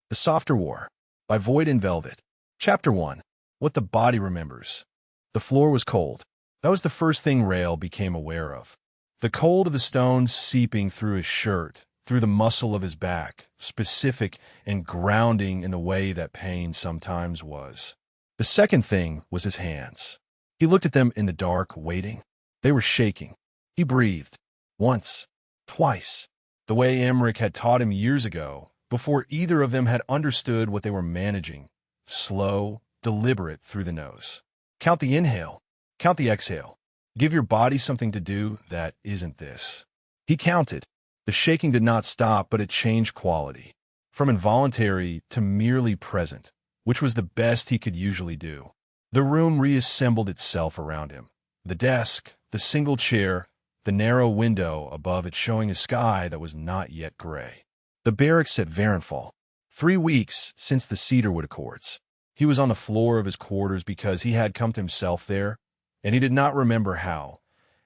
The Softer War, by Void in Velvet. Chapter 1. What the Body Remembers. The floor was cold. That was the first thing Rael became aware of. The cold of the stones seeping through his shirt, through the muscle of his back, specific and grounding in the way that pain sometimes was. The second thing was his hands. He looked at them in the dark, waiting. They were shaking. He breathed. Once. Twice. The way Emmerich had taught him years ago, before either of them had understood what they were managing. Slow, deliberate through the nose. Count the inhale. Count the exhale. Give your body something to do that isn't this. He counted. The shaking did not stop, but it changed quality. From involuntary to merely present, which was the best he could usually do. The room reassembled itself around him. The desk, the single chair, the narrow window above it showing a sky that was not yet gray. The barracks at Varenfall. 3 weeks since the Cedarwood Accords. He was on the floor of his quarters because he had come to himself there, and he did not remember how.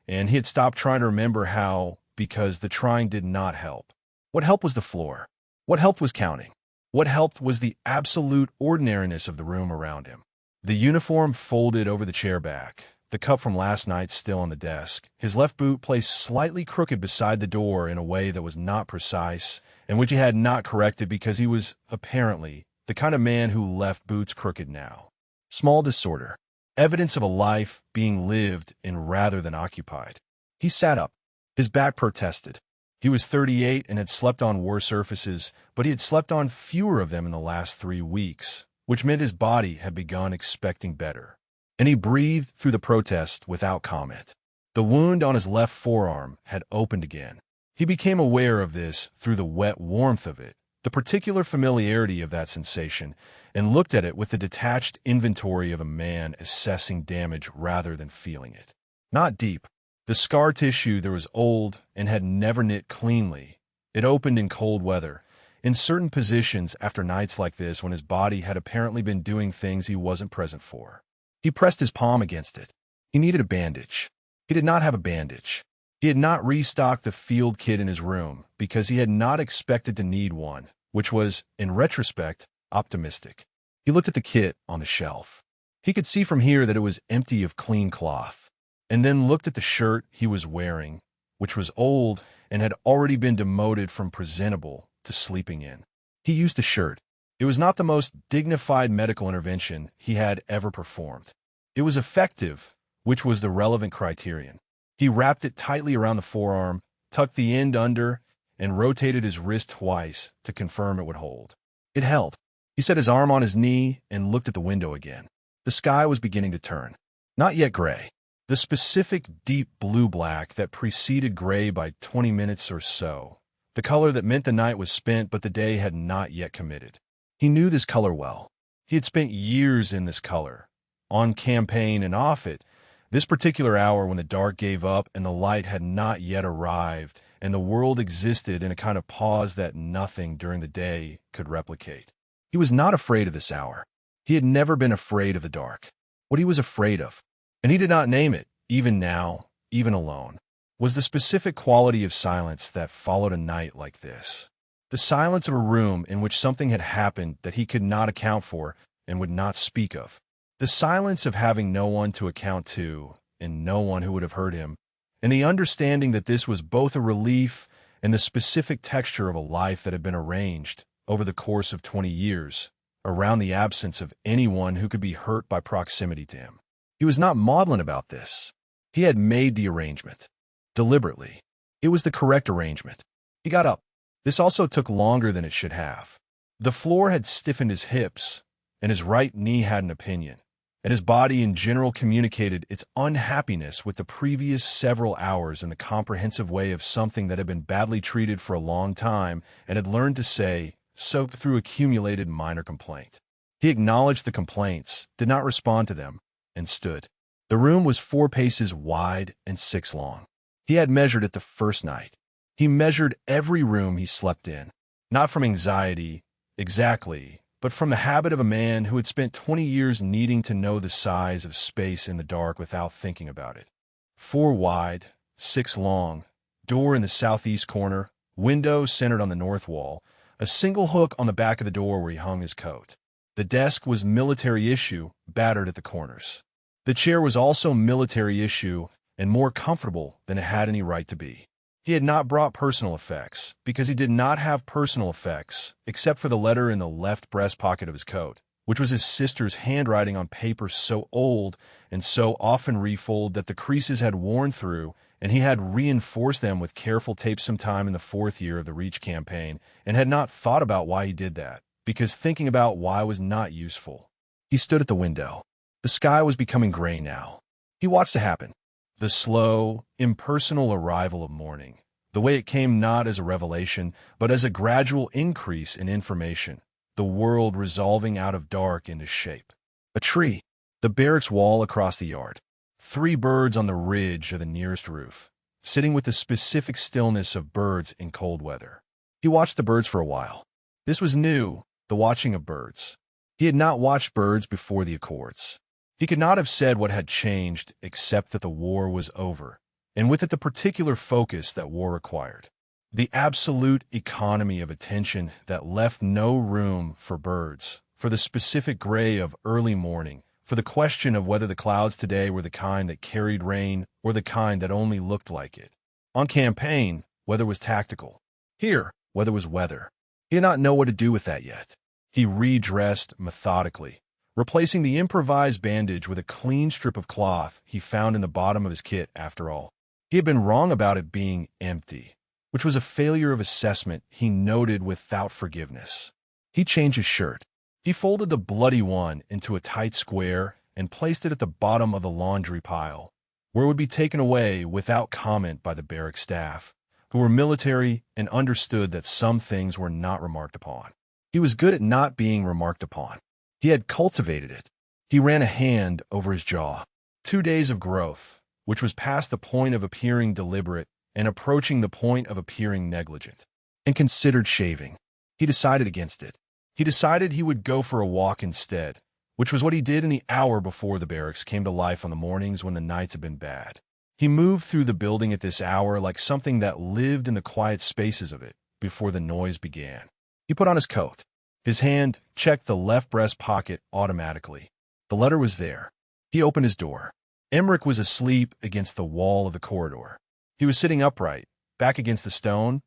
And he had stopped trying to remember how because the trying did not help. What helped was the floor. What helped was counting. What helped was the absolute ordinariness of the room around him. The uniform folded over the chair back, the cup from last night still on the desk, his left boot placed slightly crooked beside the door in a way that was not precise, and which he had not corrected because he was, apparently, the kind of man who left boots crooked now. Small disorder. Evidence of a life being lived in rather than occupied. He sat up. His back protested. He was 38 and had slept on worse surfaces, but he had slept on fewer of them in the last 3 weeks, which meant his body had begun expecting better. And he breathed through the protest without comment. The wound on his left forearm had opened again. He became aware of this through the wet warmth of it, the particular familiarity of that sensation, and looked at it with the detached inventory of a man assessing damage rather than feeling it. Not deep. The scar tissue there was old and had never knit cleanly. It opened in cold weather, in certain positions after nights like this when his body had apparently been doing things he wasn't present for. He pressed his palm against it. He needed a bandage. He did not have a bandage. He had not restocked the field kit in his room because he had not expected to need one, which was, in retrospect, optimistic. He looked at the kit on the shelf. He could see from here that it was empty of clean cloth, and then looked at the shirt he was wearing, which was old and had already been demoted from presentable to sleeping in. He used the shirt. It was not the most dignified medical intervention he had ever performed. It was effective, which was the relevant criterion. He wrapped it tightly around the forearm, tucked the end under, and rotated his wrist twice to confirm it would hold. It held. He set his arm on his knee and looked at the window again. The sky was beginning to turn. Not yet gray. The specific deep blue-black that preceded gray by 20 minutes or so. The color that meant the night was spent but the day had not yet committed. He knew this color well. He had spent years in this color. On campaign and off it, this particular hour when the dark gave up and the light had not yet arrived, and the world existed in a kind of pause that nothing during the day could replicate. He was not afraid of this hour. He had never been afraid of the dark. What he was afraid of, and he did not name it, even now, even alone, was the specific quality of silence that followed a night like this. The silence of a room in which something had happened that he could not account for and would not speak of. The silence of having no one to account to and no one who would have heard him, and the understanding that this was both a relief and the specific texture of a life that had been arranged over the course of 20 years around the absence of anyone who could be hurt by proximity to him. He was not maudlin about this. He had made the arrangement. Deliberately. It was the correct arrangement. He got up. This also took longer than it should have. The floor had stiffened his hips, and his right knee had an opinion, and his body in general communicated its unhappiness with the previous several hours in the comprehensive way of something that had been badly treated for a long time and had learned to say, soaked through accumulated minor complaint. He acknowledged the complaints, did not respond to them, and stood. The room was 4 paces wide and 6 long. He had measured it the first night. He measured every room he slept in, not from anxiety, exactly, but from the habit of a man who had spent 20 years needing to know the size of space in the dark without thinking about it. 4 wide, 6 long, door in the southeast corner, window centered on the north wall, a single hook on the back of the door where he hung his coat. The desk was military issue, battered at the corners. The chair was also military issue and more comfortable than it had any right to be. He had not brought personal effects, because he did not have personal effects, except for the letter in the left breast pocket of his coat, which was his sister's handwriting on paper so old and so often refolded that the creases had worn through, and he had reinforced them with careful tape sometime in the 4th year of the Reach campaign, and had not thought about why he did that, because thinking about why was not useful. He stood at the window. The sky was becoming gray now. He watched it happen. The slow, impersonal arrival of morning, the way it came not as a revelation, but as a gradual increase in information, the world resolving out of dark into shape. A tree, the barracks wall across the yard, 3 birds on the ridge of the nearest roof, sitting with the specific stillness of birds in cold weather. He watched the birds for a while. This was new, the watching of birds. He had not watched birds before the Accords. He could not have said what had changed except that the war was over, and with it the particular focus that war required. The absolute economy of attention that left no room for birds, for the specific gray of early morning, for the question of whether the clouds today were the kind that carried rain or the kind that only looked like it. On campaign, weather was tactical. Here, weather was weather. He did not know what to do with that yet. He redressed methodically, replacing the improvised bandage with a clean strip of cloth he found in the bottom of his kit after all. He had been wrong about it being empty, which was a failure of assessment he noted without forgiveness. He changed his shirt. He folded the bloody one into a tight square and placed it at the bottom of the laundry pile, where it would be taken away without comment by the barrack staff, who were military and understood that some things were not remarked upon. He was good at not being remarked upon. He had cultivated it. He ran a hand over his jaw. 2 days of growth, which was past the point of appearing deliberate and approaching the point of appearing negligent, and considered shaving. He decided against it. He decided he would go for a walk instead, which was what he did in the hour before the barracks came to life on the mornings when the nights had been bad. He moved through the building at this hour like something that lived in the quiet spaces of it before the noise began. He put on his coat. His hand checked the left breast pocket automatically. The letter was there. He opened his door. Emmerich was asleep against the wall of the corridor. He was sitting upright, back against the stone,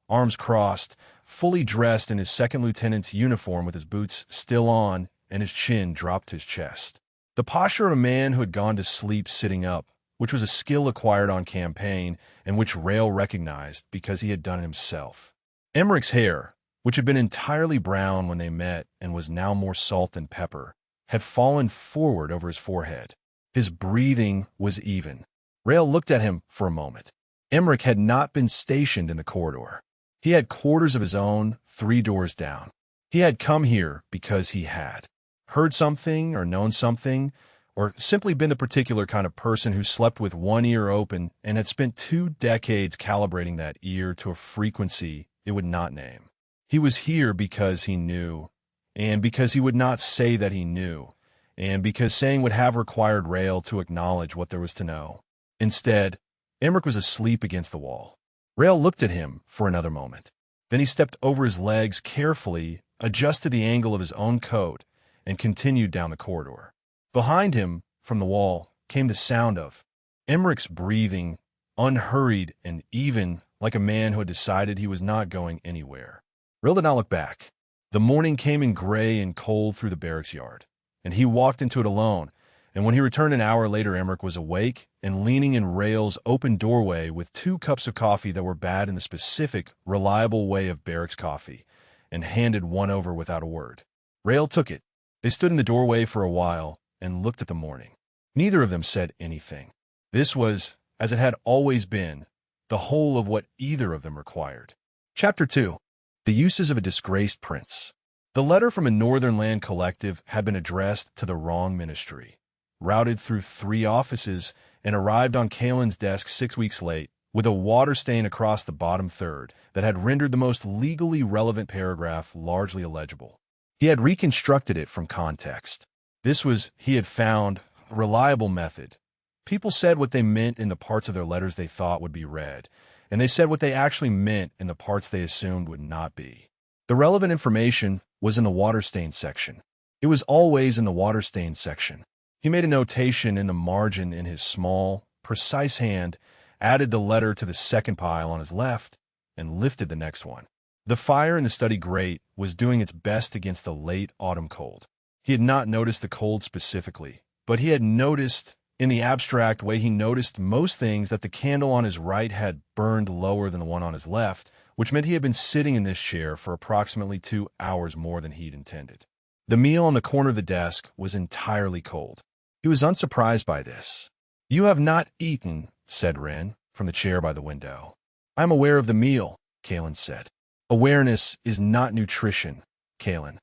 arms crossed, fully dressed in his second lieutenant's uniform with his boots still on and his chin dropped to his chest. The posture of a man who had gone to sleep sitting up, which was a skill acquired on campaign and which Rael recognized because he had done it himself. Emmerich's hair, which had been entirely brown when they met and was now more salt than pepper, had fallen forward over his forehead. His breathing was even. Rael looked at him for a moment. Emmerich had not been stationed in the corridor. He had quarters of his own, 3 doors down. He had come here because he had heard something or known something, or simply been the particular kind of person who slept with one ear open and had spent 2 decades calibrating that ear to a frequency it would not name. He was here because he knew, and because he would not say that he knew, and because saying would have required Rael to acknowledge what there was to know. Instead, Emmerich was asleep against the wall. Rael looked at him for another moment. Then he stepped over his legs carefully, adjusted the angle of his own coat, and continued down the corridor. Behind him, from the wall, came the sound of Emmerich's breathing, unhurried and even, like a man who had decided he was not going anywhere. Rael did not look back. The morning came in gray and cold through the barracks yard, and he walked into it alone, and when he returned an hour later, Emmerich was awake and leaning in Rael's open doorway with 2 cups of coffee that were bad in the specific, reliable way of barracks coffee, and handed one over without a word. Rael took it. They stood in the doorway for a while and looked at the morning. Neither of them said anything. This was, as it had always been, the whole of what either of them required. Chapter 2. The Uses of a Disgraced Prince. The letter from a Northern Land collective had been addressed to the wrong ministry, routed through 3 offices, and arrived on Caelen's desk 6 weeks late, with a water stain across the bottom third that had rendered the most legally relevant paragraph largely illegible. He had reconstructed it from context. This was, he had found, a reliable method. People said what they meant in the parts of their letters they thought would be read, and they said what they actually meant in the parts they assumed would not be. The relevant information was in the water stain section. It was always in the water stain section. He made a notation in the margin in his small, precise hand, added the letter to the second pile on his left, and lifted the next one. The fire in the study grate was doing its best against the late autumn cold. He had not noticed the cold specifically, but he had noticed, in the abstract way he noticed most things, that the candle on his right had burned lower than the one on his left, which meant he had been sitting in this chair for approximately 2 hours more than he'd intended. The meal on the corner of the desk was entirely cold. He was unsurprised by this. "You have not eaten," said Wren, from the chair by the window. "I am aware of the meal," Caelen said. "Awareness is not nutrition, Caelen.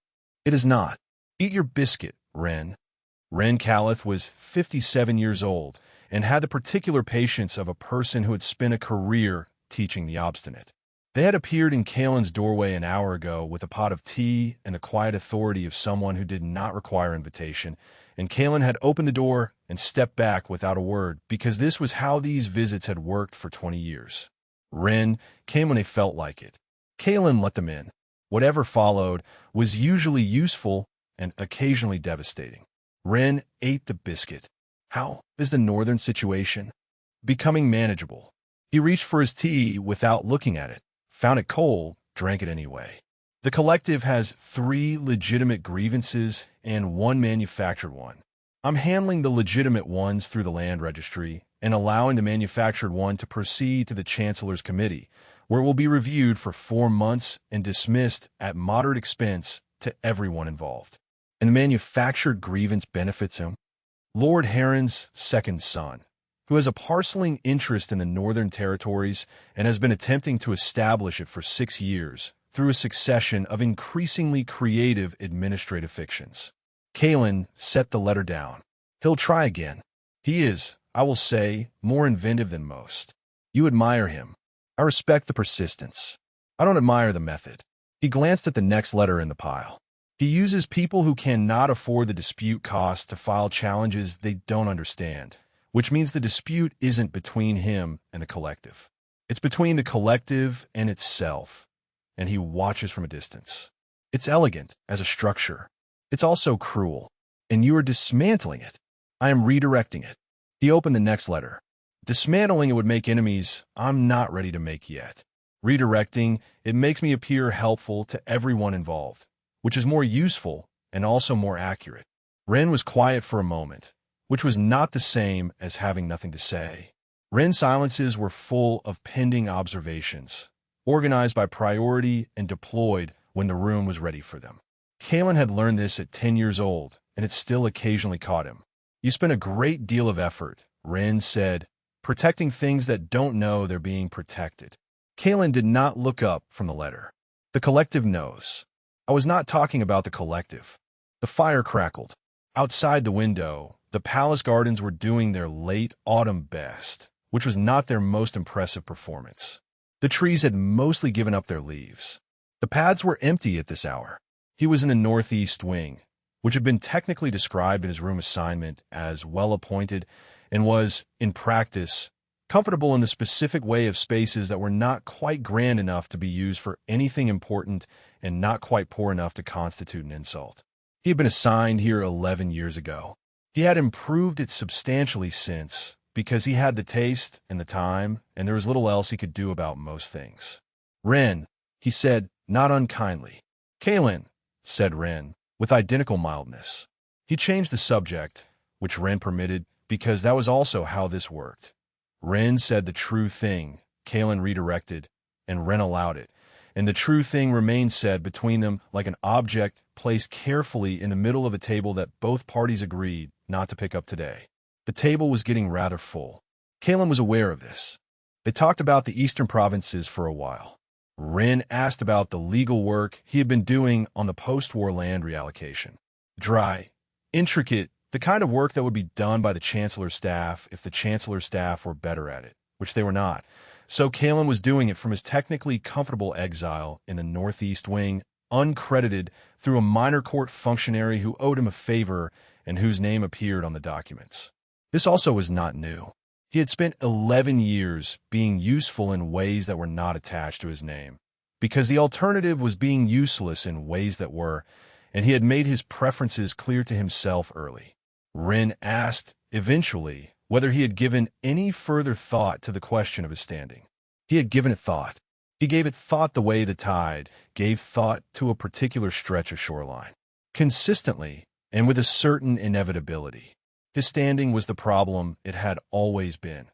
It is not. Eat your biscuit, Wren." Wren Caelen was 57 years old and had the particular patience of a person who had spent a career teaching the obstinate. They had appeared in Caelen's doorway an hour ago with a pot of tea and the quiet authority of someone who did not require invitation, and Caelen had opened the door and stepped back without a word because this was how these visits had worked for 20 years. Wren came when they felt like it. Caelen let them in. Whatever followed was usually useful and occasionally devastating. Wren ate the biscuit. How is the northern situation? Becoming manageable. He reached for his tea without looking at it, found it cold, drank it anyway. The collective has 3 legitimate grievances and 1 manufactured one. I'm handling the legitimate ones through the land registry and allowing the manufactured one to proceed to the Chancellor's Committee, where it will be reviewed for 4 months and dismissed at moderate expense to everyone involved. And the manufactured grievance benefits him. Lord Heron's second son, who has a parceling interest in the Northern Territories and has been attempting to establish it for 6 years through a succession of increasingly creative administrative fictions. Caelen set the letter down. He'll try again. He is, I will say, more inventive than most. You admire him. I respect the persistence. I don't admire the method. He glanced at the next letter in the pile. He uses people who cannot afford the dispute cost to file challenges they don't understand, which means the dispute isn't between him and the collective. It's between the collective and itself, and he watches from a distance. It's elegant as a structure. It's also cruel, and you are dismantling it. I am redirecting it. He opened the next letter. Dismantling it would make enemies I'm not ready to make yet. Redirecting, it makes me appear helpful to everyone involved, which is more useful and also more accurate. Wren was quiet for a moment, which was not the same as having nothing to say. Wren's silences were full of pending observations, organized by priority and deployed when the room was ready for them. Caelen had learned this at 10 years old, and it still occasionally caught him. You spent a great deal of effort, Wren said, protecting things that don't know they're being protected. Caelen did not look up from the letter. The collective knows. I was not talking about the collective. The fire crackled. Outside the window, the palace gardens were doing their late autumn best, which was not their most impressive performance. The trees had mostly given up their leaves. The paths were empty at this hour. He was in the northeast wing, which had been technically described in his room assignment as well-appointed and was, in practice, comfortable in the specific way of spaces that were not quite grand enough to be used for anything important and not quite poor enough to constitute an insult. He had been assigned here 11 years ago. He had improved it substantially since, because he had the taste and the time, and there was little else he could do about most things. Wren, he said, not unkindly. Caelen, said Wren, with identical mildness. He changed the subject, which Wren permitted, because that was also how this worked. Wren said the true thing, Caelen redirected, and Wren allowed it, and the true thing remained said between them like an object placed carefully in the middle of a table that both parties agreed not to pick up today. The table was getting rather full. Caelen was aware of this. They talked about the eastern provinces for a while. Wren asked about the legal work he had been doing on the post-war land reallocation. Dry, intricate, the kind of work that would be done by the Chancellor's staff if the Chancellor's staff were better at it, which they were not. So Caelen was doing it from his technically comfortable exile in the northeast wing, uncredited through a minor court functionary who owed him a favor and whose name appeared on the documents. This also was not new. He had spent 11 years being useful in ways that were not attached to his name, because the alternative was being useless in ways that were, and he had made his preferences clear to himself early. Wren asked, eventually, whether he had given any further thought to the question of his standing. He had given it thought. He gave it thought the way the tide gave thought to a particular stretch of shoreline. Consistently, and with a certain inevitability. His standing was the problem it had always been.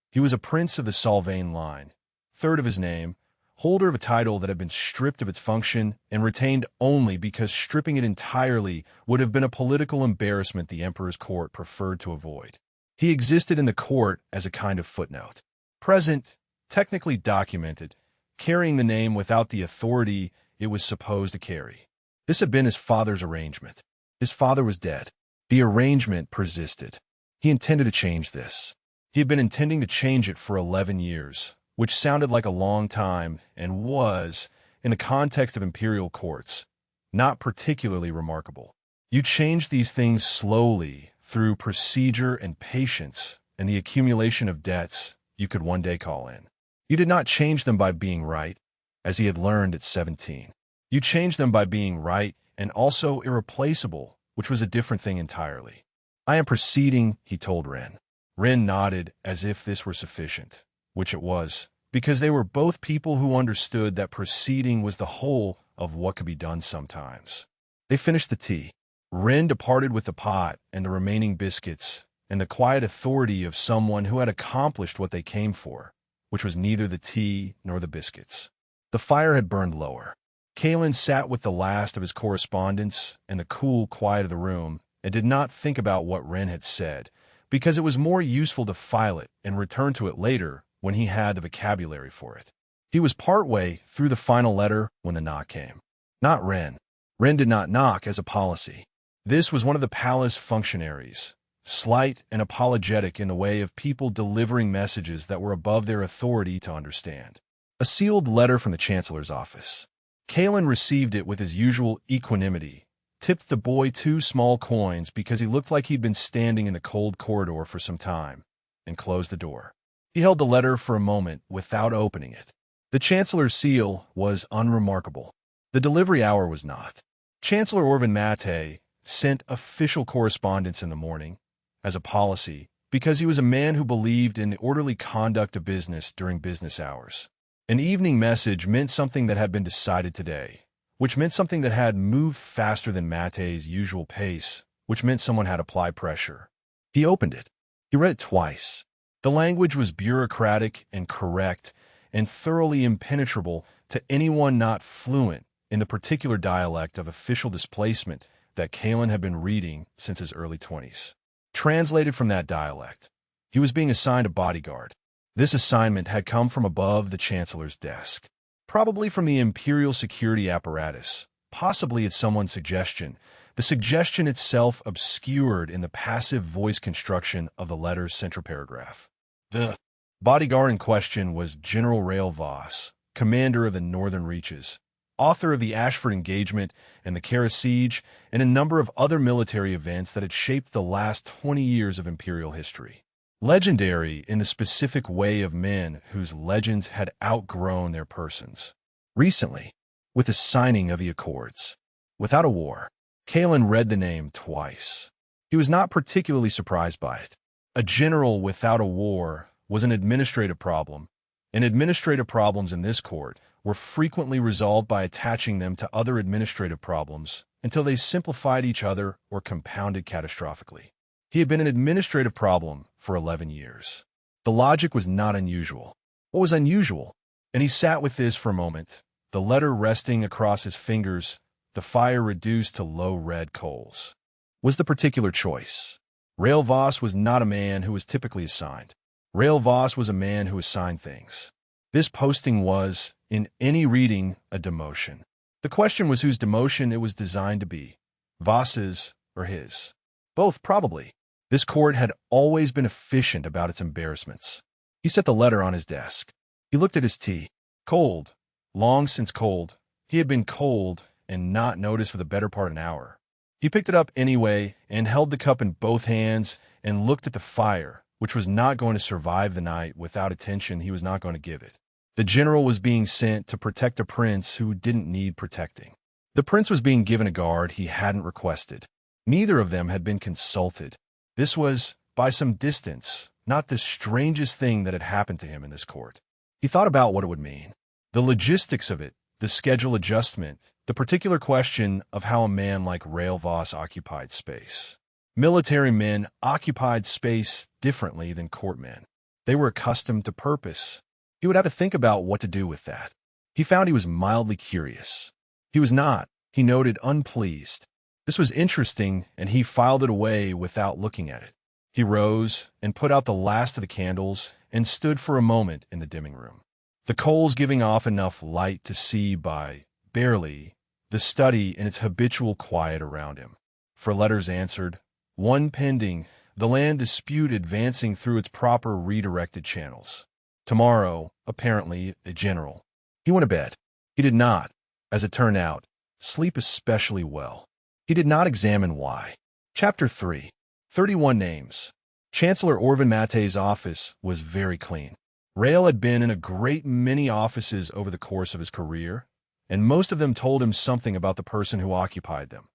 He was a prince of the Solvaine line, third of his name, holder of a title that had been stripped of its function and retained only because stripping it entirely would have been a political embarrassment the emperor's court preferred to avoid. He existed in the court as a kind of footnote. Present, technically documented, carrying the name without the authority it was supposed to carry. This had been his father's arrangement. His father was dead. The arrangement persisted. He intended to change this. He had been intending to change it for 11 years, which sounded like a long time and was, in the context of imperial courts, not particularly remarkable. You changed these things slowly through procedure and patience and the accumulation of debts you could one day call in. You did not change them by being right, as he had learned at 17. You changed them by being right and also irreplaceable, which was a different thing entirely. I am proceeding, he told Wren. Wren nodded as if this were sufficient, which it was, because they were both people who understood that proceeding was the whole of what could be done sometimes. They finished the tea. Wren departed with the pot and the remaining biscuits and the quiet authority of someone who had accomplished what they came for, which was neither the tea nor the biscuits. The fire had burned lower. Caelen sat with the last of his correspondence in the cool quiet of the room and did not think about what Wren had said, because it was more useful to file it and return to it later when he had the vocabulary for it. He was partway through the final letter when the knock came. Not Wren. Wren did not knock as a policy. This was one of the palace functionaries, slight and apologetic in the way of people delivering messages that were above their authority to understand. A sealed letter from the chancellor's office. Caelen received it with his usual equanimity, tipped the boy 2 small coins because he looked like he'd been standing in the cold corridor for some time, and closed the door. He held the letter for a moment without opening it. The chancellor's seal was unremarkable. The delivery hour was not. Chancellor Orvin Mate sent official correspondence in the morning, as a policy, because he was a man who believed in the orderly conduct of business during business hours. An evening message meant something that had been decided today, which meant something that had moved faster than Mate's usual pace, which meant someone had applied pressure. He opened it. He read it twice. The language was bureaucratic and correct and thoroughly impenetrable to anyone not fluent in the particular dialect of official displacement that Caelen had been reading since his early 20s. Translated from that dialect, he was being assigned a bodyguard. This assignment had come from above the chancellor's desk, probably from the imperial security apparatus, possibly at someone's suggestion, the suggestion itself obscured in the passive voice construction of the letter's central paragraph. The bodyguard in question was General Rael Voss, commander of the Northern Reaches, author of the Ashford Engagement and the Kara Siege, and a number of other military events that had shaped the last 20 years of imperial history. Legendary in the specific way of men whose legends had outgrown their persons. Recently, with the signing of the Accords, without a war, Caelen read the name twice. He was not particularly surprised by it. A general without a war was an administrative problem, and administrative problems in this court were frequently resolved by attaching them to other administrative problems until they simplified each other or compounded catastrophically. He had been an administrative problem for 11 years. The logic was not unusual. What was unusual? And he sat with this for a moment, the letter resting across his fingers, the fire reduced to low red coals. Was the particular choice. Rael Voss was not a man who was typically assigned. Rael Voss was a man who assigned things. This posting was, in any reading, a demotion. The question was whose demotion it was designed to be, Voss's or his. Both, probably. This court had always been efficient about its embarrassments. He set the letter on his desk. He looked at his tea. Cold. Long since cold. He had been cold and not noticed for the better part of an hour. He picked it up anyway and held the cup in both hands and looked at the fire, which was not going to survive the night without attention he was not going to give it. The general was being sent to protect a prince who didn't need protecting. The prince was being given a guard he hadn't requested. Neither of them had been consulted. This was, by some distance, not the strangest thing that had happened to him in this court. He thought about what it would mean. The logistics of it, the schedule adjustment, the particular question of how a man like Rael Voss occupied space. Military men occupied space differently than courtmen. They were accustomed to purpose. He would have to think about what to do with that. He found he was mildly curious. He was not, he noted, unpleased. This was interesting, and he filed it away without looking at it. He rose and put out the last of the candles and stood for a moment in the dimming room. The coals giving off enough light to see by, barely, the study in its habitual quiet around him. For letters answered, one pending, the land dispute advancing through its proper redirected channels. Tomorrow, apparently, a general. He went to bed. He did not, as it turned out, sleep especially well. He did not examine why. Chapter 3. 31 names. Chancellor Orvin Mattei's office was very clean. Rael had been in a great many offices over the course of his career, and most of them told him something about the person who occupied them.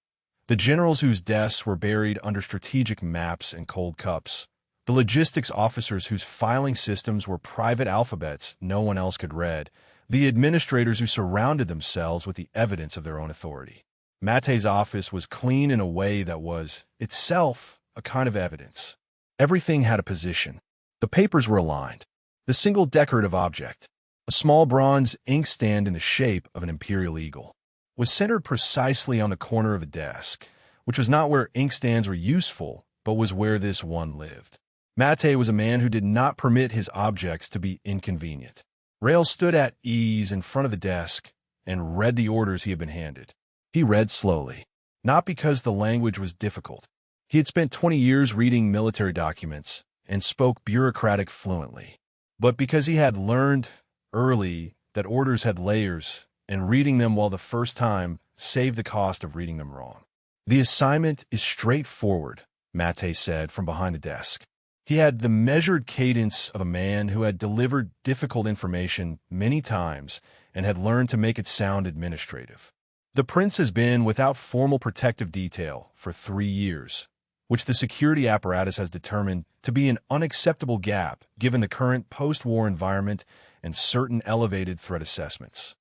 The generals whose desks were buried under strategic maps and cold cups, the logistics officers whose filing systems were private alphabets no one else could read, the administrators who surrounded themselves with the evidence of their own authority. Mattei's office was clean in a way that was, itself, a kind of evidence. Everything had a position. The papers were aligned. The single decorative object, a small bronze inkstand in the shape of an imperial eagle, was centered precisely on the corner of a desk, which was not where inkstands were useful, but was where this one lived. Mattei was a man who did not permit his objects to be inconvenient. Rael stood at ease in front of the desk and read the orders he had been handed. He read slowly, not because the language was difficult. He had spent 20 years reading military documents and spoke bureaucratic fluently, but because he had learned early that orders had layers, and reading them the first time saved the cost of reading them wrong. The assignment is straightforward, Mattei said from behind the desk. He had the measured cadence of a man who had delivered difficult information many times and had learned to make it sound administrative. The prince has been without formal protective detail for 3 years, which the security apparatus has determined to be an unacceptable gap given the current post-war environment and certain elevated threat assessments.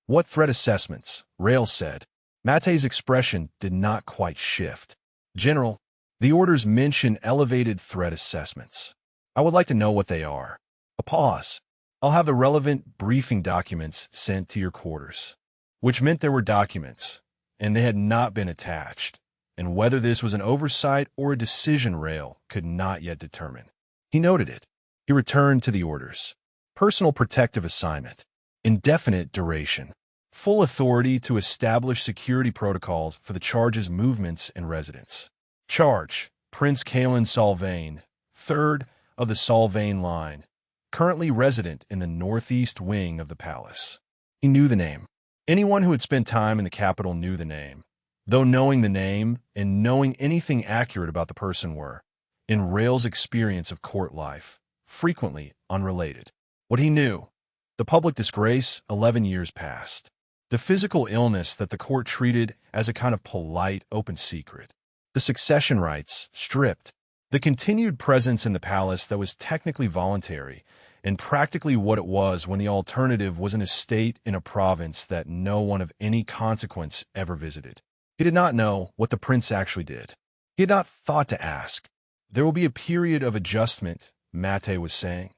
What threat assessments? Rael said. Mattei's expression did not quite shift. General, the orders mention elevated threat assessments. I would like to know what they are. A pause. I'll have the relevant briefing documents sent to your quarters. Which meant there were documents, and they had not been attached, and whether this was an oversight or a decision Rael could not yet determine. He noted it. He returned to the orders. Personal protective assignment. Indefinite duration. Full authority to establish security protocols for the charge's movements and residence. Charge, Prince Caelen Solvaine, 3rd of the Solvaine line, currently resident in the northeast wing of the palace. He knew the name. Anyone who had spent time in the capital knew the name, though knowing the name and knowing anything accurate about the person were, in Rael's experience of court life, frequently unrelated. What he knew: the public disgrace 11 years past, the physical illness that the court treated as a kind of polite, open secret, the succession rights stripped, the continued presence in the palace that was technically voluntary, and practically what it was when the alternative was an estate in a province that no one of any consequence ever visited. He did not know what the prince actually did. He had not thought to ask. There will be a period of adjustment, Mattei was saying,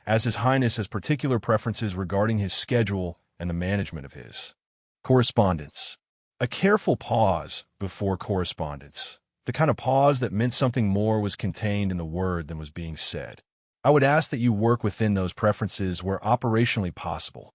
as His Highness has particular preferences regarding his schedule and the management of his correspondence. A careful pause before correspondence, the kind of pause that meant something more was contained in the word than was being said. I would ask that you work within those preferences where operationally possible.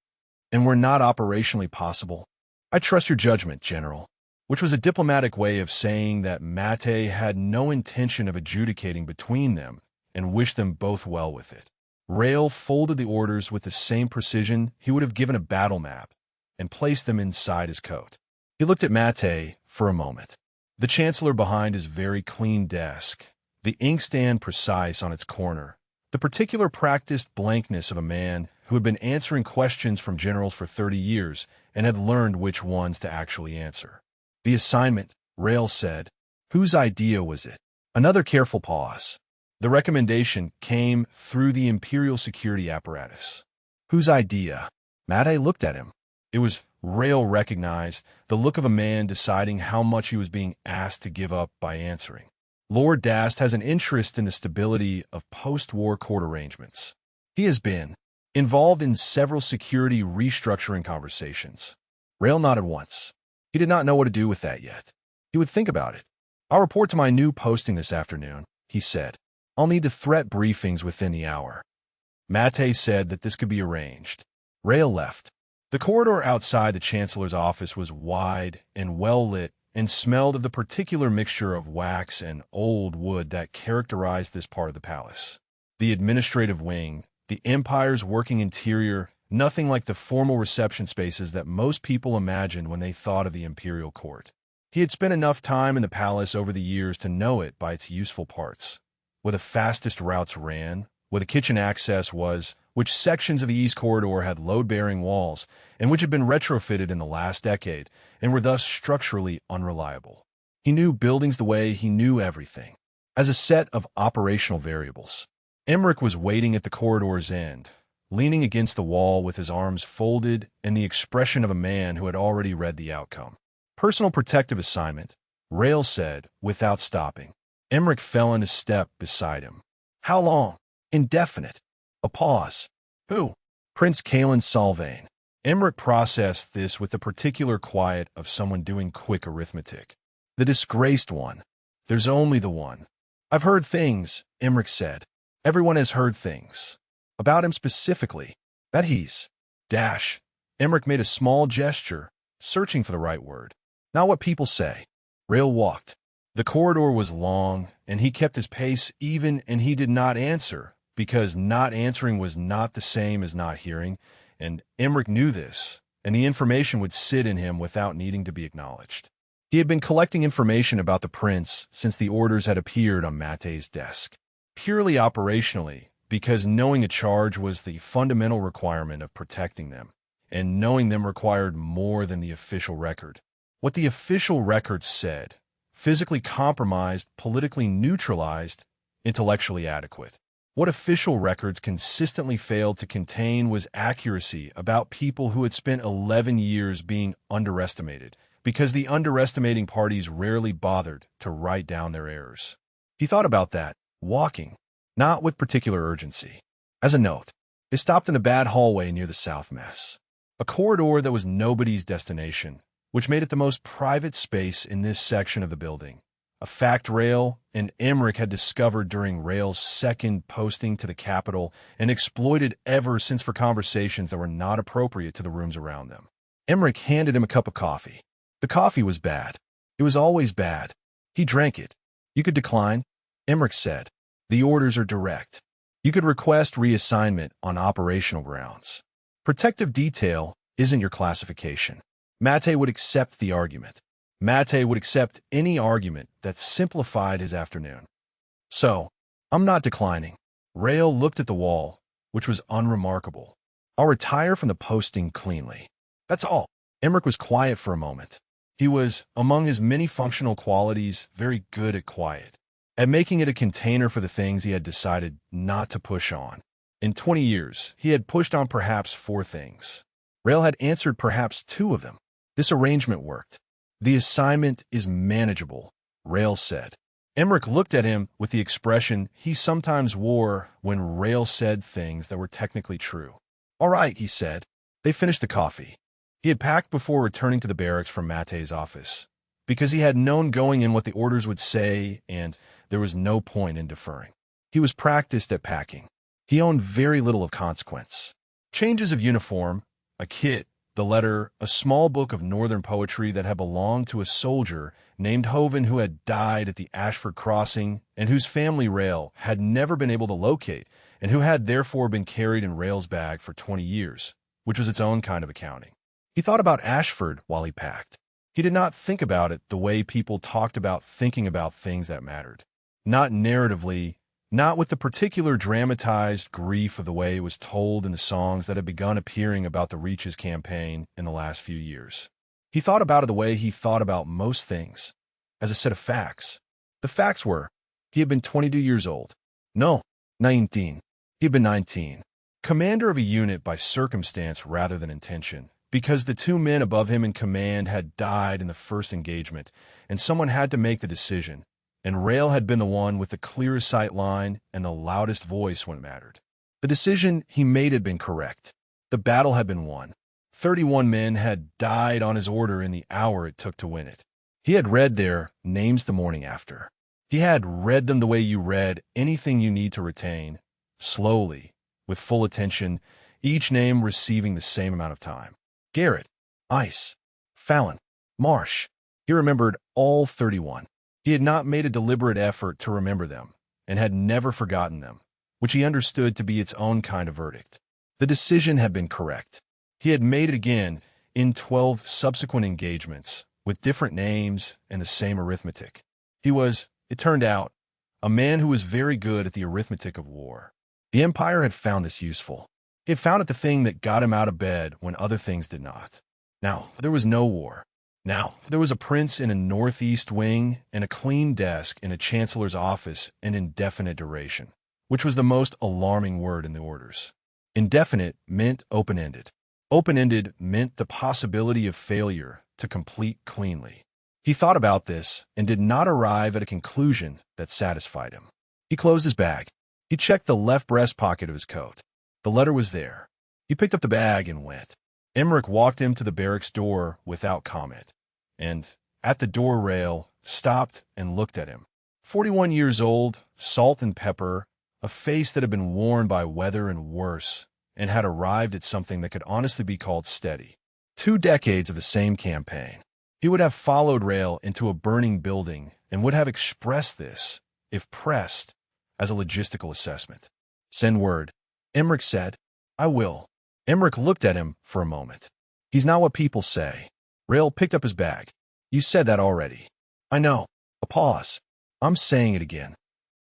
And where not operationally possible, I trust your judgment, General, which was a diplomatic way of saying that Mattei had no intention of adjudicating between them and wished them both well with it. Rael folded the orders with the same precision he would have given a battle map and placed them inside his coat. He looked at Mattei for a moment. The chancellor behind his very clean desk, the inkstand precise on its corner, the particular practiced blankness of a man who had been answering questions from generals for 30 years and had learned which ones to actually answer. The assignment, Rael said. Whose idea was it? Another careful pause. The recommendation came through the imperial security apparatus. Whose idea? Mate looked at him. It was, Rael recognized, the look of a man deciding how much he was being asked to give up by answering. Lord Dast has an interest in the stability of post-war court arrangements. He has been involved in several security restructuring conversations. Rael nodded once. He did not know what to do with that yet. He would think about it. I'll report to my new posting this afternoon, he said. I'll need the threat briefings within the hour. Mate said that this could be arranged. Rael left. The corridor outside the Chancellor's office was wide and well-lit and smelled of the particular mixture of wax and old wood that characterized this part of the palace. The administrative wing, the Empire's working interior, nothing like the formal reception spaces that most people imagined when they thought of the imperial court. He had spent enough time in the palace over the years to know it by its useful parts. Where the fastest routes ran, where the kitchen access was, which sections of the East Corridor had load-bearing walls, and which had been retrofitted in the last decade, and were thus structurally unreliable. He knew buildings the way he knew everything, as a set of operational variables. Emmerich was waiting at the corridor's end, leaning against the wall with his arms folded and the expression of a man who had already read the outcome. Personal protective assignment, Rael said, without stopping. Emmerich fell into step beside him. How long? Indefinite. A pause. Who? Prince Caelen Solvaine. Emmerich processed this with the particular quiet of someone doing quick arithmetic. The disgraced one. There's only the one. I've heard things, Emmerich said. Everyone has heard things. About him specifically. That he's... Emmerich made a small gesture, searching for the right word. Not what people say. Rael walked. The corridor was long, and he kept his pace even, and he did not answer, because not answering was not the same as not hearing, and Emmerich knew this, and the information would sit in him without needing to be acknowledged. He had been collecting information about the prince since the orders had appeared on Mate's desk. Purely operationally, because knowing a charge was the fundamental requirement of protecting them, and knowing them required more than the official record. What the official record said, physically compromised, politically neutralized, intellectually adequate. What official records consistently failed to contain was accuracy about people who had spent 11 years being underestimated, because the underestimating parties rarely bothered to write down their errors. He thought about that, walking, not with particular urgency. As a note, they stopped in the bad hallway near the south mess, a corridor that was nobody's destination, which made it the most private space in this section of the building, a fact Rael and Emmerich had discovered during Rael's second posting to the capital and exploited ever since for conversations that were not appropriate to the rooms around them. Emmerich handed him a cup of coffee. The coffee was bad. It was always bad. He drank it. You could decline, Emmerich said. The orders are direct. You could request reassignment on operational grounds. Protective detail isn't your classification. Mate would accept the argument. Mate would accept any argument that simplified his afternoon. So, I'm not declining. Rael looked at the wall, which was unremarkable. I'll retire from the posting cleanly. That's all. Emmerich was quiet for a moment. He was, among his many functional qualities, very good at quiet, at making it a container for the things he had decided not to push on. In 20 years, he had pushed on perhaps 4 things. Rael had answered perhaps 2 of them. This arrangement worked. The assignment is manageable, Rael said. Emmerich looked at him with the expression he sometimes wore when Rael said things that were technically true. All right, he said. They finished the coffee. He had packed before returning to the barracks from Mate's office, because he had known going in what the orders would say, and there was no point in deferring. He was practiced at packing. He owned very little of consequence. Changes of uniform, a kit, the letter, a small book of northern poetry that had belonged to a soldier named Hoven who had died at the Ashford Crossing and whose family Rael had never been able to locate and who had therefore been carried in Rael's bag for 20 years, which was its own kind of accounting. He thought about Ashford while he packed. He did not think about it the way people talked about thinking about things that mattered. Not narratively, not with the particular dramatized grief of the way it was told in the songs that had begun appearing about the Reach's campaign in the last few years. He thought about it the way he thought about most things, as a set of facts. The facts were, he had been 22 years old. No, 19. He had been 19. Commander of a unit by circumstance rather than intention, because the two men above him in command had died in the first engagement, and someone had to make the decision, and Rael had been the one with the clearest sight line and the loudest voice when it mattered. The decision he made had been correct. The battle had been won. 31 men had died on his order in the hour it took to win it. He had read their names the morning after. He had read them the way you read anything you need to retain, slowly, with full attention, each name receiving the same amount of time. Garrett, Ice, Fallon, Marsh. He remembered all 31. He had not made a deliberate effort to remember them, and had never forgotten them, which he understood to be its own kind of verdict. The decision had been correct. He had made it again in 12 subsequent engagements, with different names and the same arithmetic. He was, it turned out, a man who was very good at the arithmetic of war. The Empire had found this useful. He had found it the thing that got him out of bed when other things did not. Now, there was no war. Now, there was a prince in a northeast wing and a clean desk in a chancellor's office in indefinite duration, which was the most alarming word in the orders. Indefinite meant open-ended. Open-ended meant the possibility of failure to complete cleanly. He thought about this and did not arrive at a conclusion that satisfied him. He closed his bag. He checked the left breast pocket of his coat. The letter was there. He picked up the bag and went. Emmerich walked him to the barracks door without comment, and, at the door rail, stopped and looked at him. 41 years old, salt and pepper, a face that had been worn by weather and worse, and had arrived at something that could honestly be called steady. 2 decades of the same campaign. He would have followed Rael into a burning building and would have expressed this, if pressed, as a logistical assessment. Send word. Emmerich said, I will. Emmerich looked at him for a moment. He's not what people say. Rael picked up his bag. You said that already. I know. A pause. I'm saying it again.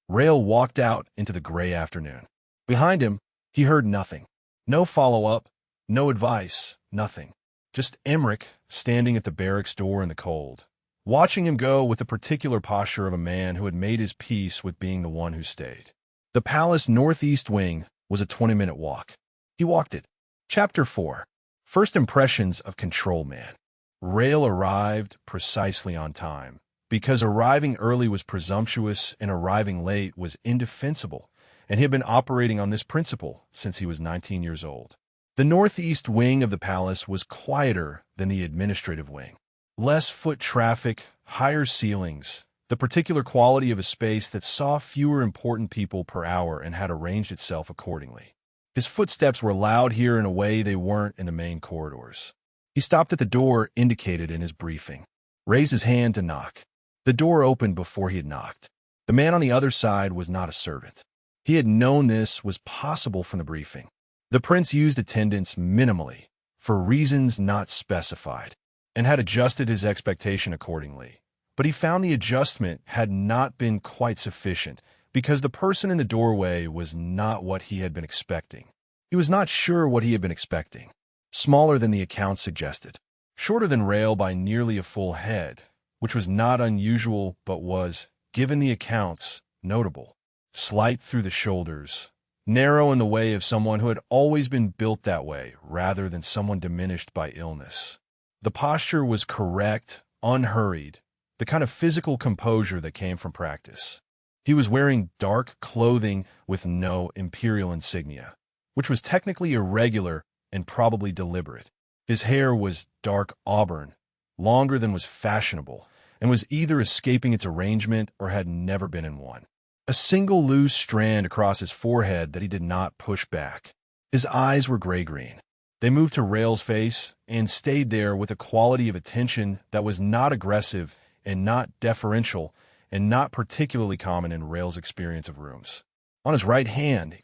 Rael walked out into the gray afternoon. Behind him, he heard nothing. No follow-up, no advice, nothing. Just Emmerich standing at the barracks door in the cold, watching him go with the particular posture of a man who had made his peace with being the one who stayed. The palace northeast wing was a 20-minute walk. He walked it. Chapter 4. First Impressions of Control Man. Rael arrived precisely on time, because arriving early was presumptuous and arriving late was indefensible, and he had been operating on this principle since he was 19 years old. The northeast wing of the palace was quieter than the administrative wing. Less foot traffic, higher ceilings, the particular quality of a space that saw fewer important people per hour and had arranged itself accordingly. His footsteps were loud here in a way they weren't in the main corridors. He stopped at the door indicated in his briefing, raised his hand to knock. The door opened before he had knocked. The man on the other side was not a servant. He had known this was possible from the briefing. The prince used attendance minimally, for reasons not specified, and had adjusted his expectation accordingly. But he found the adjustment had not been quite sufficient, because the person in the doorway was not what he had been expecting. He was not sure what he had been expecting. Smaller than the account suggested. Shorter than Rael by nearly a full head, which was not unusual but was, given the accounts, notable. Slight through the shoulders. Narrow in the way of someone who had always been built that way, rather than someone diminished by illness. The posture was correct, unhurried, the kind of physical composure that came from practice. He was wearing dark clothing with no imperial insignia, which was technically irregular and probably deliberate. His hair was dark auburn, longer than was fashionable, and was either escaping its arrangement or had never been in one. A single loose strand across his forehead that he did not push back. His eyes were gray-green. They moved to Rael's face and stayed there with a quality of attention that was not aggressive and not deferential, and not particularly common in Rael's experience of rooms. On his right hand,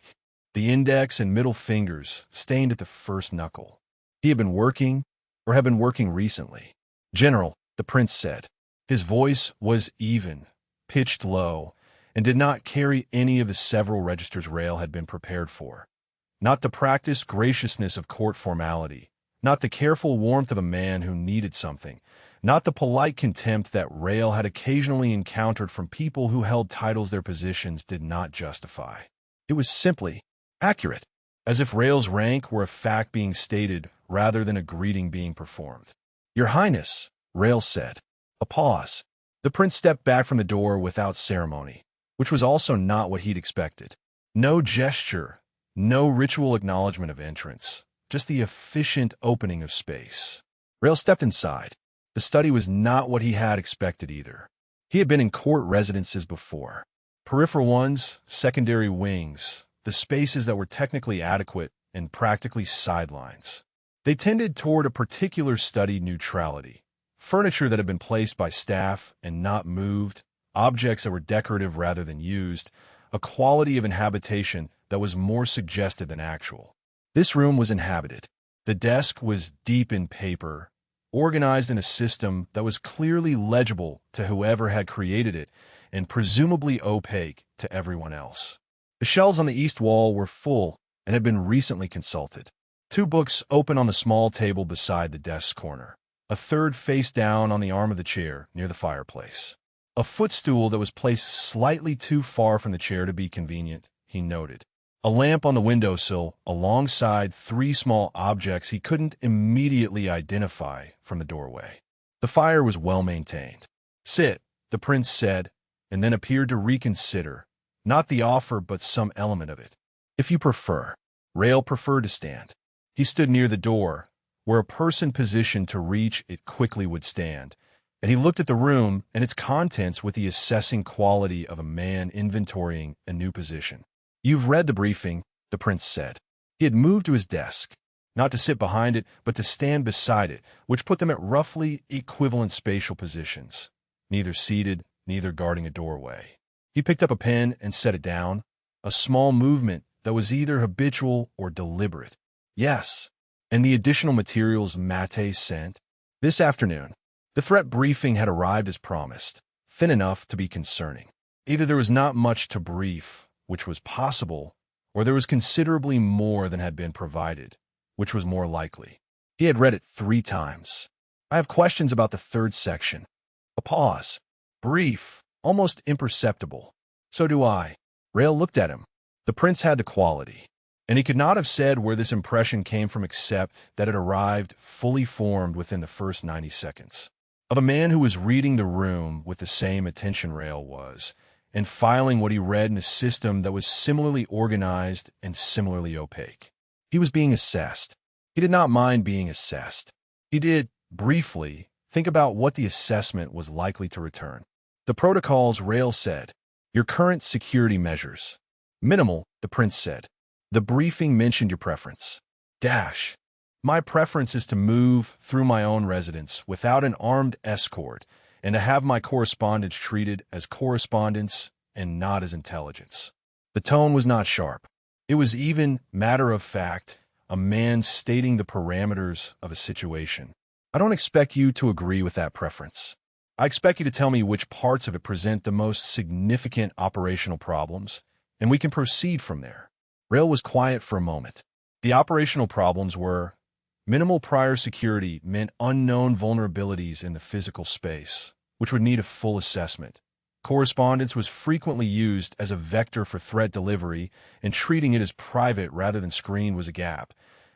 the index and middle fingers stained at the first knuckle. He had been working, or had been working recently. General, the prince said. His voice was even, pitched low, and did not carry any of the several registers Rael had been prepared for. Not the practiced graciousness of court formality, not the careful warmth of a man who needed something, not the polite contempt that Rael had occasionally encountered from people who held titles their positions did not justify. It was simply accurate, as if Rael's rank were a fact being stated rather than a greeting being performed. "Your Highness," Rael said. A pause. The prince stepped back from the door without ceremony, which was also not what he'd expected. No gesture, no ritual acknowledgement of entrance, just the efficient opening of space. Rael stepped inside. The study was not what he had expected either. He had been in court residences before. Peripheral ones, secondary wings, the spaces that were technically adequate and practically sidelines. They tended toward a particular studied neutrality. Furniture that had been placed by staff and not moved, objects that were decorative rather than used, a quality of inhabitation that was more suggested than actual. This room was inhabited. The desk was deep in paper, organized in a system that was clearly legible to whoever had created it and presumably opaque to everyone else. The shelves on the east wall were full and had been recently consulted. 2 books open on the small table beside the desk's corner. A third face down on the arm of the chair near the fireplace. A footstool that was placed slightly too far from the chair to be convenient, he noted. A lamp on the windowsill alongside 3 small objects he couldn't immediately identify from the doorway. The fire was well maintained. "Sit," the prince said, and then appeared to reconsider, not the offer but some element of it. "If you prefer." Rael preferred to stand. He stood near the door, where a person positioned to reach it quickly would stand, and he looked at the room and its contents with the assessing quality of a man inventorying a new position. "You've read the briefing," the prince said. He had moved to his desk, not to sit behind it, but to stand beside it, which put them at roughly equivalent spatial positions, neither seated, neither guarding a doorway. He picked up a pen and set it down, a small movement that was either habitual or deliberate. "Yes." And the additional materials Mate sent? This afternoon, the threat briefing had arrived as promised, thin enough to be concerning. Either there was not much to brief, which was possible, or there was considerably more than had been provided, which was more likely. He had read it 3 times. "I have questions about the 3rd section." A pause. Brief, almost imperceptible. "So do I." Rael looked at him. The prince had the quality, and he could not have said where this impression came from except that it arrived fully formed within the first 90 seconds. Of a man who was reading the room with the same attention Rael was, and filing what he read in a system that was similarly organized and similarly opaque. He was being assessed. He did not mind being assessed. He did, briefly, think about what the assessment was likely to return. "The protocols," Rael said. "Your current security measures." "Minimal," the prince said. "The briefing mentioned your preference." My preference is to move through my own residence without an armed escort and to have my correspondence treated as correspondence and not as intelligence." The tone was not sharp. It was even matter-of-fact, a man stating the parameters of a situation. "I don't expect you to agree with that preference. I expect you to tell me which parts of it present the most significant operational problems, and we can proceed from there." Rael was quiet for a moment. The operational problems were: minimal prior security meant unknown vulnerabilities in the physical space, which would need a full assessment. Correspondence was frequently used as a vector for threat delivery, and treating it as private rather than screened was a gap.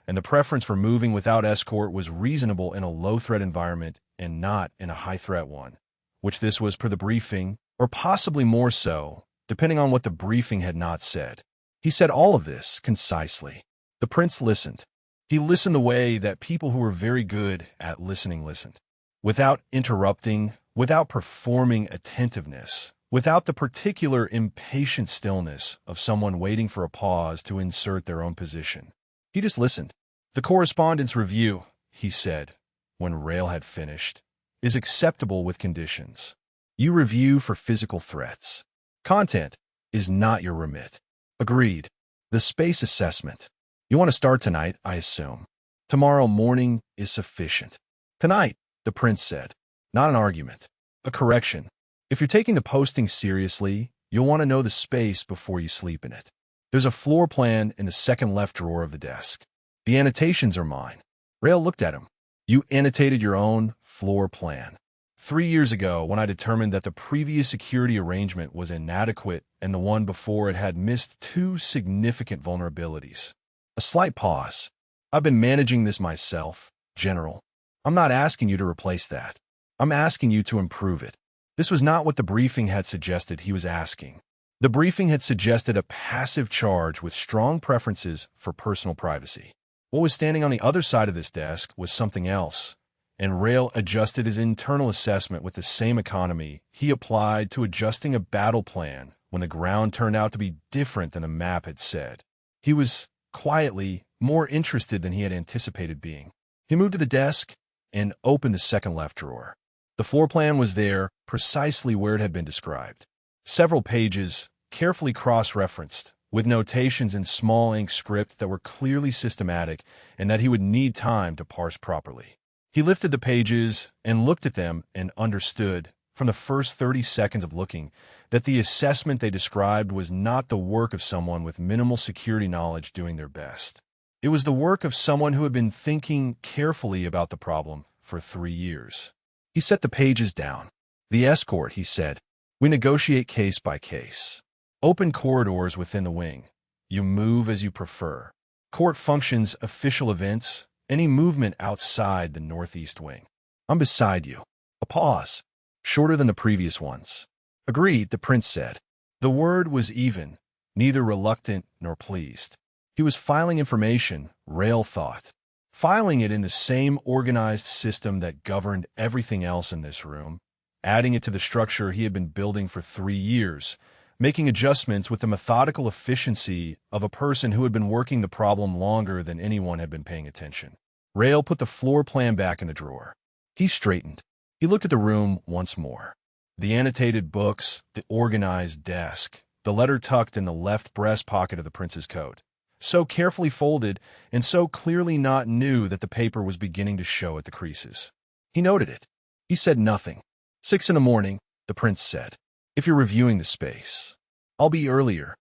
And the preference for moving without escort was reasonable in a low-threat environment and not in a high-threat one, which this was per the briefing, or possibly more so, depending on what the briefing had not said. He said all of this concisely. The prince listened. He listened the way that people who were very good at listening listened, without interrupting, without performing attentiveness, without the particular impatient stillness of someone waiting for a pause to insert their own position. He just listened. "The correspondence review," he said, when Rael had finished, "is acceptable with conditions. You review for physical threats. Content is not your remit." "Agreed." "The space assessment. You want to start tonight, I assume. Tomorrow morning is sufficient." "Tonight," the prince said. Not an argument. A correction. "If you're taking the posting seriously, You'll want to know the space before you sleep in it. There's a floor plan in the second left drawer of the desk. The annotations are mine. Rael looked at him. You annotated your own floor plan. 3 years ago, when I determined that the previous security arrangement was inadequate and the one before it had missed 2 significant vulnerabilities. A slight pause. I've been managing this myself, General. I'm not asking you to replace that. I'm asking you to improve it. This was not what the briefing had suggested he was asking. The briefing had suggested a passive charge with strong preferences for personal privacy. What was standing on the other side of this desk was something else, and Rael adjusted his internal assessment with the same economy he applied to adjusting a battle plan when the ground turned out to be different than the map had said. He was, quietly, more interested than he had anticipated being. He moved to the desk and opened the second left drawer. The floor plan was there, precisely where it had been described. Several pages, carefully cross-referenced, with notations in small ink script that were clearly systematic and that he would need time to parse properly. He lifted the pages and looked at them and understood, from the first 30 seconds of looking, that the assessment they described was not the work of someone with minimal security knowledge doing their best. It was the work of someone who had been thinking carefully about the problem for 3 years. He set the pages down. The escort, he said. We negotiate case by case. Open corridors within the wing. You move as you prefer. Court functions, official events, any movement outside the northeast wing. I'm beside you. A pause, shorter than the previous ones. Agreed, the prince said. The word was even, neither reluctant nor pleased. He was filing information, Rael thought. Filing it in the same organized system that governed everything else in this room, adding it to the structure he had been building for 3 years, making adjustments with the methodical efficiency of a person who had been working the problem longer than anyone had been paying attention. Rael put the floor plan back in the drawer. He straightened. He looked at the room once more. The annotated books, the organized desk, the letter tucked in the left breast pocket of the prince's coat, so carefully folded and so clearly not new that the paper was beginning to show at the creases. He noted it. He said nothing. 6 in the morning, the prince said. If you're reviewing the space. I'll be earlier.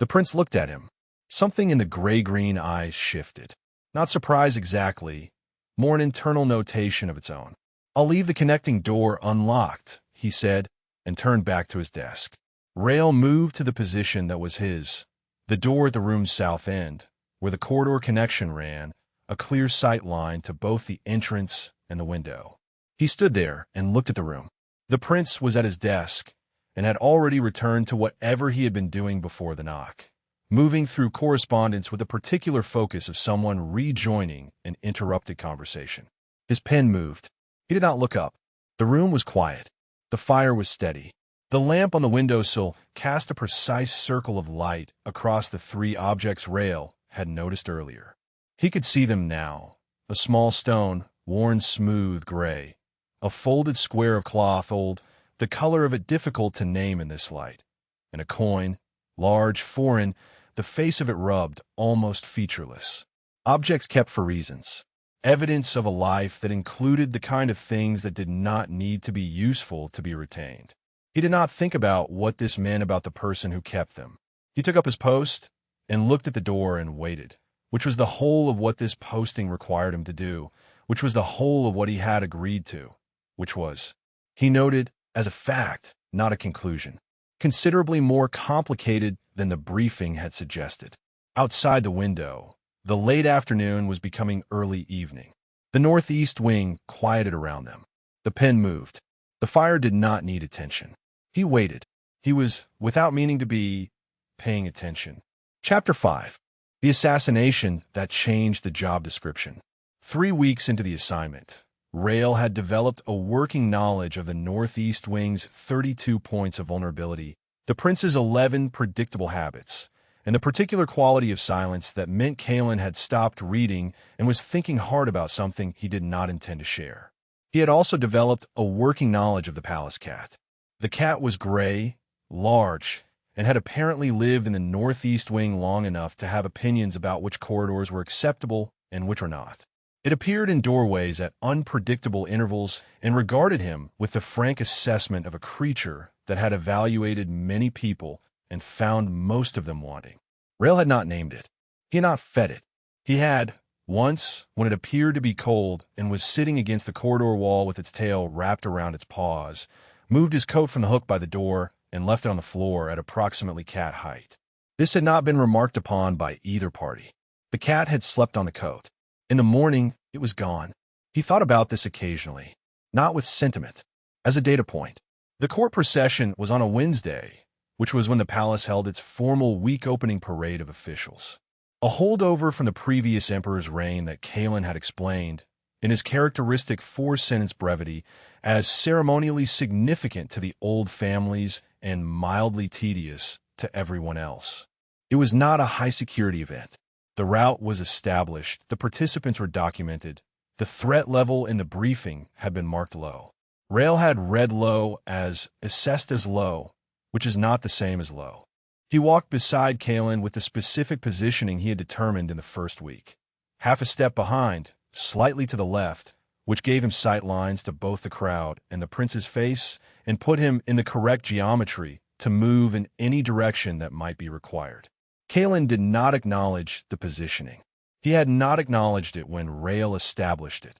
The prince looked at him. Something in the gray-green eyes shifted. Not surprise exactly, more an internal notation of its own. I'll leave the connecting door unlocked, he said, and turned back to his desk. Rael moved to the position that was his, the door at the room's south end, where the corridor connection ran, a clear sight line to both the entrance and the window. He stood there and looked at the room. The prince was at his desk and had already returned to whatever he had been doing before the knock, moving through correspondence with a particular focus of someone rejoining an interrupted conversation. His pen moved. He did not look up. The room was quiet. The fire was steady. The lamp on the windowsill cast a precise circle of light across the 3 objects Rael had noticed earlier. He could see them now. A small stone, worn smooth gray. A folded square of cloth, old, the color of it difficult to name in this light. And a coin, large, foreign, the face of it rubbed, almost featureless. Objects kept for reasons. Evidence of a life that included the kind of things that did not need to be useful to be retained. He did not think about what this meant about the person who kept them. He took up his post and looked at the door and waited, which was the whole of what this posting required him to do, which was the whole of what he had agreed to, which was, he noted, as a fact, not a conclusion, considerably more complicated than the briefing had suggested. Outside the window, the late afternoon was becoming early evening. The northeast wing quieted around them. The pen moved. The fire did not need attention. He waited. He was, without meaning to be, paying attention. Chapter 5. The assassination that changed the job description. 3 weeks into the assignment, Rael had developed a working knowledge of the northeast wing's 32 points of vulnerability, the prince's 11 predictable habits, and the particular quality of silence that meant Caelen had stopped reading and was thinking hard about something he did not intend to share. He had also developed a working knowledge of the palace cat. The cat was gray, large, and had apparently lived in the northeast wing long enough to have opinions about which corridors were acceptable and which were not. It appeared in doorways at unpredictable intervals and regarded him with the frank assessment of a creature that had evaluated many people and found most of them wanting. Rael had not named it. He had not fed it. He had, once, when it appeared to be cold and was sitting against the corridor wall with its tail wrapped around its paws, moved his coat from the hook by the door and left it on the floor at approximately cat height. This had not been remarked upon by either party. The cat had slept on the coat. In the morning, it was gone. He thought about this occasionally, not with sentiment. As a data point, the court procession was on a Wednesday, which was when the palace held its formal week-opening parade of officials. A holdover from the previous emperor's reign that Caelen had explained, in his characteristic four-sentence brevity, as ceremonially significant to the old families and mildly tedious to everyone else. It was not a high-security event. The route was established, the participants were documented, the threat level in the briefing had been marked low. Rael had read low as assessed as low, which is not the same as low. He walked beside Caelen with the specific positioning he had determined in the first week. Half a step behind, slightly to the left, which gave him sight lines to both the crowd and the prince's face and put him in the correct geometry to move in any direction that might be required. Caelen did not acknowledge the positioning. He had not acknowledged it when Rael established it,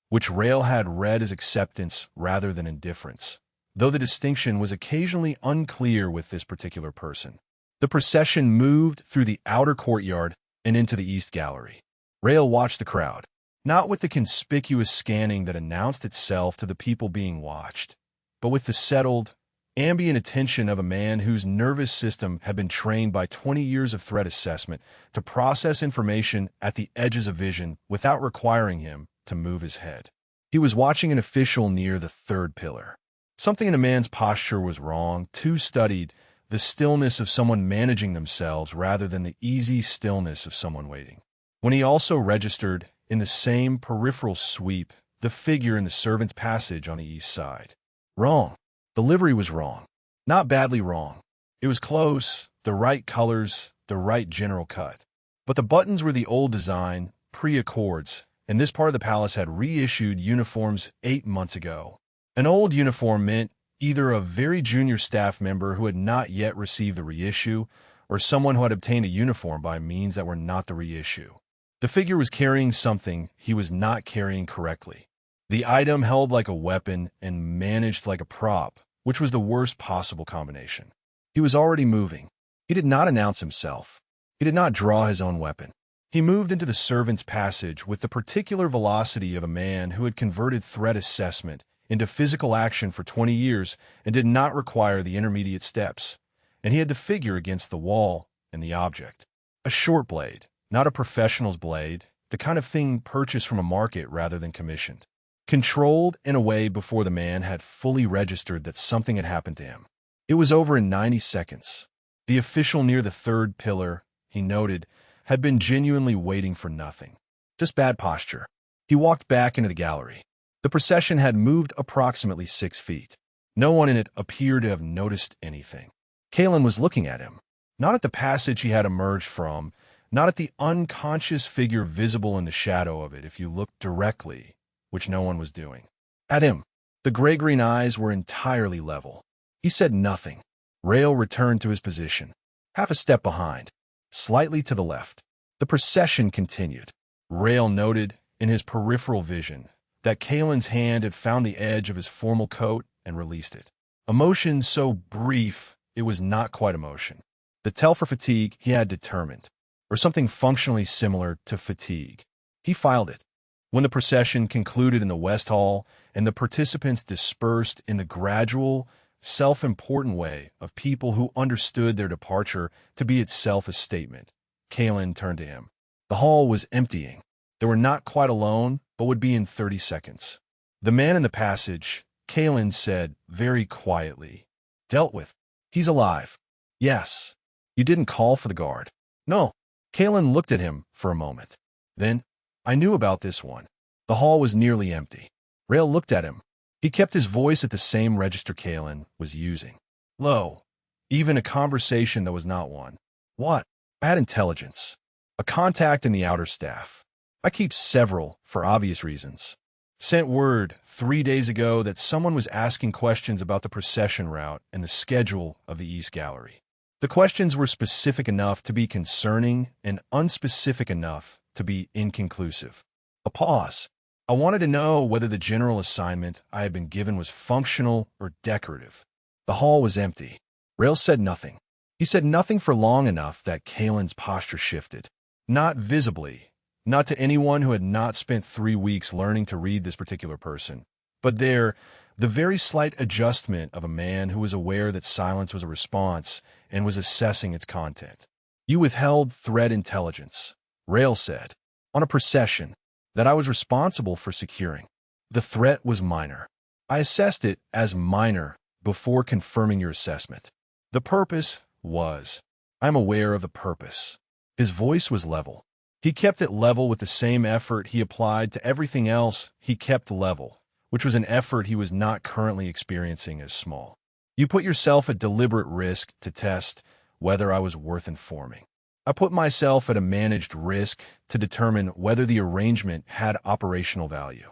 which Rael had read as acceptance rather than indifference, though the distinction was occasionally unclear with this particular person. The procession moved through the outer courtyard and into the East Gallery. Rael watched the crowd, not with the conspicuous scanning that announced itself to the people being watched, but with the settled, ambient attention of a man whose nervous system had been trained by 20 years of threat assessment to process information at the edges of vision without requiring him to move his head. He was watching an official near the third pillar. Something in the man's posture was wrong, too studied, the stillness of someone managing themselves rather than the easy stillness of someone waiting. When he also registered, in the same peripheral sweep, the figure in the servants' passage on the east side. Wrong. The livery was wrong. Not badly wrong. It was close, the right colors, the right general cut. But the buttons were the old design, pre-Accords, and this part of the palace had reissued uniforms 8 months ago. An old uniform meant either a very junior staff member who had not yet received the reissue, or someone who had obtained a uniform by means that were not the reissue. The figure was carrying something he was not carrying correctly. The item held like a weapon and managed like a prop, which was the worst possible combination. He was already moving. He did not announce himself. He did not draw his own weapon. He moved into the servants' passage with the particular velocity of a man who had converted threat assessment into physical action for 20 years and did not require the intermediate steps, and he had the figure against the wall and the object. A short blade, not a professional's blade, the kind of thing purchased from a market rather than commissioned. Controlled in a way before the man had fully registered that something had happened to him. It was over in 90 seconds. The official near the third pillar, he noted, had been genuinely waiting for nothing. Just bad posture. He walked back into the gallery. The procession had moved approximately 6 feet. No one in it appeared to have noticed anything. Caelen was looking at him, not at the passage he had emerged from, not at the unconscious figure visible in the shadow of it if you looked directly, which no one was doing. At him, the gray-green eyes were entirely level. He said nothing. Rael returned to his position, half a step behind, slightly to the left. The procession continued. Rael noted, in his peripheral vision, that Caelen's hand had found the edge of his formal coat and released it. A motion so brief it was not quite a motion. The tell for fatigue he had determined, or something functionally similar to fatigue. He filed it. When the procession concluded in the West Hall and the participants dispersed in the gradual, self-important way of people who understood their departure to be itself a statement, Caelen turned to him. The hall was emptying. They were not quite alone, but would be in 30 seconds. The man in the passage, Caelen said very quietly, "Dealt with. He's alive." "Yes." "You didn't call for the guard?" "No." Caelen looked at him for a moment. Then, "I knew about this one." The hall was nearly empty. Rael looked at him. He kept his voice at the same register Caelen was using. Low. Even a conversation that was not one. "What?" "I had intelligence. A contact in the outer staff. I keep several, for obvious reasons. Sent word 3 days ago that someone was asking questions about the procession route and the schedule of the East Gallery. The questions were specific enough to be concerning and unspecific enough to be inconclusive. A pause. I wanted to know whether the general assignment I had been given was functional or decorative. The hall was empty. Rael said nothing. He said nothing for long enough that Caelen's posture shifted. Not visibly, not to anyone who had not spent 3 weeks learning to read this particular person, but there, the very slight adjustment of a man who was aware that silence was a response and was assessing its content. You withheld threat intelligence, Rael said, on a procession that I was responsible for securing. The threat was minor. I assessed it as minor before confirming your assessment. The purpose was. I'm aware of the purpose. His voice was level. He kept it level with the same effort he applied to everything else he kept level, which was an effort he was not currently experiencing as small. You put yourself at deliberate risk to test whether I was worth informing. I put myself at a managed risk to determine whether the arrangement had operational value.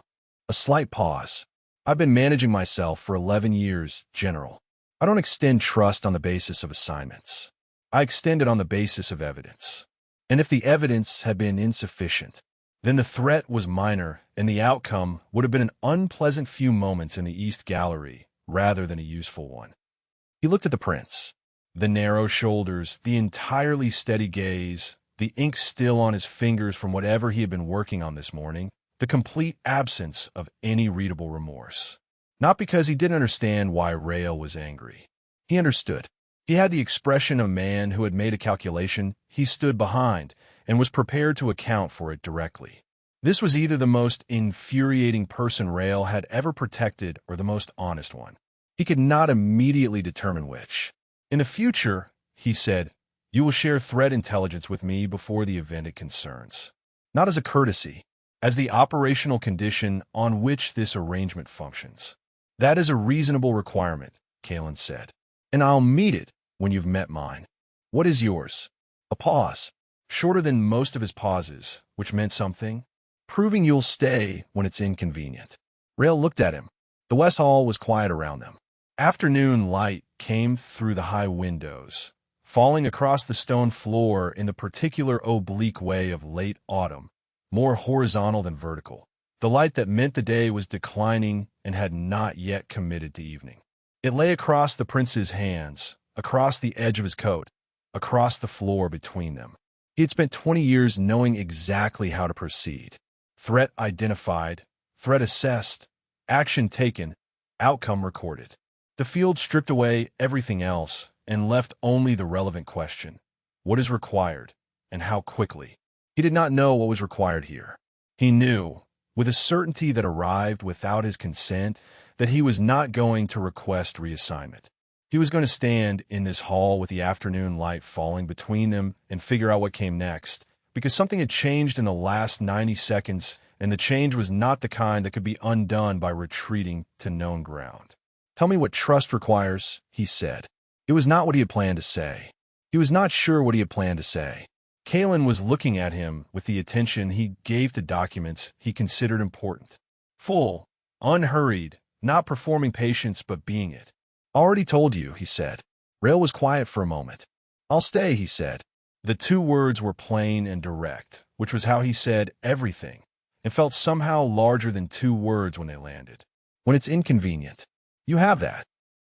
A slight pause. I've been managing myself for 11 years, General. I don't extend trust on the basis of assignments. I extend it on the basis of evidence. And if the evidence had been insufficient, then the threat was minor and the outcome would have been an unpleasant few moments in the East Gallery rather than a useful one. He looked at the prince. The narrow shoulders, the entirely steady gaze, the ink still on his fingers from whatever he had been working on this morning, the complete absence of any readable remorse. Not because he didn't understand why Rael was angry. He understood. He had the expression of a man who had made a calculation he stood behind and was prepared to account for it directly. This was either the most infuriating person Rael had ever protected or the most honest one. He could not immediately determine which. In the future, he said, you will share threat intelligence with me before the event it concerns. Not as a courtesy, as the operational condition on which this arrangement functions. That is a reasonable requirement, Caelen said, and I'll meet it when you've met mine. What is yours? A pause, shorter than most of his pauses, which meant something, proving you'll stay when it's inconvenient. Rael looked at him. The West Hall was quiet around them. Afternoon light came through the high windows, falling across the stone floor in the particular oblique way of late autumn, more horizontal than vertical. The light that meant the day was declining and had not yet committed to evening. It lay across the prince's hands, across the edge of his coat, across the floor between them. He had spent 20 years knowing exactly how to proceed. Threat identified, threat assessed, action taken, outcome recorded. The field stripped away everything else and left only the relevant question. What is required, and how quickly? He did not know what was required here. He knew, with a certainty that arrived without his consent, that he was not going to request reassignment. He was going to stand in this hall with the afternoon light falling between them and figure out what came next, because something had changed in the last 90 seconds, and the change was not the kind that could be undone by retreating to known ground. Tell me what trust requires, he said. It was not what he had planned to say. He was not sure what he had planned to say. Caelen was looking at him with the attention he gave to documents he considered important. Full, unhurried, not performing patience but being it. Already told you, he said. Rael was quiet for a moment. I'll stay, he said. The 2 words were plain and direct, which was how he said everything, and felt somehow larger than 2 words when they landed. When it's inconvenient. You have that.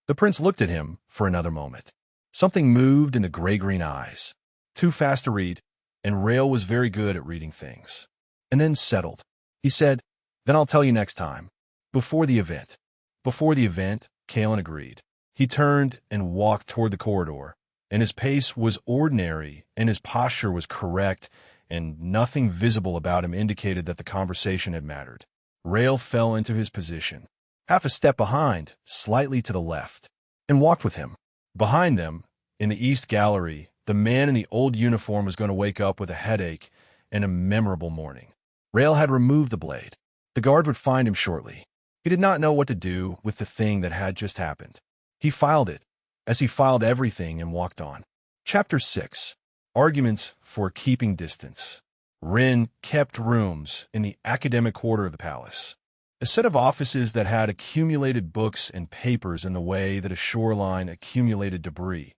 The prince looked at him for another moment. Something moved in the gray-green eyes. Too fast to read, and Rael was very good at reading things. And then settled. He said, then I'll tell you next time. Before the event. Before the event, Caelen agreed. He turned and walked toward the corridor, and his pace was ordinary, and his posture was correct, and nothing visible about him indicated that the conversation had mattered. Rael fell into his position, half a step behind, slightly to the left, and walked with him. Behind them, in the East Gallery, the man in the old uniform was going to wake up with a headache and a memorable morning. Rael had removed the blade. The guard would find him shortly. He did not know what to do with the thing that had just happened. He filed it, as he filed everything, and walked on. Chapter 6. Arguments for keeping distance. Rin kept rooms in the academic quarter of the palace, a set of offices that had accumulated books and papers in the way that a shoreline accumulated debris,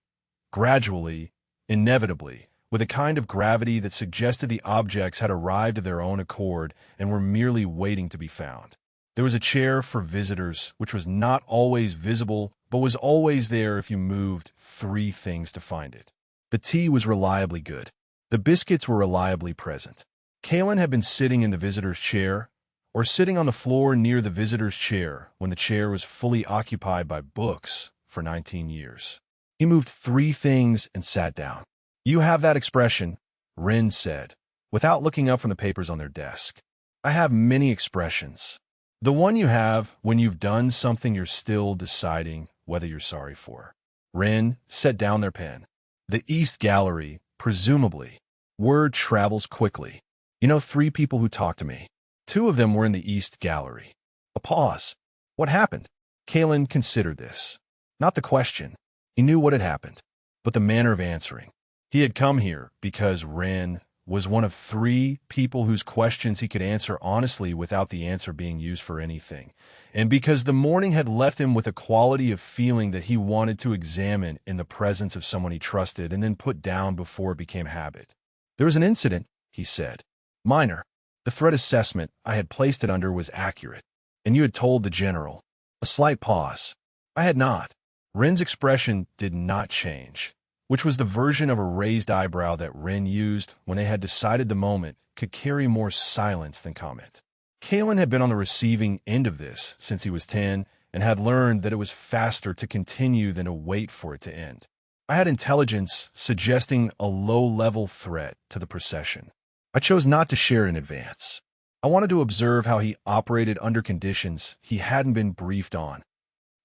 gradually, inevitably, with a kind of gravity that suggested the objects had arrived of their own accord and were merely waiting to be found. There was a chair for visitors, which was not always visible, but was always there if you moved 3 things to find it. The tea was reliably good. The biscuits were reliably present. Caelen had been sitting in the visitor's chair, or sitting on the floor near the visitor's chair when the chair was fully occupied by books for 19 years. He moved 3 things and sat down. "You have that expression," Rin said, without looking up from the papers on their desk. "I have many expressions. The one you have when you've done something you're still deciding whether you're sorry for." Rin set down their pen. "The East Gallery, presumably. Word travels quickly. You know 3 people who talked to me. 2 of them were in the East Gallery." A pause. What happened? Caelen considered this. Not the question. He knew what had happened, but the manner of answering. He had come here because Rin was one of 3 people whose questions he could answer honestly without the answer being used for anything, and because the morning had left him with a quality of feeling that he wanted to examine in the presence of someone he trusted and then put down before it became habit. "There was an incident," he said. "Minor. The threat assessment I had placed it under was accurate, and you had told the general." A slight pause. "I had not." Rin's expression did not change, which was the version of a raised eyebrow that Rin used when they had decided the moment could carry more silence than comment. Caelen had been on the receiving end of this since he was 10 and had learned that it was faster to continue than to wait for it to end. "I had intelligence suggesting a low-level threat to the procession. I chose not to share it in advance. I wanted to observe how he operated under conditions he hadn't been briefed on."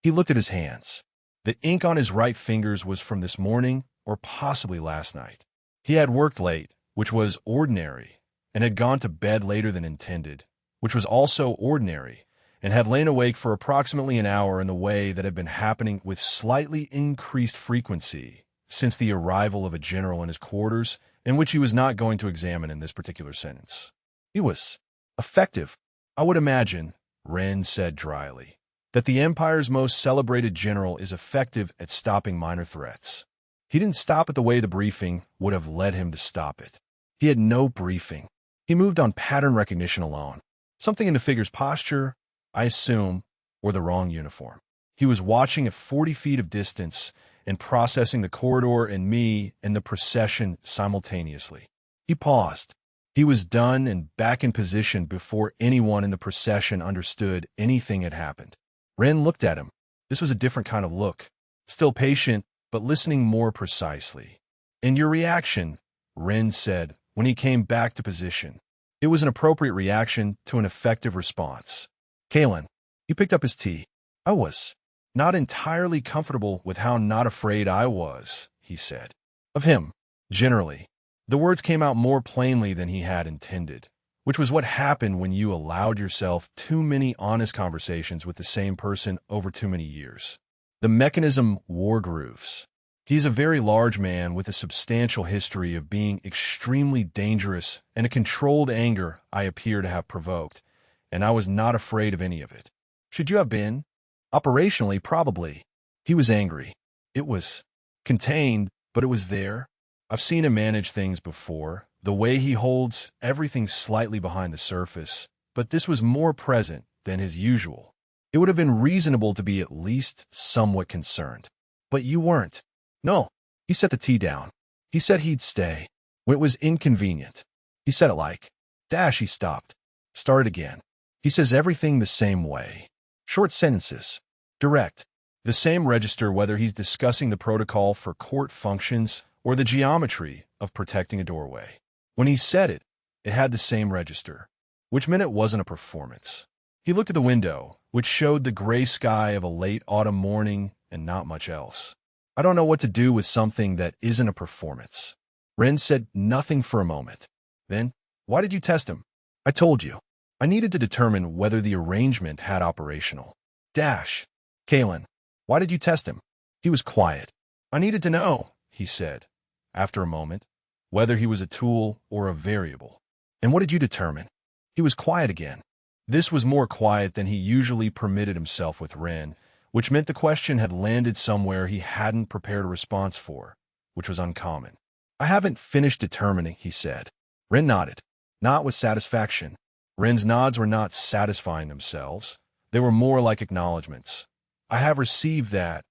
He looked at his hands. The ink on his right fingers was from this morning or possibly last night. He had worked late, which was ordinary, and had gone to bed later than intended, which was also ordinary, and had lain awake for approximately an hour in the way that had been happening with slightly increased frequency since the arrival of a general in his quarters, in which he was not going to examine in this particular sentence. He was effective. "I would imagine," Rin said dryly, "that the Empire's most celebrated general is effective at stopping minor threats." He didn't stop it the way the briefing would have led him to stop it. He had no briefing. He moved on pattern recognition alone. Something in the figure's posture, I assume, or the wrong uniform. He was watching at 40 feet of distance and processing the corridor and me and the procession simultaneously. He paused. He was done and back in position before anyone in the procession understood anything had happened. Rin looked at him. This was a different kind of look. Still patient, but listening more precisely. "And your reaction," Rin said, when he came back to position. It was an appropriate reaction to an effective response. "Caelen." He picked up his tea. "I was not entirely comfortable with how not afraid I was," he said. "Of him, generally." The words came out more plainly than he had intended, which was what happened when you allowed yourself too many honest conversations with the same person over too many years. The mechanism wore grooves. He's a very large man with a substantial history of being extremely dangerous and a controlled anger I appear to have provoked, and I was not afraid of any of it. Should you have been? Operationally, probably. He was angry. It was contained, but it was there. I've seen him manage things before, the way he holds everything slightly behind the surface, but this was more present than his usual. It would have been reasonable to be at least somewhat concerned. But you weren't. No. He set the tea down. He said he'd stay. When it was inconvenient. He said it like. He stopped. Started again. He says everything the same way. Short sentences. Direct. The same register whether he's discussing the protocol for court functions or the geometry of protecting a doorway. When he said it, it had the same register, which meant it wasn't a performance. He looked at the window, which showed the gray sky of a late autumn morning and not much else. I don't know what to do with something that isn't a performance. Rin said nothing for a moment. Then, why did you test him? I told you. I needed to determine whether the arrangement had operational. Caelen, why did you test him? He was quiet. I needed to know, he said, after a moment, whether he was a tool or a variable. And what did you determine? He was quiet again. This was more quiet than he usually permitted himself with Ren, which meant the question had landed somewhere he hadn't prepared a response for, which was uncommon. I haven't finished determining, he said. Ren nodded, not with satisfaction. Ren's nods were not satisfying themselves. They were more like acknowledgments. I have received that.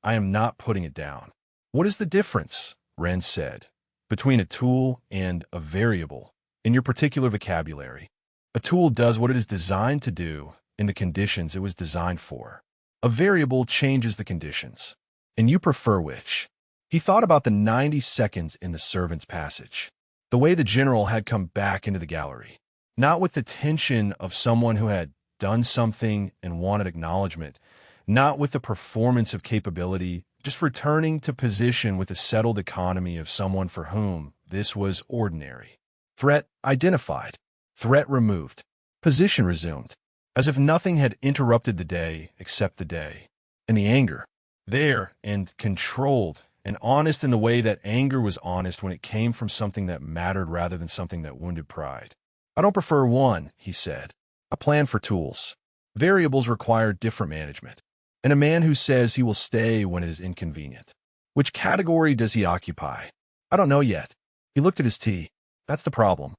I am not putting it down. What is the difference, Ren said, between a tool and a variable in your particular vocabulary? A tool does what it is designed to do in the conditions it was designed for. A variable changes the conditions. And you prefer which? He thought about the 90 seconds in the servant's passage. The way the general had come back into the gallery. Not with the tension of someone who had done something and wanted acknowledgement. Not with the performance of capability, just returning to position with the settled economy of someone for whom this was ordinary. Threat identified. Threat removed. Position resumed. As if nothing had interrupted the day except the day. And the anger. There and controlled and honest in the way that anger was honest when it came from something that mattered rather than something that wounded pride. I don't prefer one, he said. A plan for tools. Variables require different management. And a man who says he will stay when it is inconvenient. Which category does he occupy? I don't know yet. He looked at his tea. That's the problem.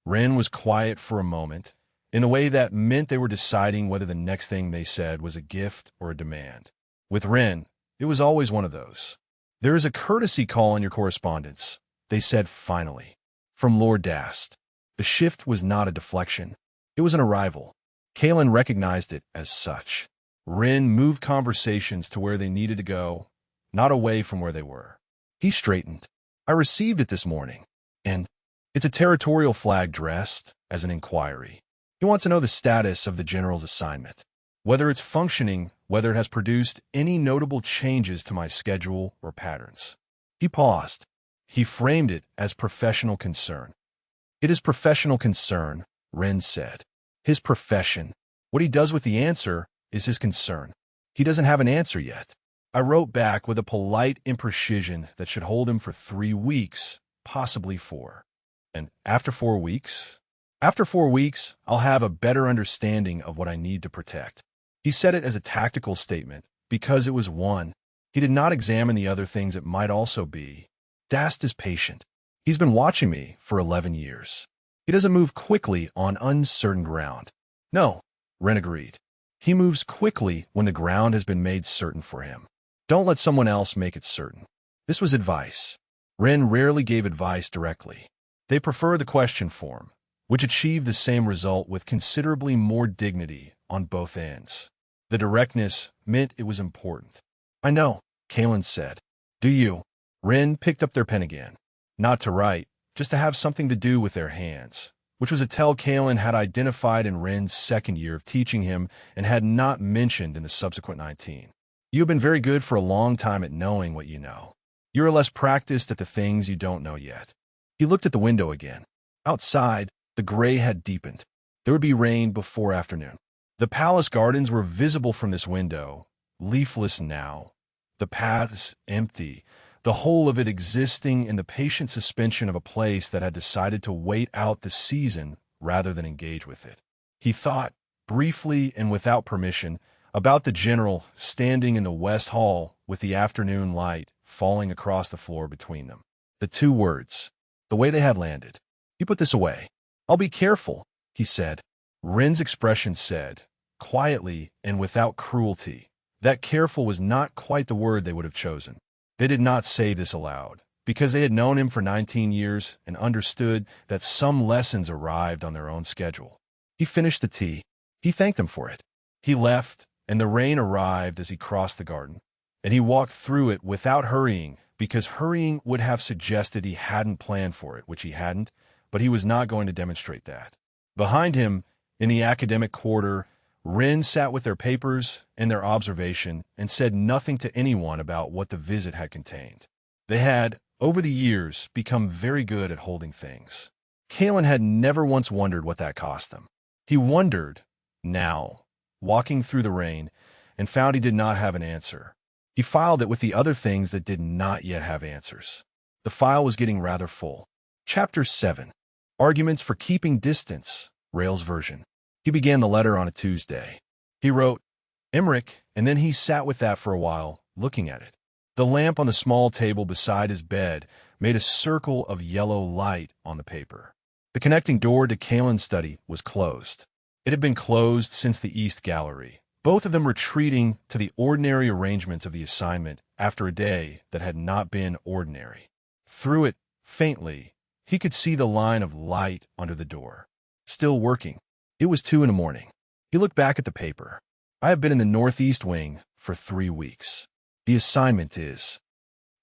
Ren was quiet for a moment, in a way that meant they were deciding whether the next thing they said was a gift or a demand. With Ren, it was always one of those. There is a courtesy call in your correspondence, they said finally. From Lord Dast. The shift was not a deflection. It was an arrival. Caelen recognized it as such. Ren moved conversations to where they needed to go, not away from where they were. He straightened. I received it this morning. And it's a territorial flag dressed as an inquiry. He wants to know the status of the general's assignment. Whether it's functioning, whether it has produced any notable changes to my schedule or patterns. He paused. He framed it as professional concern. It is professional concern, Ren said. His profession. What he does with the answer is his concern. He doesn't have an answer yet. I wrote back with a polite imprecision that should hold him for 3 weeks, possibly 4. And after 4 weeks? After 4 weeks, I'll have a better understanding of what I need to protect. He said it as a tactical statement, because it was one. He did not examine the other things it might also be. Dast is patient. He's been watching me for 11 years. He doesn't move quickly on uncertain ground. No, Ren agreed. He moves quickly when the ground has been made certain for him. Don't let someone else make it certain. This was advice. Ren rarely gave advice directly. They prefer the question form, which achieved the same result with considerably more dignity on both ends. The directness meant it was important. I know, Caelen said. Do you? Ren picked up their pen again. Not to write, just to have something to do with their hands, which was a tell Caelen had identified in Ren's second year of teaching him and had not mentioned in the subsequent 19. You have been very good for a long time at knowing what you know. You are less practiced at the things you don't know yet. He looked at the window again. Outside, the gray had deepened. There would be rain before afternoon. The palace gardens were visible from this window, leafless now, the paths empty, the whole of it existing in the patient suspension of a place that had decided to wait out the season rather than engage with it. He thought, briefly and without permission, about the general standing in the west hall with the afternoon light falling across the floor between them. The 2 words, the way they had landed. He put this away. I'll be careful, he said. Ren's expression said, quietly and without cruelty, that careful was not quite the word they would have chosen. They did not say this aloud, because they had known him for 19 years and understood that some lessons arrived on their own schedule. He finished the tea. He thanked them for it. He left, and the rain arrived as he crossed the garden, and he walked through it without hurrying, because hurrying would have suggested he hadn't planned for it, which he hadn't, but he was not going to demonstrate that. Behind him, in the academic quarter, Ren sat with their papers and their observation and said nothing to anyone about what the visit had contained. They had, over the years, become very good at holding things. Caelen had never once wondered what that cost them. He wondered, now, walking through the rain, and found he did not have an answer. He filed it with the other things that did not yet have answers. The file was getting rather full. Chapter 7. Arguments for keeping distance, Rael's version. He began the letter on a Tuesday. He wrote, Emmerich, and then he sat with that for a while, looking at it. The lamp on the small table beside his bed made a circle of yellow light on the paper. The connecting door to Caelen's study was closed. It had been closed since the East Gallery, both of them retreating to the ordinary arrangements of the assignment after a day that had not been ordinary. Through it, faintly, he could see the line of light under the door. Still working. It was 2 a.m. He looked back at the paper. I have been in the northeast wing for 3 weeks. The assignment is...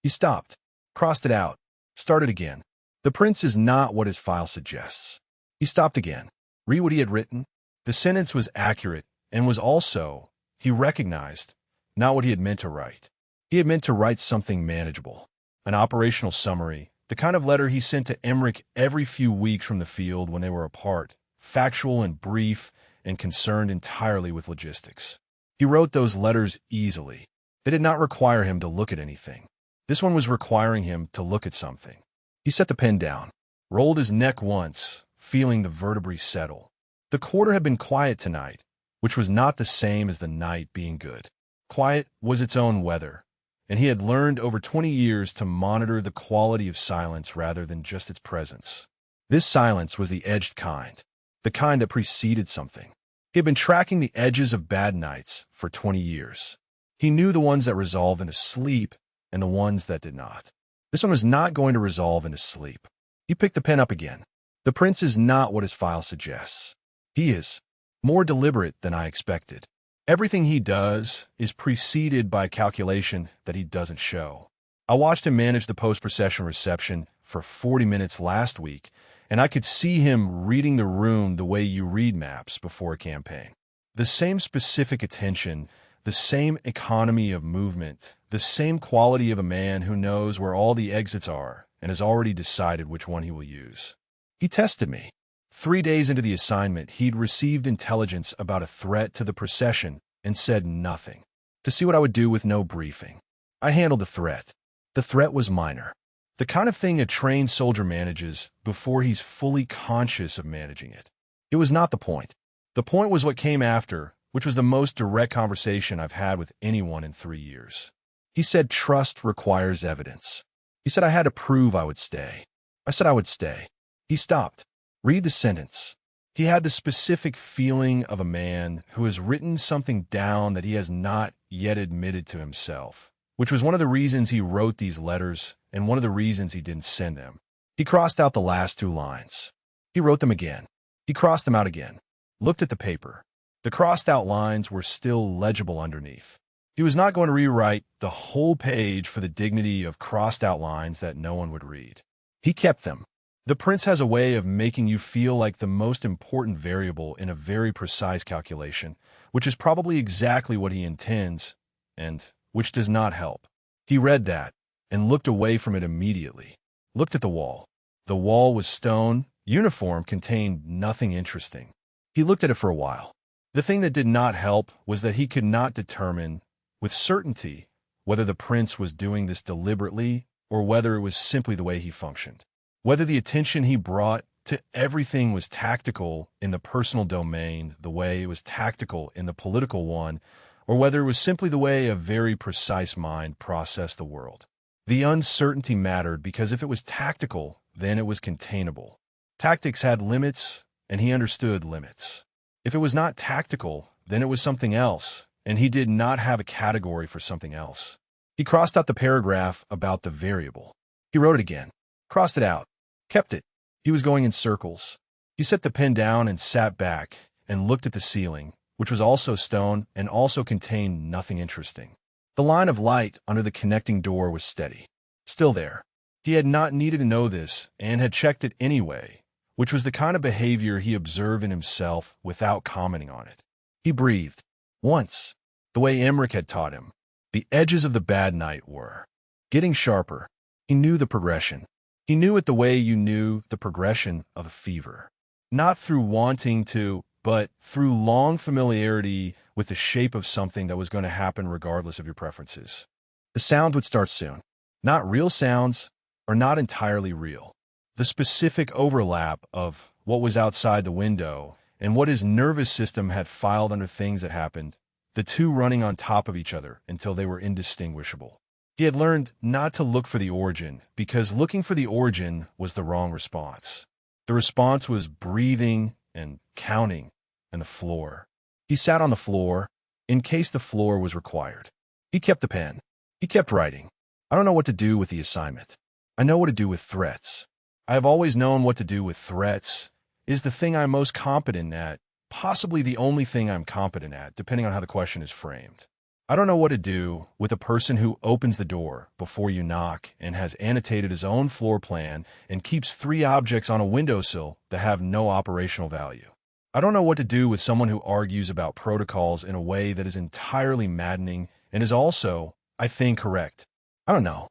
He stopped, crossed it out, started again. The prince is not what his file suggests. He stopped again. Read what he had written. The sentence was accurate and was also, he recognized, not what he had meant to write. He had meant to write something manageable, an operational summary, the kind of letter he sent to Emmerich every few weeks from the field when they were apart, factual and brief and concerned entirely with logistics. He wrote those letters easily. They did not require him to look at anything. This one was requiring him to look at something. He set the pen down, rolled his neck once, feeling the vertebrae settle. The quarter had been quiet tonight, which was not the same as the night being good. Quiet was its own weather, and he had learned over 20 years to monitor the quality of silence rather than just its presence. This silence was the edged kind, the kind that preceded something. He had been tracking the edges of bad nights for 20 years. He knew the ones that resolved into sleep and the ones that did not. This one was not going to resolve into sleep. He picked the pen up again. The prince is not what his file suggests. He is more deliberate than I expected. Everything he does is preceded by a calculation that he doesn't show. I watched him manage the post-procession reception for 40 minutes last week, and I could see him reading the room the way you read maps before a campaign. The same specific attention, the same economy of movement, the same quality of a man who knows where all the exits are and has already decided which one he will use. He tested me. 3 days into the assignment, he'd received intelligence about a threat to the procession and said nothing, to see what I would do with no briefing. I handled the threat. The threat was minor. The kind of thing a trained soldier manages before he's fully conscious of managing it. It was not the point. The point was what came after, which was the most direct conversation I've had with anyone in 3 years. He said trust requires evidence. He said I had to prove I would stay. I said I would stay. He stopped. Read the sentence. He had the specific feeling of a man who has written something down that he has not yet admitted to himself, which was one of the reasons he wrote these letters and one of the reasons he didn't send them. He crossed out the last 2 lines. He wrote them again. He crossed them out again. Looked at the paper. The crossed out lines were still legible underneath. He was not going to rewrite the whole page for the dignity of crossed out lines that no one would read. He kept them. The prince has a way of making you feel like the most important variable in a very precise calculation, which is probably exactly what he intends, and which does not help. He read that and looked away from it immediately. Looked at the wall. The wall was stone. Uniform contained nothing interesting. He looked at it for a while. The thing that did not help was that he could not determine with certainty whether the prince was doing this deliberately or whether it was simply the way he functioned. Whether the attention he brought to everything was tactical in the personal domain the way it was tactical in the political one, or whether it was simply the way a very precise mind processed the world. The uncertainty mattered because if it was tactical, then it was containable. Tactics had limits, and he understood limits. If it was not tactical, then it was something else, and he did not have a category for something else. He crossed out the paragraph about the variable. He wrote it again, crossed it out, kept it. He was going in circles. He set the pen down and sat back and looked at the ceiling, which was also stone and also contained nothing interesting. The line of light under the connecting door was steady, still there. He had not needed to know this and had checked it anyway, which was the kind of behavior he observed in himself without commenting on it. He breathed. Once, the way Emmerich had taught him, the edges of the bad night were getting sharper. He knew the progression. He knew it the way you knew the progression of a fever. Not through wanting to, but through long familiarity with the shape of something that was going to happen regardless of your preferences. The sound would start soon. Not real sounds, or not entirely real. The specific overlap of what was outside the window and what his nervous system had filed under things that happened, the two running on top of each other until they were indistinguishable. He had learned not to look for the origin, because looking for the origin was the wrong response. The response was breathing and counting and the floor. He sat on the floor, in case the floor was required. He kept the pen. He kept writing. I don't know what to do with the assignment. I know what to do with threats. I have always known what to do with threats. Is the thing I'm most competent at, possibly the only thing I'm competent at, depending on how the question is framed. I don't know what to do with a person who opens the door before you knock and has annotated his own floor plan and keeps 3 objects on a windowsill that have no operational value. I don't know what to do with someone who argues about protocols in a way that is entirely maddening and is also, I think, correct. I don't know.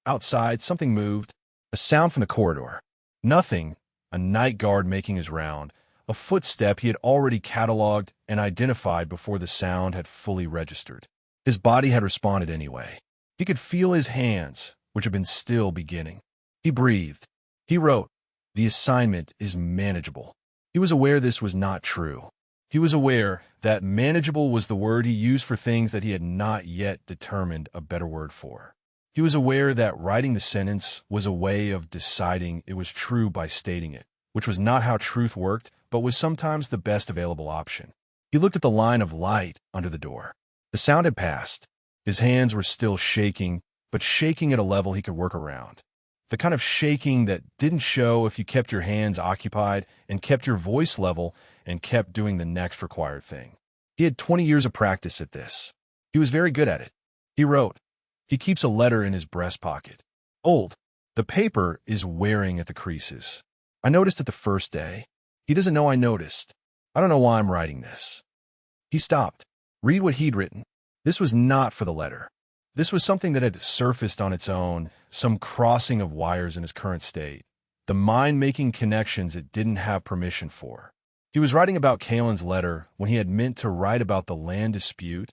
Outside, something moved. A sound from the corridor. Nothing. A night guard making his round. A footstep he had already cataloged and identified before the sound had fully registered. His body had responded anyway. He could feel his hands, which had been still beginning. He breathed. He wrote, "The assignment is manageable." He was aware this was not true. He was aware that manageable was the word he used for things that he had not yet determined a better word for. He was aware that writing the sentence was a way of deciding it was true by stating it, which was not how truth worked, but was sometimes the best available option. He looked at the line of light under the door. The sound had passed. His hands were still shaking, but shaking at a level he could work around. The kind of shaking that didn't show if you kept your hands occupied and kept your voice level and kept doing the next required thing. He had 20 years of practice at this. He was very good at it. He wrote. He keeps a letter in his breast pocket. Old. The paper is wearing at the creases. I noticed it the first day. He doesn't know I noticed. I don't know why I'm writing this. He stopped. Read what he'd written. This was not for the letter. This was something that had surfaced on its own, some crossing of wires in his current state. The mind making connections it didn't have permission for. He was writing about Caelen's letter when he had meant to write about the land dispute,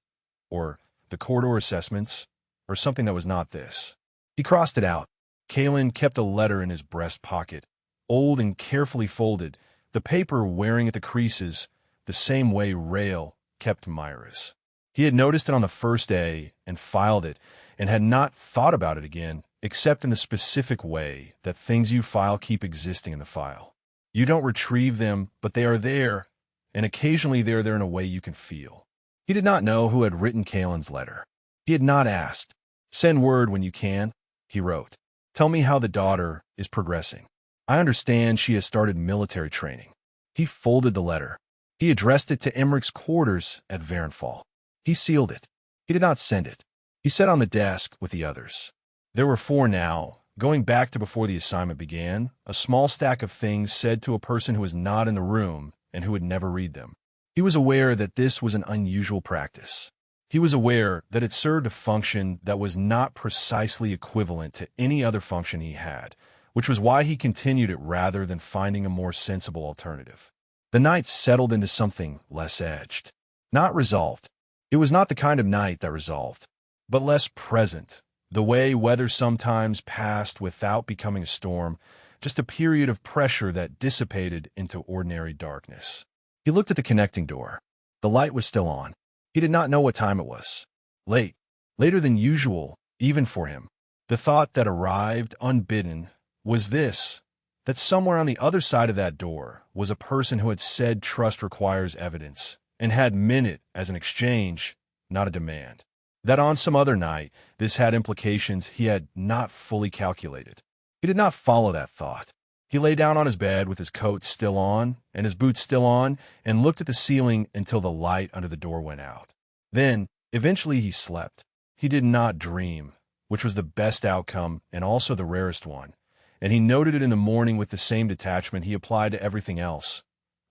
or the corridor assessments, or something that was not this. He crossed it out. Caelen kept a letter in his breast pocket, old and carefully folded, the paper wearing at the creases, the same way Rael kept Myra's. He had noticed it on the first day and filed it, and had not thought about it again, except in the specific way that things you file keep existing in the file. You don't retrieve them, but they are there, and occasionally they are there in a way you can feel. He did not know who had written Caelen's letter. He had not asked. Send word when you can, he wrote. Tell me how the daughter is progressing. I understand she has started military training. He folded the letter. He addressed it to Emmerich's quarters at Varenfall. He sealed it. He did not send it. He sat on the desk with the others. There were 4 now, going back to before the assignment began, a small stack of things said to a person who was not in the room and who would never read them. He was aware that this was an unusual practice. He was aware that it served a function that was not precisely equivalent to any other function he had, which was why he continued it rather than finding a more sensible alternative. The night settled into something less edged. Not resolved. It was not the kind of night that resolved, but less present, the way weather sometimes passed without becoming a storm, just a period of pressure that dissipated into ordinary darkness. He looked at the connecting door. The light was still on. He did not know what time it was. Late. Later than usual, even for him. The thought that arrived unbidden was this, that somewhere on the other side of that door was a person who had said trust requires evidence, and had meant it as an exchange, not a demand. That on some other night, this had implications he had not fully calculated. He did not follow that thought. He lay down on his bed with his coat still on and his boots still on and looked at the ceiling until the light under the door went out. Then, eventually he slept. He did not dream, which was the best outcome and also the rarest one, and he noted it in the morning with the same detachment he applied to everything else.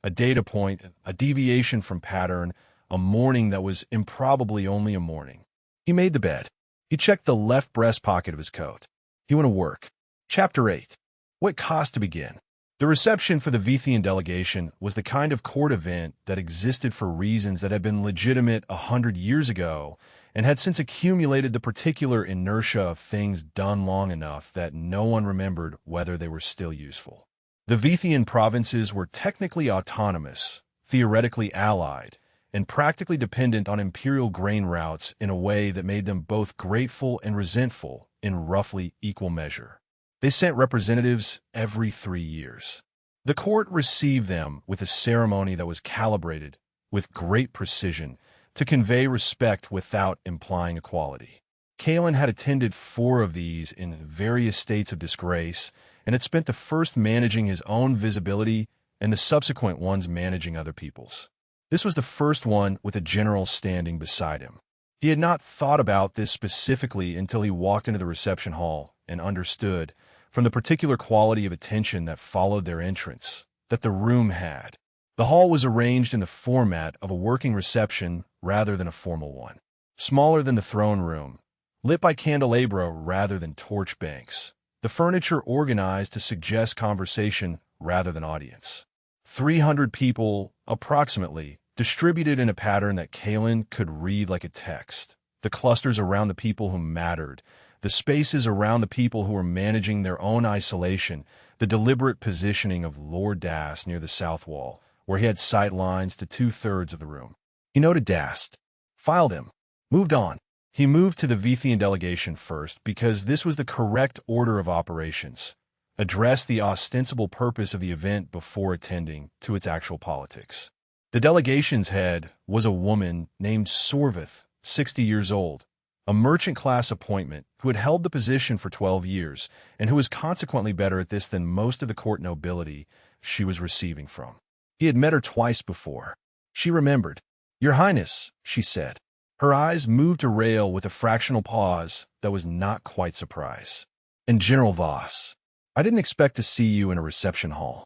A data point, a deviation from pattern, a morning that was improbably only a morning. He made the bed. He checked the left breast pocket of his coat. He went to work. Chapter 8. What cost to begin? The reception for the Vithian delegation was the kind of court event that existed for reasons that had been legitimate 100 years ago and had since accumulated the particular inertia of things done long enough that no one remembered whether they were still useful. The Vithian provinces were technically autonomous, theoretically allied, and practically dependent on imperial grain routes in a way that made them both grateful and resentful in roughly equal measure. They sent representatives every 3 years. The court received them with a ceremony that was calibrated with great precision to convey respect without implying equality. Caelen had attended 4 of these in various states of disgrace, and had spent the first managing his own visibility and the subsequent ones managing other people's. This was the first one with a general standing beside him. He had not thought about this specifically until he walked into the reception hall and understood, from the particular quality of attention that followed their entrance, that the room had. The hall was arranged in the format of a working reception rather than a formal one. Smaller than the throne room, lit by candelabra rather than torch banks. The furniture organized to suggest conversation rather than audience. 300 people, approximately, distributed in a pattern that Caelen could read like a text. The clusters around the people who mattered, the spaces around the people who were managing their own isolation, the deliberate positioning of Lord Dast near the south wall, where he had sight lines to 2/3 of the room. He noted Dast, filed him, moved on. He moved to the Vithian delegation first because this was the correct order of operations, addressed the ostensible purpose of the event before attending to its actual politics. The delegation's head was a woman named Sorvith, 60 years old, a merchant-class appointment who had held the position for 12 years and who was consequently better at this than most of the court nobility she was receiving from. He had met her twice before. She remembered. "Your Highness," she said. Her eyes moved to Rael with a fractional pause that was not quite surprise. "And General Voss, I didn't expect to see you in a reception hall."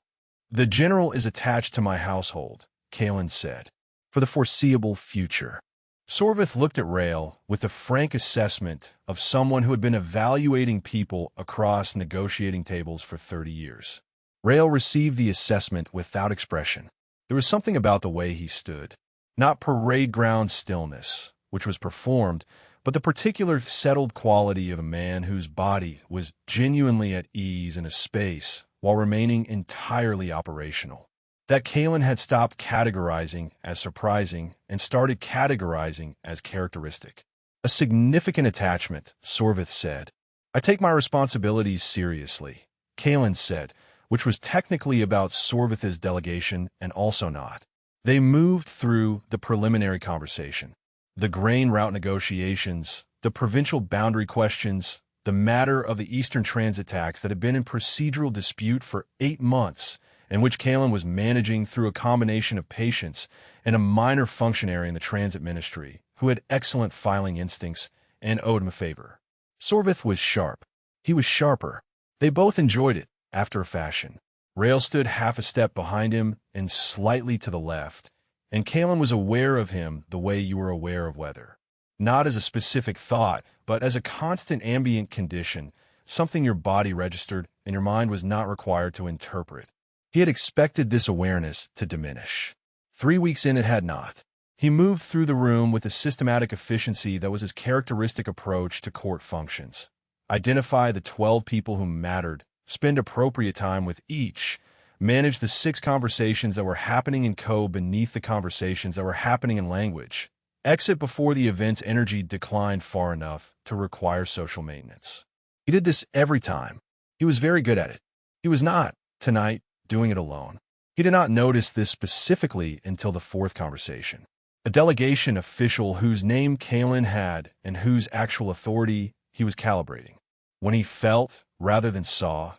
"The general is attached to my household," Caelen said, "for the foreseeable future." Sorvith looked at Rael with the frank assessment of someone who had been evaluating people across negotiating tables for 30 years. Rael received the assessment without expression. There was something about the way he stood. Not parade ground stillness, which was performed, but the particular settled quality of a man whose body was genuinely at ease in a space while remaining entirely operational. That Caelen had stopped categorizing as surprising and started categorizing as characteristic. "A significant attachment," Sorvith said. "I take my responsibilities seriously," Caelen said, which was technically about Sorvith's delegation and also not. They moved through the preliminary conversation. The grain route negotiations, the provincial boundary questions, the matter of the Eastern Transit tax that had been in procedural dispute for 8 months, and which Caelen was managing through a combination of patience and a minor functionary in the transit ministry who had excellent filing instincts and owed him a favor. Sorvith was sharp. He was sharper. They both enjoyed it, after a fashion. Rael stood half a step behind him and slightly to the left, and Caelen was aware of him the way you were aware of weather. Not as a specific thought, but as a constant ambient condition, something your body registered and your mind was not required to interpret. He had expected this awareness to diminish. 3 weeks in, it had not. He moved through the room with a systematic efficiency that was his characteristic approach to court functions. Identify the 12 people who mattered, spend appropriate time with each, manage the 6 conversations that were happening in code beneath the conversations that were happening in language, exit before the event's energy declined far enough to require social maintenance. He did this every time. He was very good at it. He was not, tonight, doing it alone. He did not notice this specifically until the 4th conversation. A delegation official whose name Caelen had and whose actual authority he was calibrating. When he felt, rather than saw,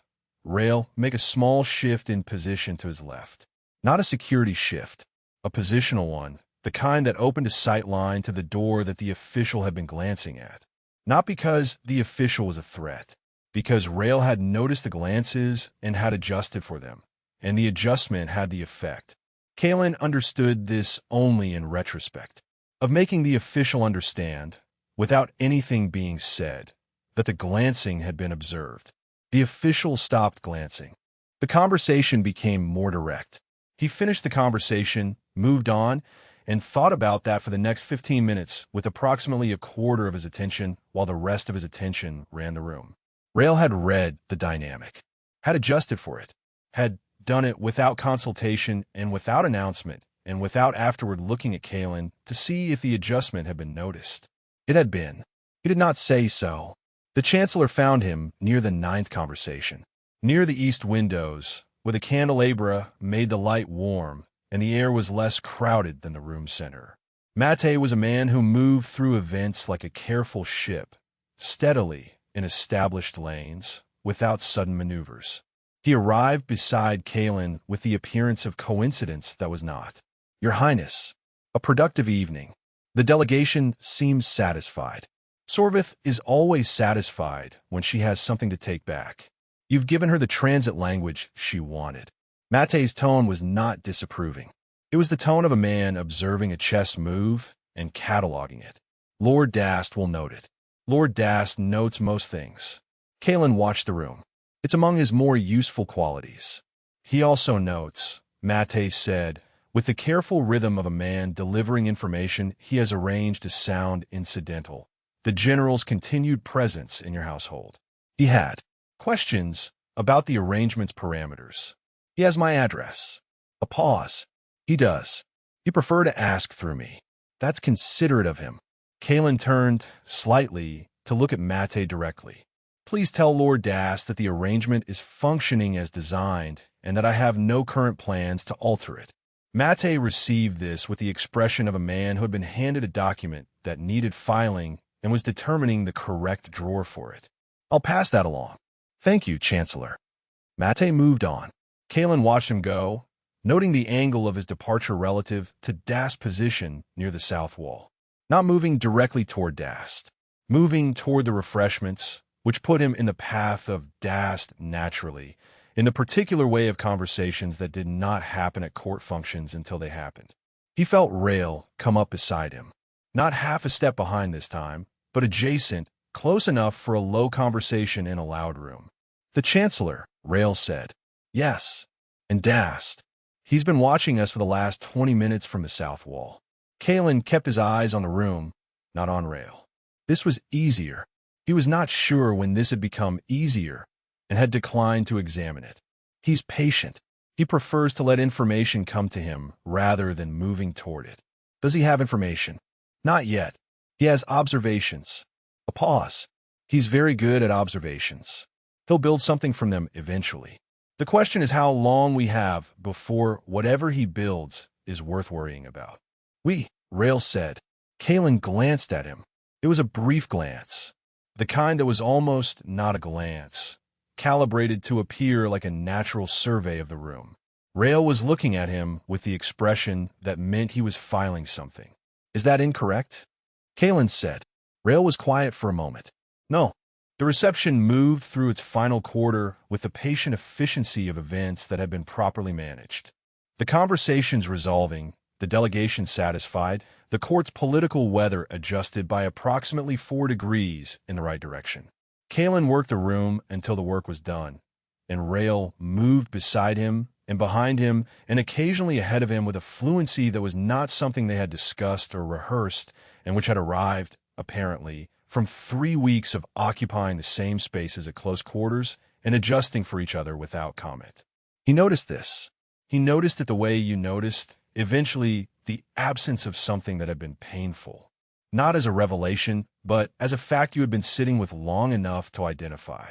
Rael make a small shift in position to his left. Not a security shift, a positional one, the kind that opened a sight line to the door that the official had been glancing at. Not because the official was a threat, because Rael had noticed the glances and had adjusted for them, and the adjustment had the effect. Caelen understood this only in retrospect, of making the official understand, without anything being said, that the glancing had been observed. The official stopped glancing. The conversation became more direct. He finished the conversation, moved on, and thought about that for the next 15 minutes with approximately a quarter of his attention while the rest of his attention ran the room. Rael had read the dynamic, had adjusted for it, had done it without consultation and without announcement, and without afterward looking at Caelen to see if the adjustment had been noticed. It had been. He did not say so. The Chancellor found him near the 9th conversation, near the east windows, with a candelabra made the light warm, and the air was less crowded than the room center. Mate was a man who moved through events like a careful ship, steadily in established lanes, without sudden maneuvers. He arrived beside Caelen with the appearance of coincidence that was not. Your Highness, a productive evening. The delegation seems satisfied. Sorvith is always satisfied when she has something to take back. You've given her the transit language she wanted. Mate's tone was not disapproving. It was the tone of a man observing a chess move and cataloging it. Lord Dast will note it. Lord Dast notes most things. Caelen watched the room. It's among his more useful qualities. He also notes, Mate said, with the careful rhythm of a man delivering information he has arranged to sound incidental, the general's continued presence in your household. He had questions about the arrangement's parameters. He has my address. A pause. He does. He prefer to ask through me. That's considerate of him. Caelen turned slightly to look at Mate directly. Please tell Lord Dast that the arrangement is functioning as designed and that I have no current plans to alter it. Mate received this with the expression of a man who had been handed a document that needed filing and was determining the correct drawer for it. I'll pass that along. Thank you, Chancellor. Mate moved on. Caelen watched him go, noting the angle of his departure relative to Dast's position near the south wall. Not moving directly toward Dast, moving toward the refreshments, which put him in the path of Dast naturally, in the particular way of conversations that did not happen at court functions until they happened. He felt Rael come up beside him, not half a step behind this time, but adjacent, close enough for a low conversation in a loud room. The Chancellor, Rael said. Yes. And Dast. He's been watching us for the last 20 minutes from the south wall. Caelen kept his eyes on the room, not on Rael. This was easier. He was not sure when this had become easier and had declined to examine it. He's patient. He prefers to let information come to him rather than moving toward it. Does he have information? Not yet. He has observations. A pause. He's very good at observations. He'll build something from them eventually. The question is how long we have before whatever he builds is worth worrying about. Rael said. Caelen glanced at him. It was a brief glance, the kind that was almost not a glance, calibrated to appear like a natural survey of the room. Rael was looking at him with the expression that meant he was filing something. Is that incorrect? Caelen said. Rael was quiet for a moment. No. The reception moved through its final quarter with the patient efficiency of events that had been properly managed. The conversations resolving, the delegation satisfied, the court's political weather adjusted by approximately 4 degrees in the right direction. Caelen worked the room until the work was done, and Rael moved beside him and behind him and occasionally ahead of him with a fluency that was not something they had discussed or rehearsed and which had arrived, apparently, from 3 weeks of occupying the same spaces at close quarters and adjusting for each other without comment. He noticed this. He noticed it the way you noticed, eventually, the absence of something that had been painful. Not as a revelation, but as a fact you had been sitting with long enough to identify.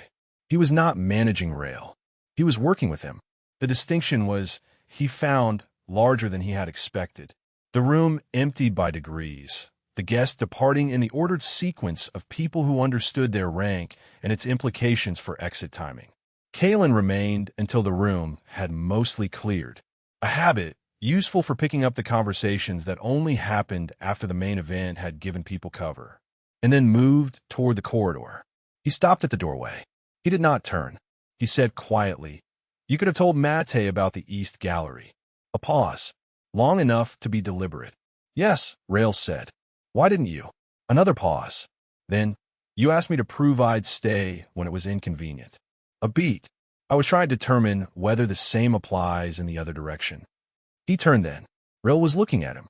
He was not managing Rael. He was working with him. The distinction was, he found, larger than he had expected. The room emptied by degrees, the guests departing in the ordered sequence of people who understood their rank and its implications for exit timing. Caelen remained until the room had mostly cleared, a habit useful for picking up the conversations that only happened after the main event had given people cover, and then moved toward the corridor. He stopped at the doorway. He did not turn. He said quietly, You could have told Mate about the East Gallery. A pause, long enough to be deliberate. Yes, Rael said. Why didn't you? Another pause. Then, you asked me to prove I'd stay when it was inconvenient. A beat. I was trying to determine whether the same applies in the other direction. He turned then. Rael was looking at him.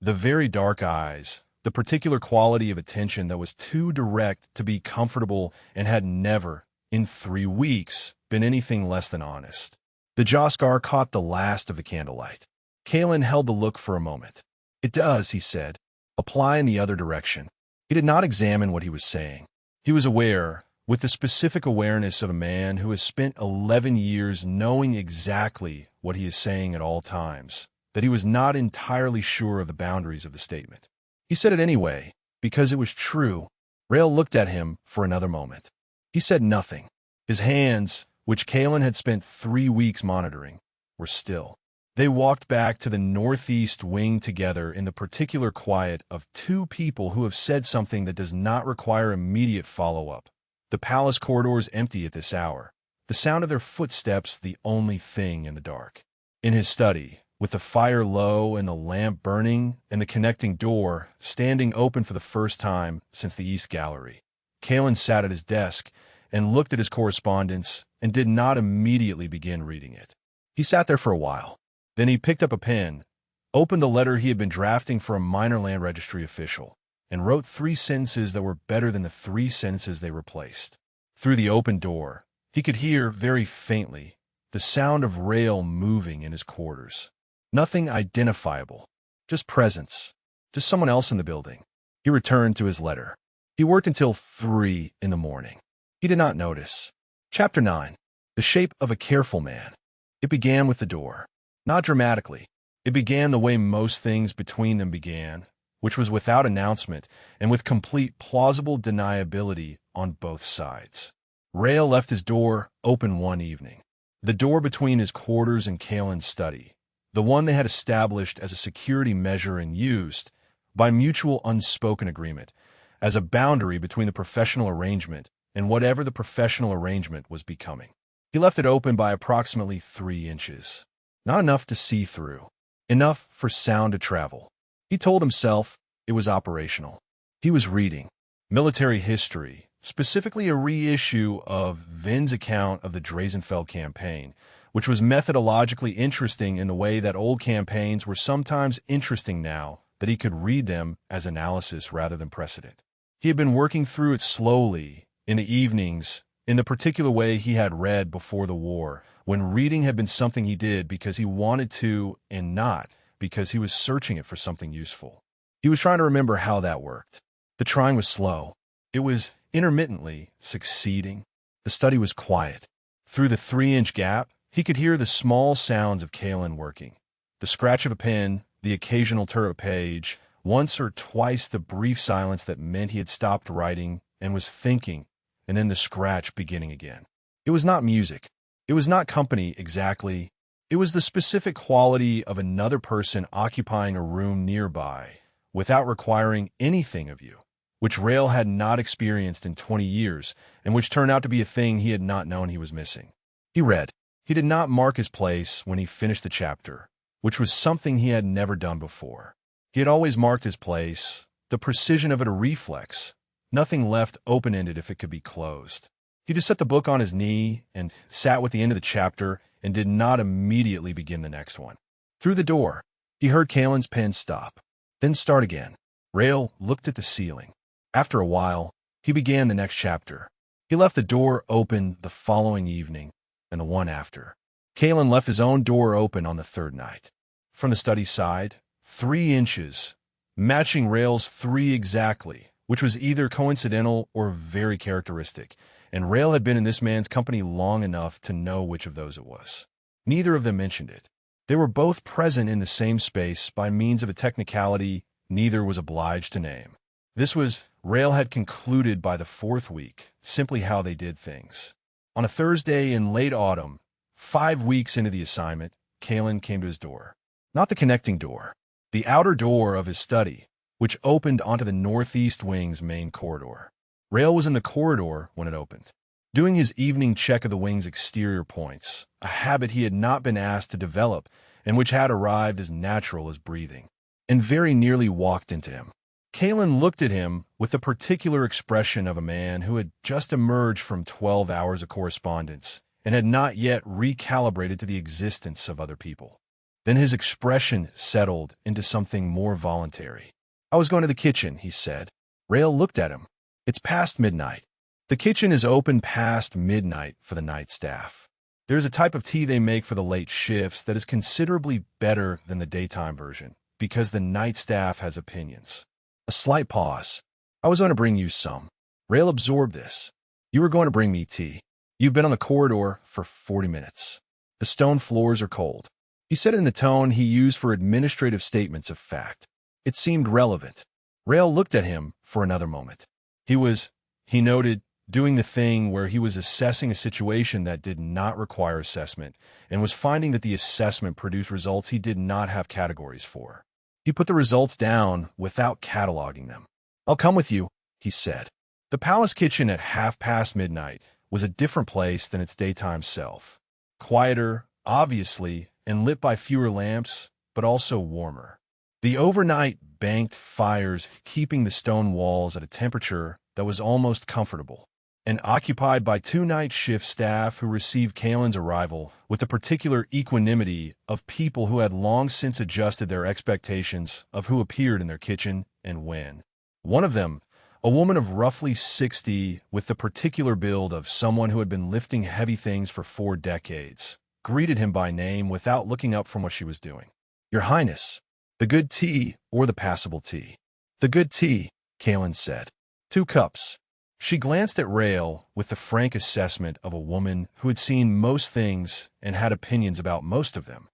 The very dark eyes, the particular quality of attention that was too direct to be comfortable and had never, in 3 weeks, been anything less than honest. The Jaskar caught the last of the candlelight. Caelen held the look for a moment. "It does," he said. "Apply in the other direction." He did not examine what he was saying. He was aware, with the specific awareness of a man who has spent 11 years knowing exactly what he is saying at all times, that he was not entirely sure of the boundaries of the statement. He said it anyway, because it was true. Rael looked at him for another moment. He said nothing. His hands, which Caelen had spent 3 weeks monitoring, were still. They walked back to the northeast wing together in the particular quiet of two people who have said something that does not require immediate follow-up. The palace corridors empty at this hour, the sound of their footsteps the only thing in the dark. In his study, with the fire low and the lamp burning and the connecting door standing open for the first time since the East Gallery, Caelen sat at his desk and looked at his correspondence and did not immediately begin reading it. He sat there for a while. Then he picked up a pen, opened the letter he had been drafting for a minor land registry official, and wrote 3 sentences that were better than the 3 sentences they replaced. Through the open door, he could hear, very faintly, the sound of Rael moving in his quarters. Nothing identifiable, just presence, just someone else in the building. He returned to his letter. He worked until 3 in the morning. He did not notice. Chapter 9. The Shape of a Careful Man. It began with the door. Not dramatically. It began the way most things between them began, which was without announcement and with complete plausible deniability on both sides. Rael left his door open one evening. The door between his quarters and Caelen's study, the one they had established as a security measure and used, by mutual unspoken agreement, as a boundary between the professional arrangement and whatever the professional arrangement was becoming. He left it open by approximately 3 inches. Not enough to see through. Enough for sound to travel. He told himself it was operational. He was reading military history, specifically a reissue of Vin's account of the Drazenfeld campaign, which was methodologically interesting in the way that old campaigns were sometimes interesting now that he could read them as analysis rather than precedent. He had been working through it slowly, in the evenings, in the particular way he had read before the war, when reading had been something he did because he wanted to and not because he was searching it for something useful. He was trying to remember how that worked. The trying was slow. It was intermittently succeeding. The study was quiet. Through the 3-inch gap, he could hear the small sounds of Caelen working. The scratch of a pen, the occasional turn of a page, once or twice the brief silence that meant he had stopped writing and was thinking, and then the scratch beginning again. It was not music. It was not company exactly. It was the specific quality of another person occupying a room nearby without requiring anything of you, which Rael had not experienced in 20 years and which turned out to be a thing he had not known he was missing. He read. He did not mark his place when he finished the chapter, which was something he had never done before. He had always marked his place, the precision of it a reflex, nothing left open-ended if it could be closed. He just set the book on his knee and sat with the end of the chapter and did not immediately begin the next one. Through the door, he heard Caelen's pen stop, then start again. Rael looked at the ceiling. After a while, he began the next chapter. He left the door open the following evening and the one after. Caelen left his own door open on the 3rd night. From the study side, 3 inches, matching Rael's 3 exactly, which was either coincidental or very characteristic, and Rael had been in this man's company long enough to know which of those it was. Neither of them mentioned it. They were both present in the same space by means of a technicality neither was obliged to name. This was, Rael had concluded by the 4th week, simply how they did things. On a Thursday in late autumn, 5 weeks into the assignment, Caelen came to his door. Not the connecting door, the outer door of his study, which opened onto the northeast wing's main corridor. Rael was in the corridor when it opened, doing his evening check of the wing's exterior points, a habit he had not been asked to develop and which had arrived as natural as breathing, and very nearly walked into him. Caelen looked at him with the particular expression of a man who had just emerged from 12 hours of correspondence and had not yet recalibrated to the existence of other people. Then his expression settled into something more voluntary. "I was going to the kitchen," he said. Rael looked at him. "It's past midnight." The kitchen is open past midnight for the night staff. There's a type of tea they make for the late shifts that is considerably better than the daytime version, because the night staff has opinions. A slight pause. "I was going to bring you some." Rael absorbed this. "You were going to bring me tea. You've been on the corridor for 40 minutes. The stone floors are cold." He said it in the tone he used for administrative statements of fact. It seemed relevant. Rael looked at him for another moment. He noted, doing the thing where he was assessing a situation that did not require assessment and was finding that the assessment produced results he did not have categories for. He put the results down without cataloging them. "I'll come with you," he said. The palace kitchen at midnight was a different place than its daytime self. Quieter, obviously, and lit by fewer lamps, but also warmer. The overnight banked fires keeping the stone walls at a temperature that was almost comfortable, and occupied by 2 night shift staff who received Caelen's arrival with the particular equanimity of people who had long since adjusted their expectations of who appeared in their kitchen and when. One of them, a woman of roughly 60 with the particular build of someone who had been lifting heavy things for 4 decades, greeted him by name without looking up from what she was doing. "Your Highness, the good tea or the passable tea?" "The good tea," Caelen said. "2 cups." She glanced at Rael with the frank assessment of a woman who had seen most things and had opinions about most of them.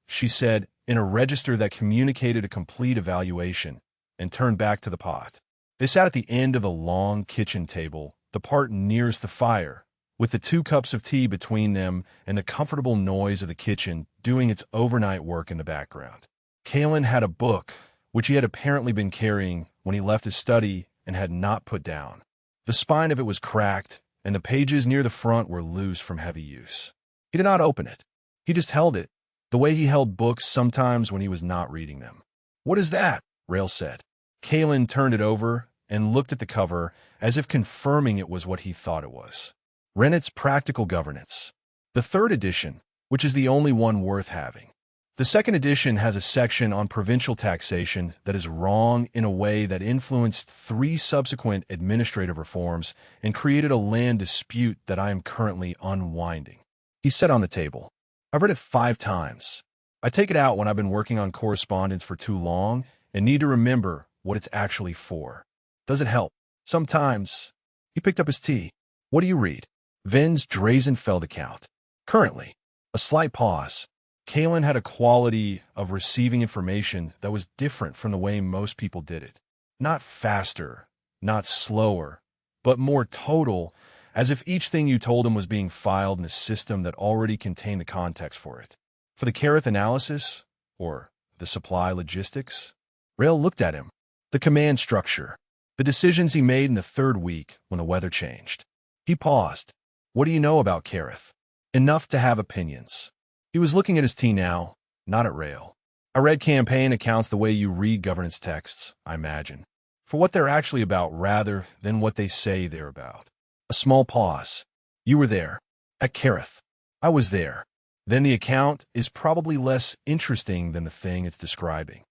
She said, in a register that communicated a complete evaluation, and turned back to the pot. They sat at the end of the long kitchen table, the part nearest the fire, with the 2 cups of tea between them and the comfortable noise of the kitchen doing its overnight work in the background. Caelen had a book, which he had apparently been carrying when he left his study and had not put down. The spine of it was cracked, and the pages near the front were loose from heavy use. He did not open it. He just held it, the way he held books sometimes when he was not reading them. "What is that?" Rael said. Caelen turned it over and looked at the cover as if confirming it was what he thought it was. Rennett's Practical Governance. The 3rd edition, which is the only one worth having. The 2nd edition has a section on provincial taxation that is wrong in a way that influenced 3 subsequent administrative reforms and created a land dispute that I am currently unwinding. He set on the table. "I've read it 5 times. I take it out when I've been working on correspondence for too long and need to remember what it's actually for. Does it help? Sometimes." He picked up his tea. "What do you read?" "Ven's Drazenfeld account." "Currently." A slight pause. Caelen had a quality of receiving information that was different from the way most people did it. Not faster, not slower, but more total, as if each thing you told him was being filed in a system that already contained the context for it. For the Careth analysis, or the supply logistics? Rael looked at him. The command structure. The decisions he made in the 3rd week when the weather changed. He paused. "What do you know about Careth?" "Enough to have opinions." He was looking at his tea now, not at Rael. "I read campaign accounts the way you read governance texts, I imagine, for what they're actually about rather than what they say they're about." A small pause. "You were there." "At Careth." "I was there." "Then the account is probably less interesting than the thing it's describing."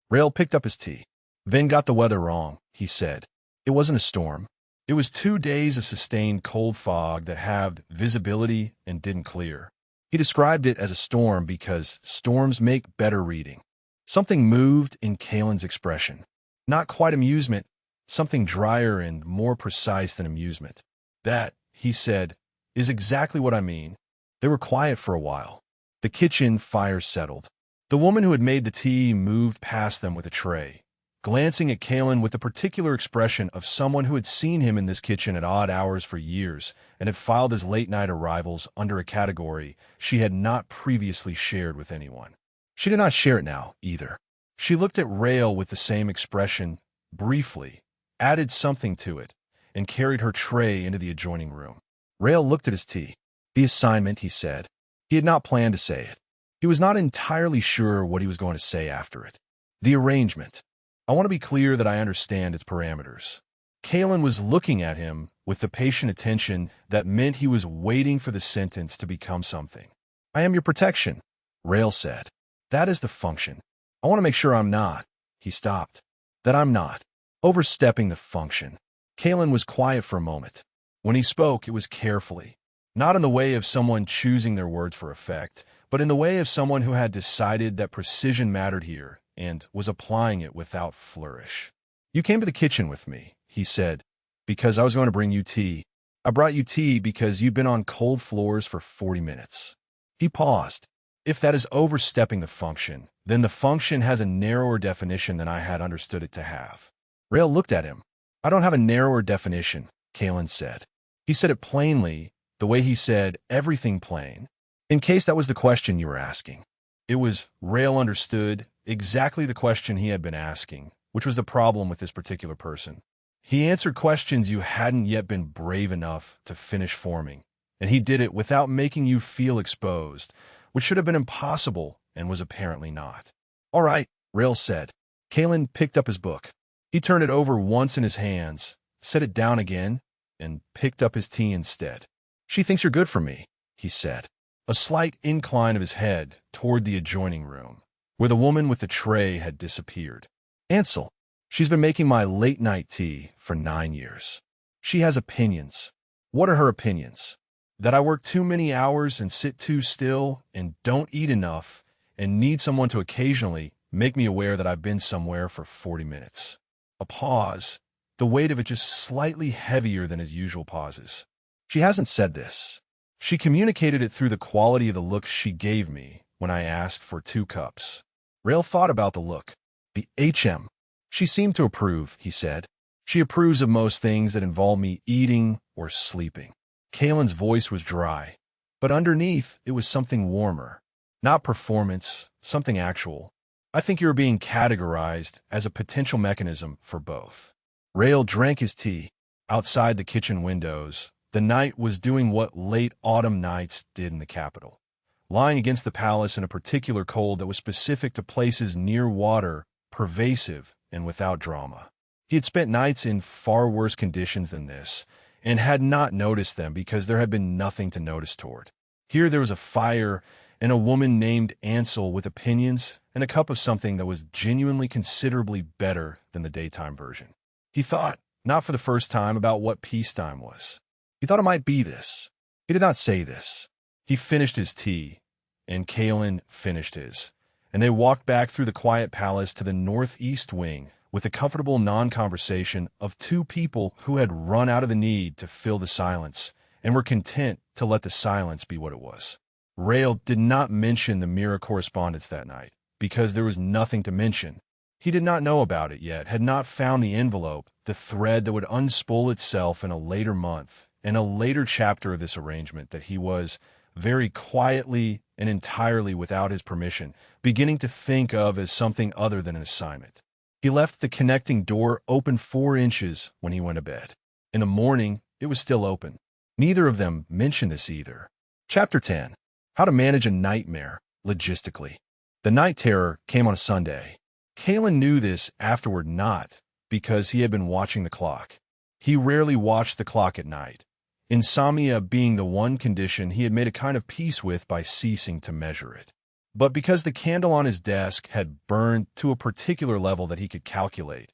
Rael picked up his tea. "Ven got the weather wrong," he said. "It wasn't a storm. It was 2 days of sustained cold fog that halved visibility and didn't clear. He described it as a storm because storms make better reading." Something moved in Caelen's expression. Not quite amusement, something drier and more precise than amusement. "That," he said, "is exactly what I mean." They were quiet for a while. The kitchen fire settled. The woman who had made the tea moved past them with a tray, glancing at Caelen with the particular expression of someone who had seen him in this kitchen at odd hours for years and had filed his late-night arrivals under a category she had not previously shared with anyone. She did not share it now, either. She looked at Rael with the same expression, briefly, added something to it, and carried her tray into the adjoining room. Rael looked at his tea. "The assignment," he said. He had not planned to say it. He was not entirely sure what he was going to say after it. "The arrangement. I want to be clear that I understand its parameters." Caelen was looking at him with the patient attention that meant he was waiting for the sentence to become something. "I am your protection." Rael said. That is the function. I want to make sure I'm not. He stopped. That I'm not overstepping the function. Caelen was quiet for a moment. When he spoke, it was carefully. Not in the way of someone choosing their words for effect, but in the way of someone who had decided that precision mattered here and was applying it without flourish. You came to the kitchen with me, he said, because I was going to bring you tea. I brought you tea because you'd been on cold floors for 40 minutes. He paused. If that is overstepping the function, then the function has a narrower definition than I had understood it to have. Rael looked at him. I don't have a narrower definition, Caelen said. He said it plainly, the way he said everything plain, in case that was the question you were asking. It was, Rael understood, exactly the question he had been asking, which was the problem with this particular person. He answered questions you hadn't yet been brave enough to finish forming, and he did it without making you feel exposed, which should have been impossible and was apparently not. All right, Rael said. Caelen picked up his book. He turned it over once in his hands, set it down again, and picked up his tea instead. She thinks you're good for me, he said. A slight incline of his head toward the adjoining room, where the woman with the tray had disappeared. Ansel, she's been making my late-night tea for 9 years. She has opinions. What are her opinions? That I work too many hours and sit too still and don't eat enough and need someone to occasionally make me aware that I've been somewhere for 40 minutes. A pause, the weight of it just slightly heavier than his usual pauses. She hasn't said this. She communicated it through the quality of the look she gave me when I asked for 2 cups. Rael thought about the look. The HM. She seemed to approve, he said. She approves of most things that involve me eating or sleeping. Caelen's voice was dry, but underneath it was something warmer. Not performance, something actual. I think you're being categorized as a potential mechanism for both. Rael drank his tea. Outside the kitchen windows, the night was doing what late autumn nights did in the capital. Lying against the palace in a particular cold that was specific to places near water, pervasive and without drama. He had spent nights in far worse conditions than this, and had not noticed them because there had been nothing to notice toward. Here there was a fire and a woman named Ansel with opinions and a cup of something that was genuinely considerably better than the daytime version. He thought, not for the first time, about what peacetime was. He thought it might be this. He did not say this. He finished his tea, and Caelen finished his, and they walked back through the quiet palace to the northeast wing with the comfortable non-conversation of 2 people who had run out of the need to fill the silence and were content to let the silence be what it was. Rael did not mention the Mirror correspondence that night because there was nothing to mention. He did not know about it yet, had not found the envelope, the thread that would unspool itself in a later month, in a later chapter of this arrangement that he was, very quietly and entirely without his permission, beginning to think of as something other than an assignment. He left the connecting door open 4 inches when he went to bed. In the morning, it was still open. Neither of them mentioned this either. Chapter 10. How to Manage a Nightmare, Logistically. The night terror came on a Sunday. Caelen knew this afterward not because he had been watching the clock. He rarely watched the clock at night, insomnia being the one condition he had made a kind of peace with by ceasing to measure it. But because the candle on his desk had burned to a particular level that he could calculate,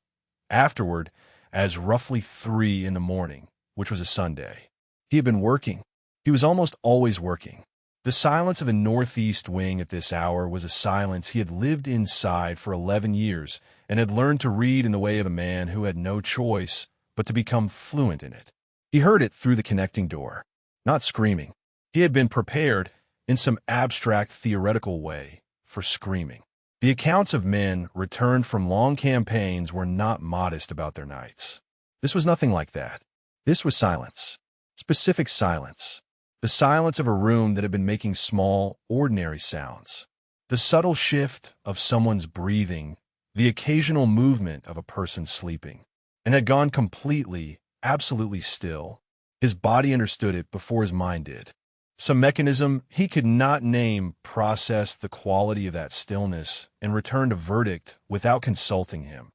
afterward, as roughly 3 in the morning, which was a Sunday. He had been working. He was almost always working. The silence of the northeast wing at this hour was a silence he had lived inside for 11 years and had learned to read in the way of a man who had no choice but to become fluent in it. He heard it through the connecting door, not screaming. He had been prepared, in some abstract theoretical way, for screaming. The accounts of men returned from long campaigns were not modest about their nights. This was nothing like that. This was silence. Specific silence. The silence of a room that had been making small, ordinary sounds. The subtle shift of someone's breathing, the occasional movement of a person sleeping, and had gone completely, absolutely still. His body understood it before his mind did. Some mechanism he could not name processed the quality of that stillness and returned a verdict without consulting him.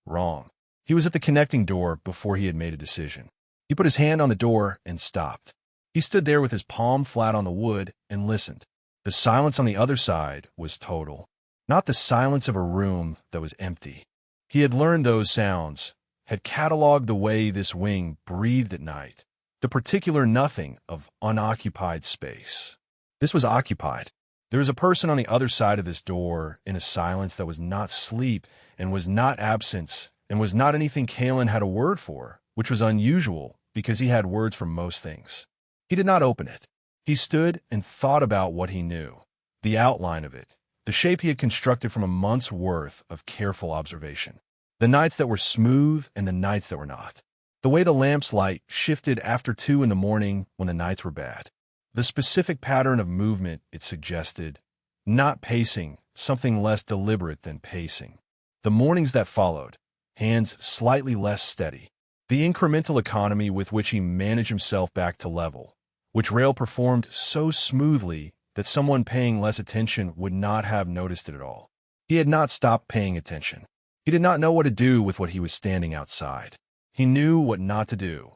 Wrong. He was at the connecting door before he had made a decision. He put his hand on the door and stopped. He stood there with his palm flat on the wood and listened. The silence on the other side was total. Not the silence of a room that was empty. He had learned those sounds, had cataloged the way this wing breathed at night, the particular nothing of unoccupied space. This was occupied. There was a person on the other side of this door in a silence that was not sleep and was not absence and was not anything Caelen had a word for, which was unusual because he had words for most things. He did not open it. He stood and thought about what he knew, the outline of it, the shape he had constructed from a month's worth of careful observation, the nights that were smooth and the nights that were not, the way the lamp's light shifted after 2 in the morning when the nights were bad, the specific pattern of movement it suggested, not pacing, something less deliberate than pacing. The mornings that followed, hands slightly less steady, the incremental economy with which he managed himself back to level, which Rael performed so smoothly that someone paying less attention would not have noticed it at all. He had not stopped paying attention. He did not know what to do with what he was standing outside. He knew what not to do.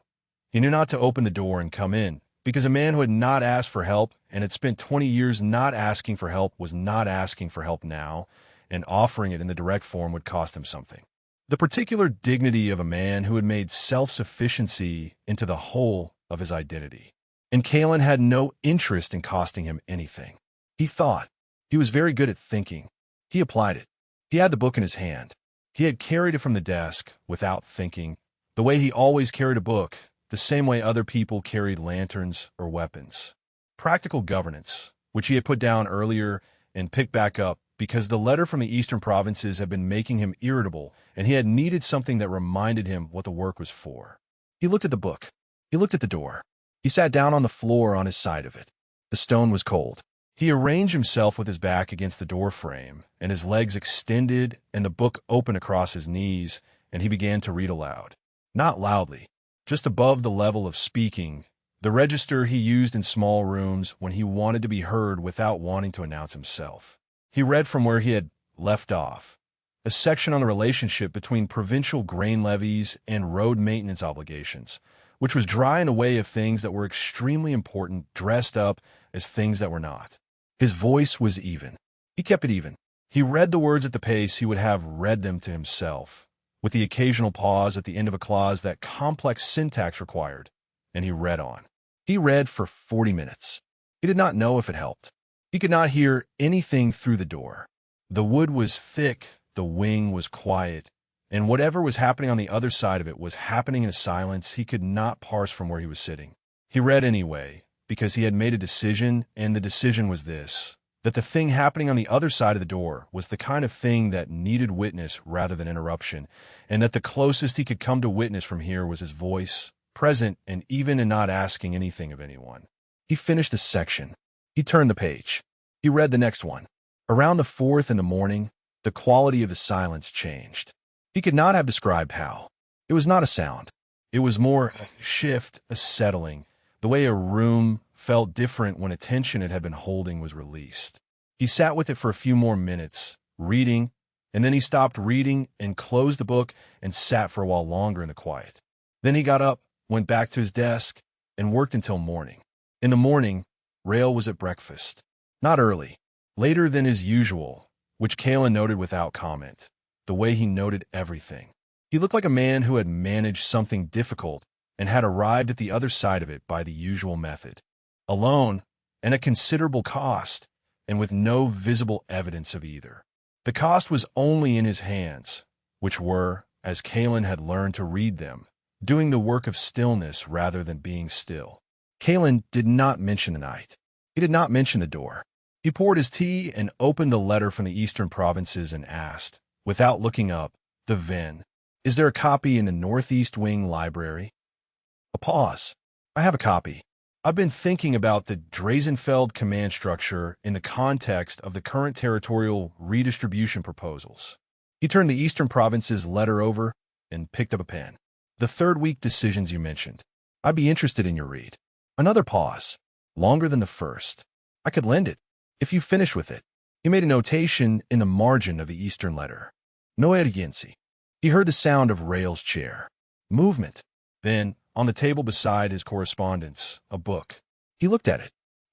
He knew not to open the door and come in, because a man who had not asked for help and had spent 20 years not asking for help was not asking for help now, and offering it in the direct form would cost him something. The particular dignity of a man who had made self-sufficiency into the whole of his identity. And Caelen had no interest in costing him anything. He thought. He was very good at thinking. He applied it. He had the book in his hand. He had carried it from the desk, without thinking, the way he always carried a book, the same way other people carried lanterns or weapons. Practical governance, which he had put down earlier and picked back up because the letter from the eastern provinces had been making him irritable and he had needed something that reminded him what the work was for. He looked at the book. He looked at the door. He sat down on the floor on his side of it. The stone was cold. He arranged himself with his back against the door frame, and his legs extended and the book open across his knees, and he began to read aloud. Not loudly, just above the level of speaking, the register he used in small rooms when he wanted to be heard without wanting to announce himself. He read from where he had left off, a section on the relationship between provincial grain levies and road maintenance obligations, which was dry in a way of things that were extremely important dressed up as things that were not. His voice was even. He kept it even. He read the words at the pace he would have read them to himself, with the occasional pause at the end of a clause that complex syntax required, and he read on. He read for 40 minutes. He did not know if it helped. He could not hear anything through the door. The wood was thick, the wing was quiet, and whatever was happening on the other side of it was happening in a silence he could not parse from where he was sitting. He read anyway, because he had made a decision, and the decision was this, that the thing happening on the other side of the door was the kind of thing that needed witness rather than interruption, and that the closest he could come to witness from here was his voice, present and even in not asking anything of anyone. He finished the section. He turned the page. He read the next one. Around the 4th in the morning, the quality of the silence changed. He could not have described how. It was not a sound. It was more a shift, a settling, the way a room felt different when a tension it had been holding was released. He sat with it for a few more minutes, reading, and then he stopped reading and closed the book and sat for a while longer in the quiet. Then he got up, went back to his desk, and worked until morning. In the morning, Rael was at breakfast. Not early, later than his usual, which Caelen noted without comment. The way he noted everything. He looked like a man who had managed something difficult and had arrived at the other side of it by the usual method. Alone, and at considerable cost, and with no visible evidence of either. The cost was only in his hands, which were, as Caelen had learned to read them, doing the work of stillness rather than being still. Caelen did not mention the night. He did not mention the door. He poured his tea and opened the letter from the eastern provinces and asked, without looking up, the Ven, "Is there a copy in the Northeast Wing Library?" A pause. "I have a copy. I've been thinking about the Drazenfeld command structure in the context of the current territorial redistribution proposals." He turned the eastern provinces letter over and picked up a pen. "The third week decisions you mentioned. I'd be interested in your read." Another pause, longer than the first. "I could lend it, if you finish with it." He made a notation in the margin of the eastern letter. "No urgency." He heard the sound of Rael's chair. Movement. Then, on the table beside his correspondence, a book. He looked at it.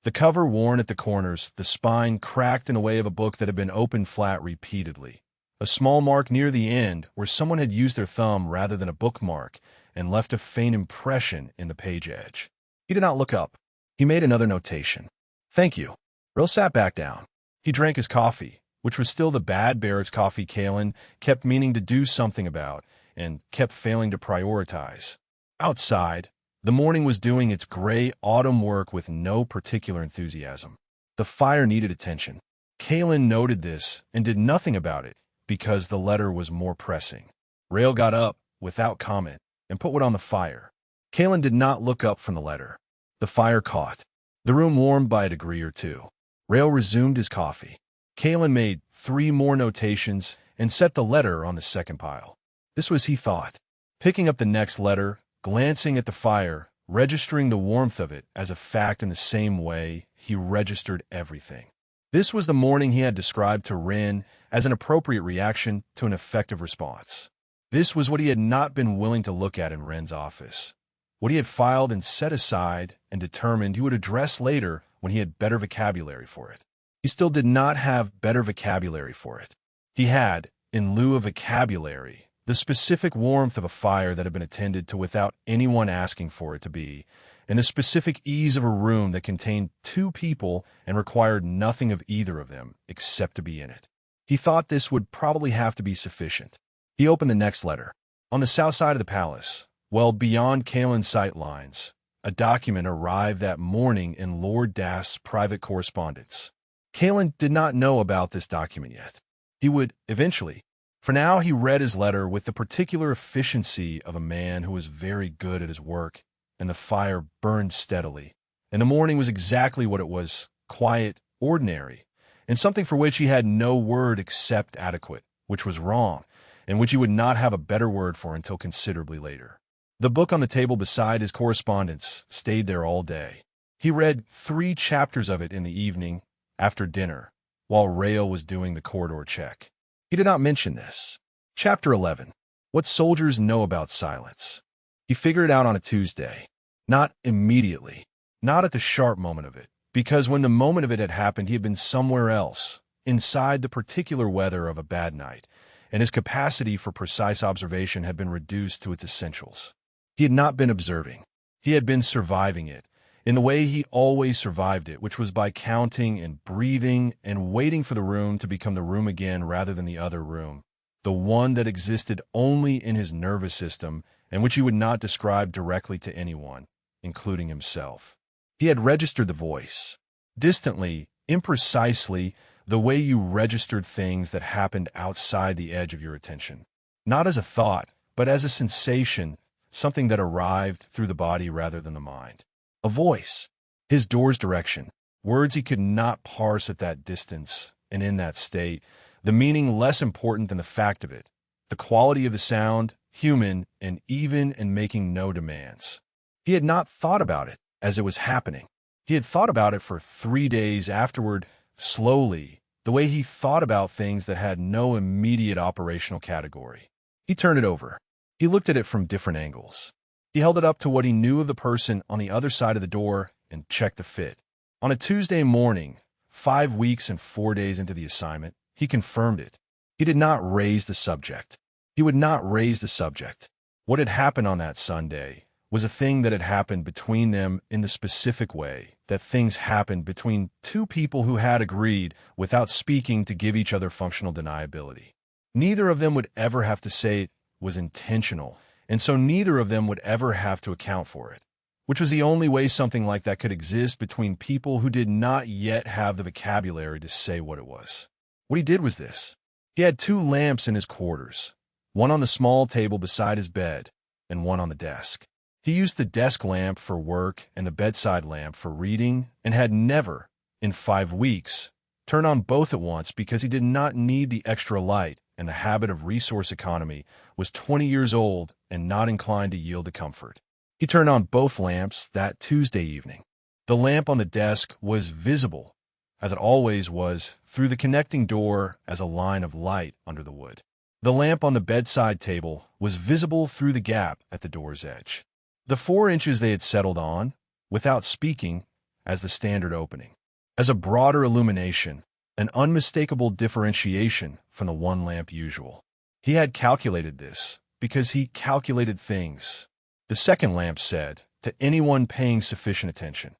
The cover worn at the corners, the spine cracked in the way of a book that had been opened flat repeatedly. A small mark near the end where someone had used their thumb rather than a bookmark and left a faint impression in the page edge. He did not look up. He made another notation. "Thank you." Rael sat back down. He drank his coffee, which was still the bad Barrett's coffee Caelen kept meaning to do something about and kept failing to prioritize. Outside, the morning was doing its gray autumn work with no particular enthusiasm. The fire needed attention. Caelen noted this and did nothing about it because the letter was more pressing. Rael got up, without comment, and put wood on the fire. Caelen did not look up from the letter. The fire caught. The room warmed by a degree or two. Rael resumed his coffee. Caelen made 3 more notations and set the letter on the second pile. This was, he thought. Picking up the next letter, glancing at the fire, registering the warmth of it as a fact in the same way he registered everything. This was the morning he had described to Wren as an appropriate reaction to an effective response. This was what he had not been willing to look at in Wren's office. What he had filed and set aside and determined he would address later when he had better vocabulary for it. He still did not have better vocabulary for it. He had, in lieu of vocabulary, the specific warmth of a fire that had been attended to without anyone asking for it to be, and the specific ease of a room that contained 2 people and required nothing of either of them except to be in it. He thought this would probably have to be sufficient. He opened the next letter. On the south side of the palace, well beyond Caelen's sight lines, a document arrived that morning in Lord Daft's private correspondence. Caelen did not know about this document yet. He would eventually. For now, he read his letter with the particular efficiency of a man who was very good at his work, and the fire burned steadily. And the morning was exactly what it was, quiet, ordinary, and something for which he had no word except adequate, which was wrong, and which he would not have a better word for until considerably later. The book on the table beside his correspondence stayed there all day. He read 3 chapters of it in the evening, after dinner, while Rael was doing the corridor check. He did not mention this. Chapter 11. What Soldiers Know About Silence. He figured it out on a Tuesday. Not immediately. Not at the sharp moment of it, because when the moment of it had happened, he had been somewhere else, inside the particular weather of a bad night, and his capacity for precise observation had been reduced to its essentials. He had not been observing. He had been surviving it, in the way he always survived it, which was by counting and breathing and waiting for the room to become the room again rather than the other room, the one that existed only in his nervous system and which he would not describe directly to anyone, including himself. He had registered the voice, distantly, imprecisely, the way you registered things that happened outside the edge of your attention, not as a thought, but as a sensation, something that arrived through the body rather than the mind. A voice, his door's direction, words he could not parse at that distance, and in that state, the meaning less important than the fact of it, the quality of the sound, human and even and making no demands. He had not thought about it as it was happening. He had thought about it for 3 days afterward, slowly, the way he thought about things that had no immediate operational category. He turned it over. He looked at it from different angles. He held it up to what he knew of the person on the other side of the door and checked the fit. On a Tuesday morning, 5 weeks and 4 days into the assignment, he confirmed it. He did not raise the subject. He would not raise the subject. What had happened on that Sunday was a thing that had happened between them in the specific way that things happened between 2 people who had agreed without speaking to give each other functional deniability. Neither of them would ever have to say it was intentional, and so neither of them would ever have to account for it, which was the only way something like that could exist between people who did not yet have the vocabulary to say what it was. What he did was this. He had 2 lamps in his quarters, one on the small table beside his bed and one on the desk. He used the desk lamp for work and the bedside lamp for reading and had never, in 5 weeks, turned on both at once because he did not need the extra light, and the habit of resource economy was 20 years old and not inclined to yield to comfort. He turned on both lamps that Tuesday evening. The lamp on the desk was visible, as it always was, through the connecting door as a line of light under the wood. The lamp on the bedside table was visible through the gap at the door's edge. The 4 inches they had settled on, without speaking, as the standard opening, as a broader illumination, an unmistakable differentiation from the one lamp usual. He had calculated this because he calculated things. The second lamp said, to anyone paying sufficient attention,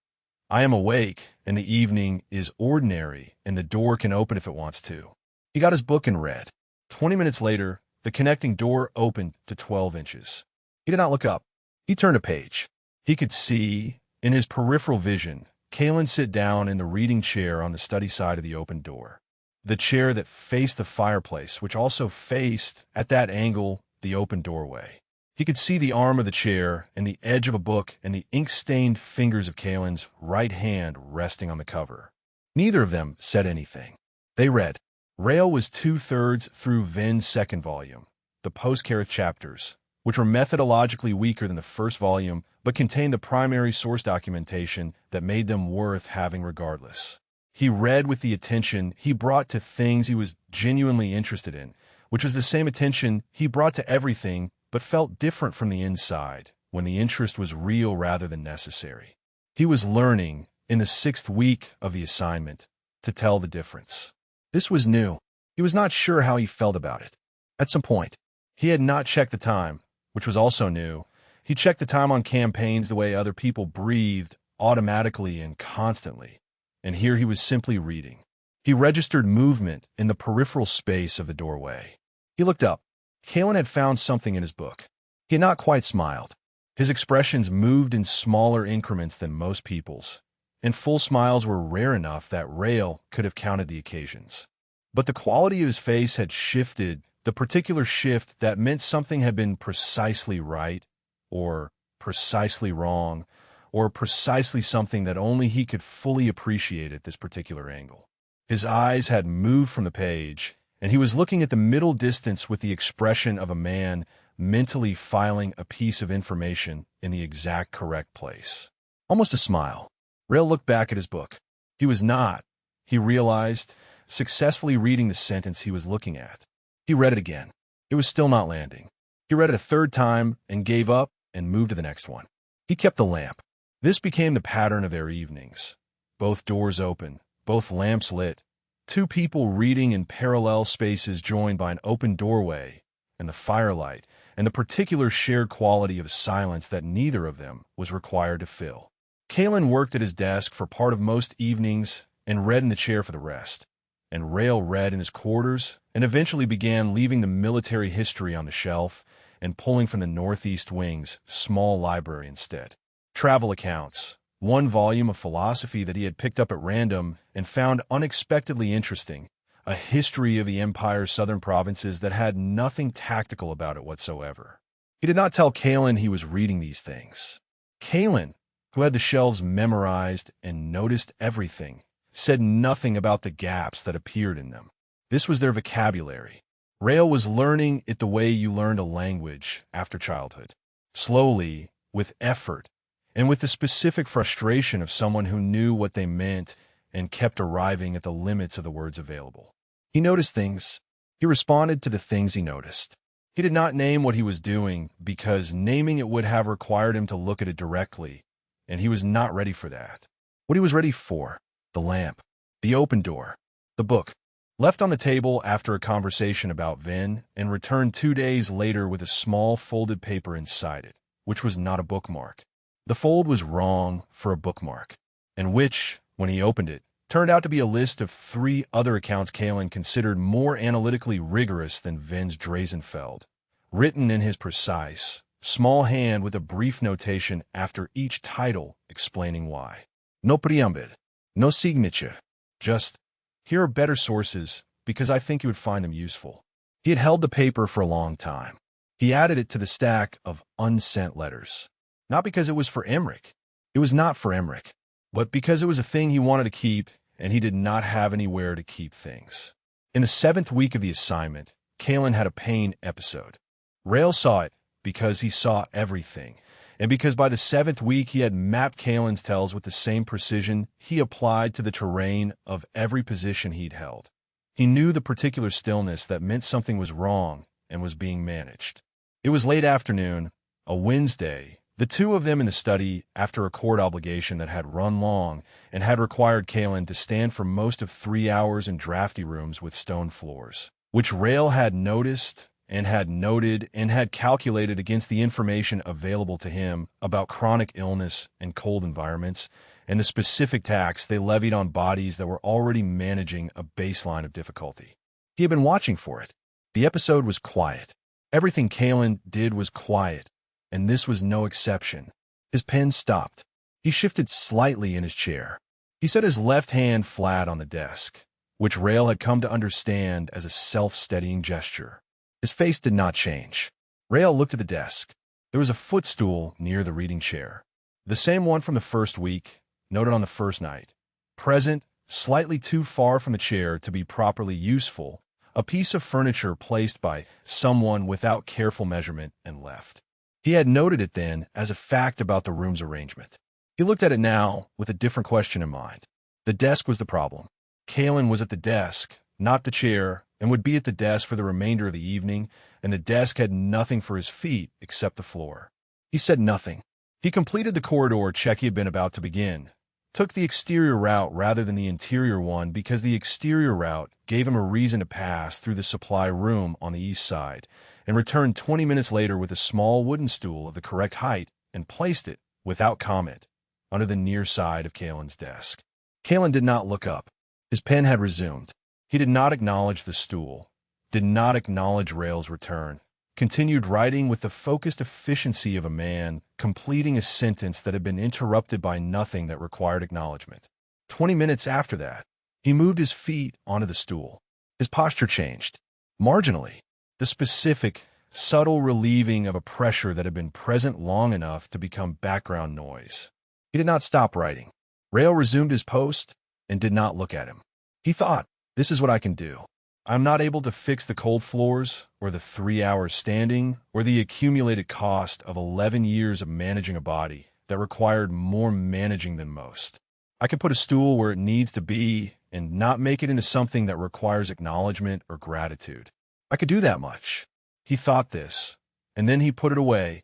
I am awake, and the evening is ordinary, and the door can open if it wants to. He got his book and read. 20 minutes later, the connecting door opened to 12 inches. He did not look up. He turned a page. He could see, in his peripheral vision, Caelen sit down in the reading chair on the study side of the open door. The chair that faced the fireplace, which also faced, at that angle, the open doorway. He could see the arm of the chair and the edge of a book and the ink-stained fingers of Caelen's right hand resting on the cover. Neither of them said anything. They read. Rael was 2/3 through Vin's second volume, the post-Careth chapters, which were methodologically weaker than the first volume but contained the primary source documentation that made them worth having regardless. He read with the attention he brought to things he was genuinely interested in, which was the same attention he brought to everything but felt different from the inside when the interest was real rather than necessary. He was learning, in the 6th week of the assignment, to tell the difference. This was new. He was not sure how he felt about it. At some point, he had not checked the time, which was also new. He checked the time on campaigns the way other people breathed, automatically and constantly. And here he was simply reading. He registered movement in the peripheral space of the doorway. He looked up. Caelen had found something in his book. He had not quite smiled. His expressions moved in smaller increments than most people's, and full smiles were rare enough that Rael could have counted the occasions. But the quality of his face had shifted, the particular shift that meant something had been precisely right, or precisely wrong, or precisely something that only he could fully appreciate at this particular angle. His eyes had moved from the page, and he was looking at the middle distance with the expression of a man mentally filing a piece of information in the exact correct place. Almost a smile. Rael looked back at his book. He was not, he realized, successfully reading the sentence he was looking at. He read it again. It was still not landing. He read it a third time and gave up and moved to the next one. He kept the lamp. This became the pattern of their evenings. Both doors open, both lamps lit, two people reading in parallel spaces joined by an open doorway and the firelight and the particular shared quality of silence that neither of them was required to fill. Caelen worked at his desk for part of most evenings and read in the chair for the rest, and Rael read in his quarters and eventually began leaving the military history on the shelf and pulling from the northeast wing's small library instead. Travel accounts, one volume of philosophy that he had picked up at random and found unexpectedly interesting, a history of the empire's southern provinces that had nothing tactical about it whatsoever. He did not tell Caelen he was reading these things. Caelen, who had the shelves memorized and noticed everything, said nothing about the gaps that appeared in them. This was their vocabulary. Rael was learning it the way you learned a language after childhood. Slowly, with effort, and with the specific frustration of someone who knew what they meant and kept arriving at the limits of the words available. He noticed things. He responded to the things he noticed. He did not name what he was doing because naming it would have required him to look at it directly, and he was not ready for that. What he was ready for, the lamp, the open door, the book, left on the table after a conversation about Vin and returned 2 days later with a small folded paper inside it, which was not a bookmark. The fold was wrong for a bookmark, and which, when he opened it, turned out to be a list of 3 other accounts Caelen considered more analytically rigorous than Vin's Drazenfeld, written in his precise, small hand with a brief notation after each title explaining why. No preamble, no signature, just, here are better sources because I think you would find them useful. He had held the paper for a long time. He added it to the stack of unsent letters. Not because it was for Emmerich. It was not for Emmerich, but because it was a thing he wanted to keep, and he did not have anywhere to keep things. In the 7th week of the assignment, Caelen had a pain episode. Rael saw it because he saw everything, and because by the 7th week he had mapped Caelen's tells with the same precision he applied to the terrain of every position he'd held. He knew the particular stillness that meant something was wrong and was being managed. It was late afternoon, a Wednesday, The two of them in the study after a court obligation that had run long and had required Caelen to stand for most of 3 hours in drafty rooms with stone floors, which Rael had noticed and had noted and had calculated against the information available to him about chronic illness and cold environments and the specific tax they levied on bodies that were already managing a baseline of difficulty. He had been watching for it. The episode was quiet. Everything Caelen did was quiet, and this was no exception. His pen stopped. He shifted slightly in his chair. He set his left hand flat on the desk, which Rael had come to understand as a self-steadying gesture. His face did not change. Rael looked at the desk. There was a footstool near the reading chair. The same one from the first week, noted on the first night. Present, slightly too far from the chair to be properly useful, a piece of furniture placed by someone without careful measurement and left. He had noted it then as a fact about the room's arrangement. He looked at it now with a different question in mind. The desk was the problem. Caelen was at the desk, not the chair, and would be at the desk for the remainder of the evening, and the desk had nothing for his feet except the floor. He said nothing. He completed the corridor check he had been about to begin, took the exterior route rather than the interior one because the exterior route gave him a reason to pass through the supply room on the east side, and returned 20 minutes later with a small wooden stool of the correct height and placed it, without comment, under the near side of Caelen's desk. Caelen did not look up. His pen had resumed. He did not acknowledge the stool, did not acknowledge Rael's return, continued writing with the focused efficiency of a man completing a sentence that had been interrupted by nothing that required acknowledgement. 20 minutes after that, he moved his feet onto the stool. His posture changed, marginally, the specific, subtle relieving of a pressure that had been present long enough to become background noise. He did not stop writing. Rael resumed his post and did not look at him. He thought, this is what I can do. I'm not able to fix the cold floors, or the 3 hours standing, or the accumulated cost of 11 years of managing a body that required more managing than most. I can put a stool where it needs to be and not make it into something that requires acknowledgement or gratitude. I could do that much. He thought this, and then he put it away,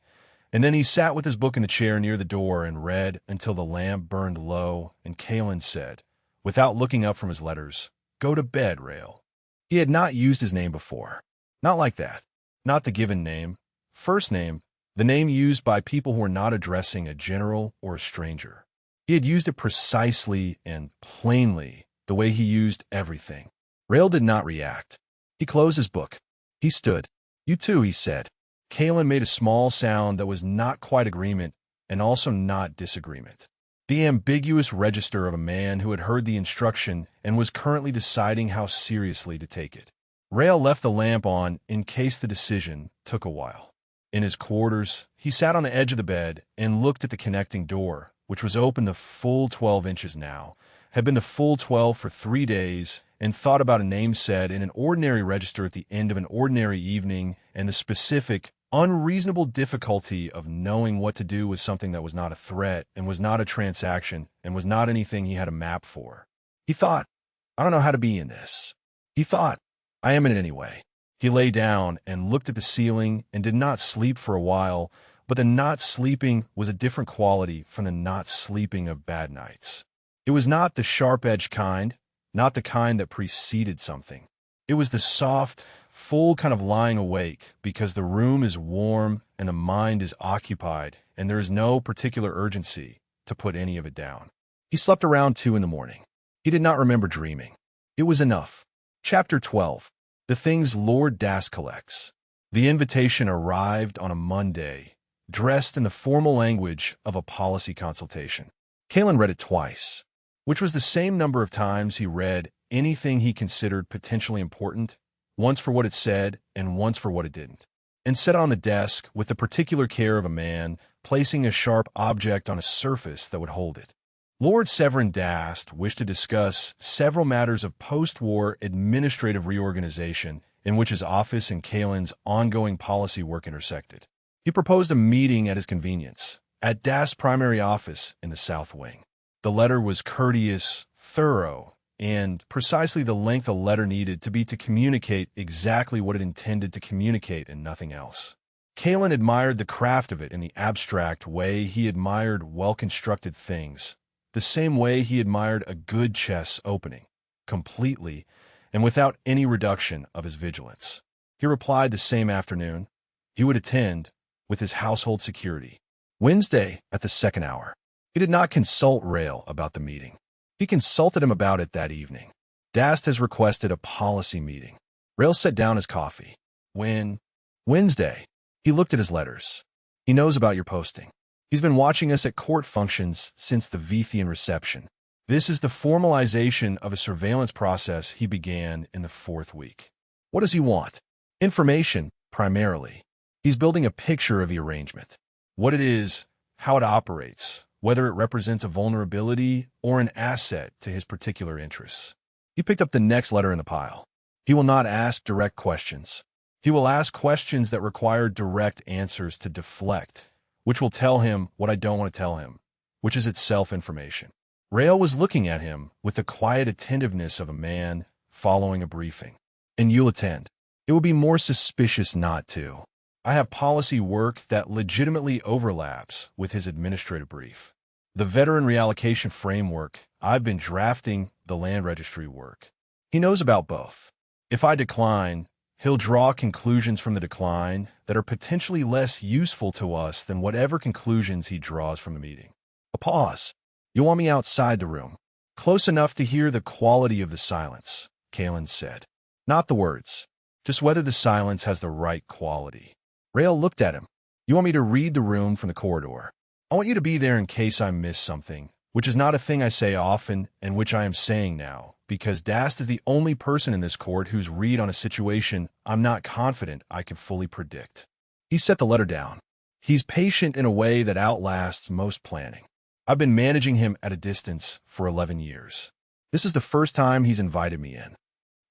and then he sat with his book in the chair near the door and read until the lamp burned low, and Caelen said, without looking up from his letters, "Go to bed, Rael." He had not used his name before. Not like that. Not the given name. First name, the name used by people who were not addressing a general or a stranger. He had used it precisely and plainly, the way he used everything. Rael did not react. He closed his book. He stood. "You too," he said. Caelen made a small sound that was not quite agreement and also not disagreement. The ambiguous register of a man who had heard the instruction and was currently deciding how seriously to take it. Rael left the lamp on in case the decision took a while. In his quarters, he sat on the edge of the bed and looked at the connecting door, which was open the full 12 inches now, had been the full 12 for 3 days, and thought about a name said in an ordinary register at the end of an ordinary evening and the specific, unreasonable difficulty of knowing what to do with something that was not a threat and was not a transaction and was not anything he had a map for. He thought, I don't know how to be in this. He thought, I am in it anyway. He lay down and looked at the ceiling and did not sleep for a while, but the not sleeping was a different quality from the not sleeping of bad nights. It was not the sharp-edged kind, not the kind that preceded something. It was the soft, full kind of lying awake because the room is warm and the mind is occupied and there is no particular urgency to put any of it down. He slept around 2 in the morning. He did not remember dreaming. It was enough. Chapter 12. The Things Lord Das Collects. The invitation arrived on a Monday, dressed in the formal language of a policy consultation. Caelen read it twice, which was the same number of times he read anything he considered potentially important, once for what it said and once for what it didn't, and set on the desk with the particular care of a man placing a sharp object on a surface that would hold it. Lord Severin Dast wished to discuss several matters of post-war administrative reorganization in which his office and Caelen's ongoing policy work intersected. He proposed a meeting at his convenience, at Dast's primary office in the South Wing. The letter was courteous, thorough, and precisely the length a letter needed to be to communicate exactly what it intended to communicate and nothing else. Caelen admired the craft of it in the abstract way he admired well-constructed things, the same way he admired a good chess opening, completely and without any reduction of his vigilance. He replied the same afternoon. He would attend with his household security. Wednesday at the second hour. He did not consult Rael about the meeting. He consulted him about it that evening. Dast has requested a policy meeting. Rael set down his coffee. Wednesday. He looked at his letters. He knows about your posting. He's been watching us at court functions since the Vithian reception. This is the formalization of a surveillance process he began in the 4th week. What does he want? Information, primarily. He's building a picture of the arrangement. What it is, how it operates, whether it represents a vulnerability or an asset to his particular interests. He picked up the next letter in the pile. He will not ask direct questions. He will ask questions that require direct answers to deflect, which will tell him what I don't want to tell him, which is itself information. Rael was looking at him with the quiet attentiveness of a man following a briefing. And you'll attend. It would be more suspicious not to. I have policy work that legitimately overlaps with his administrative brief. The veteran reallocation framework, I've been drafting the land registry work. He knows about both. If I decline, he'll draw conclusions from the decline that are potentially less useful to us than whatever conclusions he draws from the meeting. A pause. You want me outside the room, close enough to hear the quality of the silence, Caelen said. Not the words, just whether the silence has the right quality. Rael looked at him. You want me to read the room from the corridor? I want you to be there in case I miss something, which is not a thing I say often and which I am saying now, because Dast is the only person in this court whose read on a situation I'm not confident I can fully predict. He set the letter down. He's patient in a way that outlasts most planning. I've been managing him at a distance for 11 years. This is the first time he's invited me in.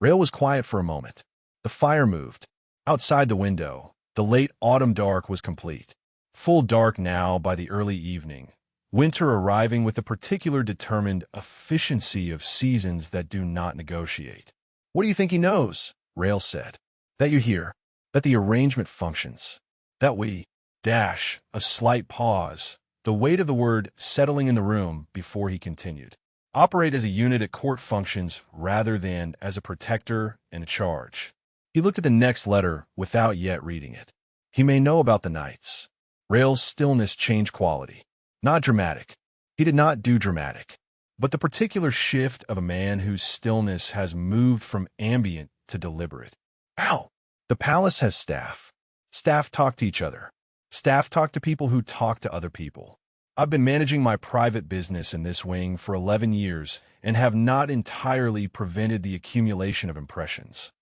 Rael was quiet for a moment. The fire moved. Outside the window, the late autumn dark was complete. Full dark now by the early evening. Winter arriving with a particular determined efficiency of seasons that do not negotiate. What do you think he knows? Rael said. That you're here. That the arrangement functions. That we, a slight pause, the weight of the word settling in the room before he continued. Operate as a unit at court functions rather than as a protector and a charge. He looked at the next letter without yet reading it. He may know about the nights. Rael's stillness changed quality. Not dramatic. He did not do dramatic. But the particular shift of a man whose stillness has moved from ambient to deliberate. Ow! The palace has staff. Staff talk to each other. Staff talk to people who talk to other people. I've been managing my private business in this wing for 11 years and have not entirely prevented the accumulation of impressions.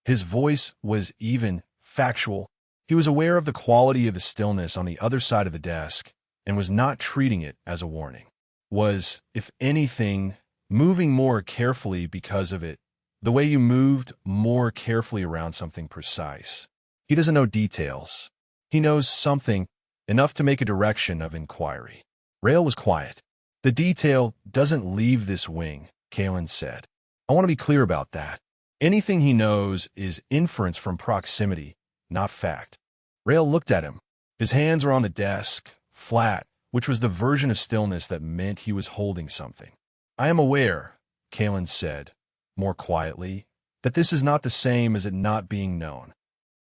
His voice was even, factual. He was aware of the quality of the stillness on the other side of the desk and was not treating it as a warning. Was, if anything, moving more carefully because of it, the way you moved more carefully around something precise. He doesn't know details. He knows something, enough to make a direction of inquiry. Rael was quiet. The detail doesn't leave this wing, Caelen said. I want to be clear about that. Anything he knows is inference from proximity, not fact. Rael looked at him. His hands were on the desk, flat, which was the version of stillness that meant he was holding something. I am aware, Caelen said, more quietly, that this is not the same as it not being known.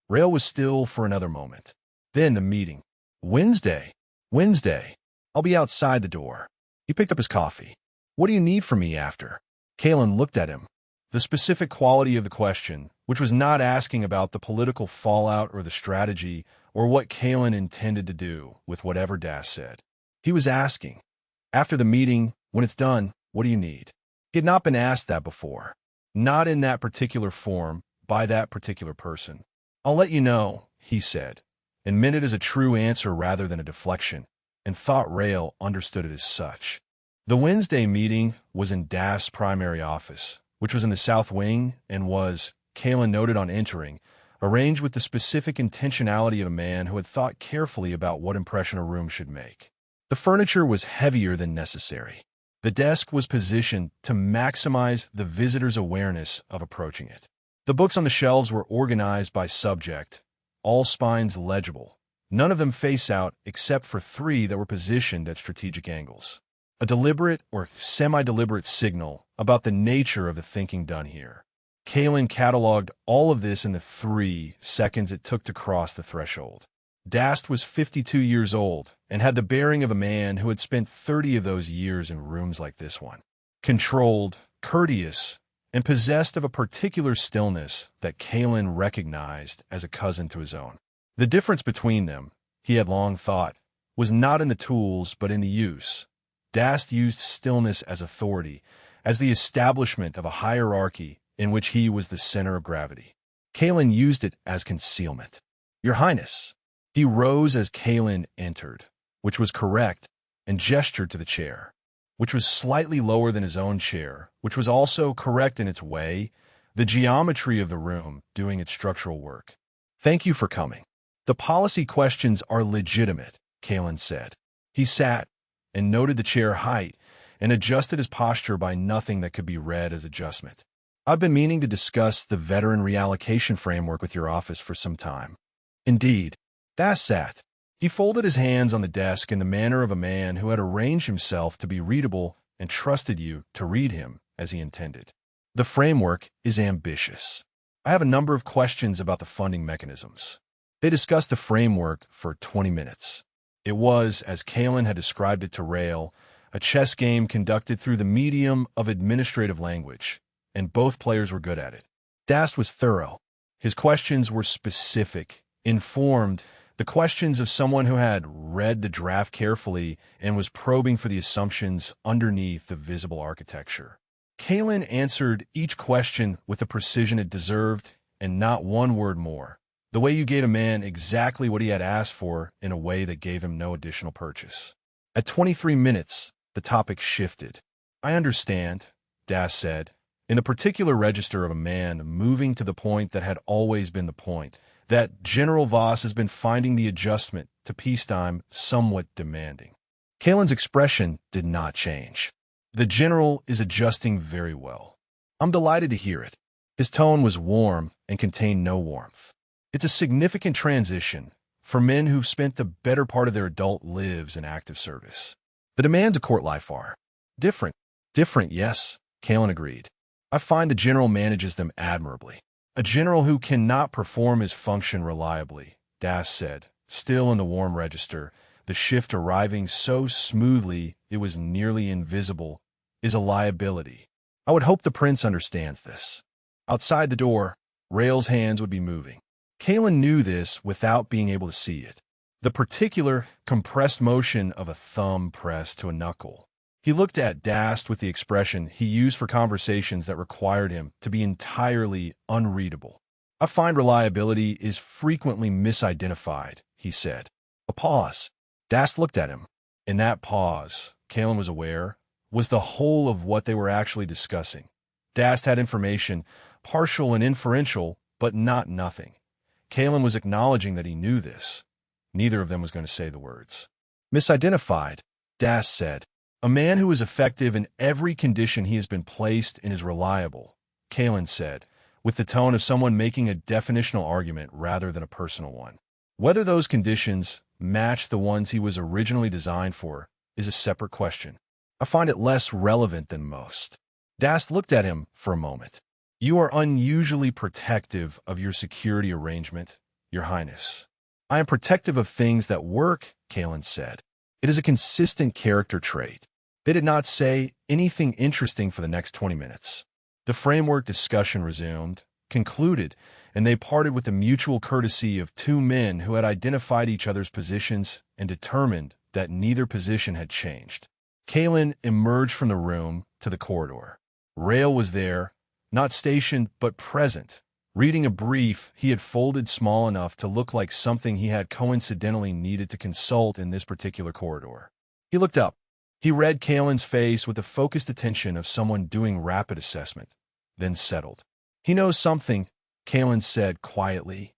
Rael was still for another moment. Then the meeting. Wednesday. I'll be outside the door. He picked up his coffee. What do you need from me after? Caelen looked at him. The specific quality of the question, which was not asking about the political fallout or the strategy or what Caelen intended to do with whatever Dast said. He was asking, after the meeting, when it's done, what do you need? He had not been asked that before. Not in that particular form, by that particular person. I'll let you know, he said, and meant it as a true answer rather than a deflection, and thought Rael understood it as such. The Wednesday meeting was in Dast's primary office, which was in the south wing and was, Caelen noted on entering, arranged with the specific intentionality of a man who had thought carefully about what impression a room should make. The furniture was heavier than necessary. The desk was positioned to maximize the visitor's awareness of approaching it. The books on the shelves were organized by subject, all spines legible, None of them face out except for 3 that were positioned at strategic angles. A deliberate or semi-deliberate signal about the nature of the thinking done here. Caelen cataloged all of this in the 3 seconds it took to cross the threshold. Dast was 52 years old and had the bearing of a man who had spent 30 of those years in rooms like this one. Controlled, courteous, and possessed of a particular stillness that Caelen recognized as a cousin to his own. The difference between them, he had long thought, was not in the tools but in the use. Dast used stillness as authority, as the establishment of a hierarchy in which he was the center of gravity. Caelen used it as concealment. "Your Highness." He rose as Caelen entered, which was correct, and gestured to the chair, which was slightly lower than his own chair, which was also correct in its way, the geometry of the room doing its structural work. "Thank you for coming. The policy questions are legitimate," Caelen said. He sat and noted the chair height and adjusted his posture by nothing that could be read as adjustment. "I've been meaning to discuss the veteran reallocation framework with your office for some time." "Indeed." Dast sat. He folded his hands on the desk in the manner of a man who had arranged himself to be readable and trusted you to read him as he intended. "The framework is ambitious. I have a number of questions about the funding mechanisms." They discussed the framework for 20 minutes. It was, as Caelen had described it to Rael, a chess game conducted through the medium of administrative language, and both players were good at it. Dast was thorough. His questions were specific, informed, the questions of someone who had read the draft carefully and was probing for the assumptions underneath the visible architecture. Caelen answered each question with the precision it deserved and not one word more, the way you gave a man exactly what he had asked for in a way that gave him no additional purchase. At 23 minutes, the topic shifted. "I understand," Dast said, in the particular register of a man moving to the point that had always been the point, that General Voss has been finding the adjustment to peacetime somewhat demanding. Caelen's expression did not change. "The general is adjusting very well. I'm delighted to hear it." His tone was warm and contained no warmth. "It's a significant transition for men who've spent the better part of their adult lives in active service. The demands of court life are different." "Different, yes," Caelen agreed. "I find the general manages them admirably." "A general who cannot perform his function reliably," Dast said, still in the warm register, the shift arriving so smoothly it was nearly invisible, "is a liability. I would hope the prince understands this." Outside the door, Rael's hands would be moving. Caelen knew this without being able to see it. The particular, compressed motion of a thumb pressed to a knuckle. He looked at Dast with the expression he used for conversations that required him to be entirely unreadable. "I find reliability is frequently misidentified," he said. A pause. Dast looked at him. In that pause, Caelen was aware, was the whole of what they were actually discussing. Dast had information, partial and inferential, but not nothing. Caelen was acknowledging that he knew this. Neither of them was going to say the words. "Misidentified," Dast said. "A man who is effective in every condition he has been placed in is reliable," Caelen said, with the tone of someone making a definitional argument rather than a personal one. Whether those conditions match the ones he was originally designed for is a separate question. "I find it less relevant than most." Dast looked at him for a moment. "You are unusually protective of your security arrangement, Your Highness." "I am protective of things that work," Caelen said. "It is a consistent character trait." They did not say anything interesting for the next 20 minutes. The framework discussion resumed, concluded, and they parted with the mutual courtesy of 2 men who had identified each other's positions and determined that neither position had changed. Caelen emerged from the room to the corridor. Rael was there, not stationed but present, reading a brief he had folded small enough to look like something he had coincidentally needed to consult in this particular corridor. He looked up. He read Caelen's face with the focused attention of someone doing rapid assessment, then settled. "He knows something," Caelen said quietly.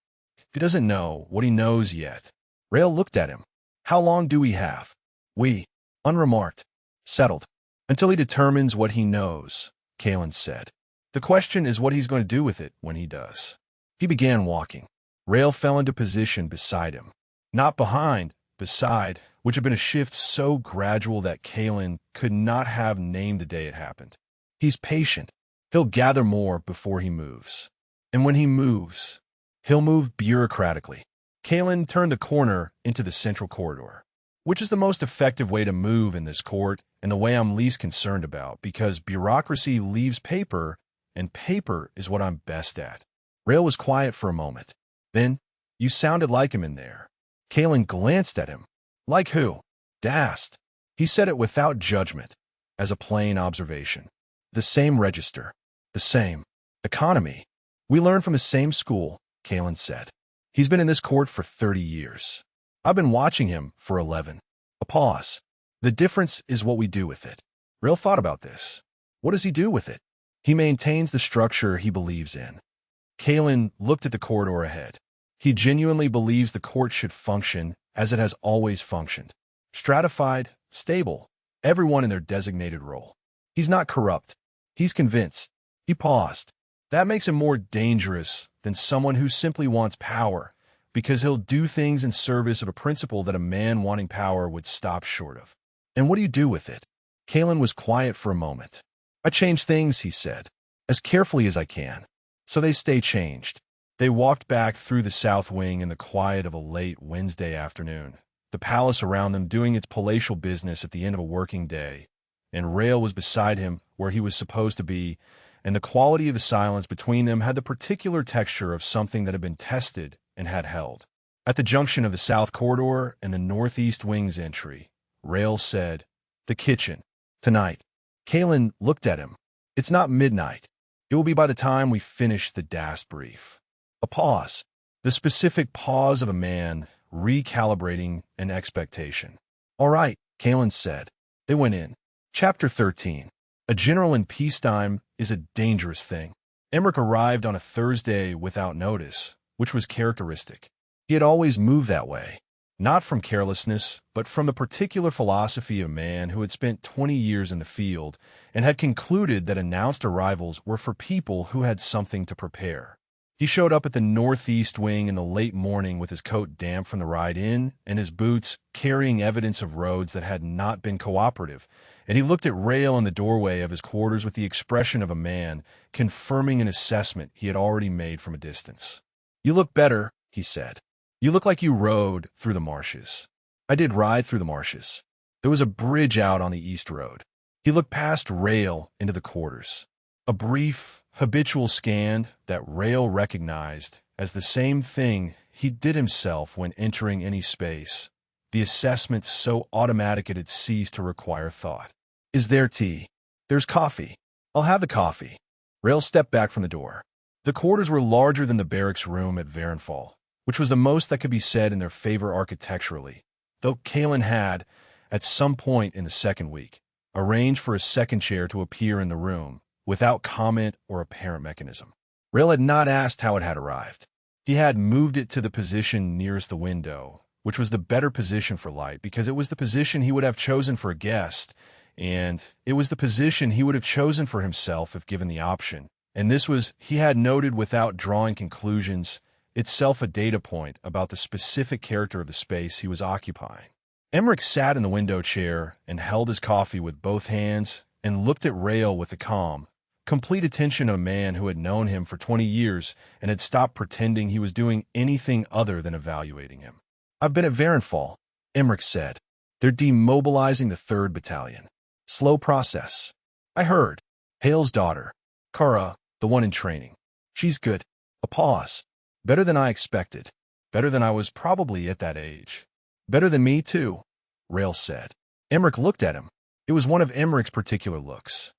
"He doesn't know what he knows yet." Rael looked at him. "How long do we have?" "We." Unremarked. "Settled." "Until he determines what he knows," Caelen said. "The question is what he's going to do with it when he does." He began walking. Rael fell into position beside him. Not behind, beside, which had been a shift so gradual that Caelen could not have named the day it happened. He's patient. He'll gather more before he moves. And when he moves, he'll move bureaucratically. Caelen turned the corner into the central corridor, which is the most effective way to move in this court and the way I'm least concerned about, because bureaucracy leaves paper, and paper is what I'm best at. Rael was quiet for a moment. Then, "You sounded like him in there." Caelen glanced at him. "Like who?" "Dast." He said it without judgment, as a plain observation. "The same register. The same economy. We learned from the same school," Caelen said. "He's been in this court for 30 years. I've been watching him for 11. A pause. "The difference is what we do with it." Rael thought about this. What does he do with it? He maintains the structure he believes in. Caelen looked at the corridor ahead. He genuinely believes the court should function as it has always functioned. Stratified, stable, everyone in their designated role. He's not corrupt. He's convinced. He paused. That makes him more dangerous than someone who simply wants power, because he'll do things in service of a principle that a man wanting power would stop short of. "And what do you do with it?" Caelen was quiet for a moment. "I change things," he said, "as carefully as I can, so they stay changed." They walked back through the south wing in the quiet of a late Wednesday afternoon, the palace around them doing its palatial business at the end of a working day, and Rael was beside him where he was supposed to be, and the quality of the silence between them had the particular texture of something that had been tested and had held. At the junction of the south corridor and the northeast wing's entry, Rael said, "The kitchen. Tonight." Caelen looked at him. "It's not midnight. It will be by the time we finish the Dast brief." A pause. The specific pause of a man recalibrating an expectation. "All right," Caelen said. They went in. Chapter 13. A general in peacetime is a dangerous thing. Emmerich arrived on a Thursday without notice, which was characteristic. He had always moved that way, not from carelessness, but from the particular philosophy of a man who had spent 20 years in the field and had concluded that announced arrivals were for people who had something to prepare. He showed up at the northeast wing in the late morning with his coat damp from the ride in and his boots carrying evidence of roads that had not been cooperative, and he looked at Rael in the doorway of his quarters with the expression of a man confirming an assessment he had already made from a distance. "You look better," he said. "You look like you rode through the marshes." "I did ride through the marshes. There was a bridge out on the east road." He looked past Rael into the quarters. A brief, habitual scan that Rael recognized as the same thing he did himself when entering any space, the assessment so automatic it had ceased to require thought. "Is there tea?" "There's coffee." "I'll have the coffee." Rael stepped back from the door. The quarters were larger than the barracks room at Varenfall, which was the most that could be said in their favor architecturally, though Caelen had, at some point in the second week, arranged for a second chair to appear in the room, without comment or apparent mechanism. Rael had not asked how it had arrived. He had moved it to the position nearest the window, which was the better position for light because it was the position he would have chosen for a guest, and it was the position he would have chosen for himself if given the option. And this was, he had noted without drawing conclusions, itself a data point about the specific character of the space he was occupying. Emmerich sat in the window chair and held his coffee with both hands and looked at Rael with the calm, complete attention of a man who had known him for 20 years and had stopped pretending he was doing anything other than evaluating him. "I've been at Varenfall," Emmerich said. "They're demobilizing the 3rd Battalion. Slow process." "I heard. Hale's daughter, Kara, the one in training. She's good." A pause. "Better than I expected. Better than I was probably at that age." "Better than me, too," Rael said. Emmerich looked at him. It was one of Emmerich's particular looks,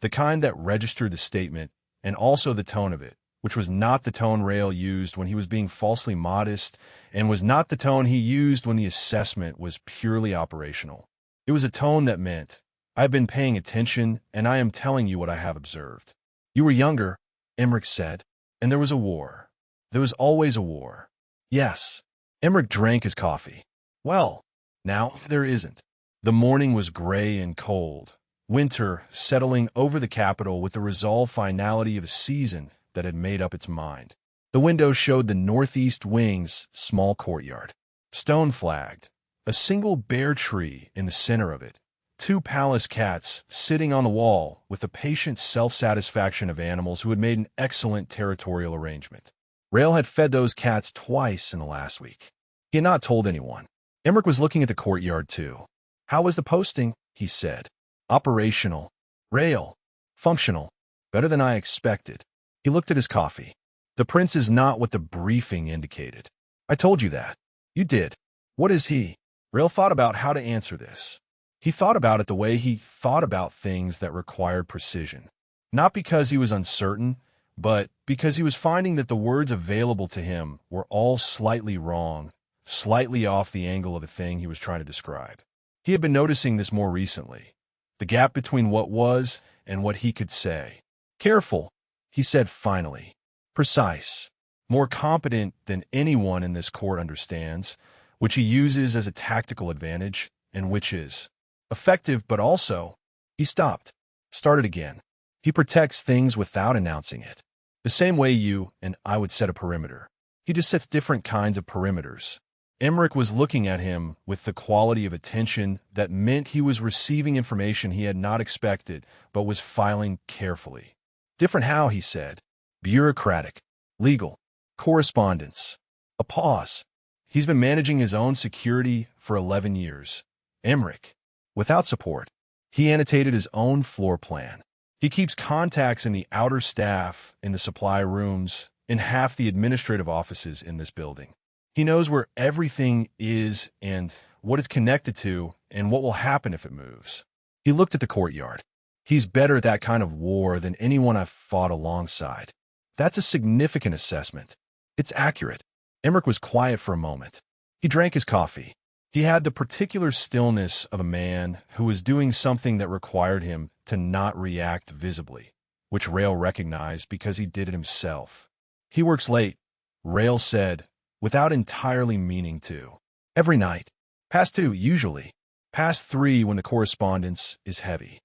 the kind that registered the statement and also the tone of it, which was not the tone Rael used when he was being falsely modest and was not the tone he used when the assessment was purely operational. It was a tone that meant, "I've been paying attention and I am telling you what I have observed." "You were younger," Emmerich said, "and there was a war. There was always a war." "Yes." Emmerich drank his coffee. "Well, now there isn't." The morning was gray and cold, winter settling over the capital with the resolved finality of a season that had made up its mind. The window showed the northeast wing's small courtyard. Stone flagged. A single bare tree in the center of it. 2 palace cats sitting on the wall with the patient self-satisfaction of animals who had made an excellent territorial arrangement. Rael had fed those cats twice in the last week. He had not told anyone. Emmerich was looking at the courtyard too. How was the posting? He said. Operational. Rael. Functional. Better than I expected. He looked at his coffee. The prince is not what the briefing indicated. I told you that. You did. What is he? Rael thought about how to answer this. He thought about it the way he thought about things that required precision. Not because he was uncertain, but because he was finding that the words available to him were all slightly wrong, slightly off the angle of the thing he was trying to describe. He had been noticing this more recently, the gap between what was and what he could say. Careful, he said finally. Precise. More competent than anyone in this court understands, which he uses as a tactical advantage, and which is effective, but also, he stopped, started again. He protects things without announcing it. The same way you and I would set a perimeter. He just sets different kinds of perimeters. Emmerich was looking at him with the quality of attention that meant he was receiving information he had not expected, but was filing carefully. Different how, he said. Bureaucratic. Legal. Correspondence. A pause. He's been managing his own security for 11 years. Emmerich. Without support. He annotated his own floor plan. He keeps contacts in the outer staff, in the supply rooms, in half the administrative offices in this building. He knows where everything is and what it's connected to and what will happen if it moves. He looked at the courtyard. He's better at that kind of war than anyone I've fought alongside. That's a significant assessment. It's accurate. Emmerich was quiet for a moment. He drank his coffee. He had the particular stillness of a man who was doing something that required him to not react visibly, which Rael recognized because he did it himself. He works late, Rael said, without entirely meaning to. Every night. Past 2, usually. Past 3 when the correspondence is heavy.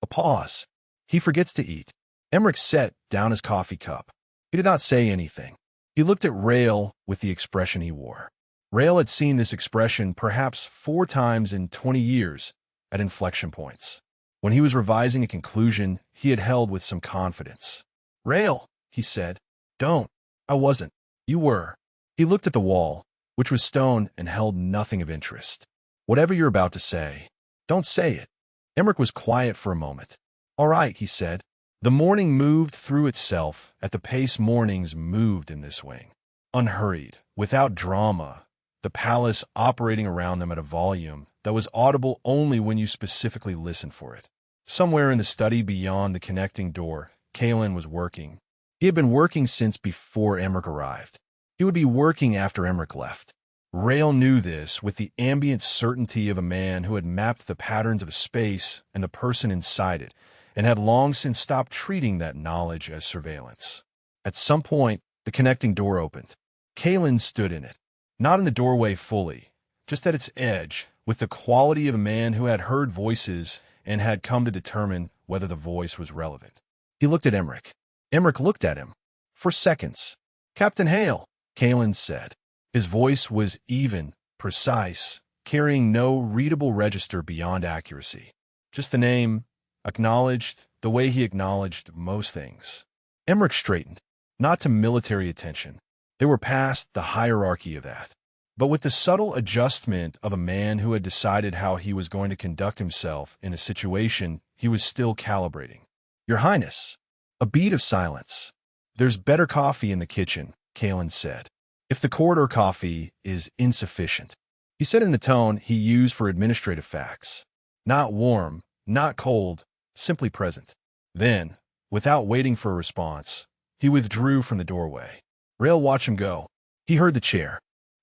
A pause. He forgets to eat. Emmerich set down his coffee cup. He did not say anything. He looked at Rael with the expression he wore. Rael had seen this expression perhaps 4 times in 20 years at inflection points. When he was revising a conclusion he had held with some confidence. Rael, he said. Don't. I wasn't. You were. He looked at the wall, which was stone and held nothing of interest. Whatever you're about to say, don't say it. Emmerich was quiet for a moment. All right, he said. The morning moved through itself at the pace mornings moved in this wing. Unhurried, without drama, the palace operating around them at a volume that was audible only when you specifically listened for it. Somewhere in the study beyond the connecting door, Caelen was working. He had been working since before Emmerich arrived. He would be working after Emmerich left. Rael knew this with the ambient certainty of a man who had mapped the patterns of space and the person inside it, and had long since stopped treating that knowledge as surveillance. At some point, the connecting door opened. Caelen stood in it, not in the doorway fully, just at its edge, with the quality of a man who had heard voices and had come to determine whether the voice was relevant. He looked at Emmerich. Emmerich looked at him. For seconds. Captain Hale, Caelen said. His voice was even, precise, carrying no readable register beyond accuracy. Just the name, acknowledged the way he acknowledged most things. Emmerich straightened, not to military attention. They were past the hierarchy of that, but with the subtle adjustment of a man who had decided how he was going to conduct himself in a situation he was still calibrating. Your Highness. A beat of silence. There's better coffee in the kitchen, Caelen said. If the corridor coffee is insufficient. He said in the tone he used for administrative facts. Not warm, not cold, simply present. Then, without waiting for a response, he withdrew from the doorway. Rael watched him go. He heard the chair.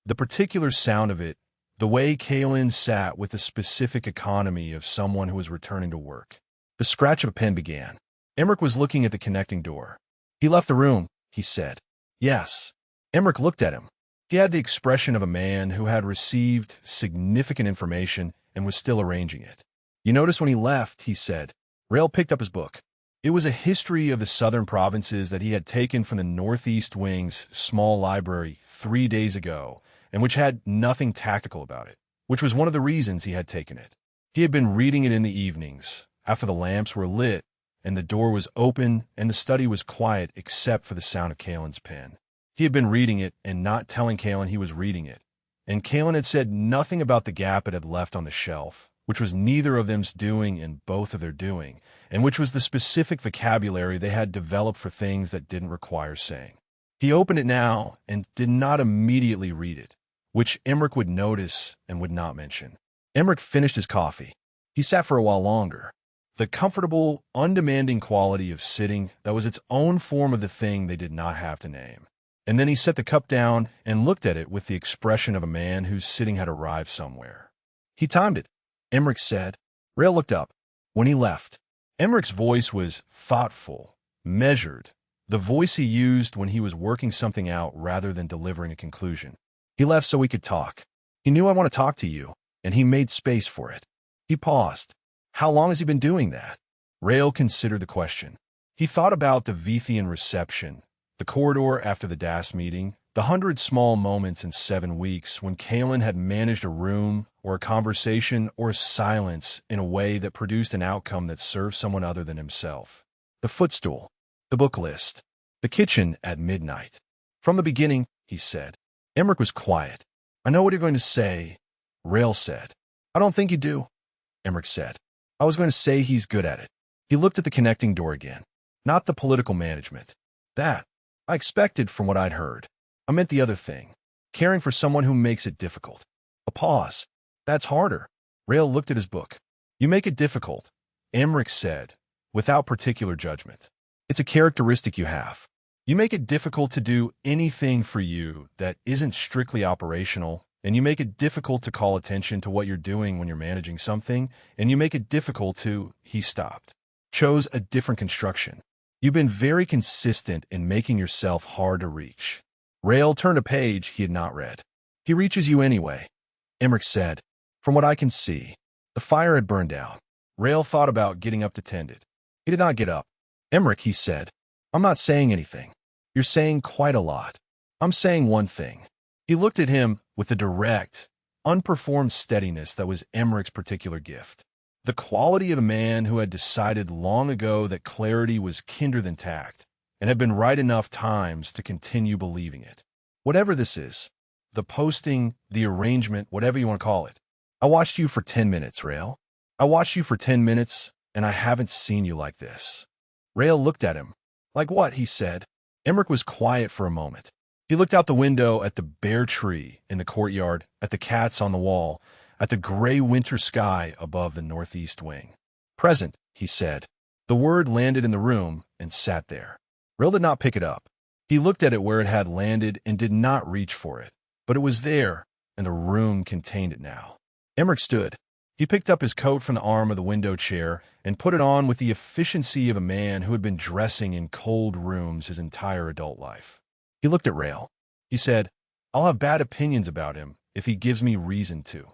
The particular sound of it, the way Caelen sat with the specific economy of someone who was returning to work. The scratch of a pen began. Emmerich was looking at the connecting door. He left the room, he said. Yes. Emmerich looked at him. He had the expression of a man who had received significant information and was still arranging it. You notice when he left, he said. Rael picked up his book. It was a history of the southern provinces that he had taken from the northeast wing's small library 3 days ago and which had nothing tactical about it, which was one of the reasons he had taken it. He had been reading it in the evenings, after the lamps were lit, and the door was open, and the study was quiet except for the sound of Caelen's pen. He had been reading it and not telling Caelen he was reading it, and Caelen had said nothing about the gap it had left on the shelf, which was neither of them's doing and both of their doing, and which was the specific vocabulary they had developed for things that didn't require saying. He opened it now and did not immediately read it, which Emmerich would notice and would not mention. Emmerich finished his coffee. He sat for a while longer. The comfortable, undemanding quality of sitting that was its own form of the thing they did not have to name. And then he set the cup down and looked at it with the expression of a man whose sitting had arrived somewhere. He timed it, Emmerich said. Rael looked up. When he left, Emmerich's voice was thoughtful, measured, the voice he used when he was working something out rather than delivering a conclusion. He left so we could talk. He knew I want to talk to you, and he made space for it. He paused. How long has he been doing that? Rael considered the question. He thought about the Vithian reception, the corridor after the DAS meeting, the 100 small moments in 7 weeks when Caelen had managed a room or a conversation or a silence in a way that produced an outcome that served someone other than himself. The footstool, the book list, the kitchen at midnight. From the beginning, he said. Emmerich was quiet. I know what you're going to say, Rael said. I don't think you do, Emmerich said. I was going to say he's good at it. He looked at the connecting door again. Not the political management. That, I expected from what I'd heard. I meant the other thing. Caring for someone who makes it difficult. A pause. That's harder. Rael looked at his book. You make it difficult, Emmerich said, without particular judgment. It's a characteristic you have. You make it difficult to do anything for you that isn't strictly operational, and you make it difficult to call attention to what you're doing when you're managing something, and you make it difficult to, he stopped. Chose a different construction. You've been very consistent in making yourself hard to reach. Rael turned a page he had not read. He reaches you anyway, Emmerich said. From what I can see, the fire had burned out. Rael thought about getting up to tend it. He did not get up. Emmerich, he said, I'm not saying anything. You're saying quite a lot. I'm saying one thing. He looked at him with the direct, unperformed steadiness that was Emmerich's particular gift. The quality of a man who had decided long ago that clarity was kinder than tact, and had been right enough times to continue believing it. Whatever this is, the posting, the arrangement, whatever you want to call it. I watched you for 10 minutes, Rael. I watched you for 10 minutes, and I haven't seen you like this. Rael looked at him. Like what, he said. Emmerich was quiet for a moment. He looked out the window at the bare tree in the courtyard, at the cats on the wall, at the gray winter sky above the northeast wing. Present, he said. The word landed in the room and sat there. Rael did not pick it up. He looked at it where it had landed and did not reach for it. But it was there, and the room contained it now. Emmerich stood. He picked up his coat from the arm of the window chair and put it on with the efficiency of a man who had been dressing in cold rooms his entire adult life. He looked at Rael. He said, I'll have bad opinions about him if he gives me reason to.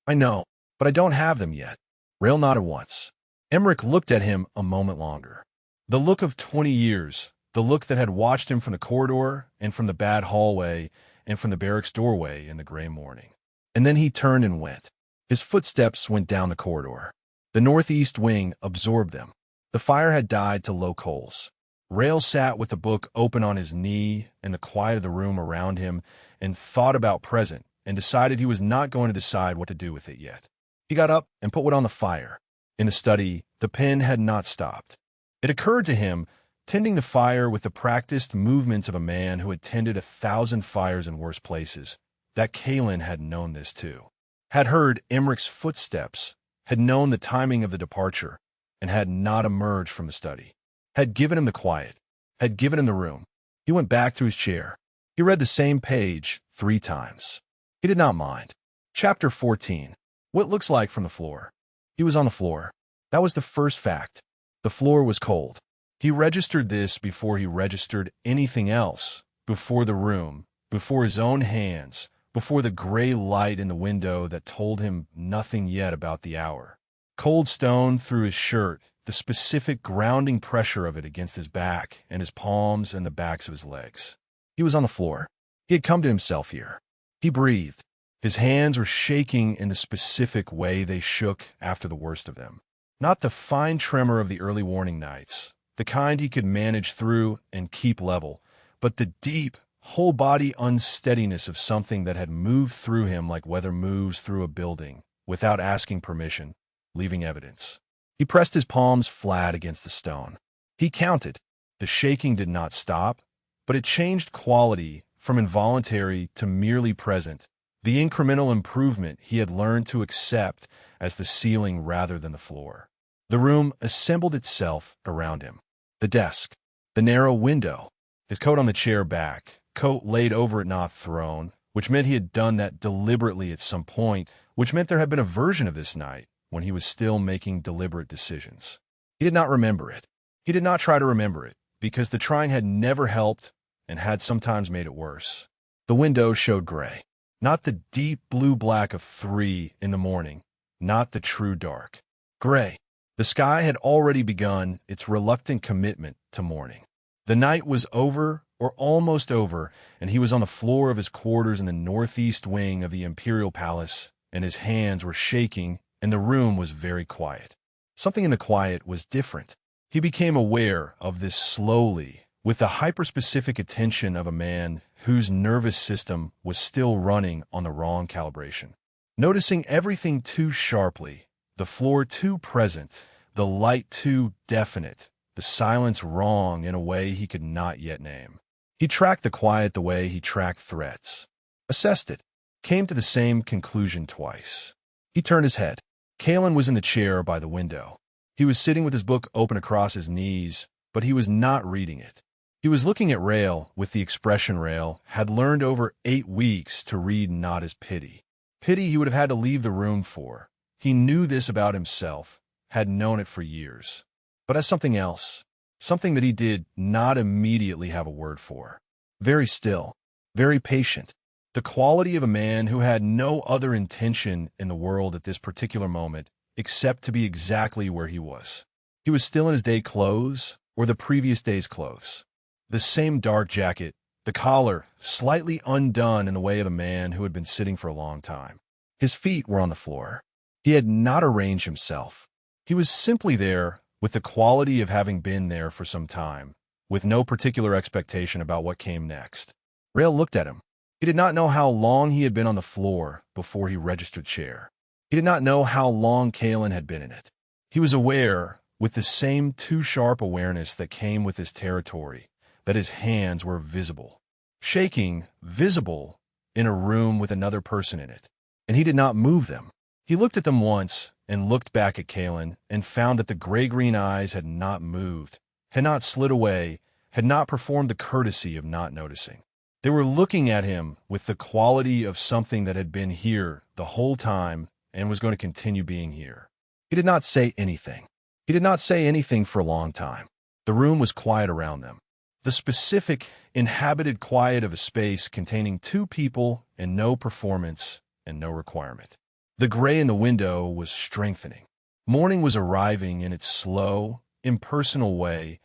I know, but I don't have them yet. Rael nodded once. Emmerich looked at him a moment longer. The look of 20 years, the look that had watched him from the corridor and from the bad hallway and from the barracks doorway in the gray morning. And then he turned and went. His footsteps went down the corridor. The northeast wing absorbed them. The fire had died to low coals. Rael sat with the book open on his knee and the quiet of the room around him and thought about present and decided he was not going to decide what to do with it yet. He got up and put wood on the fire. In the study, the pen had not stopped. It occurred to him, tending the fire with the practiced movements of a man who had tended 1,000 fires in worse places, that Caelen had known this too. Had heard Emmerich's footsteps, had known the timing of the departure, and had not emerged from the study. Had given him the quiet, had given him the room. He went back to his chair. He read the same page 3 times. He did not mind. Chapter 14. What looks like from the floor. He was on the floor. That was the first fact. The floor was cold. He registered this before he registered anything else, before the room, before his own hands, before the gray light in the window that told him nothing yet about the hour. Cold stone through his shirt, the specific grounding pressure of it against his back and his palms and the backs of his legs. He was on the floor. He had come to himself here. He breathed. His hands were shaking in the specific way they shook after the worst of them. Not the fine tremor of the early warning nights, the kind he could manage through and keep level, but the deep, whole-body unsteadiness of something that had moved through him like weather moves through a building, without asking permission, leaving evidence. He pressed his palms flat against the stone. He counted. The shaking did not stop, but it changed quality from involuntary to merely present, the incremental improvement he had learned to accept as the ceiling rather than the floor. The room assembled itself around him. The desk, the narrow window, his coat on the chair back, coat laid over it not thrown, which meant he had done that deliberately at some point, which meant there had been a version of this night when he was still making deliberate decisions. He did not remember it. He did not try to remember it, because the trying had never helped and had sometimes made it worse. The window showed gray. Not the deep blue-black of 3 in the morning, not the true dark. Gray. The sky had already begun its reluctant commitment to morning. The night was over, or almost over, and he was on the floor of his quarters in the northeast wing of the imperial palace, and his hands were shaking, and the room was very quiet. Something in the quiet was different. He became aware of this slowly, with the hyperspecific attention of a man whose nervous system was still running on the wrong calibration. Noticing everything too sharply, the floor too present, the light too definite, the silence wrong in a way he could not yet name. He tracked the quiet the way he tracked threats. Assessed it. Came to the same conclusion twice. He turned his head. Caelen was in the chair by the window. He was sitting with his book open across his knees, but he was not reading it. He was looking at Rael with the expression Rael had learned over 8 weeks to read not as pity. Pity he would have had to leave the room for. He knew this about himself, had known it for years. But as something else, something that he did not immediately have a word for. Very still, very patient. The quality of a man who had no other intention in the world at this particular moment except to be exactly where he was. He was still in his day clothes, or the previous day's clothes. The same dark jacket, the collar slightly undone in the way of a man who had been sitting for a long time. His feet were on the floor. He had not arranged himself. He was simply there with the quality of having been there for some time, with no particular expectation about what came next. Rael looked at him. He did not know how long he had been on the floor before he registered chair. He did not know how long Caelen had been in it. He was aware, with the same too sharp awareness that came with his territory, that his hands were visible. Shaking, visible, in a room with another person in it. And he did not move them. He looked at them once and looked back at Caelen and found that the gray-green eyes had not moved, had not slid away, had not performed the courtesy of not noticing. They were looking at him with the quality of something that had been here the whole time and was going to continue being here. He did not say anything. He did not say anything for a long time. The room was quiet around them. The specific, inhabited quiet of a space containing 2 people and no performance and no requirement. The gray in the window was strengthening. Morning was arriving in its slow, impersonal way,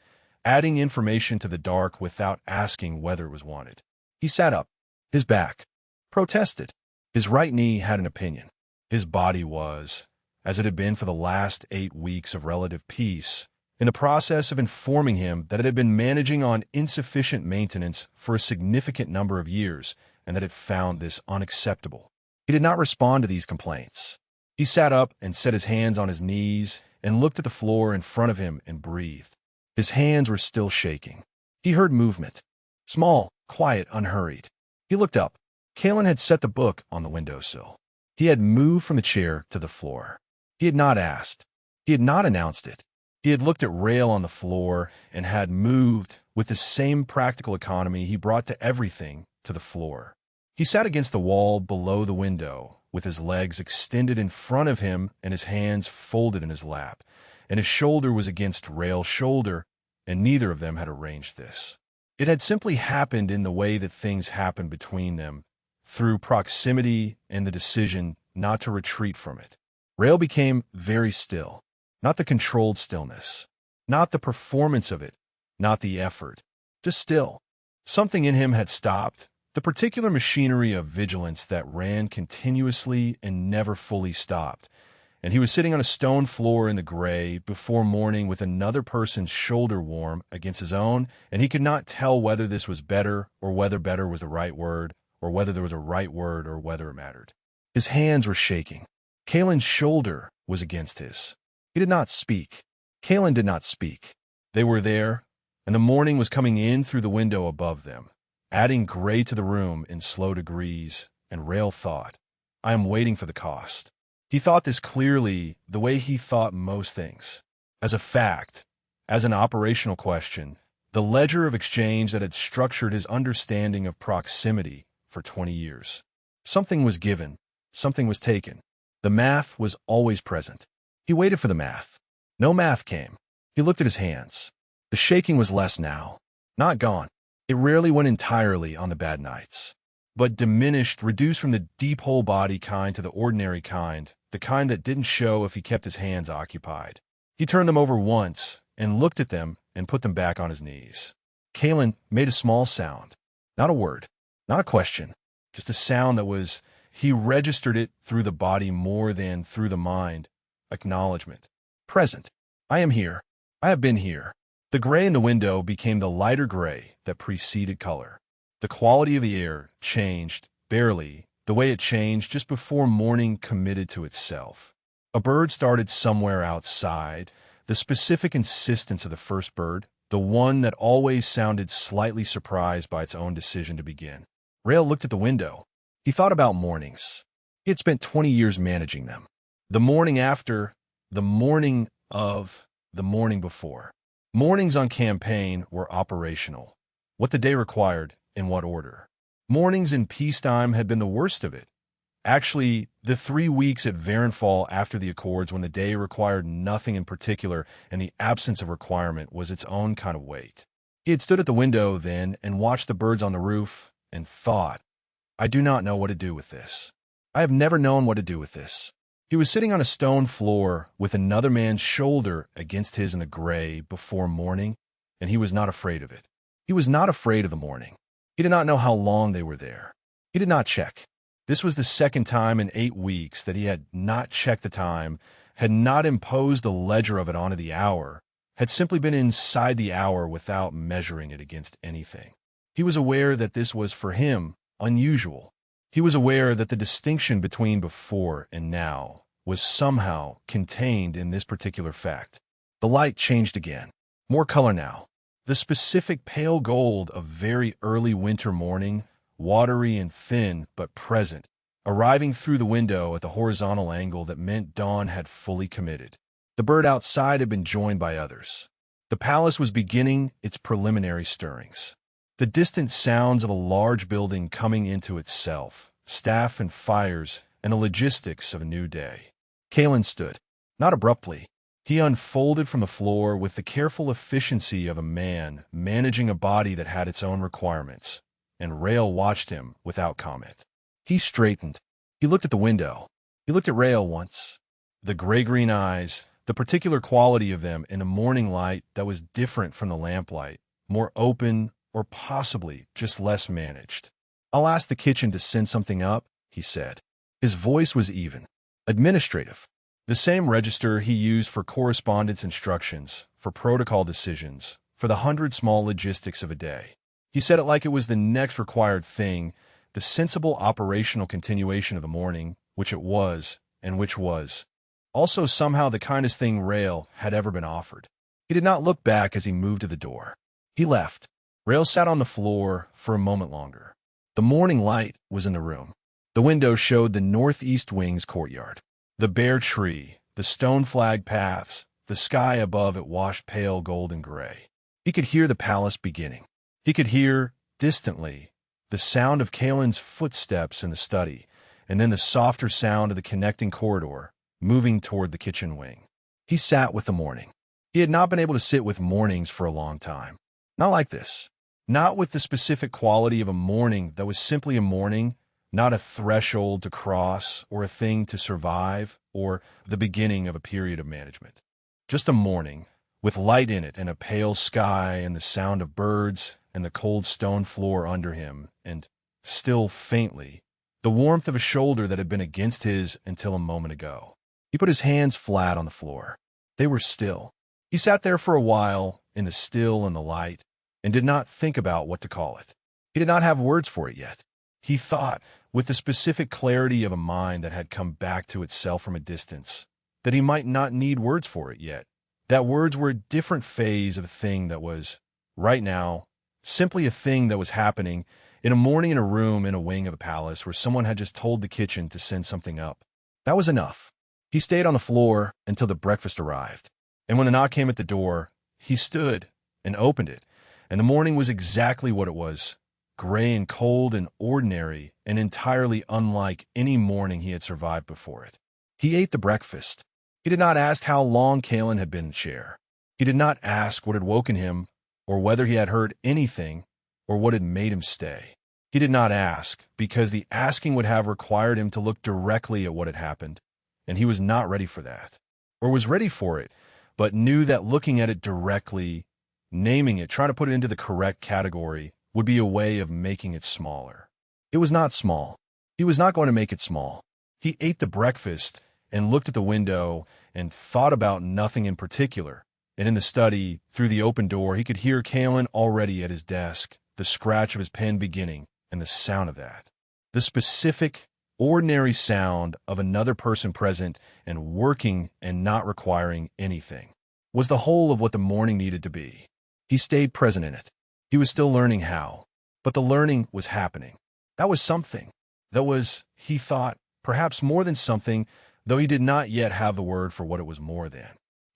adding information to the dark without asking whether it was wanted. He sat up. His back protested. His right knee had an opinion. His body was, as it had been for the last 8 weeks of relative peace, in the process of informing him that it had been managing on insufficient maintenance for a significant number of years and that it found this unacceptable. He did not respond to these complaints. He sat up and set his hands on his knees and looked at the floor in front of him and breathed. His hands were still shaking. He heard movement. Small, quiet, unhurried. He looked up. Caelen had set the book on the windowsill. He had moved from the chair to the floor. He had not asked. He had not announced it. He had looked at Rael on the floor and had moved with the same practical economy he brought to everything to the floor. He sat against the wall below the window, with his legs extended in front of him and his hands folded in his lap, and his shoulder was against Rael's shoulder, and neither of them had arranged this. It had simply happened in the way that things happened between them, through proximity and the decision not to retreat from it. Rael became very still. Not the controlled stillness, not the performance of it, not the effort, just still. Something in him had stopped, the particular machinery of vigilance that ran continuously and never fully stopped. And he was sitting on a stone floor in the gray before morning with another person's shoulder warm against his own, and he could not tell whether this was better or whether better was the right word, or whether there was a right word or whether it mattered. His hands were shaking. Caelen's shoulder was against his. He did not speak. Caelen did not speak. They were there, and the morning was coming in through the window above them, adding gray to the room in slow degrees, and Rael thought, I am waiting for the cost. He thought this clearly, the way he thought most things. As a fact, as an operational question, the ledger of exchange that had structured his understanding of proximity for 20 years. Something was given, something was taken. The math was always present. He waited for the math. No math came. He looked at his hands. The shaking was less now. Not gone. It rarely went entirely on the bad nights, but diminished, reduced from the deep whole body kind to the ordinary kind, the kind that didn't show if he kept his hands occupied. He turned them over once and looked at them and put them back on his knees. Caelen made a small sound. Not a word, not a question, just a sound that was, he registered it through the body more than through the mind. Acknowledgement. Present. I am here. I have been here. The gray in the window became the lighter gray that preceded color. The quality of the air changed, barely, the way it changed just before morning committed to itself. A bird started somewhere outside, the specific insistence of the first bird, the one that always sounded slightly surprised by its own decision to begin. Rael looked at the window. He thought about mornings. He had spent 20 years managing them. The morning after, the morning of, the morning before. Mornings on campaign were operational. What the day required, in what order. Mornings in peacetime had been the worst of it. Actually, the 3 weeks at Varenfall after the Accords when the day required nothing in particular and the absence of requirement was its own kind of weight. He had stood at the window then and watched the birds on the roof and thought, I do not know what to do with this. I have never known what to do with this. He was sitting on a stone floor with another man's shoulder against his in the gray before morning, and he was not afraid of it. He was not afraid of the morning. He did not know how long they were there. He did not check. This was the second time in 8 weeks that he had not checked the time, had not imposed the ledger of it onto the hour, had simply been inside the hour without measuring it against anything. He was aware that this was, for him, unusual. He was aware that the distinction between before and now was somehow contained in this particular fact. The light changed again. More color now. The specific pale gold of very early winter morning, watery and thin but present, arriving through the window at the horizontal angle that meant dawn had fully committed. The bird outside had been joined by others. The palace was beginning its preliminary stirrings. The distant sounds of a large building coming into itself, staff and fires, and the logistics of a new day. Caelen stood, not abruptly. He unfolded from the floor with the careful efficiency of a man managing a body that had its own requirements, and Rael watched him without comment. He straightened. He looked at the window. He looked at Rael once. The gray-green eyes, the particular quality of them in a morning light that was different from the lamplight, more open or possibly just less managed. I'll ask the kitchen to send something up, he said. His voice was even. Administrative. The same register he used for correspondence instructions, for protocol decisions, for the 100 small logistics of a day. He said it like it was the next required thing, the sensible operational continuation of the morning, which it was, and which was. Also somehow the kindest thing Rael had ever been offered. He did not look back as he moved to the door. He left. Rael sat on the floor for a moment longer. The morning light was in the room. The window showed the northeast wing's courtyard. The bare tree, the stone-flagged paths, the sky above it washed pale golden gray. He could hear the palace beginning. He could hear, distantly, the sound of Caelen's footsteps in the study, and then the softer sound of the connecting corridor, moving toward the kitchen wing. He sat with the morning. He had not been able to sit with mornings for a long time. Not like this. Not with the specific quality of a morning that was simply a morning, not a threshold to cross or a thing to survive or the beginning of a period of management. Just a morning, with light in it and a pale sky and the sound of birds and the cold stone floor under him and still faintly, the warmth of a shoulder that had been against his until a moment ago. He put his hands flat on the floor. They were still. He sat there for a while, in the still and the light, and did not think about what to call it. He did not have words for it yet. He thought, with the specific clarity of a mind that had come back to itself from a distance, that he might not need words for it yet, that words were a different phase of a thing that was, right now, simply a thing that was happening in a morning in a room in a wing of a palace where someone had just told the kitchen to send something up. That was enough. He stayed on the floor until the breakfast arrived, and when the knock came at the door, he stood and opened it, and the morning was exactly what it was, gray and cold and ordinary and entirely unlike any morning he had survived before it. He ate the breakfast. He did not ask how long Caelen had been in the chair. He did not ask what had woken him, or whether he had heard anything, or what had made him stay. He did not ask, because the asking would have required him to look directly at what had happened, and he was not ready for that, or was ready for it, but knew that looking at it directly, naming it, trying to put it into the correct category, would be a way of making it smaller. It was not small. He was not going to make it small. He ate the breakfast and looked at the window and thought about nothing in particular, and in the study, through the open door, he could hear Caelen already at his desk, the scratch of his pen beginning, and the sound of that. The specific, ordinary sound of another person present and working and not requiring anything was the whole of what the morning needed to be. He stayed present in it. He was still learning how, but the learning was happening. That was something. That was, he thought, perhaps more than something, though he did not yet have the word for what it was more than.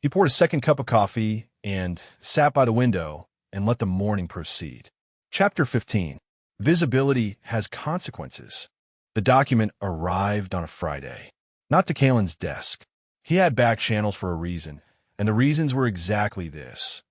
He poured a second cup of coffee and sat by the window and let the morning proceed. Chapter 15. Visibility has consequences. The document arrived on a Friday, not to Caelen's desk. He had back channels for a reason, and the reasons were exactly this.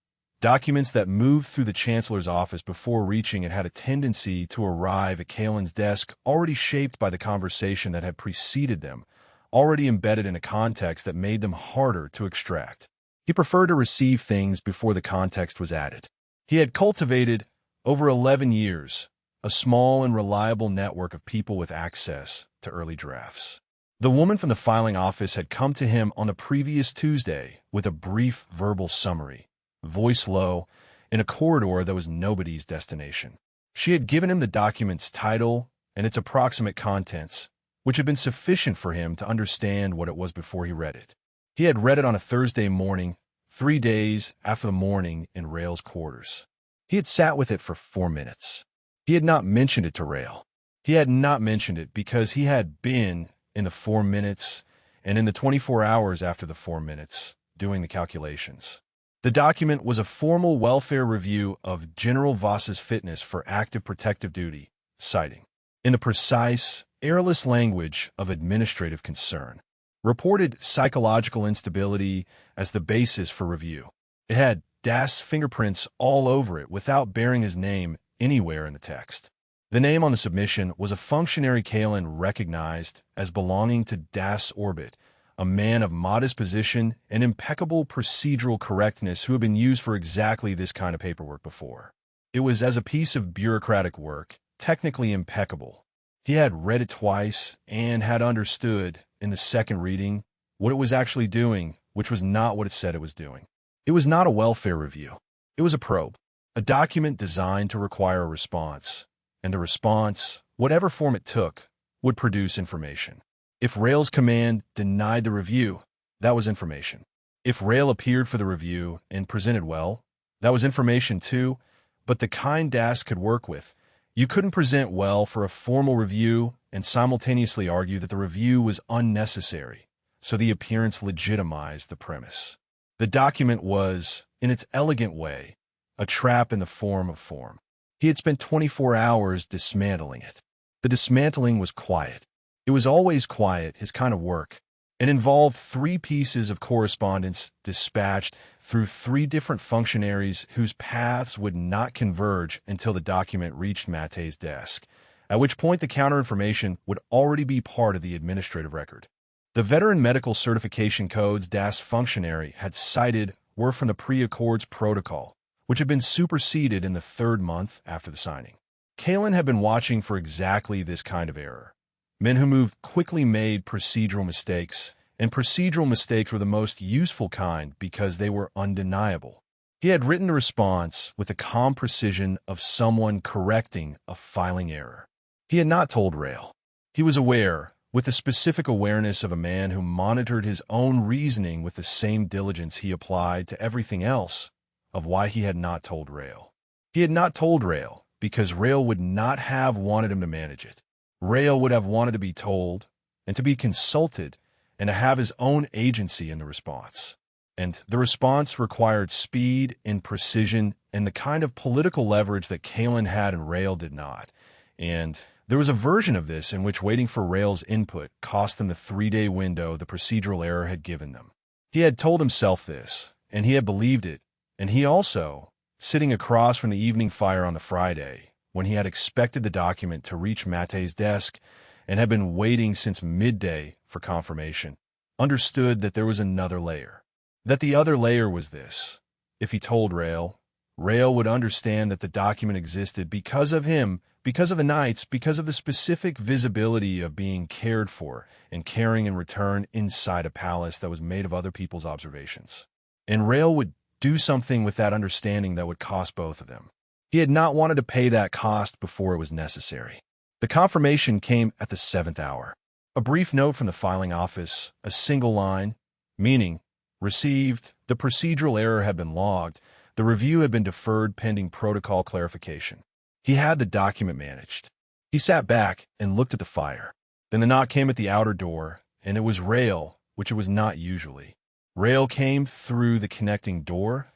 Documents that moved through the Chancellor's office before reaching it had a tendency to arrive at Caelen's desk already shaped by the conversation that had preceded them, already embedded in a context that made them harder to extract. He preferred to receive things before the context was added. He had cultivated, over 11 years, a small and reliable network of people with access to early drafts. The woman from the filing office had come to him on the previous Tuesday with a brief verbal summary, voice low, in a corridor that was nobody's destination. She had given him the document's title and its approximate contents, which had been sufficient for him to understand what it was before he read it. He had read it on a Thursday morning, 3 days after the morning in Rael's quarters. He had sat with it for 4 minutes. He had not mentioned it to Rael. He had not mentioned it because he had been, in the 4 minutes and in the 24 hours after the 4 minutes, doing the calculations. The document was a formal welfare review of General Voss's fitness for active protective duty, citing, in the precise, airless language of administrative concern, reported psychological instability as the basis for review. It had Das's fingerprints all over it without bearing his name anywhere in the text. The name on the submission was a functionary Caelen recognized as belonging to Das orbit, a man of modest position and impeccable procedural correctness who had been used for exactly this kind of paperwork before. It was as a piece of bureaucratic work, technically impeccable. He had read it twice and had understood, in the second reading, what it was actually doing, which was not what it said it was doing. It was not a welfare review. It was a probe, a document designed to require a response, and the response, whatever form it took, would produce information. If Rael's command denied the review, that was information. If Rael appeared for the review and presented well, that was information too, but the kind Das could work with. You couldn't present well for a formal review and simultaneously argue that the review was unnecessary, so the appearance legitimized the premise. The document was, in its elegant way, a trap in the form of form. He had spent 24 hours dismantling it. The dismantling was quiet. It was always quiet, his kind of work. It involved 3 pieces of correspondence dispatched through 3 different functionaries whose paths would not converge until the document reached Mate's desk, at which point the counter-information would already be part of the administrative record. The veteran medical certification codes Das functionary had cited were from the pre-Accords protocol, which had been superseded in the 3rd month after the signing. Caelen had been watching for exactly this kind of error. Men who moved quickly made procedural mistakes, and procedural mistakes were the most useful kind because they were undeniable. He had written the response with the calm precision of someone correcting a filing error. He had not told Rael. He was aware, with the specific awareness of a man who monitored his own reasoning with the same diligence he applied to everything else, of why he had not told Rael. He had not told Rael because Rael would not have wanted him to manage it. Rael would have wanted to be told, and to be consulted, and to have his own agency in the response. And the response required speed and precision and the kind of political leverage that Caelen had and Rael did not. And there was a version of this in which waiting for Rael's input cost them the 3-day window the procedural error had given them. He had told himself this, and he had believed it, and he also, sitting across from the evening fire on the Friday, when he had expected the document to reach Mate's desk and had been waiting since midday for confirmation, understood that there was another layer. That the other layer was this. If he told Rael, Rael would understand that the document existed because of him, because of the nights, because of the specific visibility of being cared for and caring in return inside a palace that was made of other people's observations. And Rael would do something with that understanding that would cost both of them. He had not wanted to pay that cost before it was necessary. The confirmation came at the 7th hour. A brief note from the filing office, a single line, meaning, received, the procedural error had been logged, the review had been deferred pending protocol clarification. He had the document managed. He sat back and looked at the fire. Then the knock came at the outer door, and it was Rael, which it was not usually. Rael came through the connecting door.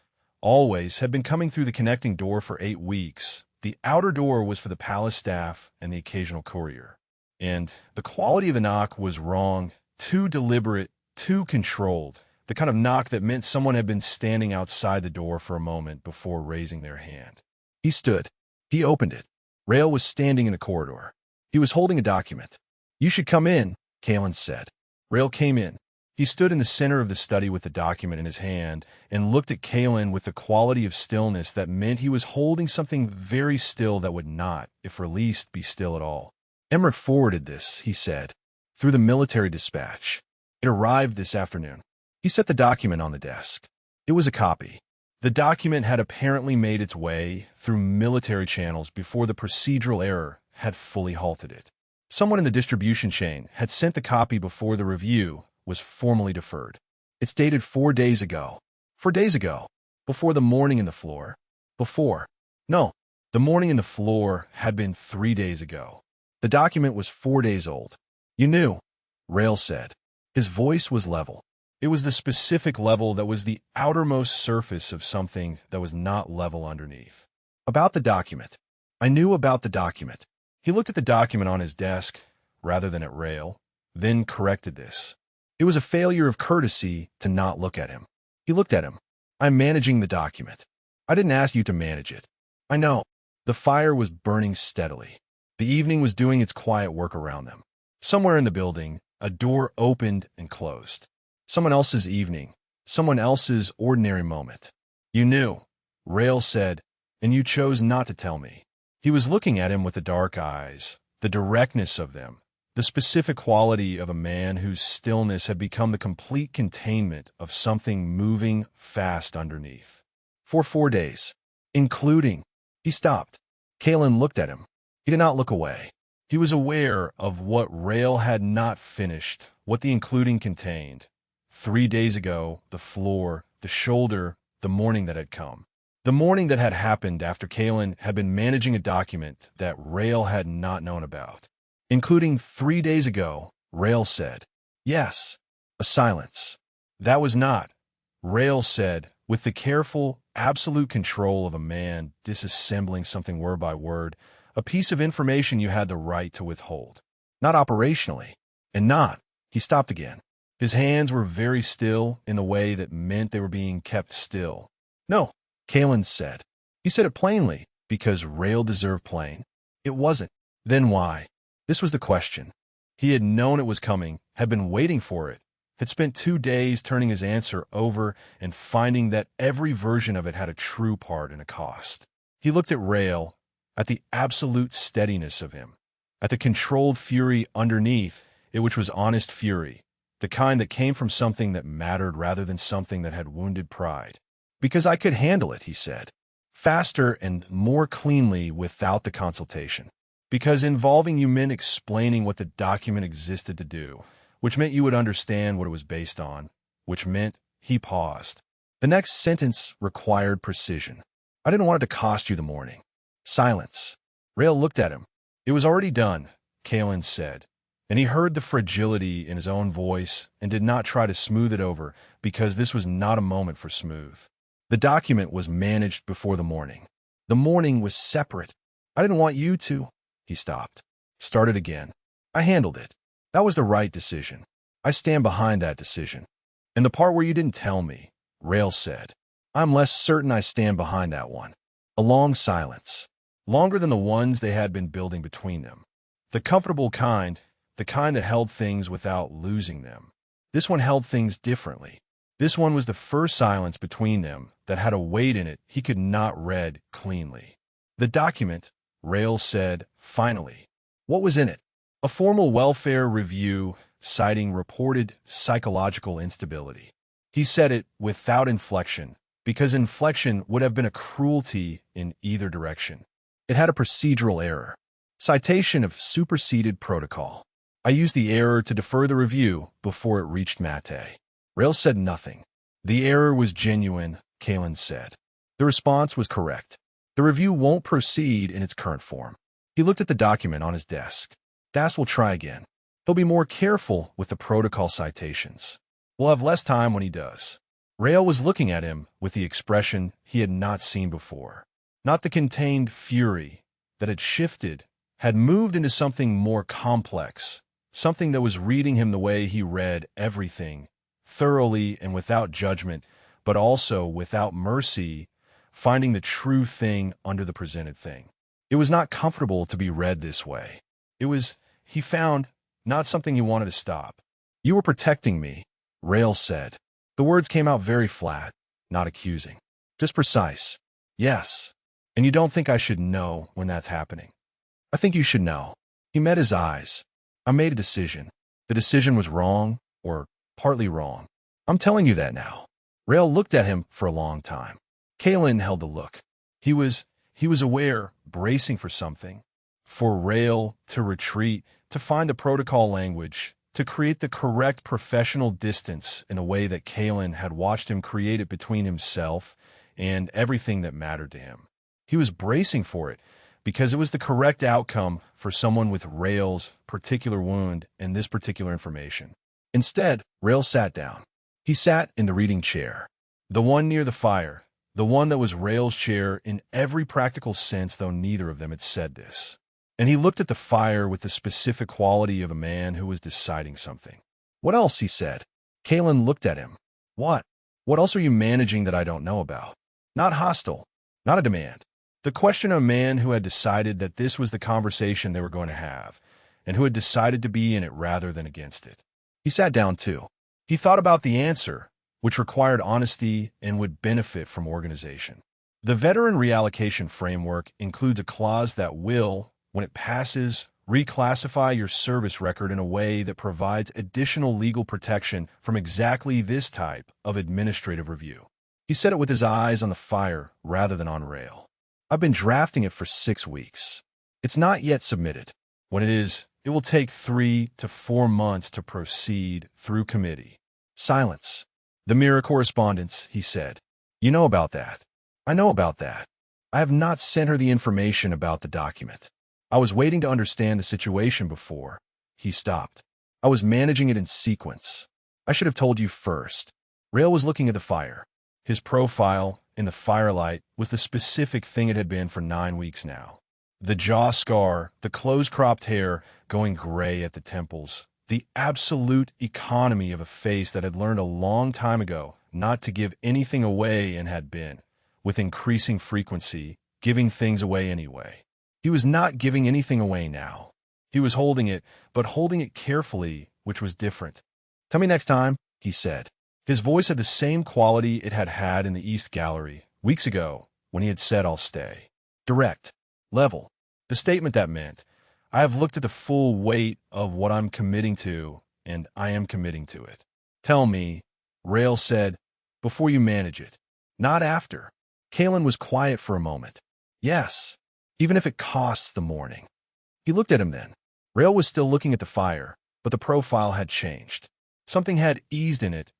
Always had been coming through the connecting door for 8 weeks. The outer door was for the palace staff and the occasional courier. And the quality of the knock was wrong, too deliberate, too controlled. The kind of knock that meant someone had been standing outside the door for a moment before raising their hand. He stood. He opened it. Rael was standing in the corridor. He was holding a document. "You should come in," Caelen said. Rael came in. He stood in the center of the study with the document in his hand and looked at Caelen with the quality of stillness that meant he was holding something very still that would not, if released, be still at all. "Emmerich forwarded this," he said, "through the military dispatch. It arrived this afternoon." He set the document on the desk. It was a copy. The document had apparently made its way through military channels before the procedural error had fully halted it. Someone in the distribution chain had sent the copy before the review was formally deferred. It's dated 4 days ago. 4 days ago. Before the morning in the floor. No, the morning in the floor had been 3 days ago. The document was 4 days old. "You knew," Rael said. His voice was level. It was the specific level that was the outermost surface of something that was not level underneath. "About the document. I knew about the document." He looked at the document on his desk, rather than at Rael, then corrected this. It was a failure of courtesy to not look at him. He looked at him. "I'm managing the document. I didn't ask you to manage it." "I know." The fire was burning steadily. The evening was doing its quiet work around them. Somewhere in the building, a door opened and closed. Someone else's evening, someone else's ordinary moment. "You knew," Rael said, "and you chose not to tell me." He was looking at him with the dark eyes, the directness of them, the specific quality of a man whose stillness had become the complete containment of something moving fast underneath. "For 4 days, including—" He stopped. Caelen looked at him. He did not look away. He was aware of what Rael had not finished, what the including contained. 3 days ago, the floor, the shoulder, the morning that had come. The morning that had happened after Caelen had been managing a document that Rael had not known about. "Including 3 days ago," Rael said. "Yes." A silence. "That was not," Rael said, with the careful, absolute control of a man disassembling something word by word, a piece of information you had the right to withhold. "Not operationally. And not—" He stopped again. His hands were very still in the way that meant they were being kept still. "No," Caelen said. He said it plainly, because Rael deserved plain. "It wasn't." Then why? This was the question. He had known it was coming, had been waiting for it, had spent 2 days turning his answer over and finding that every version of it had a true part and a cost. He looked at Rael, at the absolute steadiness of him, at the controlled fury underneath it, which was honest fury, the kind that came from something that mattered rather than something that had wounded pride. Because I could handle it, he said, faster and more cleanly without the consultation. Because involving you meant explaining what the document existed to do, which meant you would understand what it was based on, which meant he paused. The next sentence required precision. I didn't want it to cost you the morning. Silence. Rael looked at him. It was already done, Caelen said, and he heard the fragility in his own voice and did not try to smooth it over because this was not a moment for smooth. The document was managed before the morning. The morning was separate. I didn't want you to. He stopped. Started again. I handled it. That was the right decision. I stand behind that decision. And the part where you didn't tell me, Rael said, I'm less certain I stand behind that one. A long silence. Longer than the ones they had been building between them. The comfortable kind, the kind that held things without losing them. This one held things differently. This one was the first silence between them that had a weight in it he could not read cleanly. The document, Rael said, finally. What was in it? A formal welfare review citing reported psychological instability. He said it without inflection, because inflection would have been a cruelty in either direction. It had a procedural error. Citation of superseded protocol. I used the error to defer the review before it reached Mate. Rael said nothing. The error was genuine, Caelen said. The response was correct. The review won't proceed in its current form. He looked at the document on his desk. Das will try again. He'll be more careful with the protocol citations. We'll have less time when he does. Rael was looking at him with the expression he had not seen before. Not the contained fury that had shifted, had moved into something more complex, something that was reading him the way he read everything, thoroughly and without judgment, but also without mercy, finding the true thing under the presented thing. It was not comfortable to be read this way. It was, he found, not something he wanted to stop. You were protecting me, Rael said. The words came out very flat, not accusing. Just precise. Yes. And you don't think I should know when that's happening? I think you should know. He met his eyes. I made a decision. The decision was wrong, or partly wrong. I'm telling you that now. Rael looked at him for a long time. Caelen held the look. He was aware, bracing for something. For Rael to retreat, to find the protocol language, to create the correct professional distance in a way that Caelen had watched him create it between himself and everything that mattered to him. He was bracing for it because it was the correct outcome for someone with Rael's particular wound and this particular information. Instead, Rael sat down. He sat in the reading chair, the one near the fire, the one that was Rael's chair in every practical sense, though neither of them had said this. And he looked at the fire with the specific quality of a man who was deciding something. What else, he said. Caelen looked at him. What? What else are you managing that I don't know about? Not hostile, not a demand. The question of a man who had decided that this was the conversation they were going to have, and who had decided to be in it rather than against it. He sat down too. He thought about the answer, which required honesty and would benefit from organization. The veteran reallocation framework includes a clause that will, when it passes, reclassify your service record in a way that provides additional legal protection from exactly this type of administrative review. He said it with his eyes on the fire rather than on Rael. I've been drafting it for 6 weeks. It's not yet submitted. When it is, it will take 3 to 4 months to proceed through committee. Silence. The mirror correspondence, he said. You know about that. I know about that. I have not sent her the information about the document. I was waiting to understand the situation before. He stopped. I was managing it in sequence. I should have told you first. Rael was looking at the fire. His profile, in the firelight, was the specific thing it had been for 9 weeks now. The jaw scar, the close-cropped hair going gray at the temples, the absolute economy of a face that had learned a long time ago not to give anything away and had been, with increasing frequency, giving things away anyway. He was not giving anything away now. He was holding it, but holding it carefully, which was different. Tell me next time, he said. His voice had the same quality it had had in the East Gallery, weeks ago, when he had said, I'll stay. Direct. level. The statement that meant, I have looked at the full weight of what I'm committing to, and I am committing to it. Tell me, Rael said, before you manage it. Not after. Caelen was quiet for a moment. Yes, even if it costs the morning. He looked at him then. Rael was still looking at the fire, but the profile had changed. Something had eased in it,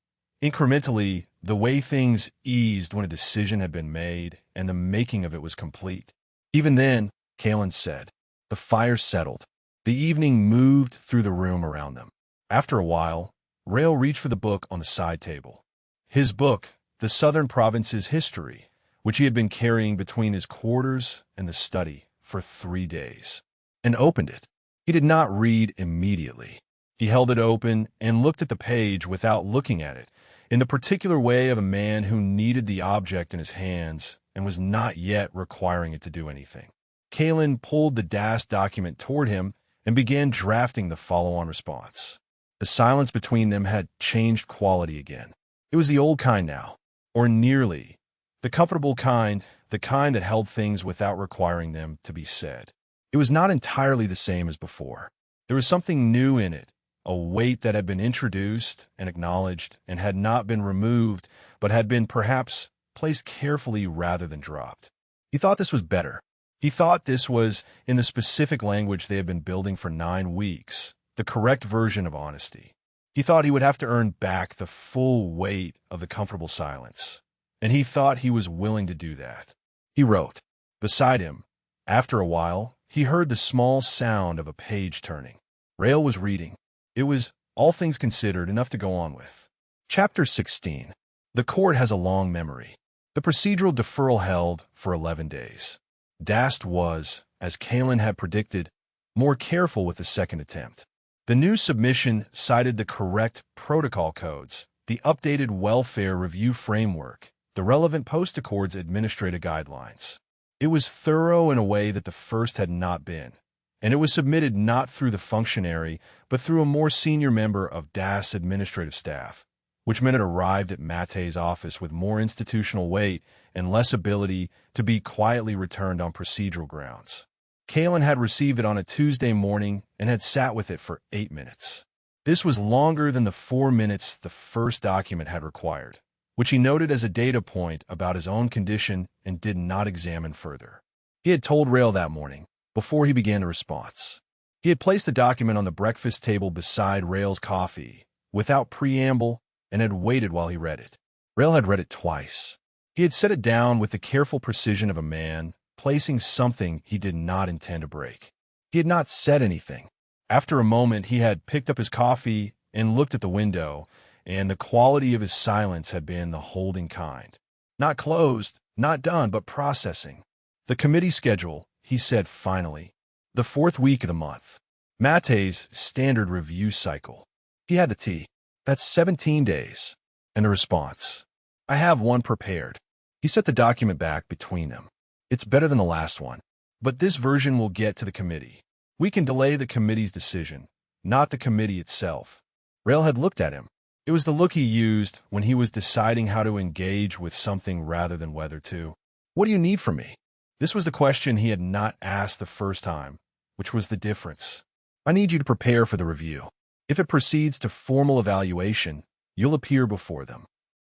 incrementally, the way things eased when a decision had been made and the making of it was complete. Even then, Caelen said, the fire settled. The evening moved through the room around them. After a while, Rael reached for the book on the side table. His book, The Southern Province's History, which he had been carrying between his quarters and the study for 3 days, and opened it. He did not read immediately. He held it open and looked at the page without looking at it, in the particular way of a man who needed the object in his hands and was not yet requiring it to do anything. Caelen pulled the DAS document toward him and began drafting the follow-on response. The silence between them had changed quality again. It was the old kind now, or nearly. The comfortable kind, the kind that held things without requiring them to be said. It was not entirely the same as before. There was something new in it, a weight that had been introduced and acknowledged and had not been removed, but had been perhaps placed carefully rather than dropped. He thought this was better. He thought this was, in the specific language they had been building for 9 weeks, the correct version of honesty. He thought he would have to earn back the full weight of the comfortable silence, and he thought he was willing to do that. He wrote. Beside him, after a while, he heard the small sound of a page turning. Rael was reading. It was, all things considered, enough to go on with. Chapter 16. The court has a long memory. The procedural deferral held for 11 days. Dast was, as Caelen had predicted, more careful with the second attempt. The new submission cited the correct protocol codes, the updated welfare review framework, the relevant post-accords administrative guidelines. It was thorough in a way that the first had not been, and it was submitted not through the functionary, but through a more senior member of DAS administrative staff, which meant it arrived at Mate's office with more institutional weight and less ability to be quietly returned on procedural grounds. Caelen had received it on a Tuesday morning and had sat with it for 8 minutes. This was longer than the 4 minutes the first document had required, which he noted as a data point about his own condition and did not examine further. He had told Rael that morning, before he began the response. He had placed the document on the breakfast table beside Rael's coffee, without preamble, and had waited while he read it. Rael had read it twice. He had set it down with the careful precision of a man, placing something he did not intend to break. He had not said anything. After a moment, he had picked up his coffee and looked at the window, and the quality of his silence had been the holding kind. Not closed, not done, but processing. The committee schedule, he said finally. The 4th week of the month. Mate's standard review cycle. He had the tea. That's 17 days. And the response. I have one prepared. He set the document back between them. It's better than the last one. But this version will get to the committee. We can delay the committee's decision, not the committee itself. Rael had looked at him. It was the look he used when he was deciding how to engage with something rather than whether to. What do you need from me? This was the question he had not asked the first time, which was the difference. I need you to prepare for the review. If it proceeds to formal evaluation, you'll appear before them.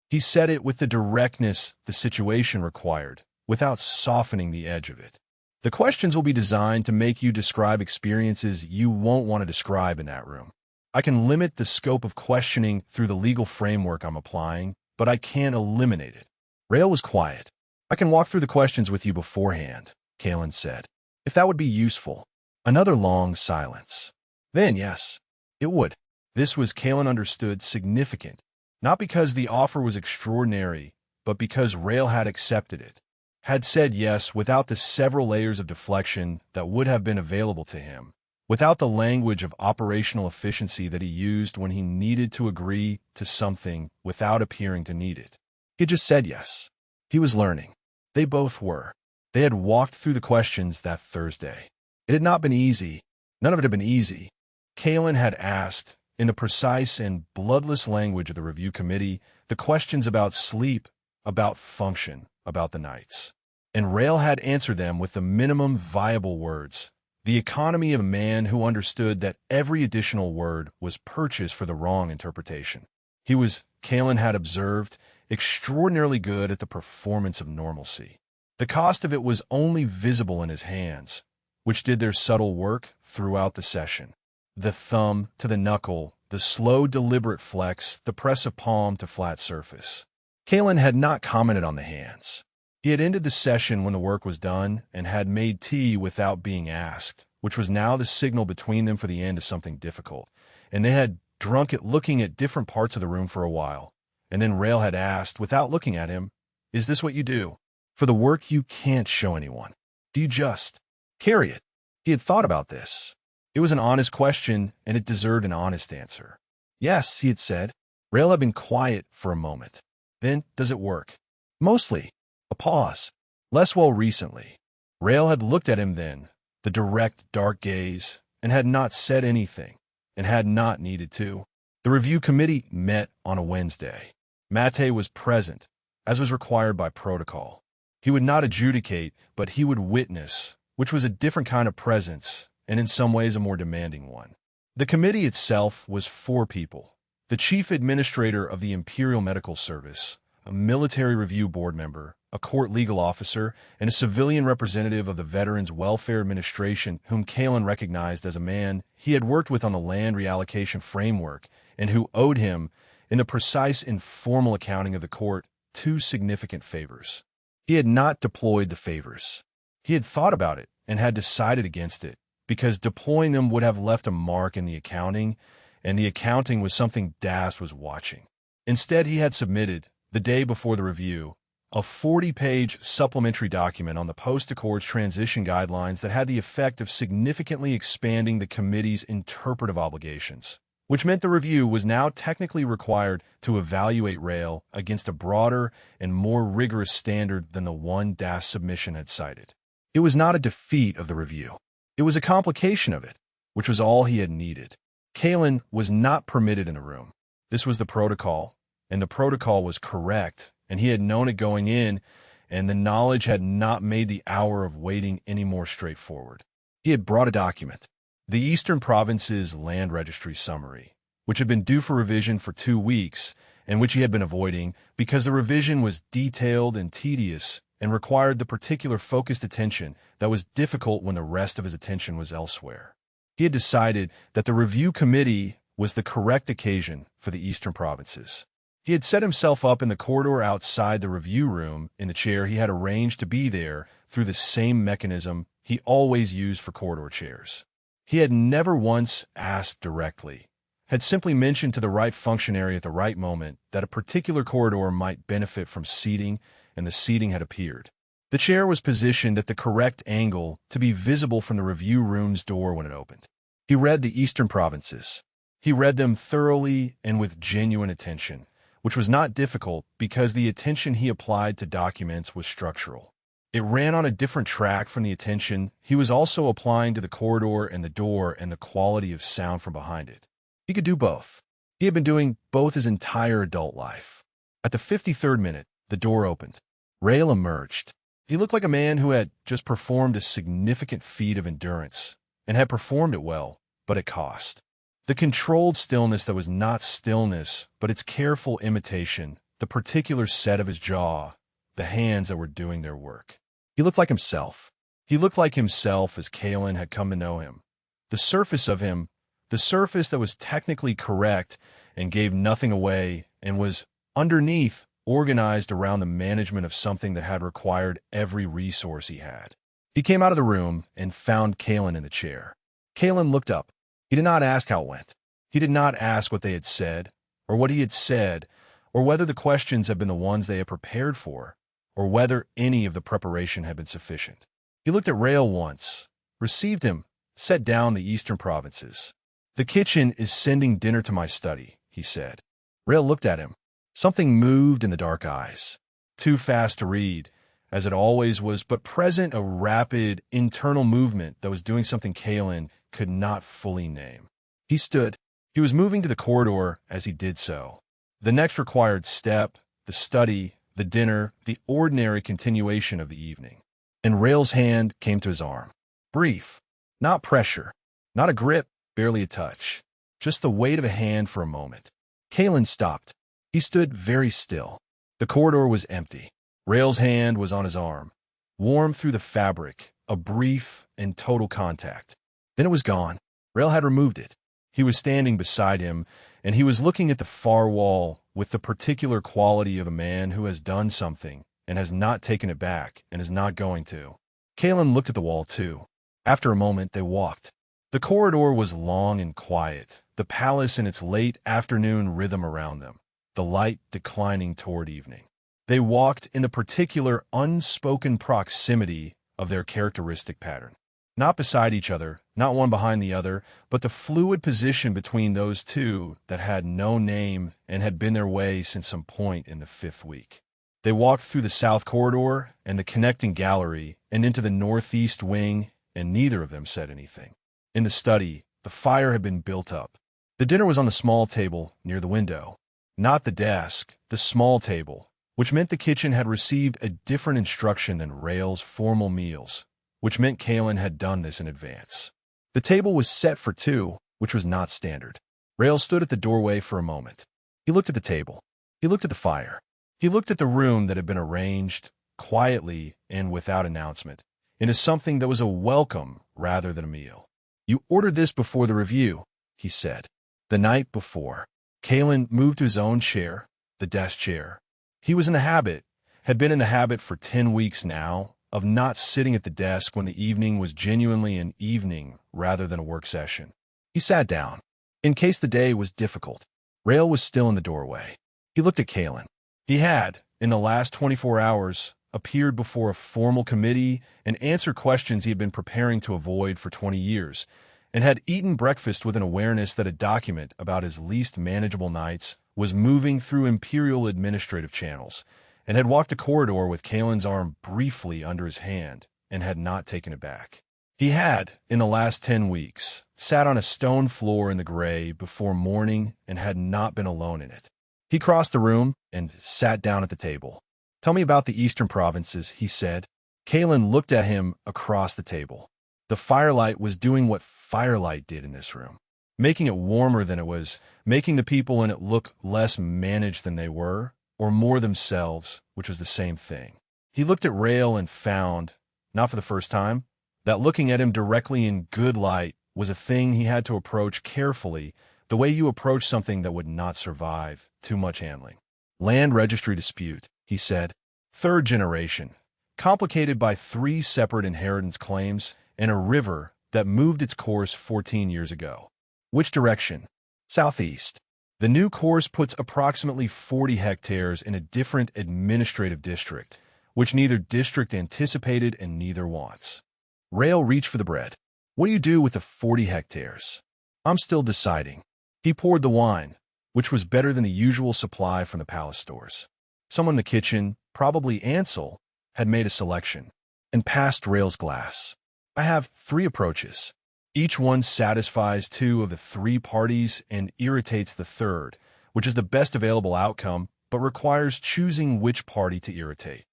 He said it with the directness the situation required, without softening the edge of it. The questions will be designed to make you describe experiences you won't want to describe in that room. I can limit the scope of questioning through the legal framework I'm applying, but I can't eliminate it. Rael was quiet. I can walk through the questions with you beforehand, Caelen said, if that would be useful. Another long silence. Then, yes, it would. This was, Caelen understood, significant, not because the offer was extraordinary, but because Rael had accepted it, had said yes without the several layers of deflection that would have been available to him, without the language of operational efficiency that he used when he needed to agree to something without appearing to need it. He just said yes. He was learning. They both were. They had walked through the questions that Thursday. It had not been easy. None of it had been easy. Caelen had asked, in the precise and bloodless language of the review committee, the questions about sleep, about function, about the nights. and Rael had answered them with the minimum viable words, the economy of a man who understood that every additional word was purchased for the wrong interpretation. He was, Caelen had observed, extraordinarily good at the performance of normalcy. The cost of it was only visible in his hands, which did their subtle work throughout the session. The thumb to the knuckle, the slow, deliberate flex, the press of palm to flat surface. Caelen had not commented on the hands. He had ended the session when the work was done and had made tea without being asked, which was now the signal between them for the end of something difficult, and they had drunk it looking at different parts of the room for a while. And then Rael had asked, without looking at him, "Is this what you do? For the work you can't show anyone. Do you just carry it?" He had thought about this. It was an honest question, and it deserved an honest answer. "Yes," he had said. Rael had been quiet for a moment. "Then, does it work?" "Mostly." A pause. "Less well recently." Rael had looked at him then, the direct, dark gaze, and had not said anything, and had not needed to. The review committee met on a Wednesday. Mate was present, as was required by protocol. He would not adjudicate, but he would witness, which was a different kind of presence, and in some ways a more demanding one. The committee itself was 4 people: the chief administrator of the Imperial Medical Service, a military review board member, a court legal officer, and a civilian representative of the Veterans Welfare Administration whom Caelen recognized as a man he had worked with on the land reallocation framework and who owed him, in the precise informal accounting of the court, 2 significant favors. He had not deployed the favors. He had thought about it and had decided against it, because deploying them would have left a mark in the accounting, and the accounting was something Das was watching. Instead, he had submitted, the day before the review, a 40-page supplementary document on the post-Accords transition guidelines that had the effect of significantly expanding the committee's interpretive obligations, which meant the review was now technically required to evaluate Rael against a broader and more rigorous standard than the one Das submission had cited. It was not a defeat of the review. It was a complication of it, which was all he had needed. Caelen was not permitted in the room. This was the protocol, and the protocol was correct, and he had known it going in, and the knowledge had not made the hour of waiting any more straightforward. He had brought a document, the Eastern Province's Land Registry Summary, which had been due for revision for 2 weeks, and which he had been avoiding because the revision was detailed and tedious and required the particular focused attention that was difficult when the rest of his attention was elsewhere. He had decided that the review committee was the correct occasion for the Eastern Provinces. He had set himself up in the corridor outside the review room in the chair he had arranged to be there through the same mechanism he always used for corridor chairs. He had never once asked directly, had simply mentioned to the right functionary at the right moment that a particular corridor might benefit from seating, and the seating had appeared. The chair was positioned at the correct angle to be visible from the review room's door when it opened. He read the Eastern Provinces. He read them thoroughly and with genuine attention, which was not difficult because the attention he applied to documents was structural. It ran on a different track from the attention he was also applying to the corridor and the door and the quality of sound from behind it. He could do both. He had been doing both his entire adult life. At the 53rd minute, the door opened. Rael emerged. He looked like a man who had just performed a significant feat of endurance, and had performed it well, but at cost. The controlled stillness that was not stillness, but its careful imitation, the particular set of his jaw, the hands that were doing their work. He looked like himself. He looked like himself as Caelen had come to know him. The surface of him, the surface that was technically correct and gave nothing away and was, underneath, organized around the management of something that had required every resource he had. He came out of the room and found Caelen in the chair. Caelen looked up. He did not ask how it went. He did not ask what they had said, or what he had said, or whether the questions had been the ones they had prepared for, or whether any of the preparation had been sufficient. He looked at Rael once, received him, set down the Eastern Provinces. "The kitchen is sending dinner to my study," he said. Rael looked at him. Something moved in the dark eyes. Too fast to read, as it always was, but present a rapid, internal movement that was doing something Caelen could not fully name. He stood. He was moving to the corridor as he did so. The next required step, the study, the dinner, the ordinary continuation of the evening. And Rael's hand came to his arm. Brief. Not pressure. Not a grip, barely a touch. Just the weight of a hand for a moment. Caelen stopped. He stood very still. The corridor was empty. Rael's hand was on his arm, warm through the fabric, a brief and total contact. Then it was gone. Rael had removed it. He was standing beside him, and he was looking at the far wall with the particular quality of a man who has done something and has not taken it back and is not going to. Caelen looked at the wall too. After a moment, they walked. The corridor was long and quiet, the palace in its late afternoon rhythm around them, the light declining toward evening. They walked in the particular unspoken proximity of their characteristic pattern. Not beside each other, not one behind the other, but the fluid position between those two that had no name and had been their way since some point in the 5th week. They walked through the south corridor and the connecting gallery and into the northeast wing, and neither of them said anything. In the study, the fire had been built up. The dinner was on the small table near the window. Not the desk, the small table, which meant the kitchen had received a different instruction than Rael's formal meals, which meant Caelen had done this in advance. The table was set for 2, which was not standard. Rael stood at the doorway for a moment. He looked at the table. He looked at the fire. He looked at the room that had been arranged, quietly and without announcement, into something that was a welcome rather than a meal. "You ordered this before the review," he said. The night before. Caelen moved to his own chair, the desk chair. He was in the habit, had been in the habit for 10 weeks now, of not sitting at the desk when the evening was genuinely an evening rather than a work session. He sat down, in case the day was difficult. Rael was still in the doorway. He looked at Caelen. He had, in the last 24 hours, appeared before a formal committee and answered questions he had been preparing to avoid for 20 years, and had eaten breakfast with an awareness that a document about his least manageable nights was moving through imperial administrative channels, and had walked a corridor with Caelen's arm briefly under his hand and had not taken it back. He had, in the last 10 weeks, sat on a stone floor in the gray before morning and had not been alone in it. He crossed the room and sat down at the table. "Tell me about the eastern provinces," he said. Caelen looked at him across the table. The firelight was doing what firelight did in this room, making it warmer than it was, making the people in it look less managed than they were, or more themselves, which was the same thing. He looked at Rael and found, not for the first time, that looking at him directly in good light was a thing he had to approach carefully, the way you approach something that would not survive too much handling. "Land registry dispute," he said. "3rd generation, complicated by 3 separate inheritance claims and a river that moved its course 14 years ago. Which direction? Southeast. The new course puts approximately 40 hectares in a different administrative district, which neither district anticipated and neither wants." Rael reached for the bread. "What do you do with the 40 hectares? "I'm still deciding." He poured the wine, which was better than the usual supply from the palace stores. Someone in the kitchen, probably Ansel, had made a selection, and passed Rael's glass. "I have 3 approaches. Each one satisfies 2 of the 3 parties and irritates the 3rd, which is the best available outcome, but requires choosing which party to irritate.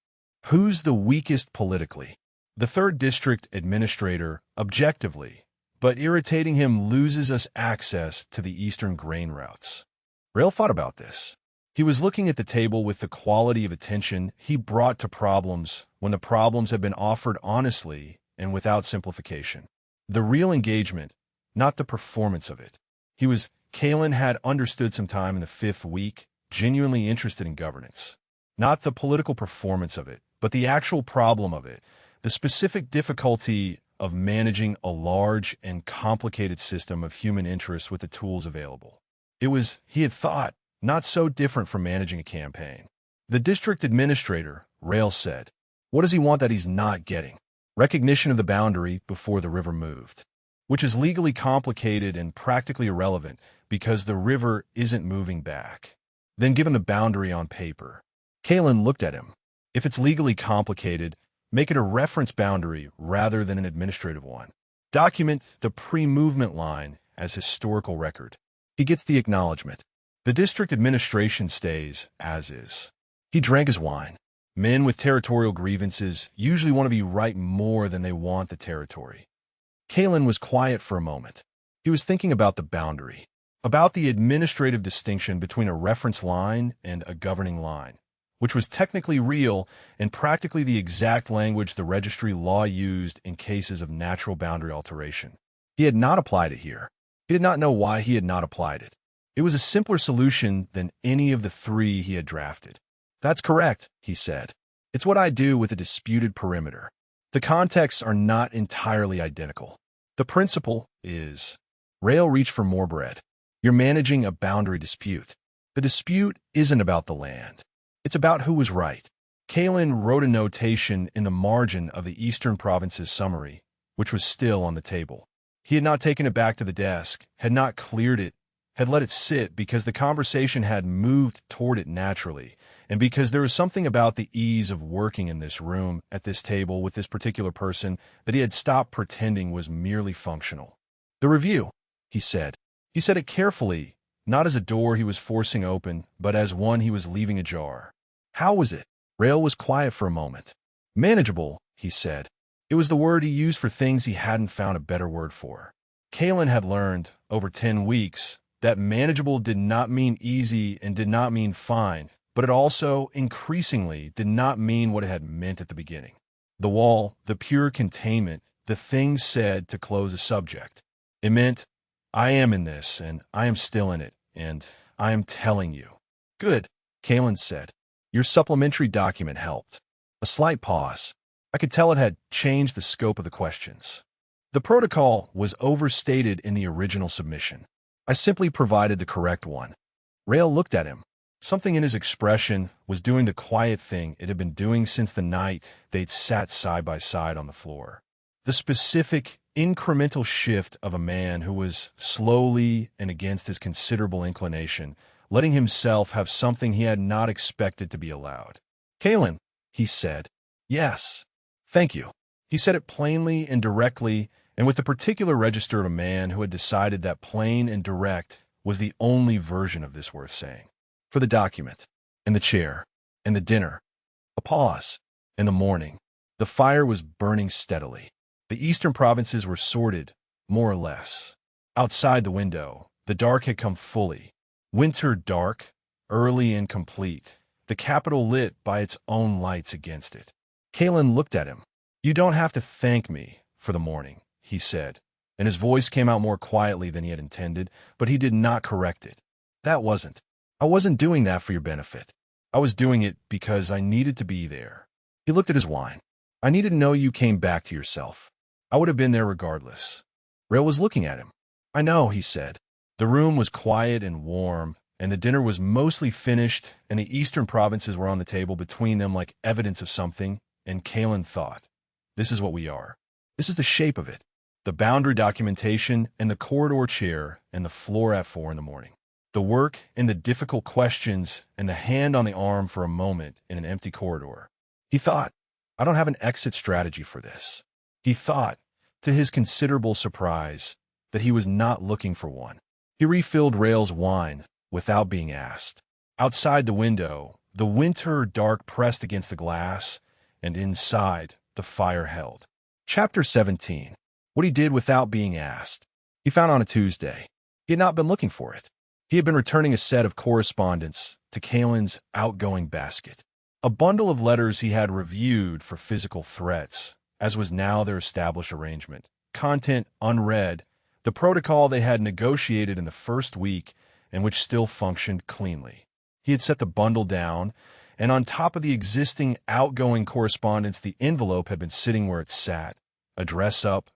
Who's the weakest politically? The 3rd district administrator, objectively, but irritating him loses us access to the eastern grain routes." Rael thought about this. He was looking at the table with the quality of attention he brought to problems when the problems had been offered honestly and without simplification. The real engagement, not the performance of it. Caelen had understood some time in the 5th week, genuinely interested in governance. Not the political performance of it, but the actual problem of it, the specific difficulty of managing a large and complicated system of human interests with the tools available. It was, he had thought, not so different from managing a campaign. "The district administrator," Rael said. "What does he want that he's not getting?" "Recognition of the boundary before the river moved, which is legally complicated and practically irrelevant because the river isn't moving back. Then give him the boundary on paper." Caelen looked at him. "If it's legally complicated, make it a reference boundary rather than an administrative one. Document the pre-movement line as historical record. He gets the acknowledgement. The district administration stays as is." He drank his wine. Men with territorial grievances usually want to be right more than they want the territory. Caelen was quiet for a moment. He was thinking about the boundary, about the administrative distinction between a reference line and a governing line, which was technically real and practically the exact language the registry law used in cases of natural boundary alteration. He had not applied it here. He did not know why he had not applied it. It was a simpler solution than any of the three he had drafted. "That's correct," he said. "It's what I do with a disputed perimeter. The contexts are not entirely identical. The principle is..." Rael reached for more bread. "You're managing a boundary dispute. The dispute isn't about the land. It's about who was right." Caelen wrote a notation in the margin of the Eastern Province's summary, which was still on the table. He had not taken it back to the desk, had not cleared it, had let it sit because the conversation had moved toward it naturally, and because there was something about the ease of working in this room, at this table, with this particular person, that he had stopped pretending was merely functional. "The review," he said. He said it carefully, not as a door he was forcing open, but as one he was leaving ajar. "How was it?" Rael was quiet for a moment. "Manageable," he said. It was the word he used for things he hadn't found a better word for. Caelen had learned, over 10 weeks, that manageable did not mean easy and did not mean fine, but it also, increasingly, did not mean what it had meant at the beginning. The wall, the pure containment, the thing said to close a subject. It meant, "I am in this, and I am still in it, and I am telling you." "Good," Caelen said. "Your supplementary document helped." A slight pause. I could tell it had changed the scope of the questions. "The protocol was overstated in the original submission. I simply provided the correct one." Rael looked at him. Something in his expression was doing the quiet thing it had been doing since the night they'd sat side by side on the floor. The specific, incremental shift of a man who was slowly and against his considerable inclination, letting himself have something he had not expected to be allowed. "Caelen," he said. "Yes. Thank you." He said it plainly and directly, and with the particular register of a man who had decided that plain and direct was the only version of this worth saying. "For the document, and the chair, and the dinner." A pause. In the morning, the fire was burning steadily. The eastern provinces were sorted, more or less. Outside the window, the dark had come fully. Winter dark, early and complete, the capital lit by its own lights against it. Caelen looked at him. "You don't have to thank me for the morning," he said, and his voice came out more quietly than he had intended, but he did not correct it. I wasn't doing that for your benefit. I was doing it because I needed to be there." He looked at his wine. "I needed to know you came back to yourself. I would have been there regardless." Rael was looking at him. "I know," he said. The room was quiet and warm, and the dinner was mostly finished, and the eastern provinces were on the table between them like evidence of something, and Caelen thought, "This is what we are. This is the shape of it. The boundary documentation and the corridor chair and the floor at 4 in the morning. The work and the difficult questions and the hand on the arm for a moment in an empty corridor." He thought, "I don't have an exit strategy for this." He thought, to his considerable surprise, that he was not looking for one. He refilled Rael's wine without being asked. Outside the window, the winter dark pressed against the glass, and inside, the fire held. Chapter 17. What he did without being asked. He found on a Tuesday. He had not been looking for it. He had been returning a set of correspondence to Caelen's outgoing basket. A bundle of letters he had reviewed for physical threats, as was now their established arrangement. Content unread, the protocol they had negotiated in the first week and which still functioned cleanly. He had set the bundle down, and on top of the existing outgoing correspondence, the envelope had been sitting where it sat, address up,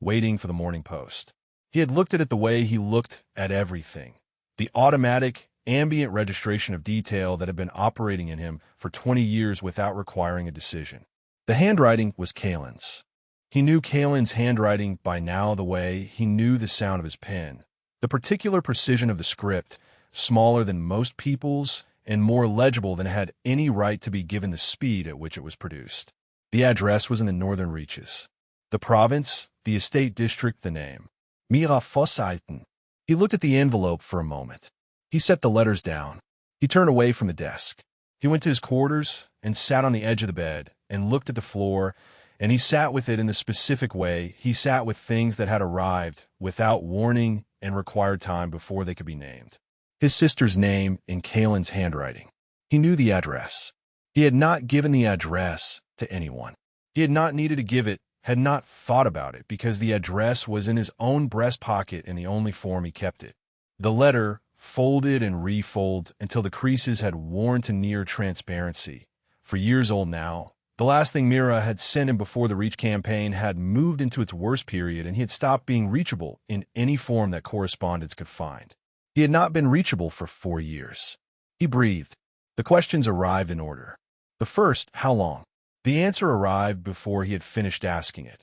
waiting for the morning post. He had looked at it the way he looked at everything. The automatic, ambient registration of detail that had been operating in him for 20 years without requiring a decision. The handwriting was Caelen's. He knew Caelen's handwriting by now the way he knew the sound of his pen. The particular precision of the script, smaller than most people's and more legible than it had any right to be given the speed at which it was produced. The address was in the northern reaches. The province, the estate district, the name. Mira Fosseiten. He looked at the envelope for a moment. He set the letters down. He turned away from the desk. He went to his quarters and sat on the edge of the bed and looked at the floor, and he sat with it in the specific way he sat with things that had arrived without warning and required time before they could be named. His sister's name in Caelen's handwriting. He knew the address. He had not given the address to anyone. He had not needed to give it, had not thought about it, because the address was in his own breast pocket in the only form he kept it. The letter folded and refolded until the creases had worn to near transparency. For years old now, the last thing Mira had sent him before the Reach campaign had moved into its worst period, and he had stopped being reachable in any form that correspondence could find. He had not been reachable for 4 years. He breathed. The questions arrived in order. The first, how long? The answer arrived before he had finished asking it.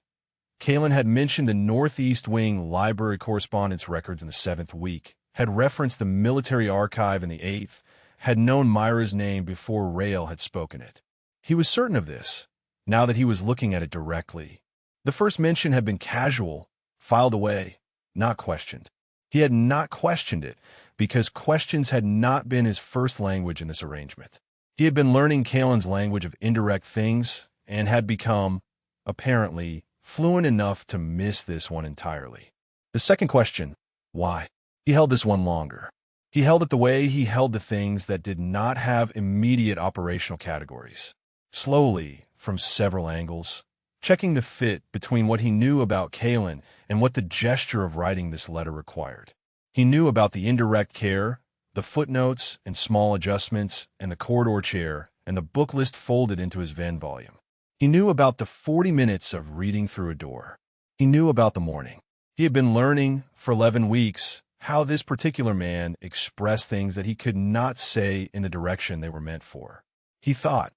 Caelen had mentioned the Northeast Wing library correspondence records in the 7th week, had referenced the military archive in the 8th, had known Myra's name before Rael had spoken it. He was certain of this, now that he was looking at it directly. The first mention had been casual, filed away, not questioned. He had not questioned it, because questions had not been his first language in this arrangement. He had been learning Caelen's language of indirect things, and had become, apparently, fluent enough to miss this one entirely. The second question, why? He held this one longer. He held it the way he held the things that did not have immediate operational categories. Slowly, from several angles, checking the fit between what he knew about Caelen and what the gesture of writing this letter required. He knew about the indirect care, the footnotes and small adjustments, and the corridor chair, and the book list folded into his Venn volume. He knew about the 40 minutes of reading through a door. He knew about the morning. He had been learning, for 11 weeks, how this particular man expressed things that he could not say in the direction they were meant for. He thought.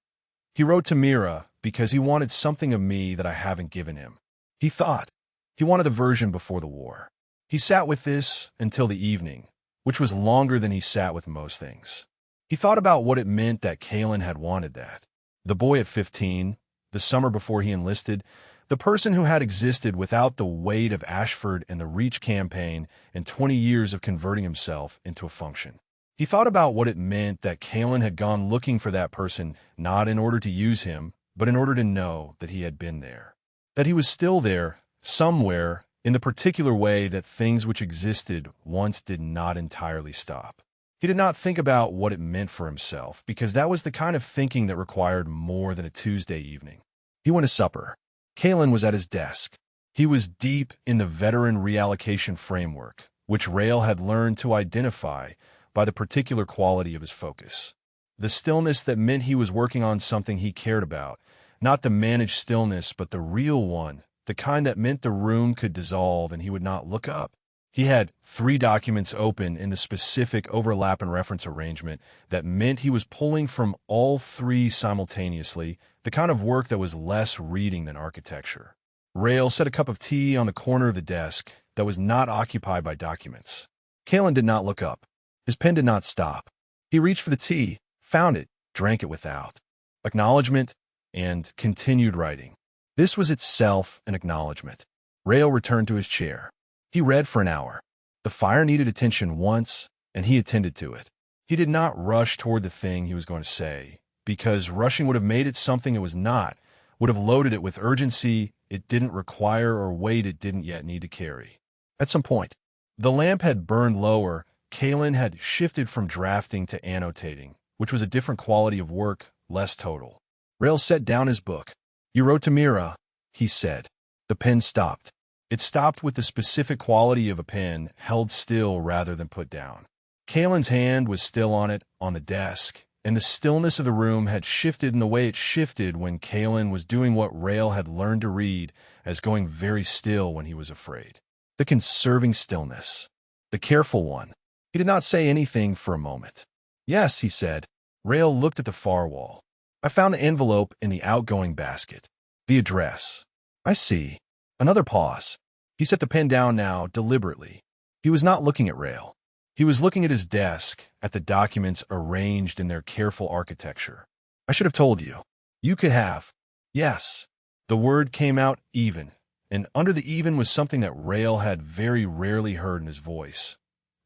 He wrote to Mira because he wanted something of me that I haven't given him. He thought. He wanted the version before the war. He sat with this until the evening, which was longer than he sat with most things. He thought about what it meant that Caelen had wanted that. The boy at 15, the summer before he enlisted, the person who had existed without the weight of Ashford and the Reach campaign and 20 years of converting himself into a function. He thought about what it meant that Caelen had gone looking for that person not in order to use him, but in order to know that he had been there. That he was still there, somewhere, in the particular way that things which existed once did not entirely stop. He did not think about what it meant for himself, because that was the kind of thinking that required more than a Tuesday evening. He went to supper. Caelen was at his desk. He was deep in the veteran reallocation framework, which Rael had learned to identify by the particular quality of his focus. The stillness that meant he was working on something he cared about, not the managed stillness, but the real one, the kind that meant the room could dissolve and he would not look up. He had 3 documents open in the specific overlap and reference arrangement that meant he was pulling from all 3 simultaneously, the kind of work that was less reading than architecture. Rael set a cup of tea on the corner of the desk that was not occupied by documents. Caelen did not look up. His pen did not stop. He reached for the tea, found it, drank it without acknowledgement, and continued writing. This was itself an acknowledgement. Rael returned to his chair. He read for an hour. The fire needed attention once, and he attended to it. He did not rush toward the thing he was going to say, because rushing would have made it something it was not, would have loaded it with urgency it didn't require or weight it didn't yet need to carry. At some point, the lamp had burned lower. Caelen had shifted from drafting to annotating, which was a different quality of work, less total. Rael set down his book. "You wrote to Mira," he said. The pen stopped. It stopped with the specific quality of a pen held still rather than put down. Caelen's hand was still on it, on the desk, and the stillness of the room had shifted in the way it shifted when Caelen was doing what Rael had learned to read as going very still when he was afraid. The conserving stillness. The careful one. He did not say anything for a moment. "Yes," he said. Rael looked at the far wall. "I found the envelope in the outgoing basket. The address. I see." Another pause. He set the pen down now, deliberately. He was not looking at Rael. He was looking at his desk, at the documents arranged in their careful architecture. "I should have told you. You could have." "Yes." The word came out even, and under the even was something that Rael had very rarely heard in his voice.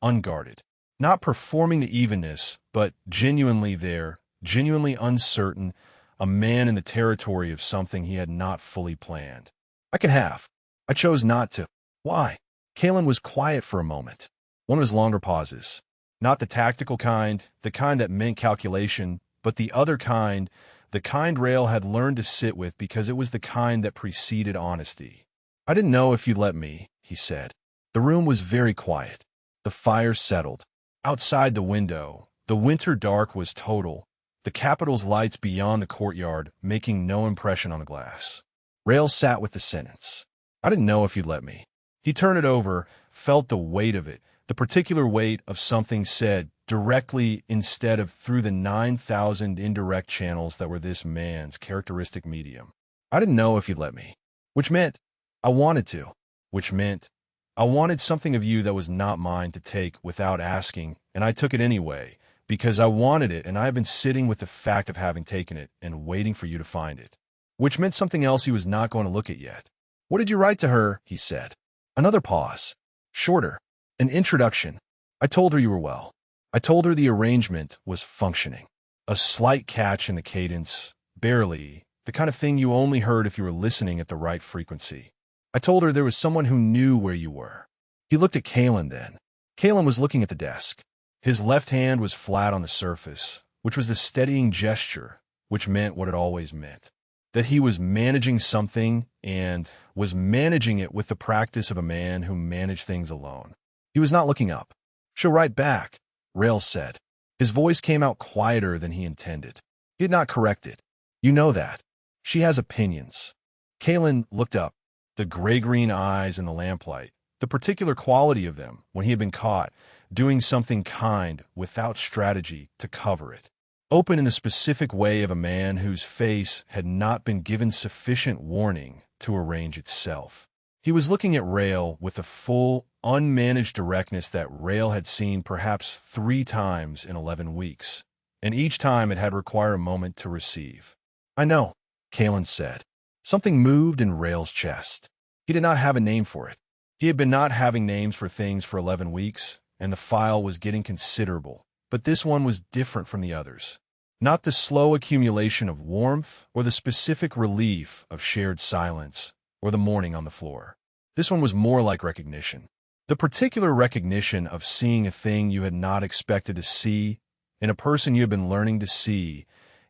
Unguarded. Not performing the evenness, but genuinely there, genuinely uncertain, a man in the territory of something he had not fully planned. I could have. I chose not to. Why? Caelen was quiet for a moment. One of his longer pauses. Not the tactical kind, the kind that meant calculation, but the other kind, the kind Rael had learned to sit with because it was the kind that preceded honesty. I didn't know if you'd let me, he said. The room was very quiet. The fire settled. Outside the window, the winter dark was total, the capital's lights beyond the courtyard making no impression on the glass. Rael sat with the sentence. I didn't know if you'd let me. He turned it over, felt the weight of it, the particular weight of something said directly instead of through the 9,000 indirect channels that were this man's characteristic medium. I didn't know if you'd let me. Which meant I wanted to. Which meant I wanted something of you that was not mine to take without asking, and I took it anyway, because I wanted it, and I have been sitting with the fact of having taken it and waiting for you to find it. Which meant something else he was not going to look at yet. What did you write to her? He said. Another pause. Shorter. An introduction. I told her you were well. I told her the arrangement was functioning. A slight catch in the cadence, barely, the kind of thing you only heard if you were listening at the right frequency. I told her there was someone who knew where you were. He looked at Caelen then. Caelen was looking at the desk. His left hand was flat on the surface, which was the steadying gesture, which meant what it always meant. That he was managing something and was managing it with the practice of a man who managed things alone. He was not looking up. She'll write back, Rael said. His voice came out quieter than he intended. He had not corrected. You know that. She has opinions. Caelen looked up, the gray-green eyes in the lamplight, the particular quality of them when he had been caught, doing something kind without strategy to cover it. Open in the specific way of a man whose face had not been given sufficient warning to arrange itself. He was looking at Rael with a full, unmanaged directness that Rael had seen perhaps 3 times in 11 weeks, and each time it had required a moment to receive. I know, Caelen said. Something moved in Rael's chest. He did not have a name for it. He had been not having names for things for 11 weeks, and the file was getting considerable, but this one was different from the others. Not the slow accumulation of warmth or the specific relief of shared silence or the morning on the floor. This one was more like recognition. The particular recognition of seeing a thing you had not expected to see in a person you had been learning to see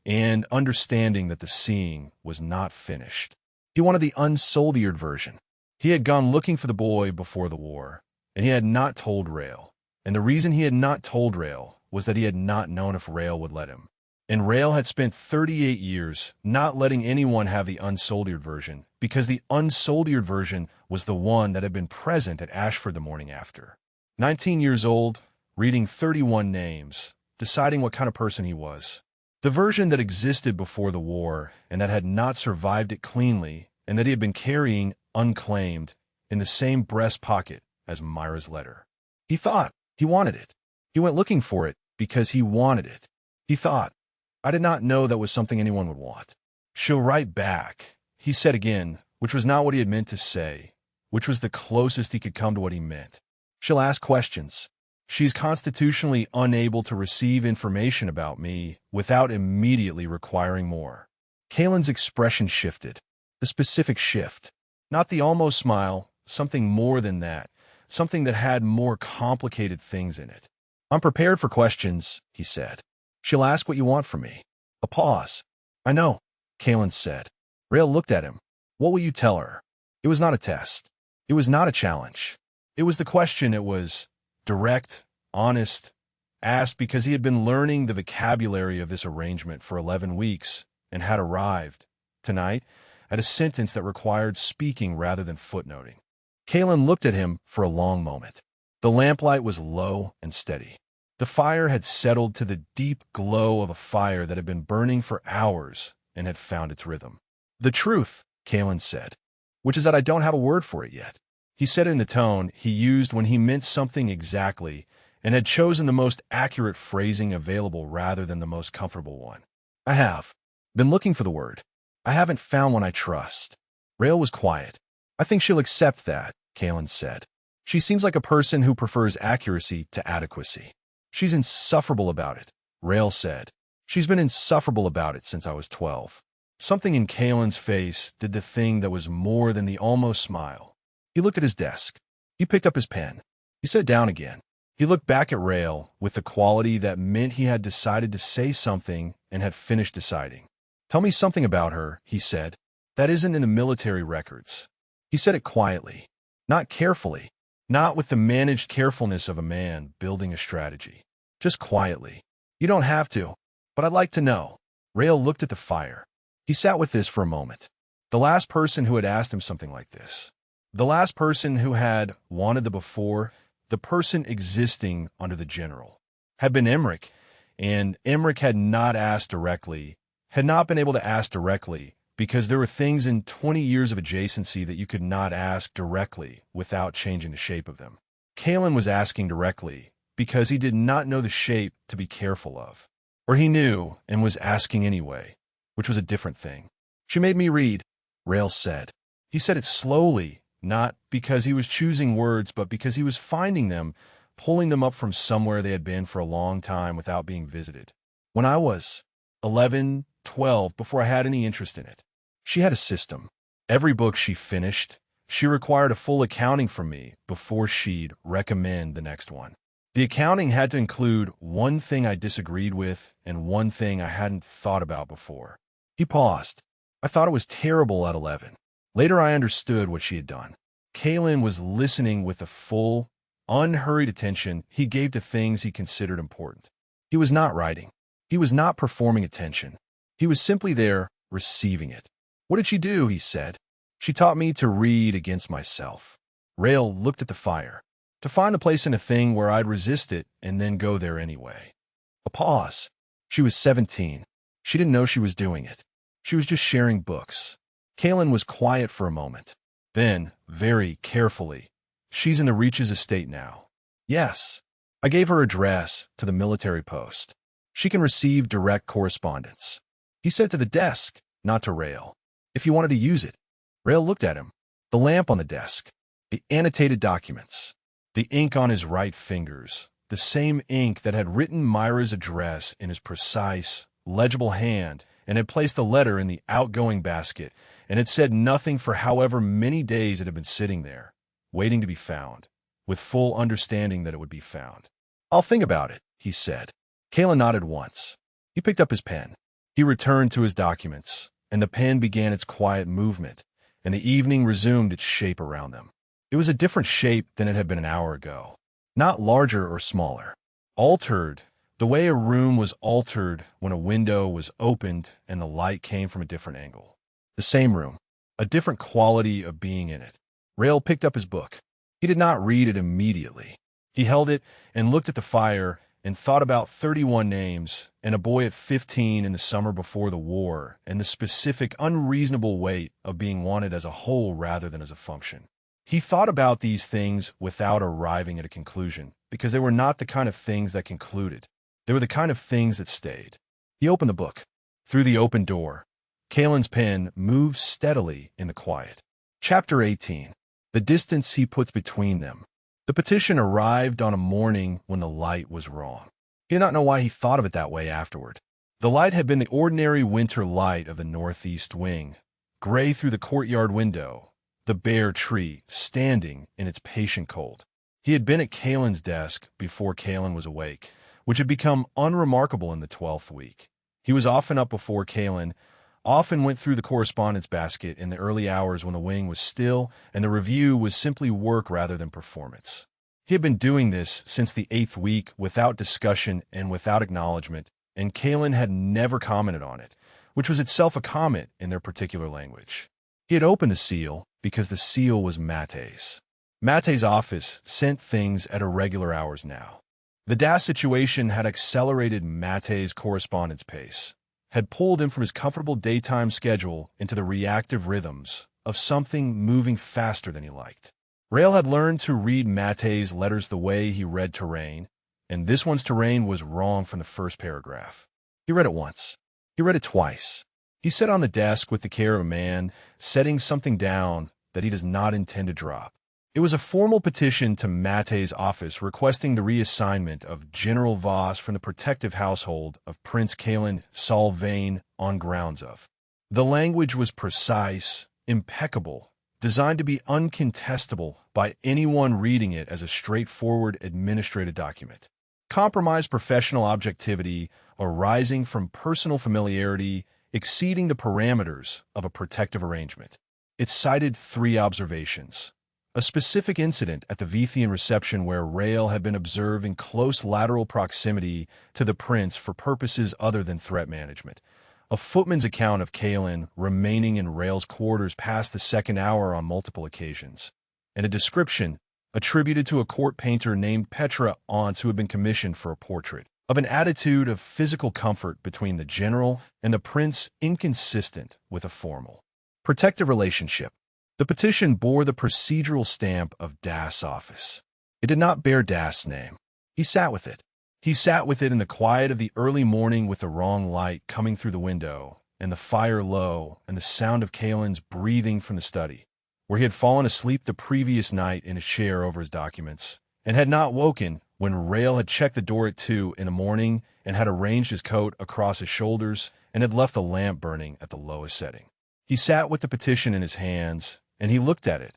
and understanding that the seeing was not finished. He wanted the unsoldiered version. He had gone looking for the boy before the war, and he had not told Rael. And the reason he had not told Rael was that he had not known if Rael would let him. And Rael had spent 38 years not letting anyone have the unsoldiered version, because the unsoldiered version was the one that had been present at Ashford the morning after. 19 years old, reading 31 names, deciding what kind of person he was. The version that existed before the war and that had not survived it cleanly and that he had been carrying unclaimed in the same breast pocket as Myra's letter. He thought he wanted it. He went looking for it because he wanted it. He thought, I did not know that was something anyone would want. She'll write back, he said again, which was not what he had meant to say, which was the closest he could come to what he meant. She'll ask questions. She's constitutionally unable to receive information about me without immediately requiring more. Caelen's expression shifted. The specific shift. Not the almost smile, something more than that, something that had more complicated things in it. I'm prepared for questions, he said. She'll ask what you want from me. A pause. I know, Caelen said. Rael looked at him. What will you tell her? It was not a test. It was not a challenge. It was the question. It was direct, honest, asked because he had been learning the vocabulary of this arrangement for 11 weeks and had arrived, tonight, at a sentence that required speaking rather than footnoting. Caelen looked at him for a long moment. The lamplight was low and steady. The fire had settled to the deep glow of a fire that had been burning for hours and had found its rhythm. The truth, Caelen said, which is that I don't have a word for it yet. He said it in the tone he used when he meant something exactly and had chosen the most accurate phrasing available rather than the most comfortable one. I have been looking for the word. I haven't found one I trust. Rael was quiet. I think she'll accept that, Caelen said. She seems like a person who prefers accuracy to adequacy. She's insufferable about it, Rael said. She's been insufferable about it since I was 12. Something in Caelen's face did the thing that was more than the almost smile. He looked at his desk. He picked up his pen. He sat down again. He looked back at Rael with the quality that meant he had decided to say something and had finished deciding. "Tell me something about her," he said. "That isn't in the military records." He said it quietly, not carefully, not with the managed carefulness of a man building a strategy. Just quietly. "You don't have to, but I'd like to know." Rael looked at the fire. He sat with this for a moment. The last person who had asked him something like this. The last person who had wanted the before, the person existing under the general, had been Emmerich, and Emmerich had not asked directly, had not been able to ask directly, because there were things in 20 years of adjacency that you could not ask directly without changing the shape of them. Caelen was asking directly because he did not know the shape to be careful of. Or he knew and was asking anyway, which was a different thing. "She made me read," Rael said. He said it slowly, not because he was choosing words, but because he was finding them, pulling them up from somewhere they had been for a long time without being visited. "When I was 11, 12, before I had any interest in it. She had a system. Every book she finished, she required a full accounting from me before she'd recommend the next one. The accounting had to include one thing I disagreed with and one thing I hadn't thought about before." He paused. "I thought it was terrible at 11. Later I understood what she had done." Caelen was listening with the full, unhurried attention he gave to things he considered important. He was not writing. He was not performing attention. He was simply there, receiving it. "What did she do?" he said. "She taught me to read against myself." Rael looked at the fire. "To find the place in a thing where I'd resist it and then go there anyway." A pause. She was 17. She didn't know she was doing it. She was just sharing books. Caelen was quiet for a moment. Then, very carefully, "She's in the Reaches estate now." "Yes." "I gave her address to the military post. She can receive direct correspondence." He said to the desk, not to Rael, "If you wanted to use it." Rael looked at him. The lamp on the desk. The annotated documents. The ink on his right fingers. The same ink that had written Myra's address in his precise, legible hand and had placed the letter in the outgoing basket and had said nothing for however many days it had been sitting there, waiting to be found, with full understanding that it would be found. "I'll think about it," he said. Caelen nodded once. He picked up his pen. He returned to his documents, and the pen began its quiet movement, and the evening resumed its shape around them. It was a different shape than it had been an hour ago. Not larger or smaller. Altered, the way a room was altered when a window was opened and the light came from a different angle. The same room, a different quality of being in it. Rael picked up his book. He did not read it immediately. He held it and looked at the fire and thought about 31 names and a boy at 15 in the summer before the war and the specific unreasonable weight of being wanted as a whole rather than as a function. He thought about these things without arriving at a conclusion because they were not the kind of things that concluded. They were the kind of things that stayed. He opened the book. Through the open door, Caelen's pen moved steadily in the quiet. Chapter 18. The distance he puts between them. The petition arrived on a morning when the light was wrong. He did not know why he thought of it that way afterward. The light had been the ordinary winter light of the northeast wing, gray through the courtyard window, the bare tree standing in its patient cold. He had been at Caelen's desk before Caelen was awake, which had become unremarkable in the 12th week. He was often up before Caelen, often went through the correspondence basket in the early hours when the wing was still and the review was simply work rather than performance. He had been doing this since the 8th week without discussion and without acknowledgement, and Caelen had never commented on it, which was itself a comment in their particular language. He had opened the seal because the seal was Mate's. Mate's office sent things at irregular hours now. The DAS situation had accelerated Mate's correspondence pace, had pulled him from his comfortable daytime schedule into the reactive rhythms of something moving faster than he liked. Rael had learned to read Mate's letters the way he read terrain, and this one's terrain was wrong from the first paragraph. He read it once. He read it twice. He sat on the desk with the care of a man setting something down that he does not intend to drop. It was a formal petition to Mate's office requesting the reassignment of General Voss from the protective household of Prince Caelen Solvaine on grounds of. The language was precise, impeccable, designed to be uncontestable by anyone reading it as a straightforward administrative document. Compromised professional objectivity arising from personal familiarity exceeding the parameters of a protective arrangement. It cited 3 observations. A specific incident at the Vithian reception where Rael had been observed in close lateral proximity to the prince for purposes other than threat management. A footman's account of Caelen remaining in Rael's quarters past the 2nd hour on multiple occasions. And a description attributed to a court painter named Petra Once who had been commissioned for a portrait of an attitude of physical comfort between the general and the prince inconsistent with a formal protective relationship. The petition bore the procedural stamp of Das' office. It did not bear Das' name. He sat with it. He sat with it in the quiet of the early morning with the wrong light coming through the window, and the fire low, and the sound of Caelen's breathing from the study, where he had fallen asleep the previous night in a chair over his documents, and had not woken when Rael had checked the door at 2 in the morning and had arranged his coat across his shoulders and had left the lamp burning at the lowest setting. He sat with the petition in his hands, and he looked at it,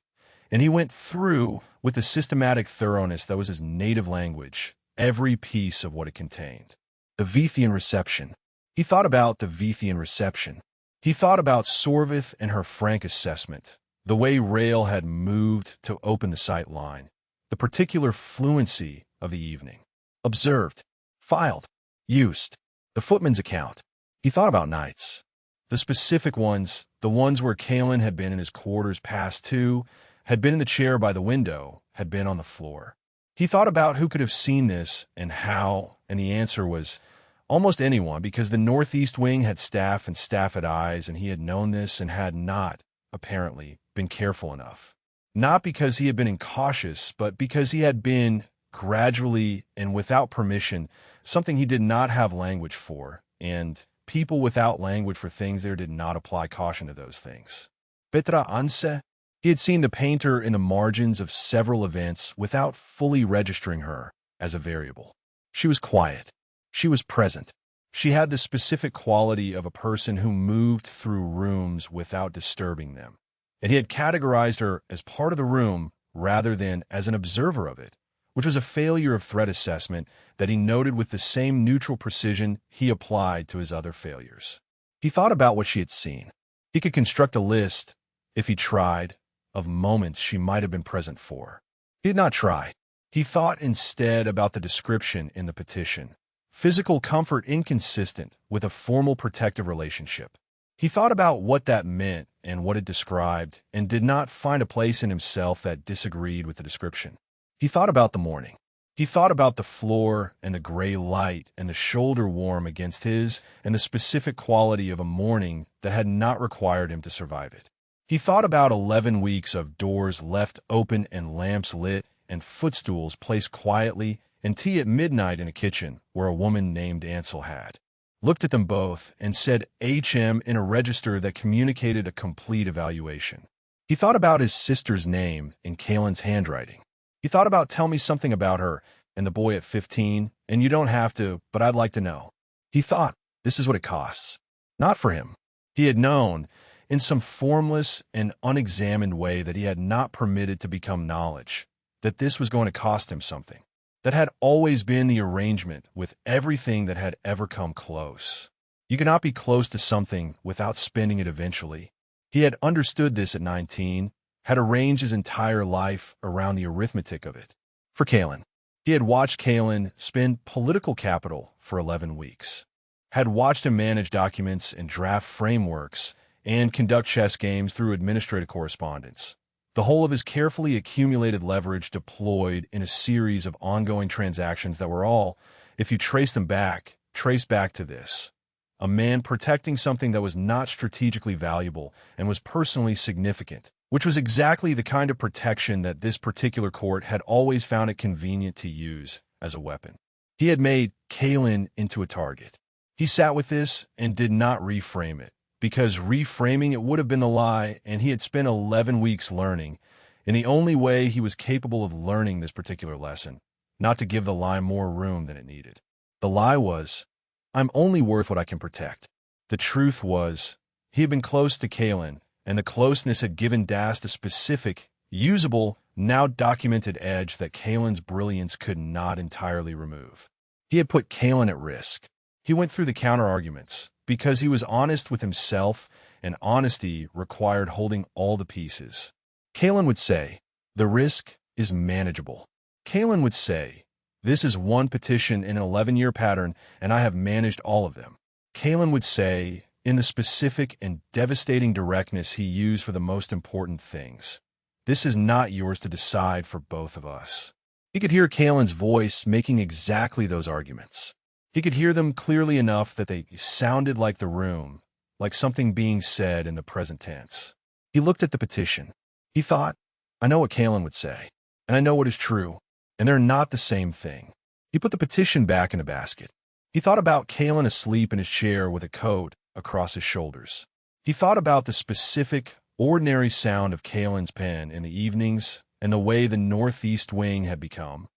and he went through, with the systematic thoroughness that was his native language, every piece of what it contained. The Vithian reception. He thought about the Vithian reception. He thought about Sorvith and her frank assessment, the way Rael had moved to open the sight line, the particular fluency of the evening. Observed, filed, used. The footman's account. He thought about nights. The specific ones, the ones where Caelen had been in his quarters past 2, had been in the chair by the window, had been on the floor. He thought about who could have seen this and how, and the answer was almost anyone, because the northeast wing had staff and staff had eyes, and he had known this and had not, apparently, been careful enough. Not because he had been incautious, but because he had been, gradually and without permission, something he did not have language for, and people without language for things there did not apply caution to those things. Petra Anse? He had seen the painter in the margins of several events without fully registering her as a variable. She was quiet. She was present. She had the specific quality of a person who moved through rooms without disturbing them. And he had categorized her as part of the room rather than as an observer of it, which was a failure of threat assessment that he noted with the same neutral precision he applied to his other failures. He thought about what she had seen. He could construct a list, if he tried, of moments she might have been present for. He did not try. He thought instead about the description in the petition. Physical comfort inconsistent with a formal protective relationship. He thought about what that meant and what it described, and did not find a place in himself that disagreed with the description. He thought about the morning. He thought about the floor and the gray light and the shoulder warm against his and the specific quality of a morning that had not required him to survive it. He thought about 11 weeks of doors left open and lamps lit and footstools placed quietly and tea at midnight in a kitchen where a woman named Ansel had. Looked at them both and said HM in a register that communicated a complete evaluation. He thought about his sister's name in Caelen's handwriting. He thought about tell me something about her and the boy at 15, and you don't have to, but I'd like to know. He thought, this is what it costs. Not for him. He had known, in some formless and unexamined way that he had not permitted to become knowledge, that this was going to cost him something. That had always been the arrangement with everything that had ever come close. You cannot be close to something without spending it eventually. He had understood this at 19, had arranged his entire life around the arithmetic of it. For Caelen. He had watched Caelen spend political capital for 11 weeks. Had watched him manage documents and draft frameworks and conduct chess games through administrative correspondence. The whole of his carefully accumulated leverage deployed in a series of ongoing transactions that were all, if you trace them back, traced back to this. A man protecting something that was not strategically valuable and was personally significant, which was exactly the kind of protection that this particular court had always found it convenient to use as a weapon. He had made Caelen into a target. He sat with this and did not reframe it, because reframing it would have been the lie, and he had spent 11 weeks learning, in the only way he was capable of learning this particular lesson, not to give the lie more room than it needed. The lie was, I'm only worth what I can protect. The truth was, he had been close to Caelen, and the closeness had given Dast a specific, usable, now documented edge that Caelen's brilliance could not entirely remove. He had put Caelen at risk. He went through the counter-arguments, because he was honest with himself, and honesty required holding all the pieces. Caelen would say, the risk is manageable. Caelen would say, this is one petition in an 11-year pattern, and I have managed all of them. Caelen would say, in the specific and devastating directness he used for the most important things, this is not yours to decide for both of us. He could hear Caelen's voice making exactly those arguments. He could hear them clearly enough that they sounded like the room, like something being said in the present tense. He looked at the petition. He thought, I know what Caelen would say, and I know what is true, and they're not the same thing. He put the petition back in a basket. He thought about Caelen asleep in his chair with a coat across his shoulders. He thought about the specific, ordinary sound of Caelen's pen in the evenings and the way the northeast wing had become,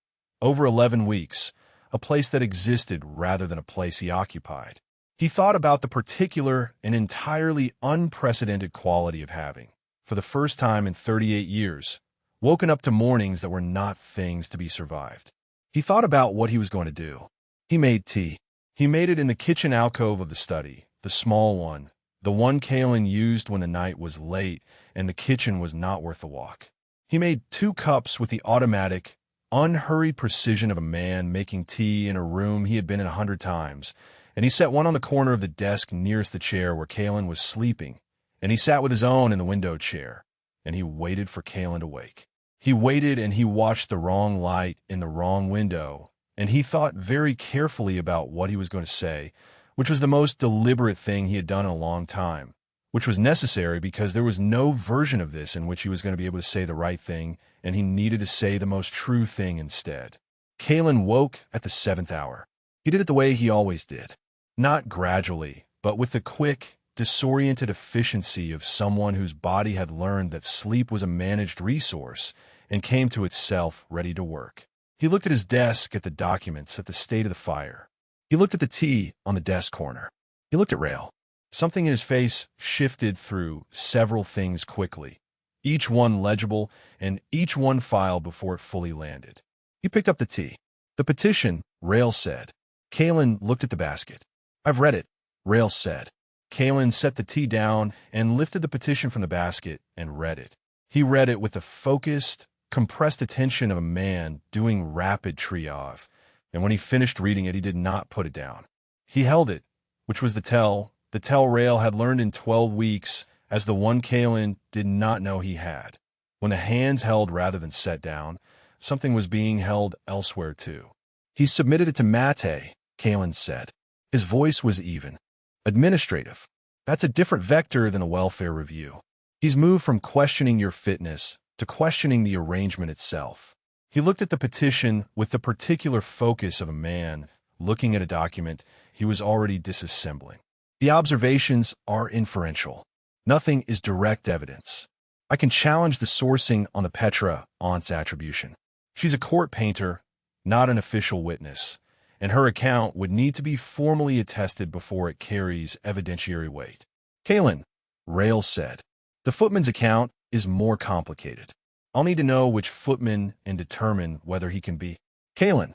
over 11 weeks, a place that existed rather than a place he occupied. He thought about the particular and entirely unprecedented quality of having, for the first time in 38 years, woken up to mornings that were not things to be survived. He thought about what he was going to do. He made tea. He made it in the kitchen alcove of the study, the small one, the one Caelen used when the night was late and the kitchen was not worth the walk. He made 2 cups with the automatic, unhurried precision of a man making tea in a room he had been in 100 times, and he set one on the corner of the desk nearest the chair where Caelen was sleeping, and he sat with his own in the window chair, and he waited for Caelen to wake. He waited and he watched the wrong light in the wrong window, and he thought very carefully about what he was going to say, which was the most deliberate thing he had done in a long time, which was necessary because there was no version of this in which he was going to be able to say the right thing, and he needed to say the most true thing instead. Caelen woke at the 7th hour. He did it the way he always did, not gradually, but with the quick, disoriented efficiency of someone whose body had learned that sleep was a managed resource and came to itself ready to work. He looked at his desk, at the documents, at the state of the fire. He looked at the tea on the desk corner. He looked at Rael. Something in his face shifted through several things quickly, each one legible and each one filed before it fully landed. He picked up the tea. The petition, Rael said. Caelen looked at the basket. I've read it, Rael said. Caelen set the tea down and lifted the petition from the basket and read it. He read it with the focused, compressed attention of a man doing rapid triage, and when he finished reading it, he did not put it down. He held it, which was the tell Rael had learned in 12 weeks as the one Caelen did not know he had. When the hands held rather than set down, something was being held elsewhere too. He submitted it to Mate, Caelen said. His voice was even. Administrative. That's a different vector than a welfare review. He's moved from questioning your fitness to questioning the arrangement itself. He looked at the petition with the particular focus of a man looking at a document he was already disassembling. The observations are inferential. Nothing is direct evidence. I can challenge the sourcing on the Petra aunt's attribution. She's a court painter, not an official witness, and her account would need to be formally attested before it carries evidentiary weight. Caelen, Rael said, the footman's account is more complicated. I'll need to know which footman and determine whether he can be. Caelen.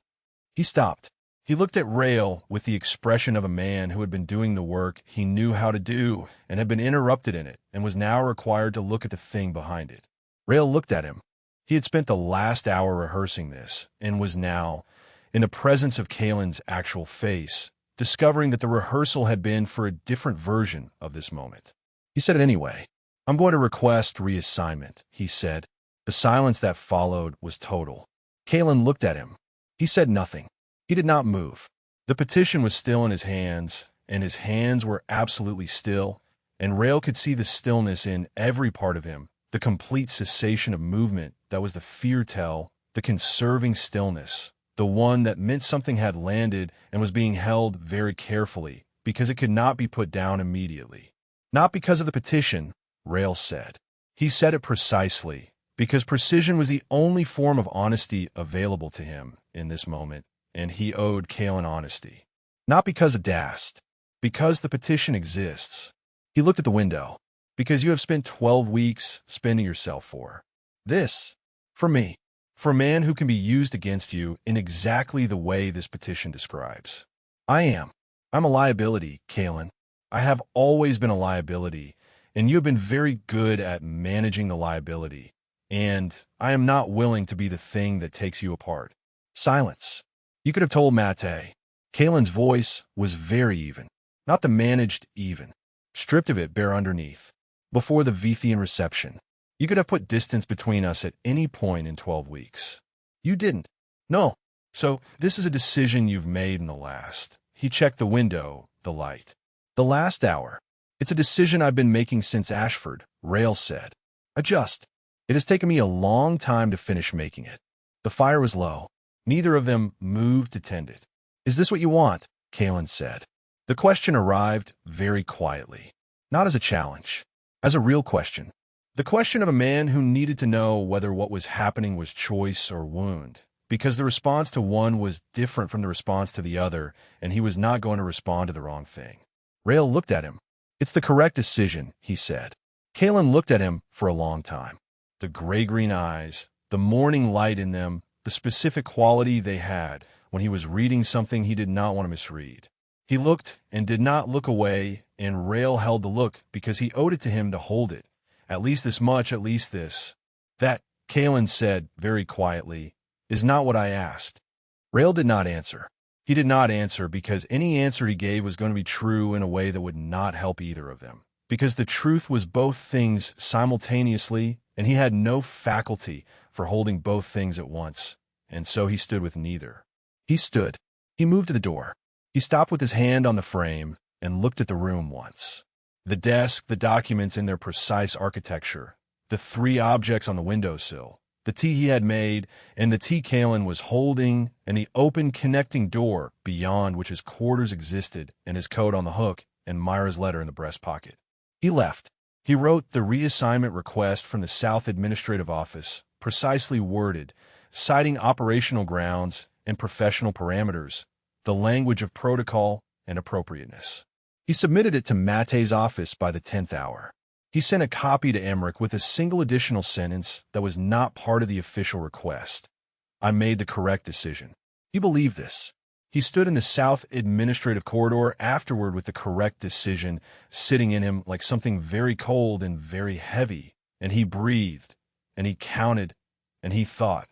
He stopped. He looked at Rael with the expression of a man who had been doing the work he knew how to do and had been interrupted in it and was now required to look at the thing behind it. Rael looked at him. He had spent the last hour rehearsing this and was now, in the presence of Caelen's actual face, discovering that the rehearsal had been for a different version of this moment. He said it anyway. I'm going to request reassignment, he said. The silence that followed was total. Caelen looked at him. He said nothing. He did not move. The petition was still in his hands, and his hands were absolutely still, and Rael could see the stillness in every part of him, the complete cessation of movement that was the fear-tell, the conserving stillness, the one that meant something had landed and was being held very carefully because it could not be put down immediately. Not because of the petition, Rael said. He said it precisely, because precision was the only form of honesty available to him in this moment, and he owed Caelen honesty. Not because of Dast, because the petition exists. He looked at the window, because you have spent 12 weeks spending yourself for this, for me, for a man who can be used against you in exactly the way this petition describes. I'm a liability, Caelen. I have always been a liability, and you have been very good at managing the liability, and I am not willing to be the thing that takes you apart. Silence. You could have told Mate. Caelen's voice was very even, not the managed even, stripped of it bare underneath. Before the Vithian reception, you could have put distance between us at any point in 12 weeks. You didn't. No. So this is a decision you've made in the last. He checked the window, the light. The last hour. It's a decision I've been making since Ashford, Rael said. It has taken me a long time to finish making it. The fire was low. Neither of them moved to tend it. Is this what you want? Caelen said. The question arrived very quietly, not as a challenge, as a real question. The question of a man who needed to know whether what was happening was choice or wound, because the response to one was different from the response to the other, and he was not going to respond to the wrong thing. Rael looked at him. It's the correct decision, he said. Caelen looked at him for a long time. The gray-green eyes, the morning light in them, the specific quality they had when he was reading something he did not want to misread. He looked and did not look away, and Rael held the look because he owed it to him to hold it. At least this much, at least this. That, Caelen said very quietly, is not what I asked. Rael did not answer. He did not answer because any answer he gave was going to be true in a way that would not help either of them. Because the truth was both things simultaneously, and he had no faculty for holding both things at once, and so he stood with neither. He stood. He moved to the door. He stopped with his hand on the frame and looked at the room once. The desk, the documents in their precise architecture, the three objects on the windowsill, the tea he had made, and the tea Caelen was holding, and the open connecting door beyond which his quarters existed, and his coat on the hook, and Myra's letter in the breast pocket. He left. He wrote the reassignment request from the South Administrative Office, precisely worded, citing operational grounds and professional parameters, the language of protocol and appropriateness. He submitted it to Mate's office by the 10th hour. He sent a copy to Emmerich with a single additional sentence that was not part of the official request. I made the correct decision. He believed this. He stood in the South Administrative Corridor afterward with the correct decision sitting in him like something very cold and very heavy, and he breathed, and he counted, and he thought.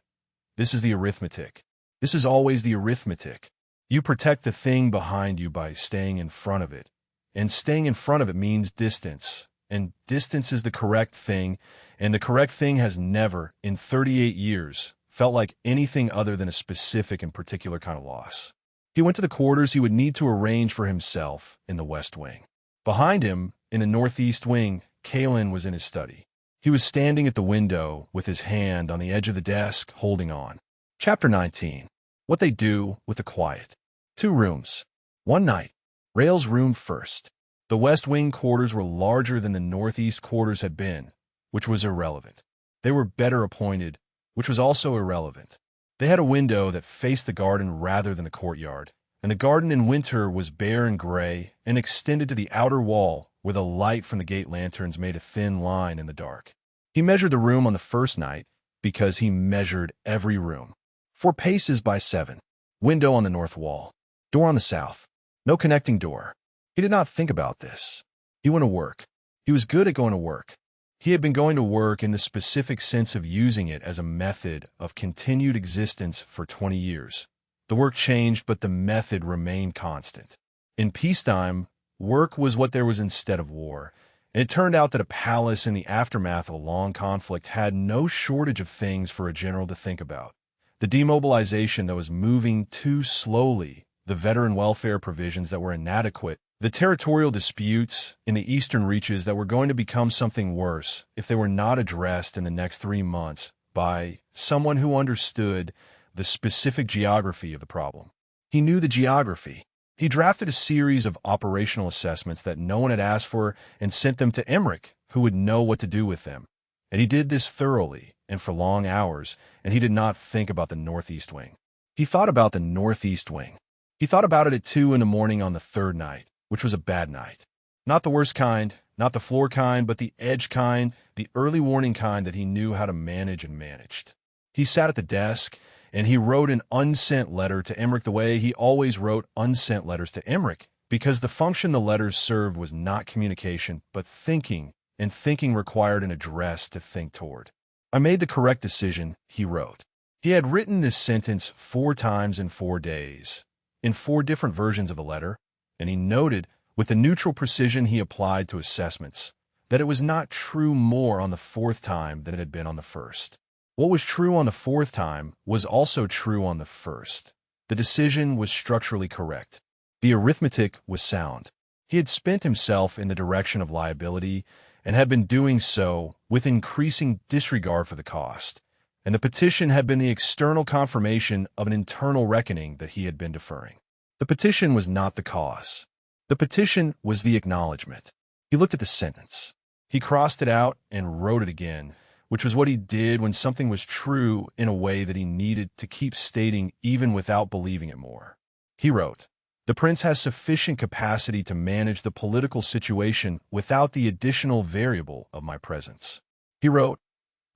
This is the arithmetic. This is always the arithmetic. You protect the thing behind you by staying in front of it. And staying in front of it means distance. And distance is the correct thing, and the correct thing has never, in 38 years, felt like anything other than a specific and particular kind of loss. He went to the quarters he would need to arrange for himself in the West Wing. Behind him, in the Northeast Wing, Caelen was in his study. He was standing at the window with his hand on the edge of the desk, holding on. Chapter 19. What they do with the quiet. 2 rooms. One night. Rael's room first. The West Wing quarters were larger than the Northeast quarters had been, which was irrelevant. They were better appointed, which was also irrelevant. They had a window that faced the garden rather than the courtyard, and the garden in winter was bare and gray and extended to the outer wall where the light from the gate lanterns made a thin line in the dark. He measured the room on the first night because he measured every room. 4 paces by 7. Window on the north wall. Door on the south. No connecting door. He did not think about this. He went to work. He was good at going to work. He had been going to work in the specific sense of using it as a method of continued existence for 20 years. The work changed, but the method remained constant. In peacetime, work was what there was instead of war, and it turned out that a palace in the aftermath of a long conflict had no shortage of things for a general to think about. The demobilization that was moving too slowly, the veteran welfare provisions that were inadequate, the territorial disputes in the eastern reaches that were going to become something worse if they were not addressed in the next 3 months by someone who understood the specific geography of the problem. He knew the geography. He drafted a series of operational assessments that no one had asked for and sent them to Emmerich, who would know what to do with them. And he did this thoroughly and for long hours, and he did not think about the northeast wing. He thought about the northeast wing. He thought about it at 2 in the morning on the third night, which was a bad night. Not the worst kind, not the floor kind, but the edge kind, the early warning kind that he knew how to manage and managed. He sat at the desk, and he wrote an unsent letter to Emmerich the way he always wrote unsent letters to Emmerich, because the function the letters served was not communication, but thinking, and thinking required an address to think toward. I made the correct decision, he wrote. He had written this sentence 4 times in 4 days, in 4 different versions of the letter, and he noted, with the neutral precision he applied to assessments, that it was not true more on the 4th time than it had been on the 1st. What was true on the 4th time was also true on the 1st. The decision was structurally correct. The arithmetic was sound. He had spent himself in the direction of liability and had been doing so with increasing disregard for the cost, and the petition had been the external confirmation of an internal reckoning that he had been deferring. The petition was not the cause. The petition was the acknowledgement. He looked at the sentence. He crossed it out and wrote it again, which was what he did when something was true in a way that he needed to keep stating even without believing it more. He wrote, "The prince has sufficient capacity to manage the political situation without the additional variable of my presence." He wrote,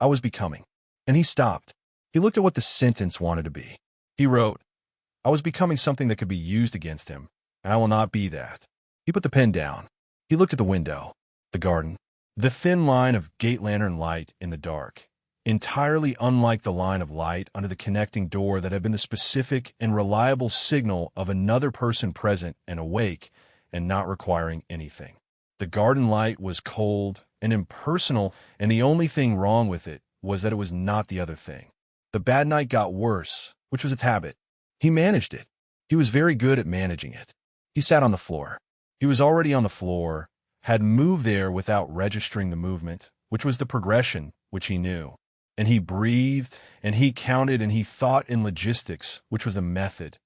"I was becoming." And he stopped. He looked at what the sentence wanted to be. He wrote, "I was becoming something that could be used against him, and I will not be that." He put the pen down. He looked at the window, the garden, the thin line of gate lantern light in the dark, entirely unlike the line of light under the connecting door that had been the specific and reliable signal of another person present and awake and not requiring anything. The garden light was cold and impersonal, and the only thing wrong with it was that it was not the other thing. The bad night got worse, which was its habit. He managed it. He was very good at managing it. He sat on the floor. He was already on the floor, had moved there without registering the movement, which was the progression, which he knew. And he breathed, and he counted, and he thought in logistics, which was the method,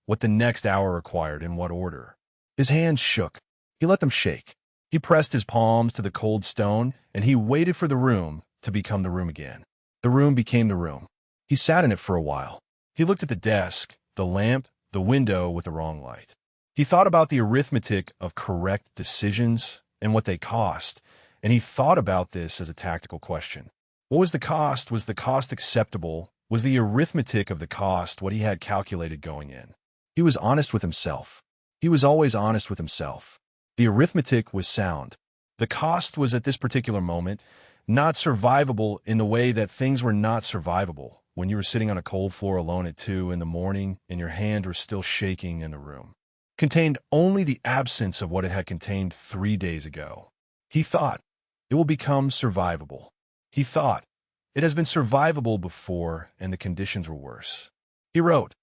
what the next hour required, in what order. His hands shook. He let them shake. He pressed his palms to the cold stone, and he waited for the room to become the room again. The room became the room. He sat in it for a while. He looked at the desk, the lamp, the window with the wrong light. He thought about the arithmetic of correct decisions and what they cost, and he thought about this as a tactical question. What was the cost? Was the cost acceptable? Was the arithmetic of the cost what he had calculated going in? He was honest with himself. He was always honest with himself. The arithmetic was sound. The cost was at this particular moment not survivable in the way that things were not survivable when you were sitting on a cold floor alone at 2 in the morning and your hands were still shaking in the room. Contained only the absence of what it had contained 3 days ago. He thought, it will become survivable. He thought, it has been survivable before and the conditions were worse. He wrote,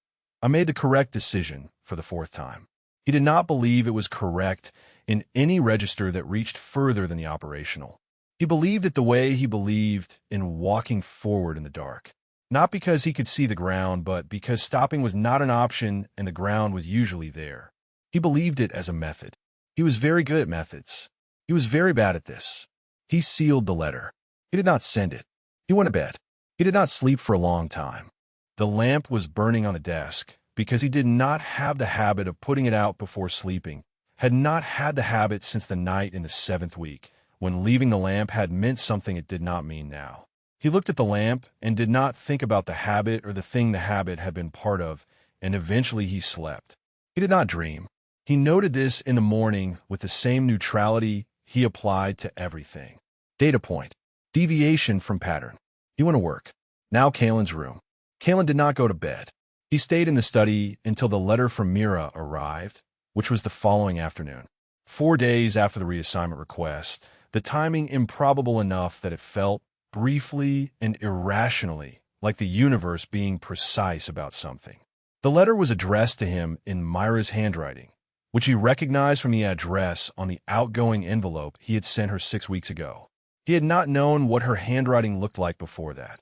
I made the correct decision for the 4th time. He did not believe it was correct in any register that reached further than the operational. He believed it the way he believed in walking forward in the dark. Not because he could see the ground, but because stopping was not an option and the ground was usually there. He believed it as a method. He was very good at methods. He was very bad at this. He sealed the letter. He did not send it. He went to bed. He did not sleep for a long time. The lamp was burning on the desk because he did not have the habit of putting it out before sleeping, had not had the habit since the night in the 7th week, when leaving the lamp had meant something it did not mean now. He looked at the lamp and did not think about the habit or the thing the habit had been part of, and eventually he slept. He did not dream. He noted this in the morning with the same neutrality he applied to everything. Data point. Deviation from pattern. He went to work. Now Caelen's room. Caelen did not go to bed. He stayed in the study until the letter from Mira arrived, which was the following afternoon. 4 days after the reassignment request, the timing improbable enough that it felt, briefly and irrationally, like the universe being precise about something. The letter was addressed to him in Myra's handwriting, which he recognized from the address on the outgoing envelope he had sent her 6 weeks ago. He had not known what her handwriting looked like before that.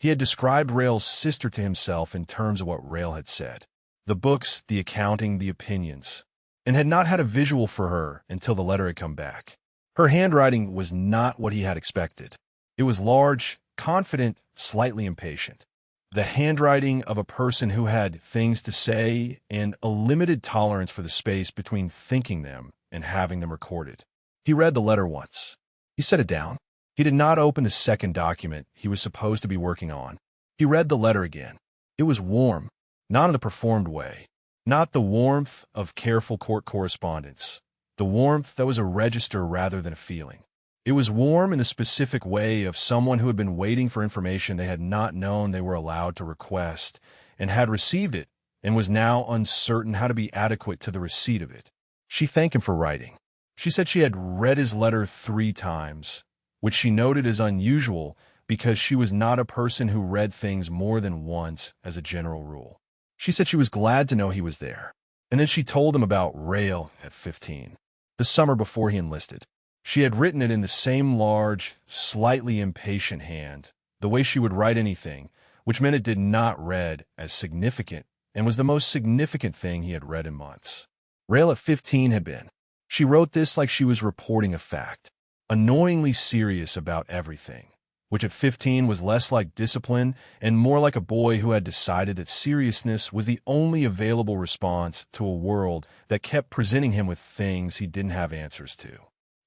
He had described Rael's sister to himself in terms of what Rael had said. The books, the accounting, the opinions, and had not had a visual for her until the letter had come back. Her handwriting was not what he had expected. It was large, confident, slightly impatient. The handwriting of a person who had things to say and a limited tolerance for the space between thinking them and having them recorded. He read the letter once. He set it down. He did not open the second document he was supposed to be working on. He read the letter again. It was warm, not in the performed way, not the warmth of careful court correspondence, the warmth that was a register rather than a feeling. It was warm in the specific way of someone who had been waiting for information they had not known they were allowed to request and had received it and was now uncertain how to be adequate to the receipt of it. She thanked him for writing. She said she had read his letter 3 times, which she noted as unusual because she was not a person who read things more than once as a general rule. She said she was glad to know he was there, and then she told him about Rael at 15, the summer before he enlisted. She had written it in the same large, slightly impatient hand, the way she would write anything, which meant it did not read as significant and was the most significant thing he had read in months. Rael at 15 had been. She wrote this like she was reporting a fact, annoyingly serious about everything, which at 15 was less like discipline and more like a boy who had decided that seriousness was the only available response to a world that kept presenting him with things he didn't have answers to.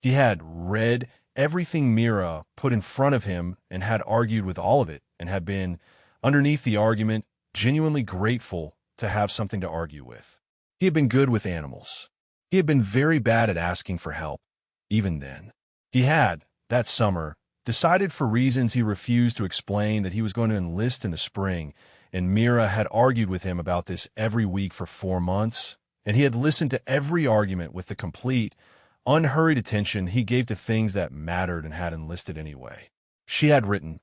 He had read everything Mira put in front of him and had argued with all of it and had been, underneath the argument, genuinely grateful to have something to argue with. He had been good with animals. He had been very bad at asking for help, even then. He had, that summer, decided for reasons he refused to explain that he was going to enlist in the spring, and Mira had argued with him about this every week for 4 months, and he had listened to every argument with the complete, unhurried attention he gave to things that mattered and had enlisted anyway. She had written,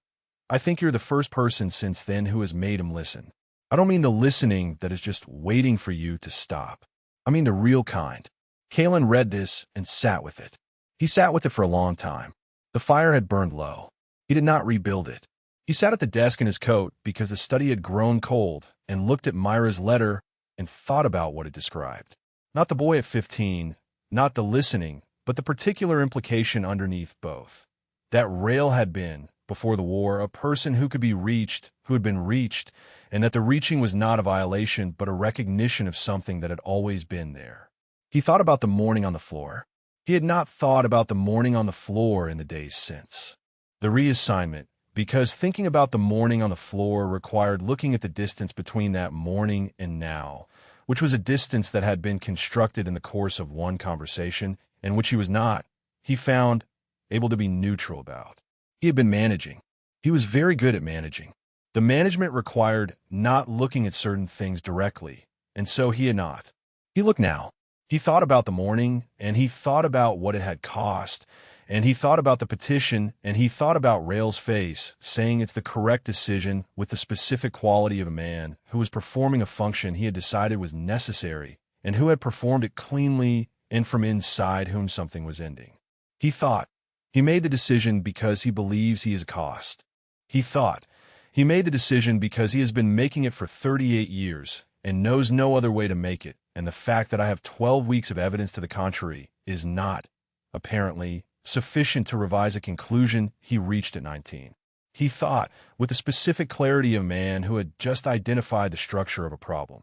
"I think you're the first person since then who has made him listen. I don't mean the listening that is just waiting for you to stop. I mean the real kind." Caelen read this and sat with it. He sat with it for a long time. The fire had burned low. He did not rebuild it. He sat at the desk in his coat because the study had grown cold and looked at Myra's letter and thought about what it described. Not the boy at 15, not the listening, but the particular implication underneath both. That Rael had been, before the war, a person who could be reached, who had been reached, and that the reaching was not a violation but a recognition of something that had always been there. He thought about the morning on the floor. He had not thought about the morning on the floor in the days since. The reassignment, because thinking about the morning on the floor required looking at the distance between that morning and now, which was a distance that had been constructed in the course of one conversation, and which he was not, he found, able to be neutral about. He had been managing. He was very good at managing. The management required not looking at certain things directly, and so he had not. He looked now. He thought about the morning, and he thought about what it had cost, and he thought about the petition, and he thought about Rael's face, saying it's the correct decision with the specific quality of a man who was performing a function he had decided was necessary, and who had performed it cleanly and from inside whom something was ending. He thought. He made the decision because he believes he is a cost. He thought. He made the decision because he has been making it for 38 years and knows no other way to make it, and the fact that I have 12 weeks of evidence to the contrary is not, apparently, sufficient to revise a conclusion he reached at 19. He thought, with the specific clarity of a man who had just identified the structure of a problem.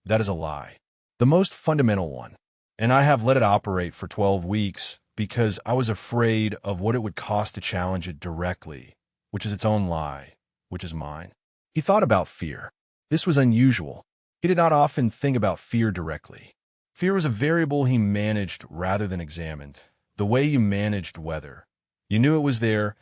That is a lie. The most fundamental one. And I have let it operate for 12 weeks because I was afraid of what it would cost to challenge it directly, which is its own lie, which is mine. He thought about fear. This was unusual. He did not often think about fear directly. Fear was a variable he managed rather than examined. The way you managed weather. You knew it was there.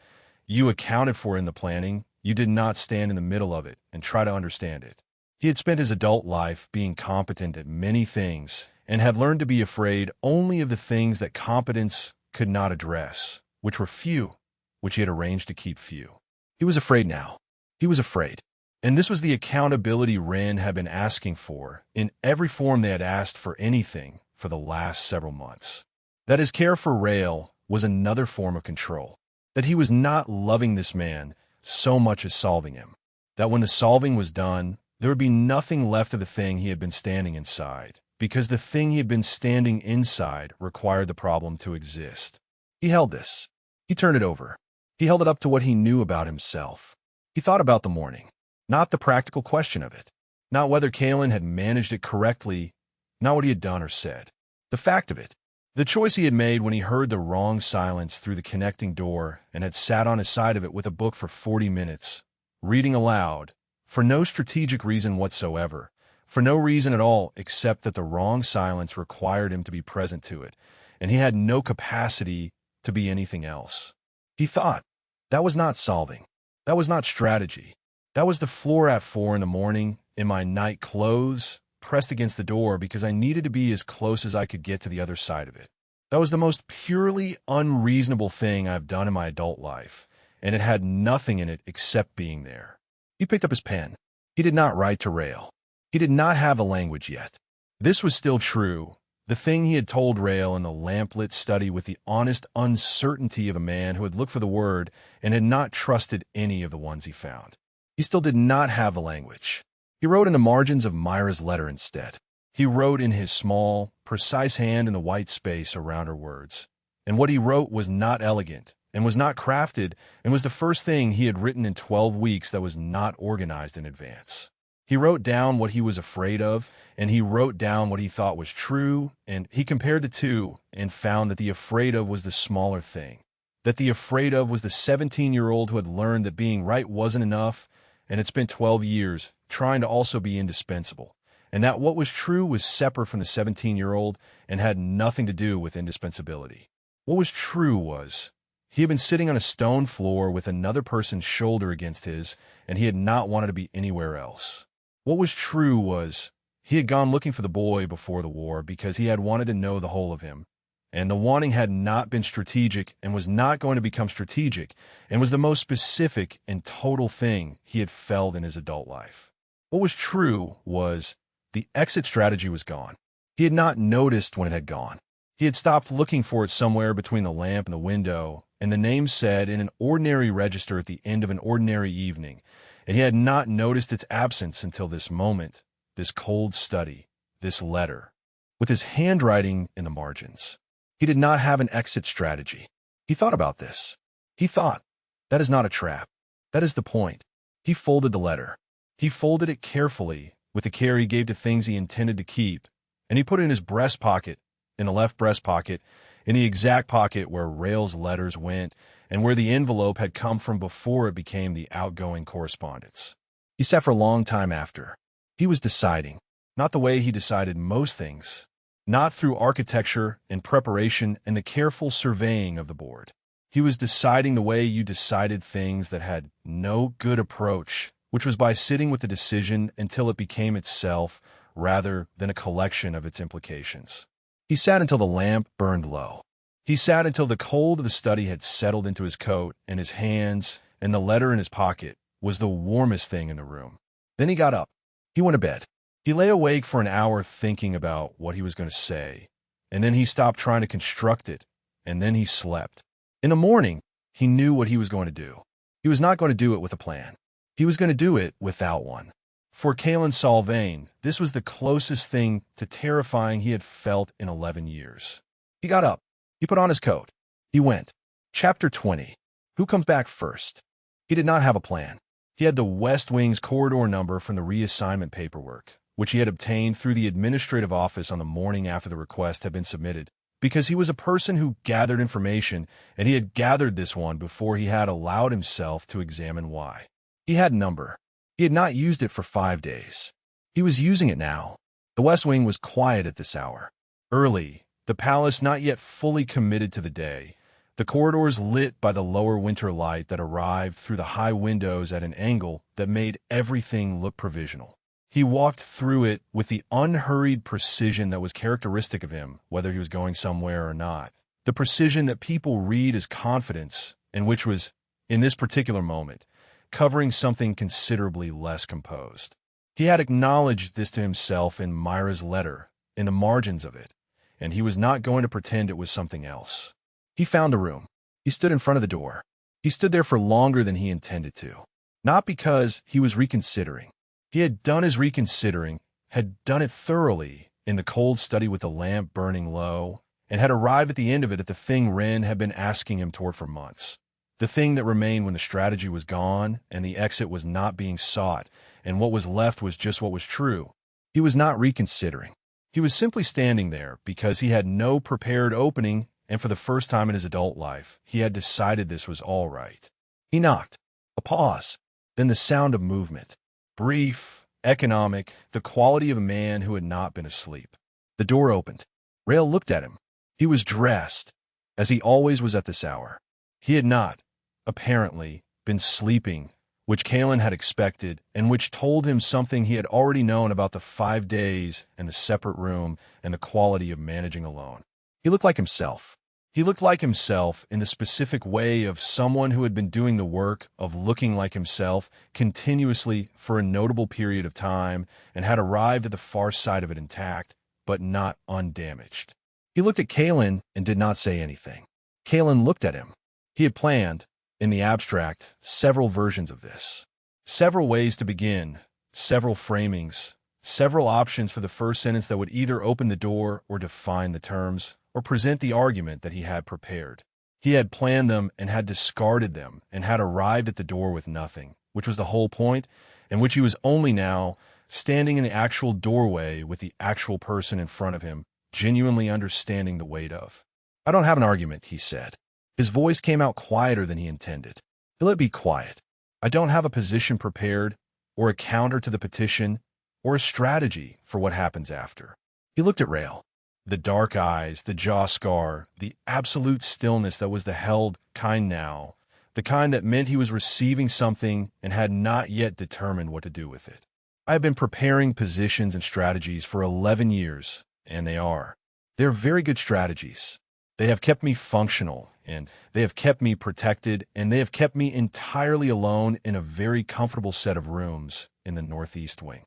You accounted for it in the planning. You did not stand in the middle of it and try to understand it. He had spent his adult life being competent at many things and had learned to be afraid only of the things that competence could not address, which were few, which he had arranged to keep few. He was afraid now. He was afraid. And this was the accountability Wren had been asking for in every form they had asked for anything for the last several months. That his care for Rael was another form of control. That he was not loving this man so much as solving him. That when the solving was done, there would be nothing left of the thing he had been standing inside, because the thing he had been standing inside required the problem to exist. He held this. He turned it over. He held it up to what he knew about himself. He thought about the morning, not the practical question of it, not whether Caelen had managed it correctly, not what he had done or said. The fact of it, the choice he had made when he heard the wrong silence through the connecting door and had sat on his side of it with a book for 40 minutes, reading aloud, for no strategic reason whatsoever, for no reason at all except that the wrong silence required him to be present to it, and he had no capacity to be anything else. He thought, that was not solving. That was not strategy. That was the floor at 4 in the morning, in my night clothes, pressed against the door because I needed to be as close as I could get to the other side of it. That was the most purely unreasonable thing I've done in my adult life, and it had nothing in it except being there. He picked up his pen. He did not write to Rael. He did not have a language yet. This was still true, the thing he had told Rael in the lamplit study with the honest uncertainty of a man who had looked for the word and had not trusted any of the ones he found. He still did not have the language. He wrote in the margins of Myra's letter instead. He wrote in his small, precise hand in the white space around her words. And what he wrote was not elegant, and was not crafted, and was the first thing he had written in 12 weeks that was not organized in advance. He wrote down what he was afraid of, and he wrote down what he thought was true, and he compared the two and found that the afraid of was the smaller thing, that the afraid of was the 17-year-old who had learned that being right wasn't enough and had spent 12 years trying to also be indispensable, and that what was true was separate from the 17-year-old and had nothing to do with indispensability. What was true was, he had been sitting on a stone floor with another person's shoulder against his, and he had not wanted to be anywhere else. What was true was, he had gone looking for the boy before the war because he had wanted to know the whole of him, and the wanting had not been strategic and was not going to become strategic, and was the most specific and total thing he had felt in his adult life. What was true was, the exit strategy was gone. He had not noticed when it had gone. He had stopped looking for it somewhere between the lamp and the window, and the name said in an ordinary register at the end of an ordinary evening, and he had not noticed its absence until this moment, this cold study, this letter, with his handwriting in the margins. He did not have an exit strategy. He thought about this. He thought, that is not a trap. That is the point. He folded the letter. He folded it carefully, with the care he gave to things he intended to keep, and he put it in his breast pocket, in the left breast pocket, in the exact pocket where Rael's letters went, and where the envelope had come from before it became the outgoing correspondence. He sat for a long time after. He was deciding, not the way he decided most things, not through architecture and preparation and the careful surveying of the board. He was deciding the way you decided things that had no good approach, which was by sitting with the decision until it became itself rather than a collection of its implications. He sat until the lamp burned low. He sat until the cold of the study had settled into his coat and his hands, and the letter in his pocket was the warmest thing in the room. Then he got up. He went to bed. He lay awake for an hour thinking about what he was going to say, and then he stopped trying to construct it, and then he slept. In the morning, he knew what he was going to do. He was not going to do it with a plan. He was going to do it without one. For Caelen Solvaine, this was the closest thing to terrifying he had felt in 11 years. He got up. He put on his coat. He went. Chapter 20. Who comes back first? He did not have a plan. He had the West Wing's corridor number from the reassignment paperwork, which he had obtained through the administrative office on the morning after the request had been submitted, because he was a person who gathered information, and he had gathered this one before he had allowed himself to examine why. He had number. He had not used it for 5 days. He was using it now. The West Wing was quiet at this hour. Early, the palace not yet fully committed to the day, the corridors lit by the lower winter light that arrived through the high windows at an angle that made everything look provisional. He walked through it with the unhurried precision that was characteristic of him, whether he was going somewhere or not. The precision that people read as confidence, and which was, in this particular moment, covering something considerably less composed. He had acknowledged this to himself in Myra's letter, in the margins of it, and he was not going to pretend it was something else. He found the room. He stood in front of the door. He stood there for longer than he intended to. Not because he was reconsidering. He had done his reconsidering, had done it thoroughly in the cold study with the lamp burning low, and had arrived at the end of it at the thing Wren had been asking him toward for months. The thing that remained when the strategy was gone and the exit was not being sought, and what was left was just what was true. He was not reconsidering. He was simply standing there because he had no prepared opening, and for the first time in his adult life, he had decided this was all right. He knocked. A pause. Then the sound of movement. Brief, economic, the quality of a man who had not been asleep. The door opened. Rael looked at him. He was dressed, as he always was at this hour. He had not, apparently, been sleeping, which Caelen had expected, and which told him something he had already known about the 5 days and the separate room and the quality of managing alone. He looked like himself. He looked like himself in the specific way of someone who had been doing the work of looking like himself continuously for a notable period of time and had arrived at the far side of it intact, but not undamaged. He looked at Caelen and did not say anything. Caelen looked at him. He had planned, in the abstract, several versions of this. Several ways to begin, several framings, several options for the first sentence that would either open the door or define the terms, or present the argument that he had prepared. He had planned them and had discarded them and had arrived at the door with nothing, which was the whole point, and which he was only now, standing in the actual doorway with the actual person in front of him, genuinely understanding the weight of. "I don't have an argument," he said. His voice came out quieter than he intended. "Let it be quiet. I don't have a position prepared, or a counter to the petition, or a strategy for what happens after." He looked at Rael. The dark eyes, the jaw scar, the absolute stillness that was the held kind now, the kind that meant he was receiving something and had not yet determined what to do with it. "I have been preparing positions and strategies for 11 years, and they're very good strategies. They have kept me functional, and they have kept me protected, and they have kept me entirely alone in a very comfortable set of rooms in the northeast wing."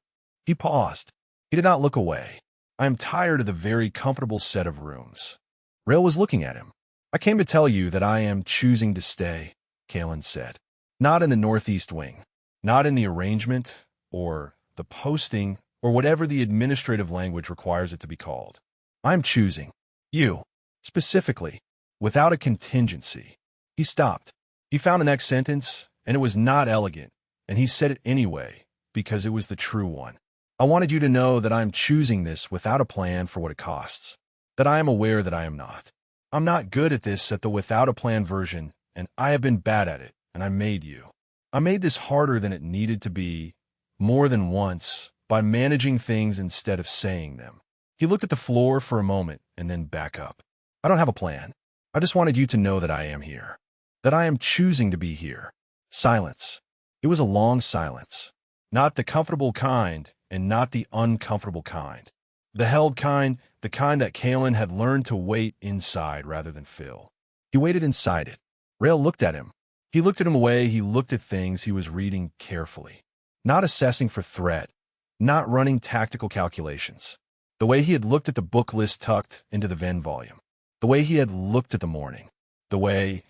He paused. He did not look away. "I am tired of the very comfortable set of rooms." Rael was looking at him. "I came to tell you that I am choosing to stay," Caelen said. "Not in the northeast wing. Not in the arrangement, or the posting, or whatever the administrative language requires it to be called. I am choosing you, specifically, without a contingency." He stopped. He found the next sentence, and it was not elegant, and he said it anyway, because it was the true one. "I wanted you to know that I am choosing this without a plan for what it costs. That I am aware that I am not. I'm not good at this at the without a plan version, and I have been bad at it, and I made you. I made this harder than it needed to be, more than once, by managing things instead of saying them." He looked at the floor for a moment and then back up. "I don't have a plan. I just wanted you to know that I am here. That I am choosing to be here." Silence. It was a long silence. Not the comfortable kind, and not the uncomfortable kind. The held kind, the kind that Caelen had learned to wait inside rather than fill. He waited inside it. Rael looked at him. He looked at him away. He looked at things he was reading carefully. Not assessing for threat. Not running tactical calculations. The way he had looked at the book list tucked into the Venn volume. The way he had looked at the morning. The way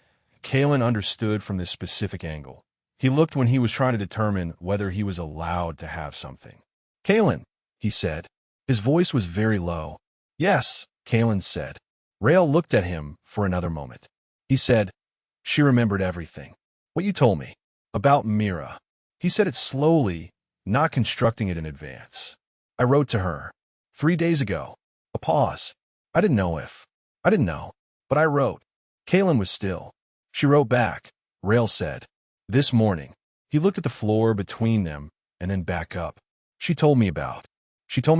Caelen understood from this specific angle. He looked when he was trying to determine whether he was allowed to have something. "Caelen," he said. His voice was very low. "Yes," Caelen said. Rael looked at him for another moment. He said, "She remembered everything. What you told me. About Mira." He said it slowly, not constructing it in advance. "I wrote to her 3 days ago." A pause. I didn't know, but I wrote." Caelen was still. "She wrote back," Rael said. "This morning." He looked at the floor between them and then back up. She told me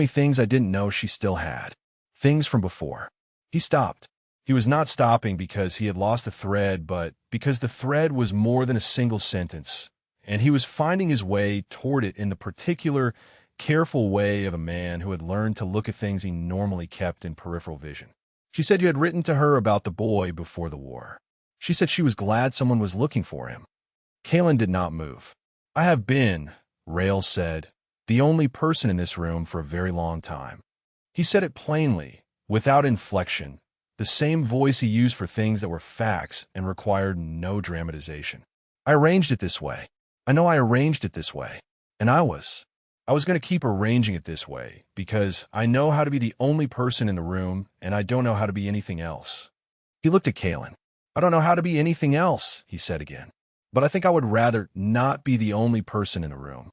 things I didn't know she still had. Things from before." He stopped. He was not stopping because he had lost the thread, but because the thread was more than a single sentence, and he was finding his way toward it in the particular, careful way of a man who had learned to look at things he normally kept in peripheral vision. "She said you had written to her about the boy before the war. She said she was glad someone was looking for him." Caelen did not move. "I have been," Rael said, "the only person in this room for a very long time." He said it plainly, without inflection, the same voice he used for things that were facts and required no dramatization. "I arranged it this way. I know I arranged it this way. And I was going to keep arranging it this way, because I know how to be the only person in the room, and I don't know how to be anything else." He looked at Caelen. I don't know how to be anything else, he said again. But I think I would rather not be the only person in the room.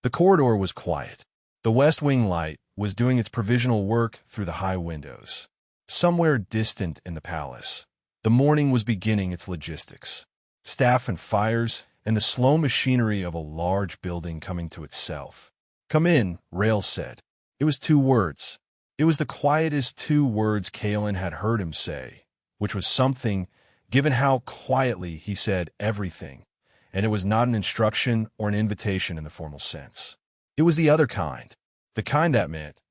The corridor was quiet. The West Wing light was doing its provisional work through the high windows. Somewhere distant in the palace, the morning was beginning its logistics. Staff and fires, and the slow machinery of a large building coming to itself. Come in, Rael said. It was 2 words. It was the quietest 2 words Caelen had heard him say, which was something, given how quietly he said everything, and it was not an instruction or an invitation in the formal sense. It was the other kind, the kind that meant,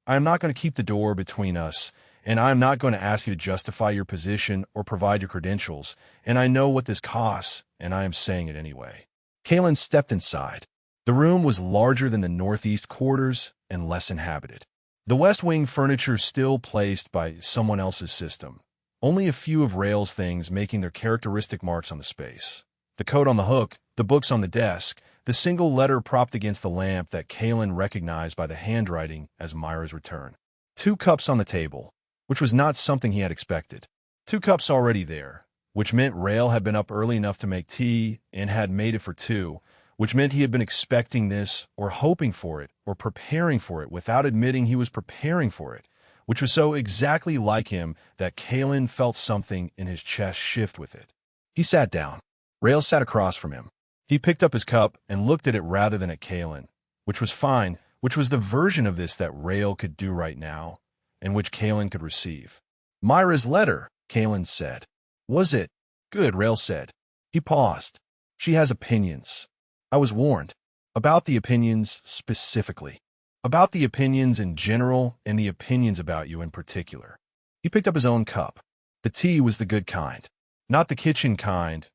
I am not going to keep the door between us, and I am not going to ask you to justify your position or provide your credentials, and I know what this costs, and I am saying it anyway. Caelen stepped inside. The room was larger than the northeast quarters and less inhabited. The West Wing furniture still placed by someone else's system. Only a few of Rael's things making their characteristic marks on the space. The coat on the hook, the books on the desk, the single letter propped against the lamp that Caelen recognized by the handwriting as Myra's return. 2 cups on the table, which was not something he had expected. 2 cups already there, which meant Rael had been up early enough to make tea and had made it for 2, which meant he had been expecting this or hoping for it or preparing for it without admitting he was preparing for it, which was so exactly like him that Caelen felt something in his chest shift with it. He sat down. Rael sat across from him. He picked up his cup and looked at it rather than at Caelen, which was fine, which was the version of this that Rael could do right now, and which Caelen could receive. Myra's letter, Caelen said. Was it? Good, Rael said. He paused. She has opinions. I was warned. About the opinions specifically. About the opinions in general and the opinions about you in particular. He picked up his own cup. The tea was the good kind. Not the kitchen kind.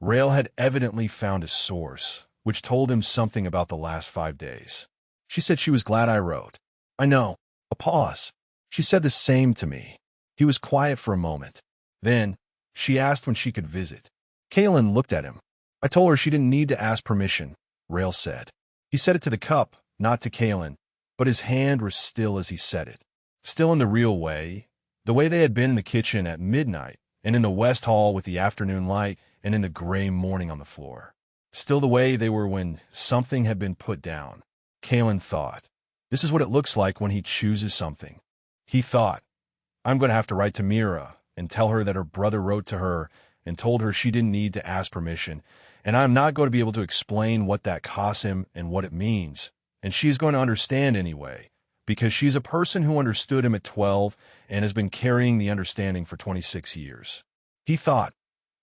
Rael had evidently found a source, which told him something about the last 5 days. She said she was glad I wrote. I know. A pause. She said the same to me. He was quiet for a moment. Then, she asked when she could visit. Caelen looked at him. I told her she didn't need to ask permission, Rael said. He said it to the cup, not to Caelen, but his hand was still as he said it. Still in the real way, the way they had been in the kitchen at midnight, and in the West Hall with the afternoon light, and in the gray morning on the floor. Still the way they were when something had been put down. Caelen thought, this is what it looks like when he chooses something. He thought, I'm going to have to write to Mira and tell her that her brother wrote to her and told her she didn't need to ask permission, and I'm not going to be able to explain what that costs him and what it means, and she's going to understand anyway, because she's a person who understood him at 12 and has been carrying the understanding for 26 years. He thought,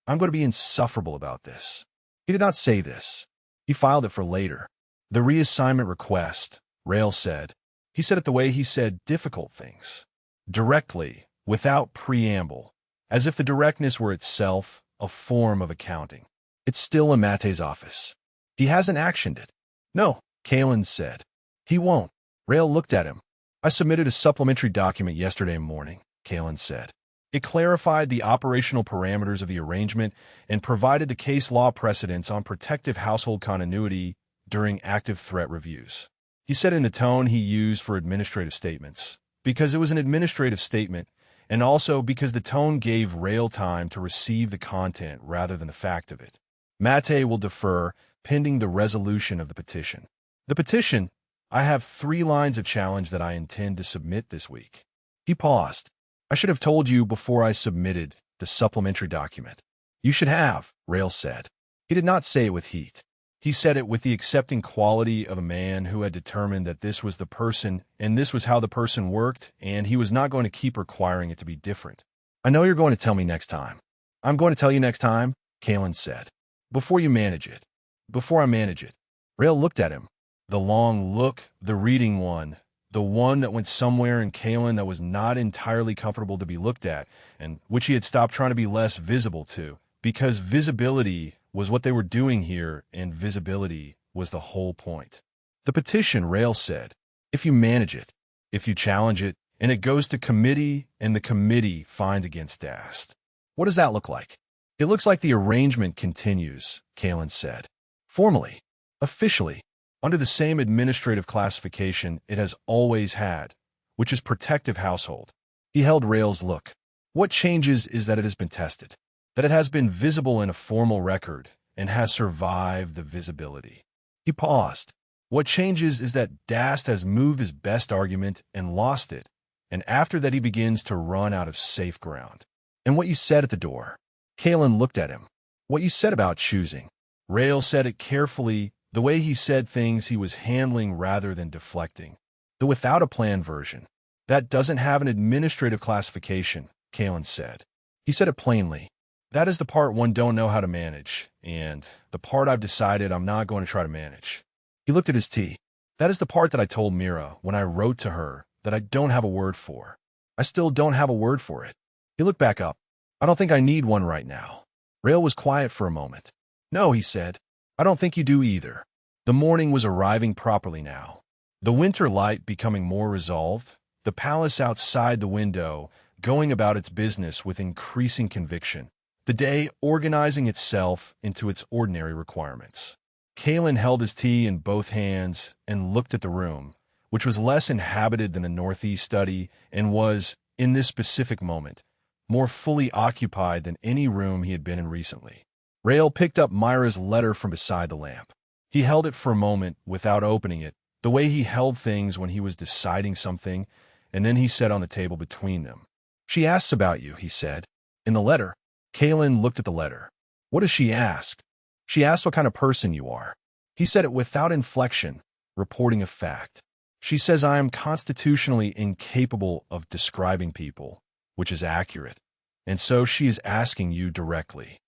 I'm going to be insufferable about this. He did not say this. He filed it for later. The reassignment request, Rael said. He said it the way he said difficult things. Directly, without preamble, as if the directness were itself a form of accounting. It's still in Mate's office. He hasn't actioned it. No, Caelen said. He won't. Rael looked at him. I submitted a supplementary document yesterday morning, Caelen said. It clarified the operational parameters of the arrangement and provided the case law precedents on protective household continuity during active threat reviews. He said in the tone he used for administrative statements, because it was an administrative statement, and also because the tone gave Rael time to receive the content rather than the fact of it. Mate will defer pending the resolution of the petition. The petition, I have 3 lines of challenge that I intend to submit this week. He paused. I should have told you before I submitted the supplementary document. You should have, Rael said. He did not say it with heat. He said it with the accepting quality of a man who had determined that this was the person and this was how the person worked, and he was not going to keep requiring it to be different. I know you're going to tell me next time. I'm going to tell you next time, Caelen said. Before you manage it. Before I manage it. Rael looked at him. The long look, the reading one, the one that went somewhere in Caelen that was not entirely comfortable to be looked at, and which he had stopped trying to be less visible to, because visibility was what they were doing here, and visibility was the whole point. The petition, Rael said, if you manage it, if you challenge it, and it goes to committee, and the committee finds against Dast. What does that look like? It looks like the arrangement continues, Caelen said. Formally, officially, under the same administrative classification it has always had, which is protective household. He held Rael's look. What changes is that it has been tested. that it has been visible in a formal record and has survived the visibility. He paused. What changes is that Dast has moved his best argument and lost it, and after that he begins to run out of safe ground. And what you said at the door. Caelen looked at him. What you said about choosing. Rael said it carefully, the way he said things he was handling rather than deflecting. The without a plan version. That doesn't have an administrative classification, Caelen said. He said it plainly. That is the part one don't know how to manage, and the part I've decided I'm not going to try to manage. He looked at his tea. That is the part that I told Mira when I wrote to her that I don't have a word for. I still don't have a word for it. He looked back up. I don't think I need one right now. Rael was quiet for a moment. No, he said. I don't think you do either. The morning was arriving properly now. The winter light becoming more resolved, the palace outside the window going about its business with increasing conviction, the day organizing itself into its ordinary requirements. Caelen held his tea in both hands and looked at the room, which was less inhabited than the northeast study and was, in this specific moment, more fully occupied than any room he had been in recently. Rael picked up Myra's letter from beside the lamp. He held it for a moment without opening it, the way he held things when he was deciding something, and then he said on the table between them. She asks about you, he said. In the letter. Caelen looked at the letter. What does she ask? She asks what kind of person you are. He said it without inflection, reporting a fact. She says I am constitutionally incapable of describing people, which is accurate, and so she is asking you directly.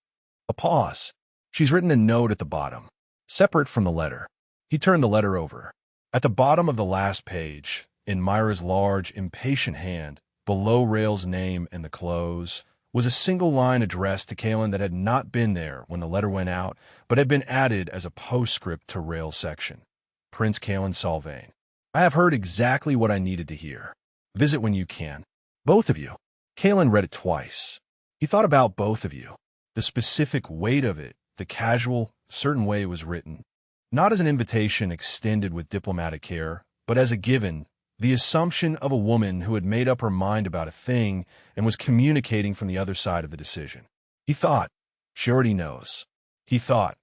A pause. She's written a note at the bottom, separate from the letter. He turned the letter over. At the bottom of the last page, in Myra's large, impatient hand, below Rael's name and the close, was a single line addressed to Caelen that had not been there when the letter went out, but had been added as a postscript to Rael's section. Prince Caelen Solvaine. I have heard exactly what I needed to hear. Visit when you can. Both of you. Caelen read it twice. He thought about both of you. The specific weight of it, the casual, certain way it was written. Not as an invitation extended with diplomatic care, but as a given, the assumption of a woman who had made up her mind about a thing and was communicating from the other side of the decision. He thought, she already knows. He thought,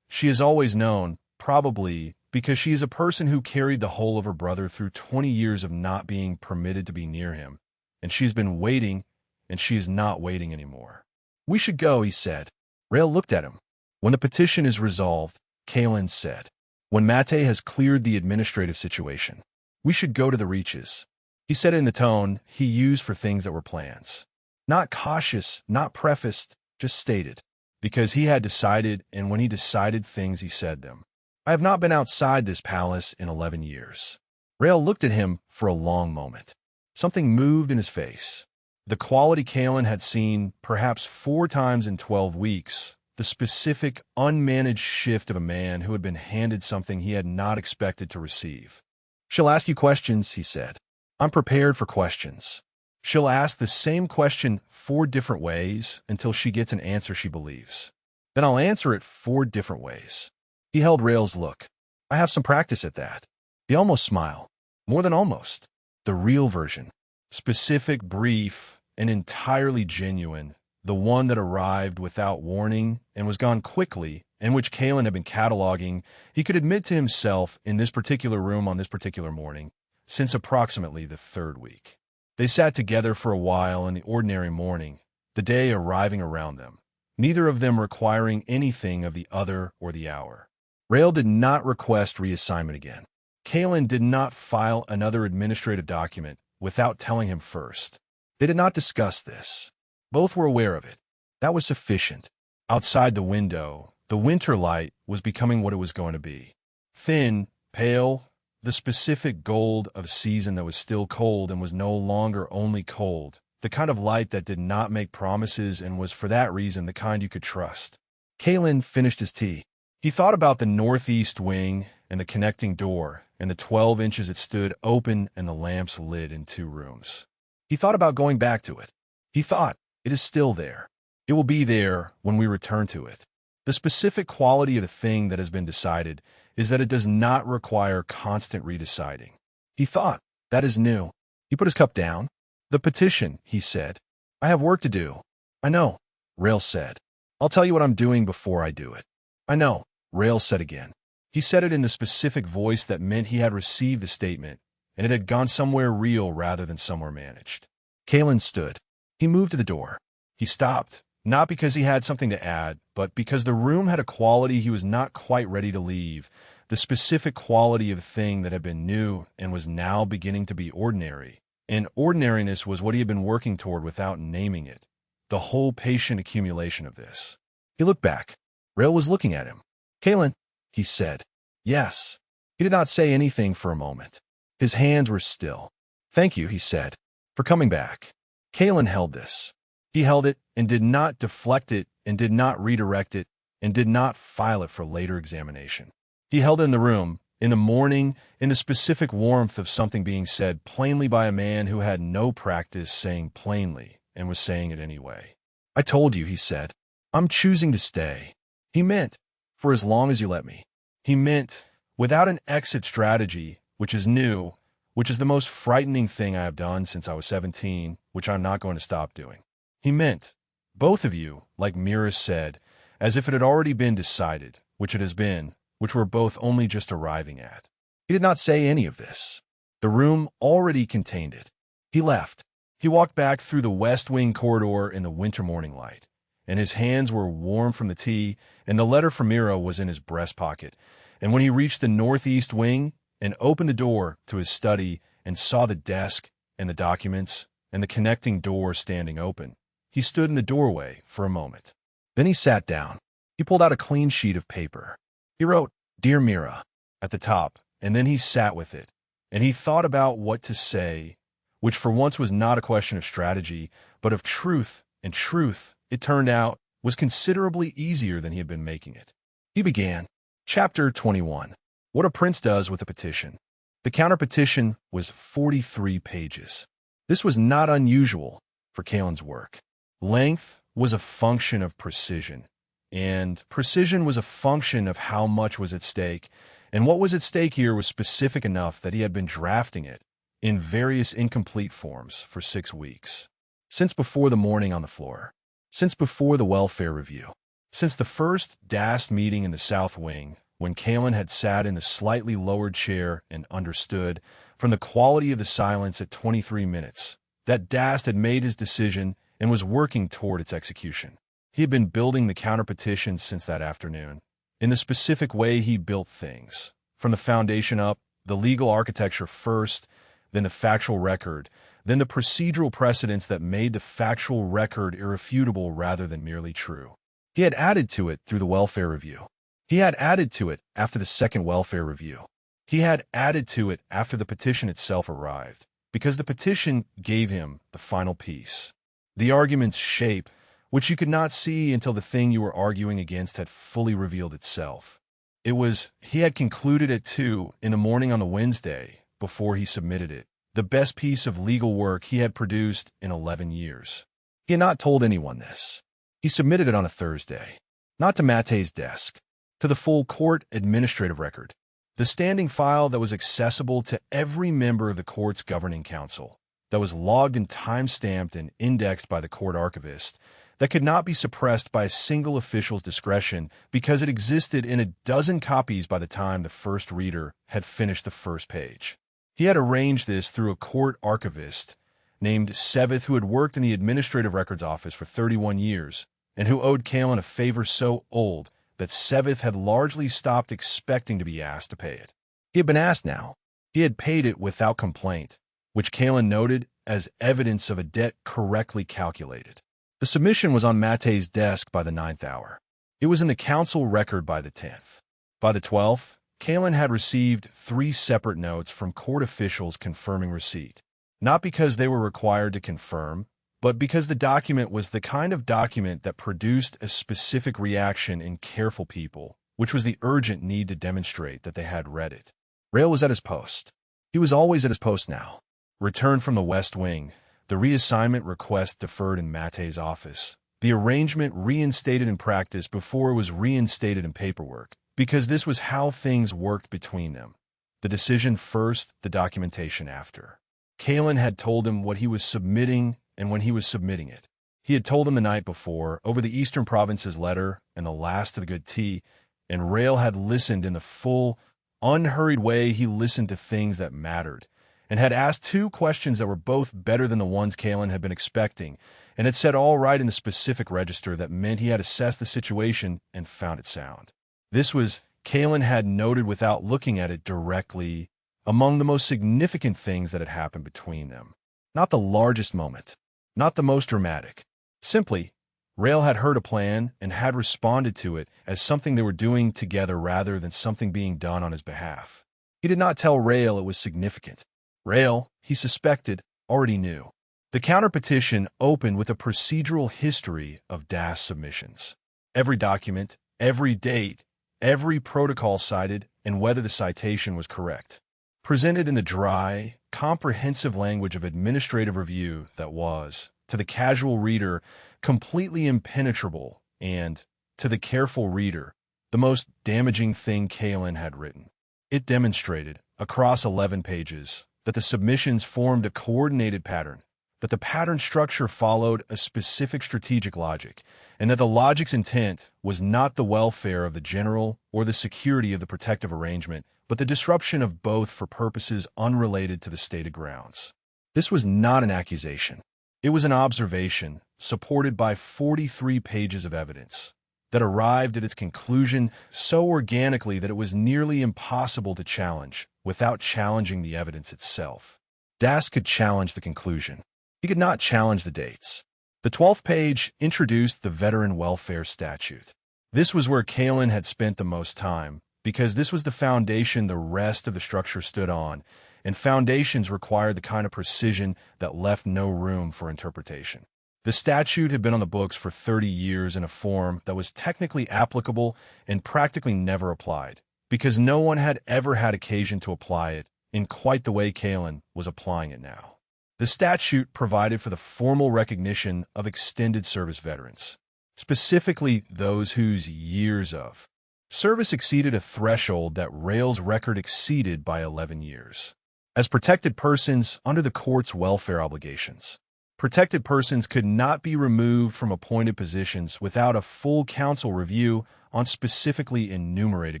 she has always known, probably because she is a person who carried the whole of her brother through 20 years of not being permitted to be near him, and she's been waiting, and she is not waiting anymore. We should go, he said. Rael looked at him. When the petition is resolved, Caelen said, when Mate has cleared the administrative situation, we should go to the reaches. He said it in the tone he used for things that were plans. Not cautious, not prefaced, just stated. Because he had decided, and when he decided things, he said them. I have not been outside this palace in 11 years. Rael looked at him for a long moment. Something moved in his face. The quality Caelen had seen perhaps 4 times in 12 weeks, the specific, unmanaged shift of a man who had been handed something he had not expected to receive. She'll ask you questions, he said. I'm prepared for questions. She'll ask the same question 4 different ways until she gets an answer she believes. Then I'll answer it 4 different ways. He held Rael's look. I have some practice at that. He almost smiled. More than almost. The real version. Specific, brief, and entirely genuine. The one that arrived without warning and was gone quickly, and which Caelen had been cataloging, he could admit to himself in this particular room on this particular morning, since approximately the 3rd week. They sat together for a while in the ordinary morning, the day arriving around them, neither of them requiring anything of the other or the hour. Rael did not request reassignment again. Caelen did not file another administrative document without telling him first. They did not discuss this. Both were aware of it. That was sufficient. Outside the window, the winter light was becoming what it was going to be. Thin, pale, the specific gold of season that was still cold and was no longer only cold, the kind of light that did not make promises and was for that reason the kind you could trust. Caelen finished his tea. He thought about the northeast wing and the connecting door and the 12 inches it stood open and the lamps lit in 2 rooms. He thought about going back to it. He thought, it is still there. It will be there when we return to it. The specific quality of the thing that has been decided is that it does not require constant redeciding. He thought, that is new. He put his cup down. The petition, he said. I have work to do. I know. Rael said. I'll tell you what I'm doing before I do it. I know, Rael said again. He said it in the specific voice that meant he had received the statement, and it had gone somewhere real rather than somewhere managed. Caelen stood. He moved to the door. He stopped, not because he had something to add, but because the room had a quality he was not quite ready to leave, the specific quality of a thing that had been new and was now beginning to be ordinary. And ordinariness was what he had been working toward without naming it, the whole patient accumulation of this. He looked back. Rael was looking at him. Caelen, he said. Yes. He did not say anything for a moment. His hands were still. Thank you, he said, for coming back. Caelen held this. He held it and did not deflect it and did not redirect it and did not file it for later examination. He held it in the room, in the morning, in the specific warmth of something being said plainly by a man who had no practice saying plainly and was saying it anyway. I told you, he said. I'm choosing to stay. He meant, for as long as you let me. He meant, without an exit strategy, which is new, which is the most frightening thing I have done since I was 17, which I'm not going to stop doing. He meant, both of you, like Mira said, as if it had already been decided, which it has been, which we're both only just arriving at. He did not say any of this. The room already contained it. He left. He walked back through the West Wing corridor in the winter morning light, and his hands were warm from the tea, and the letter from Mira was in his breast pocket. And when he reached the Northeast Wing and opened the door to his study and saw the desk and the documents and the connecting door standing open, he stood in the doorway for a moment. Then he sat down. He pulled out a clean sheet of paper. He wrote, Dear Mira, at the top, and then he sat with it, and he thought about what to say, which for once was not a question of strategy, but of truth, and truth, it turned out, was considerably easier than he had been making it. He began. Chapter 21. What a prince does with a petition. The counter-petition was 43 pages. This was not unusual for Caelen's work. Length was a function of precision, and precision was a function of how much was at stake, and what was at stake here was specific enough that he had been drafting it in various incomplete forms for 6 weeks. Since before the morning on the floor, since before the welfare review, since the first DAST meeting in the South Wing, when Caelen had sat in the slightly lowered chair and understood, from the quality of the silence at 23 minutes, that DAST had made his decision and was working toward its execution. He had been building the counter-petition since that afternoon. In the specific way he built things, from the foundation up, the legal architecture first, then the factual record, then the procedural precedents that made the factual record irrefutable rather than merely true. He had added to it through the welfare review. He had added to it after the second welfare review. He had added to it after the petition itself arrived, because the petition gave him the final piece. The argument's shape, which you could not see until the thing you were arguing against had fully revealed itself. He had concluded at 2 in the morning on the Wednesday, before he submitted it, the best piece of legal work he had produced in 11 years. He had not told anyone this. He submitted it on a Thursday, not to Matei's desk, to the full court administrative record, the standing file that was accessible to every member of the court's governing council, that was logged and time-stamped and indexed by the court archivist, that could not be suppressed by a single official's discretion because it existed in a dozen copies by the time the first reader had finished the first page. He had arranged this through a court archivist named Sevith, who had worked in the administrative records office for 31 years and who owed Caelen a favor so old that Sevith had largely stopped expecting to be asked to pay it. He had been asked now. He had paid it without complaint, which Caelen noted as evidence of a debt correctly calculated. The submission was on Matei's desk by the 9th hour. It was in the council record by the 10th. By the 12th, Caelen had received 3 separate notes from court officials confirming receipt, not because they were required to confirm, but because the document was the kind of document that produced a specific reaction in careful people, which was the urgent need to demonstrate that they had read it. Rael was at his post. He was always at his post now. Returned from the West Wing, the reassignment request deferred in Matei's office, the arrangement reinstated in practice before it was reinstated in paperwork, because this was how things worked between them. The decision first, the documentation after. Caelen had told him what he was submitting and when he was submitting it. He had told him the night before, over the Eastern Province's letter and the last of the good tea, and Rael had listened in the full, unhurried way he listened to things that mattered, and had asked two questions that were both better than the ones Caelen had been expecting, and had said all right in the specific register that meant he had assessed the situation and found it sound. This was, Caelen had noted without looking at it directly, among the most significant things that had happened between them. Not the largest moment, not the most dramatic. Simply, Rael had heard a plan and had responded to it as something they were doing together rather than something being done on his behalf. He did not tell Rael it was significant. Rael, he suspected, already knew. The counterpetition opened with a procedural history of DAS submissions. Every document, every date, every protocol cited, and whether the citation was correct. Presented in the dry, comprehensive language of administrative review that was, to the casual reader, completely impenetrable, and, to the careful reader, the most damaging thing Caelen had written. It demonstrated, across 11 pages, that the submissions formed a coordinated pattern, that the pattern structure followed a specific strategic logic, and that the logic's intent was not the welfare of the general or the security of the protective arrangement, but the disruption of both for purposes unrelated to the stated grounds. This was not an accusation. It was an observation, supported by 43 pages of evidence, that arrived at its conclusion so organically that it was nearly impossible to challenge without challenging the evidence itself. DAS could challenge the conclusion. He could not challenge the dates. The 12th page introduced the Veteran Welfare Statute. This was where Caelen had spent the most time, because this was the foundation the rest of the structure stood on, and foundations required the kind of precision that left no room for interpretation. The statute had been on the books for 30 years in a form that was technically applicable and practically never applied, because no one had ever had occasion to apply it in quite the way Caelen was applying it now. The statute provided for the formal recognition of extended service veterans, specifically those whose years of service exceeded a threshold that Rael's record exceeded by 11 years. As protected persons under the court's welfare obligations, protected persons could not be removed from appointed positions without a full counsel review on specifically enumerated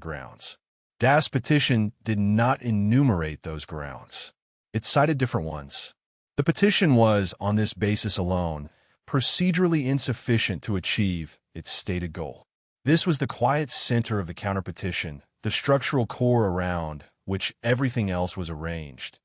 grounds. DAS' petition did not enumerate those grounds. It cited different ones. The petition was, on this basis alone, procedurally insufficient to achieve its stated goal. This was the quiet center of the counterpetition, the structural core around which everything else was arranged.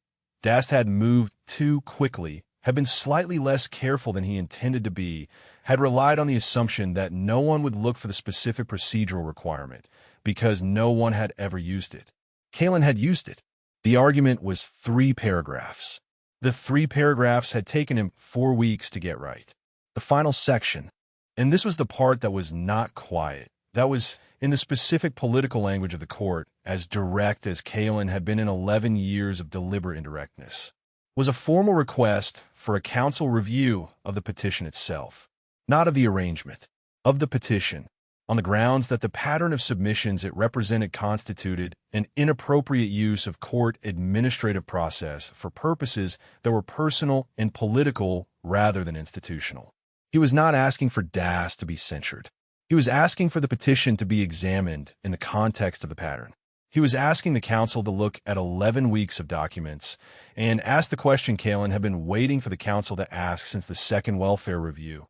DAS had moved too quickly, had been slightly less careful than he intended to be, had relied on the assumption that no one would look for the specific procedural requirement, because no one had ever used it. Caelen had used it. The argument was 3 paragraphs. The 3 paragraphs had taken him 4 weeks to get right. The final section, and this was the part that was not quiet, that was, in the specific political language of the court, as direct as Caelen had been in 11 years of deliberate indirectness, was a formal request for a counsel review of the petition itself, not of the arrangement, of the petition, on the grounds that the pattern of submissions it represented constituted an inappropriate use of court administrative process for purposes that were personal and political rather than institutional. He was not asking for DAS to be censured. He was asking for the petition to be examined in the context of the pattern. He was asking the council to look at 11 weeks of documents and ask the question Caelen had been waiting for the council to ask since the second welfare review.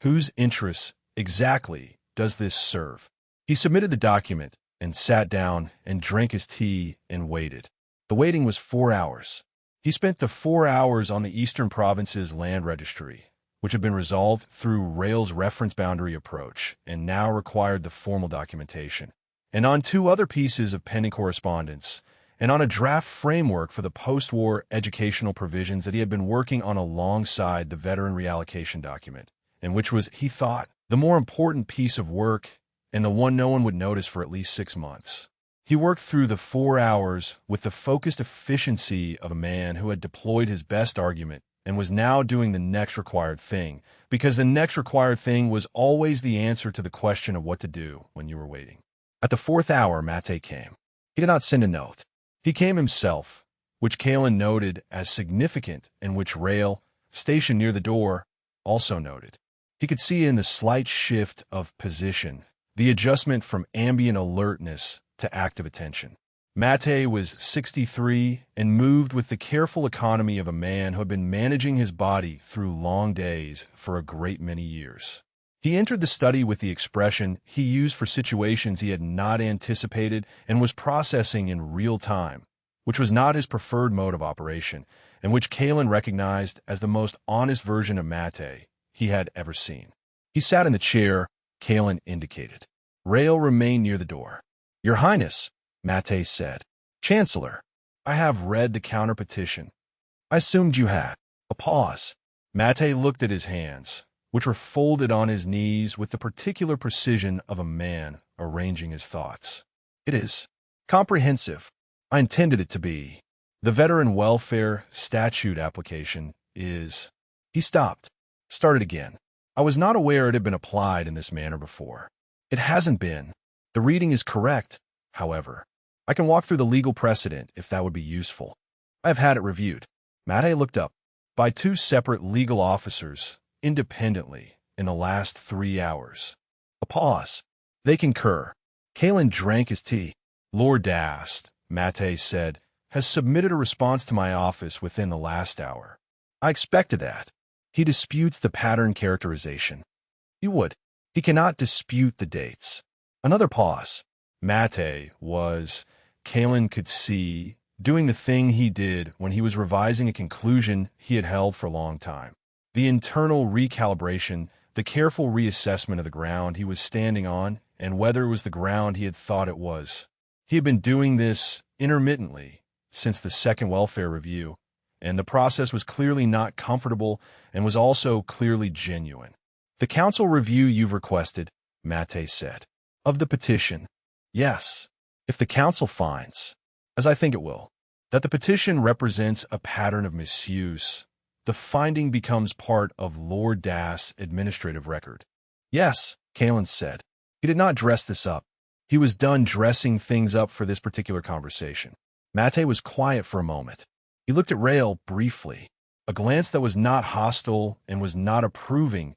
Whose interests exactly does this serve? He submitted the document and sat down and drank his tea and waited. The waiting was 4 hours. He spent the 4 hours on the Eastern Province's land registry, which had been resolved through Rael's reference boundary approach and now required the formal documentation, and on 2 other pieces of pending correspondence, and on a draft framework for the post-war educational provisions that he had been working on alongside the veteran reallocation document, and which was, he thought, the more important piece of work and the one no one would notice for at least 6 months. He worked through the 4 hours with the focused efficiency of a man who had deployed his best argument and was now doing the next required thing, because the next required thing was always the answer to the question of what to do when you were waiting. At the 4th hour, Mate came. He did not send a note. He came himself, which Caelen noted as significant and which Rael, stationed near the door, also noted. He could see in the slight shift of position, the adjustment from ambient alertness to active attention. Mate was 63 and moved with the careful economy of a man who had been managing his body through long days for a great many years. He entered the study with the expression he used for situations he had not anticipated and was processing in real time, which was not his preferred mode of operation, and which Caelen recognized as the most honest version of Mate he had ever seen. He sat in the chair Caelen indicated. Rael remained near the door. "Your Highness," Mate said. "Chancellor, I have read the counter-petition. I assumed you had." A pause. Mate looked at his hands, which were folded on his knees with the particular precision of a man arranging his thoughts. "It is comprehensive. I intended it to be. The Veteran Welfare Statute application is—" He stopped. Started again. "I was not aware it had been applied in this manner before." "It hasn't been. The reading is correct, however. I can walk through the legal precedent if that would be useful. I have had it reviewed." Mate looked up. "By two separate legal officers, independently, in the last 3 hours." A pause. "They concur." Caelen drank his tea. "Lord Dast," Mate said, "has submitted a response to my office within the last hour. I expected that. He disputes the pattern characterization." "He would. He cannot dispute the dates." Another pause. Mate was, Caelen could see, doing the thing he did when he was revising a conclusion he had held for a long time. The internal recalibration, the careful reassessment of the ground he was standing on and whether it was the ground he had thought it was. He had been doing this intermittently since the second welfare review, and the process was clearly not comfortable and was also clearly genuine. "The council review you've requested," Mate said. "Of the petition." "Yes. If the council finds, as I think it will, that the petition represents a pattern of misuse, the finding becomes part of Lord Dast's administrative record." "Yes," Caelen said. He did not dress this up. He was done dressing things up for this particular conversation. Mate was quiet for a moment. He looked at Rael briefly, a glance that was not hostile and was not approving.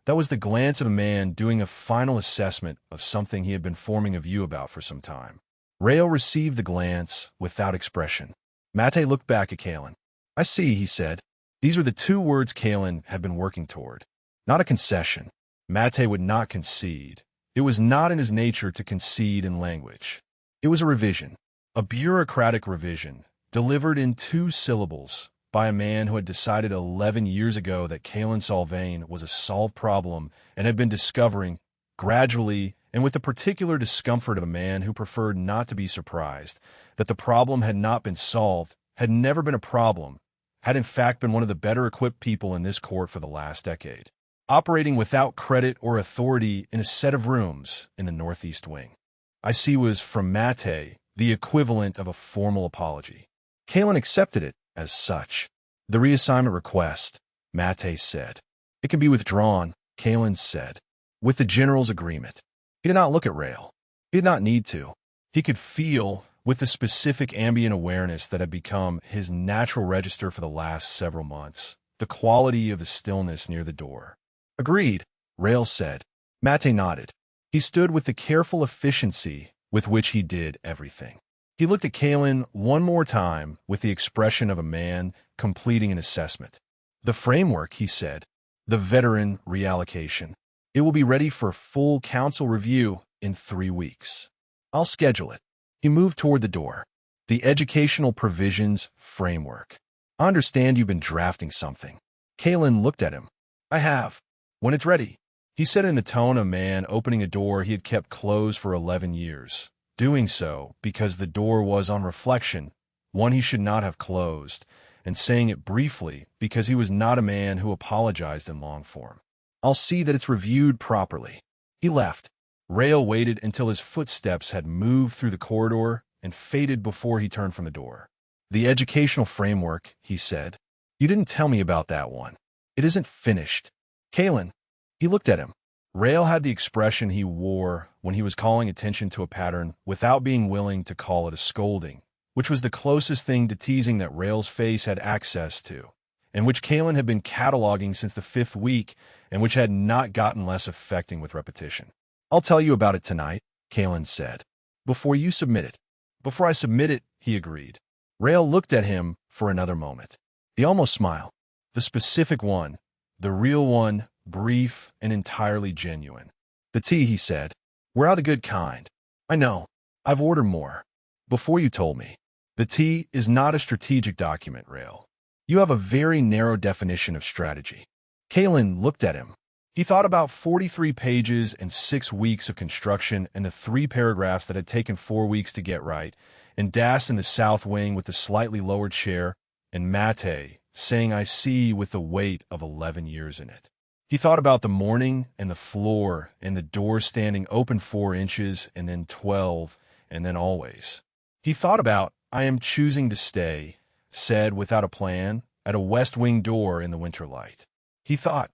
That was the glance of a man doing a final assessment of something he had been forming a view about for some time. Rael received the glance without expression. Mate looked back at Caelen. "I see," he said. These were the two words Caelen had been working toward. Not a concession. Mate would not concede. It was not in his nature to concede in language. It was a revision, a bureaucratic revision, delivered in 2 syllables by a man who had decided 11 years ago that Caelen Solvaine was a solved problem and had been discovering, gradually and with the particular discomfort of a man who preferred not to be surprised, that the problem had not been solved, had never been a problem, had in fact been one of the better equipped people in this court for the last decade, operating without credit or authority in a set of rooms in the Northeast Wing. "I see" was from Mate the equivalent of a formal apology. Caelen accepted it as such. "The reassignment request," Mate said. "It can be withdrawn," Caelen said, "with the general's agreement." He did not look at Rael. He did not need to. He could feel, with the specific ambient awareness that had become his natural register for the last several months, the quality of the stillness near the door. "Agreed," Rael said. Mate nodded. He stood with the careful efficiency with which he did everything. He looked at Caelen one more time with the expression of a man completing an assessment. "The framework," he said, "the veteran reallocation. It will be ready for full council review in 3 weeks. I'll schedule it." He moved toward the door. "The educational provisions framework. I understand you've been drafting something." Caelen looked at him. "I have. When it's ready," he said in the tone of a man opening a door he had kept closed for 11 years. Doing so because the door was, on reflection, one he should not have closed, and saying it briefly because he was not a man who apologized in long form. "I'll see that it's reviewed properly." He left. Rael waited until his footsteps had moved through the corridor and faded before he turned from the door. "The educational framework," he said. "You didn't tell me about that one. It isn't finished." "Caelen." He looked at him. Rael had the expression he wore when he was calling attention to a pattern without being willing to call it a scolding, which was the closest thing to teasing that Rael's face had access to, and which Caelen had been cataloging since the 5th week, and which had not gotten less affecting with repetition. "I'll tell you about it tonight," Caelen said. "Before you submit it." "Before I submit it," he agreed. Rael looked at him for another moment. He almost smiled. The specific one, the real one, brief and entirely genuine. "The tea," he said. "We're out of the good kind. I know. I've ordered more. Before you told me. The tea is not a strategic document, Rael. You have a very narrow definition of strategy." Caelen looked at him. He thought about 43 pages and 6 weeks of construction and the 3 paragraphs that had taken 4 weeks to get right, and Das in the south wing with the slightly lowered chair, and Mate saying "I see" with the weight of 11 years in it. He thought about the morning and the floor and the door standing open 4 inches and then 12 and then always. He thought about "I am choosing to stay," said without a plan, at a west wing door in the winter light. He thought,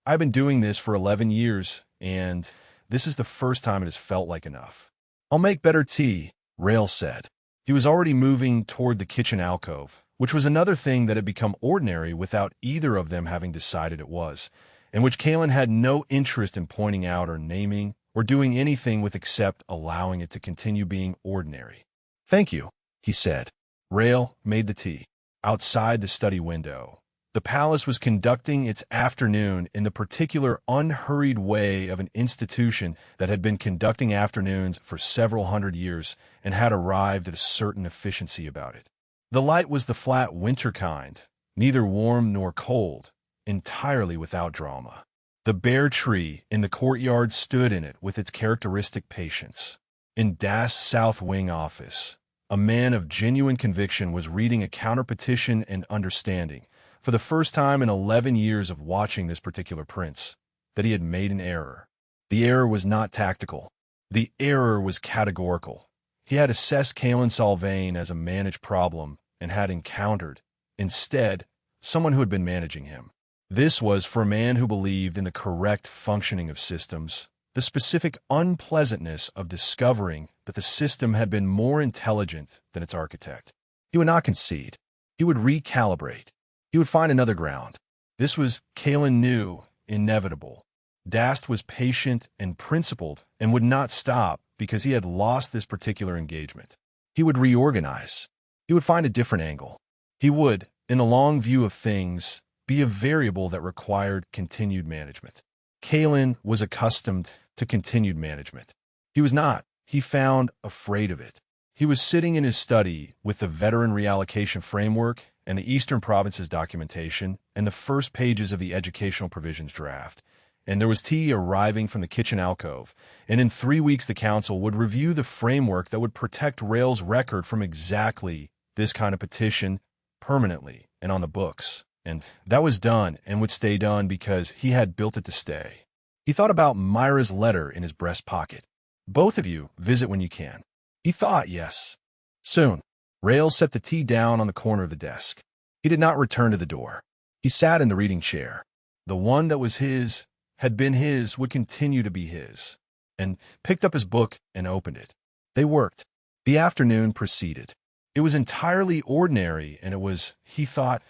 "I've been doing this for 11 years, and this is the first time it has felt like enough." "I'll make better tea," Rael said. He was already moving toward the kitchen alcove, which was another thing that had become ordinary without either of them having decided it was, and which Caelen had no interest in pointing out or naming or doing anything with except allowing it to continue being ordinary. "Thank you," he said. Rael made the tea. Outside the study window, the palace was conducting its afternoon in the particular unhurried way of an institution that had been conducting afternoons for several hundred years and had arrived at a certain efficiency about it. The light was the flat winter kind, neither warm nor cold, entirely without drama. The bare tree in the courtyard stood in it with its characteristic patience. In Das' south wing office, a man of genuine conviction was reading a counter-petition and understanding, for the first time in 11 years of watching this particular prince, that he had made an error. The error was not tactical. The error was categorical. He had assessed Caelen Solvaine as a managed problem and had encountered, instead, someone who had been managing him. This was, for a man who believed in the correct functioning of systems, the specific unpleasantness of discovering that the system had been more intelligent than its architect. He would not concede. He would recalibrate. He would find another ground. This was, Caelen knew, inevitable. Dast was patient and principled and would not stop because he had lost this particular engagement. He would reorganize. He would find a different angle. He would, in the long view of things, be a variable that required continued management. Caelen was accustomed to continued management. He was not, he found, afraid of it. He was sitting in his study with the veteran reallocation framework and the Eastern Provinces documentation and the first pages of the educational provisions draft, and there was tea arriving from the kitchen alcove, and in 3 weeks the council would review the framework that would protect Rael's record from exactly this kind of petition permanently and on the books. And that was done and would stay done because he had built it to stay. He thought about Myra's letter in his breast pocket. "Both of you visit when you can." He thought, yes. Soon. Rael set the tea down on the corner of the desk. He did not return to the door. He sat in the reading chair. The one that was his, had been his, would continue to be his, and picked up his book and opened it. They worked. The afternoon proceeded. It was entirely ordinary, and it was, he thought,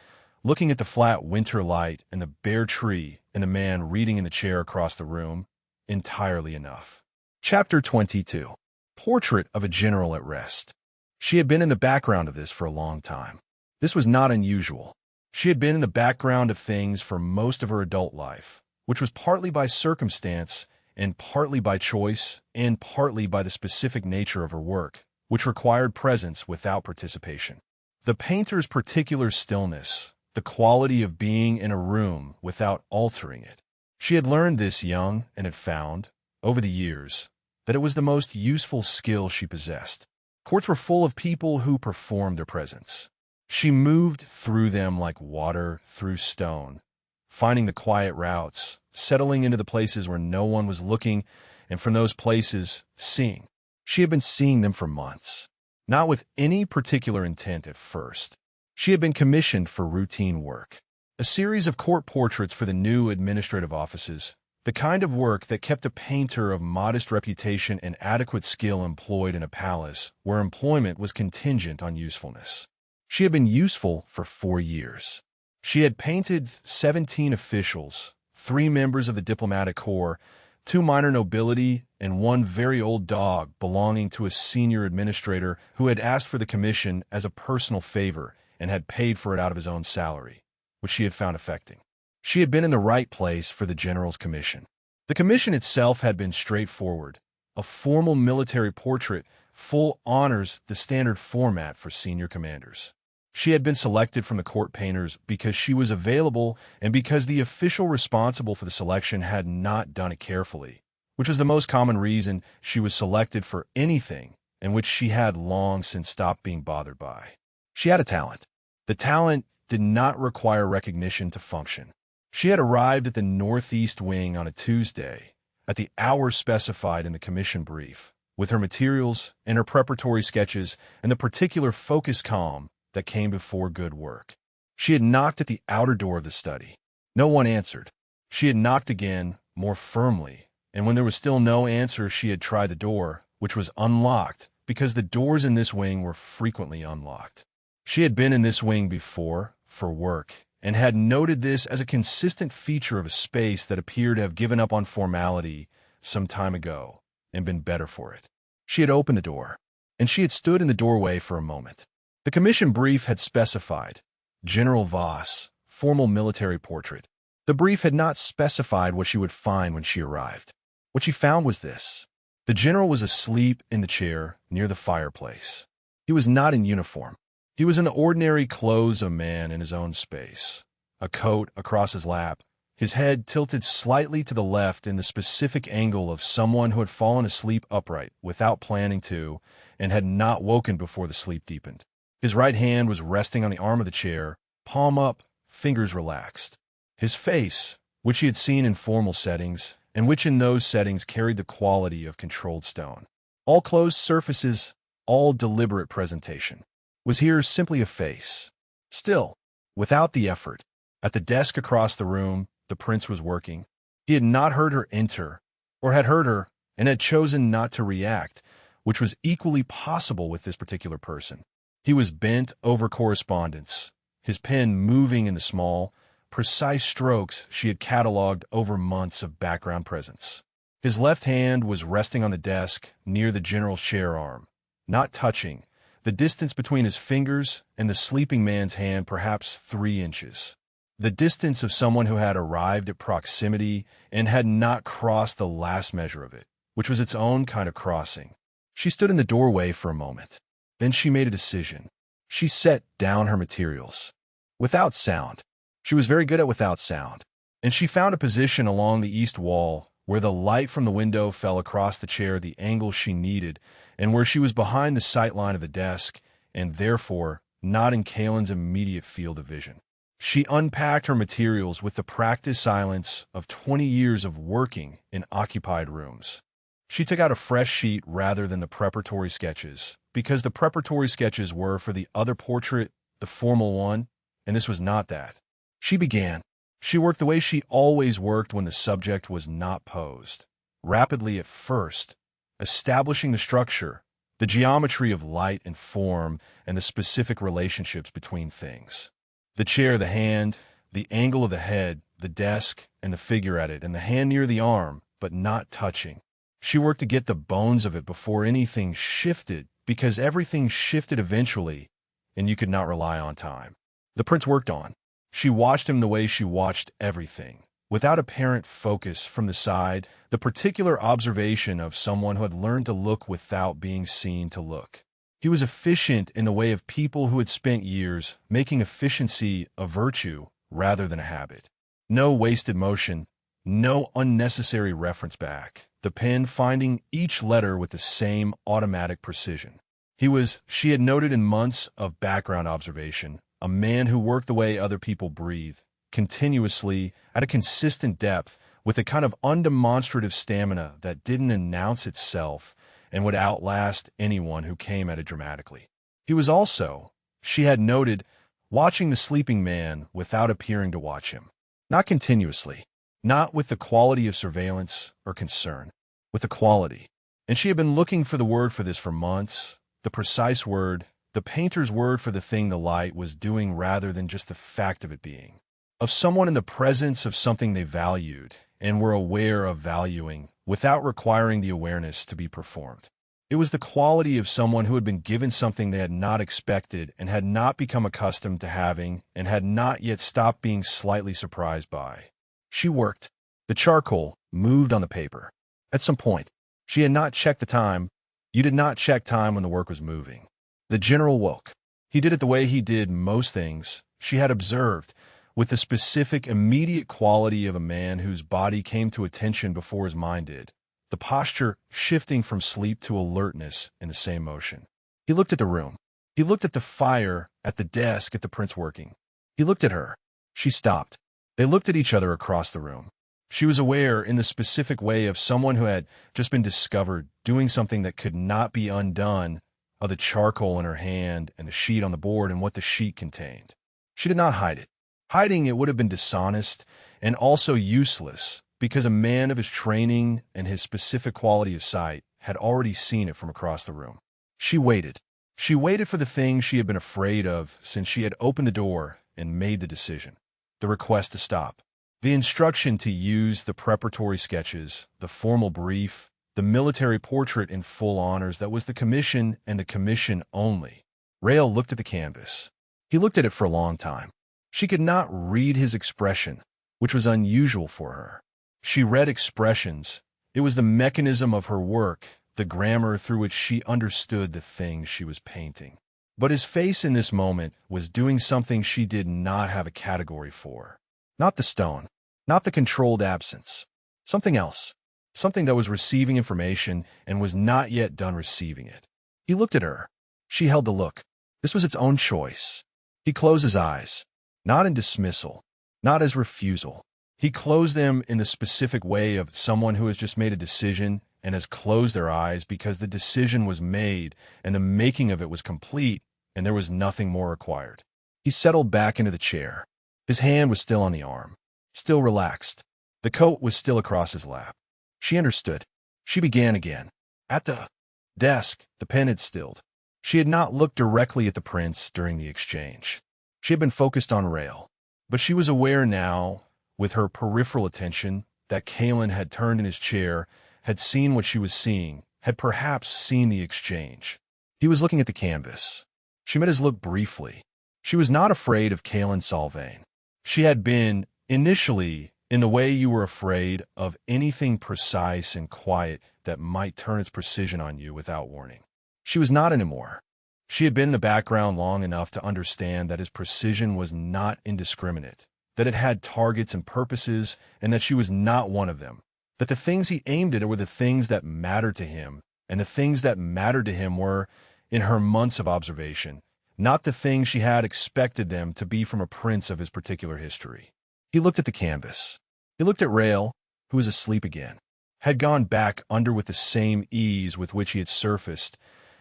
looking at the flat winter light and the bare tree and the man reading in the chair across the room, entirely enough. Chapter 22. Portrait of a General at Rest. She had been in the background of this for a long time. This was not unusual. She had been in the background of things for most of her adult life, which was partly by circumstance and partly by choice and partly by the specific nature of her work, which required presence without participation. The painter's particular stillness, the quality of being in a room without altering it. She had learned this young and had found, over the years, that it was the most useful skill she possessed. Courts were full of people who performed their presence. She moved through them like water through stone, finding the quiet routes, settling into the places where no one was looking, and from those places, seeing. She had been seeing them for months, not with any particular intent at first. She had been commissioned for routine work, a series of court portraits for the new administrative offices, the kind of work that kept a painter of modest reputation and adequate skill employed in a palace where employment was contingent on usefulness. She had been useful for 4 years. She had painted 17 officials, 3 members of the diplomatic corps, 2 minor nobility, and 1 very old dog belonging to a senior administrator who had asked for the commission as a personal favor and had paid for it out of his own salary, which she had found affecting. She had been in the right place for the general's commission. The commission itself had been straightforward, a formal military portrait, full honors the standard format for senior commanders. She had been selected from the court painters because she was available and because the official responsible for the selection had not done it carefully, which was the most common reason she was selected for anything and which she had long since stopped being bothered by. She had a talent. The talent did not require recognition to function. She had arrived at the northeast wing on a Tuesday, at the hour specified in the commission brief, with her materials and her preparatory sketches and the particular focused calm that came before good work. She had knocked at the outer door of the study. No one answered. She had knocked again, more firmly, and when there was still no answer, she had tried the door, which was unlocked, because the doors in this wing were frequently unlocked. She had been in this wing before, for work, and had noted this as a consistent feature of a space that appeared to have given up on formality some time ago and been better for it. She had opened the door, and she had stood in the doorway for a moment. The commission brief had specified, General Voss, formal military portrait. The brief had not specified what she would find when she arrived. What she found was this. The general was asleep in the chair near the fireplace. He was not in uniform. He was in the ordinary clothes of a man in his own space, a coat across his lap, his head tilted slightly to the left in the specific angle of someone who had fallen asleep upright without planning to and had not woken before the sleep deepened. His right hand was resting on the arm of the chair, palm up, fingers relaxed. His face, which he had seen in formal settings, and which in those settings carried the quality of controlled stone, all closed surfaces, all deliberate presentation, was here simply a face. Still, without the effort, at the desk across the room, the prince was working. He had not heard her enter, or had heard her and had chosen not to react, which was equally possible with this particular person. He was bent over correspondence, his pen moving in the small, precise strokes she had catalogued over months of background presence. His left hand was resting on the desk near the general's chair arm, not touching, the distance between his fingers and the sleeping man's hand perhaps 3 inches. The distance of someone who had arrived at proximity and had not crossed the last measure of it, which was its own kind of crossing. She stood in the doorway for a moment. Then she made a decision. She set down her materials. Without sound. She was very good at without sound. And she found a position along the east wall where the light from the window fell across the chair the angle she needed and where she was behind the sight line of the desk and therefore not in Caelen's immediate field of vision. She unpacked her materials with the practiced silence of 20 years of working in occupied rooms. She took out a fresh sheet rather than the preparatory sketches, because the preparatory sketches were for the other portrait, the formal one, and this was not that. She began. She worked the way she always worked when the subject was not posed, rapidly at first, establishing the structure, the geometry of light and form, and the specific relationships between things. The chair, the hand, the angle of the head, the desk, and the figure at it, and the hand near the arm, but not touching. She worked to get the bones of it before anything shifted, because everything shifted eventually, and you could not rely on time. The prince worked on. She watched him the way she watched everything, without apparent focus from the side, the particular observation of someone who had learned to look without being seen to look. He was efficient in the way of people who had spent years making efficiency a virtue rather than a habit. No wasted motion, no unnecessary reference back, the pen finding each letter with the same automatic precision. He was, she had noted in months of background observation, a man who worked the way other people breathe, continuously, at a consistent depth, with a kind of undemonstrative stamina that didn't announce itself and would outlast anyone who came at it dramatically. He was also, she had noted, watching the sleeping man without appearing to watch him. Not continuously, not with the quality of surveillance or concern, with the quality. And she had been looking for the word for this for months, the precise word, the painter's word for the thing the light was doing rather than just the fact of it being. Of someone in the presence of something they valued and were aware of valuing without requiring the awareness to be performed. It was the quality of someone who had been given something they had not expected and had not become accustomed to having and had not yet stopped being slightly surprised by. She worked. The charcoal moved on the paper. At some point, she had not checked the time. You did not check time when the work was moving. The general woke. He did it the way he did most things she had observed, with the specific, immediate quality of a man whose body came to attention before his mind did, the posture shifting from sleep to alertness in the same motion. He looked at the room. He looked at the fire, at the desk, at the prince working. He looked at her. She stopped. They looked at each other across the room. She was aware in the specific way of someone who had just been discovered doing something that could not be undone, of the charcoal in her hand and the sheet on the board and what the sheet contained. She did not hide it. Hiding it would have been dishonest and also useless, because a man of his training and his specific quality of sight had already seen it from across the room. She waited. She waited for the thing she had been afraid of since she had opened the door and made the decision. The request to stop. The instruction to use the preparatory sketches, the formal brief, the military portrait in full honors that was the commission and the commission only. Rael looked at the canvas. He looked at it for a long time. She could not read his expression, which was unusual for her. She read expressions. It was the mechanism of her work, the grammar through which she understood the thing she was painting. But his face in this moment was doing something she did not have a category for. Not the stone, not the controlled absence. Something else. Something that was receiving information and was not yet done receiving it. He looked at her. She held the look. This was its own choice. He closed his eyes. Not in dismissal, not as refusal. He closed them in the specific way of someone who has just made a decision and has closed their eyes because the decision was made and the making of it was complete and there was nothing more required. He settled back into the chair. His hand was still on the arm, still relaxed. The coat was still across his lap. She understood. She began again. At the desk, the pen had stilled. She had not looked directly at the prince during the exchange. She had been focused on Rael, but she was aware now, with her peripheral attention, that Caelen had turned in his chair, had seen what she was seeing, had perhaps seen the exchange. He was looking at the canvas. She met his look briefly. She was not afraid of Caelen Solvaine. She had been, initially, in the way you were afraid of anything precise and quiet that might turn its precision on you without warning. She was not anymore. She had been in the background long enough to understand that his precision was not indiscriminate, that it had targets and purposes, and that she was not one of them, that the things he aimed at were the things that mattered to him, and the things that mattered to him were, in her months of observation, not the things she had expected them to be from a prince of his particular history. He looked at the canvas. He looked at Rael, who was asleep again, had gone back under with the same ease with which he had surfaced,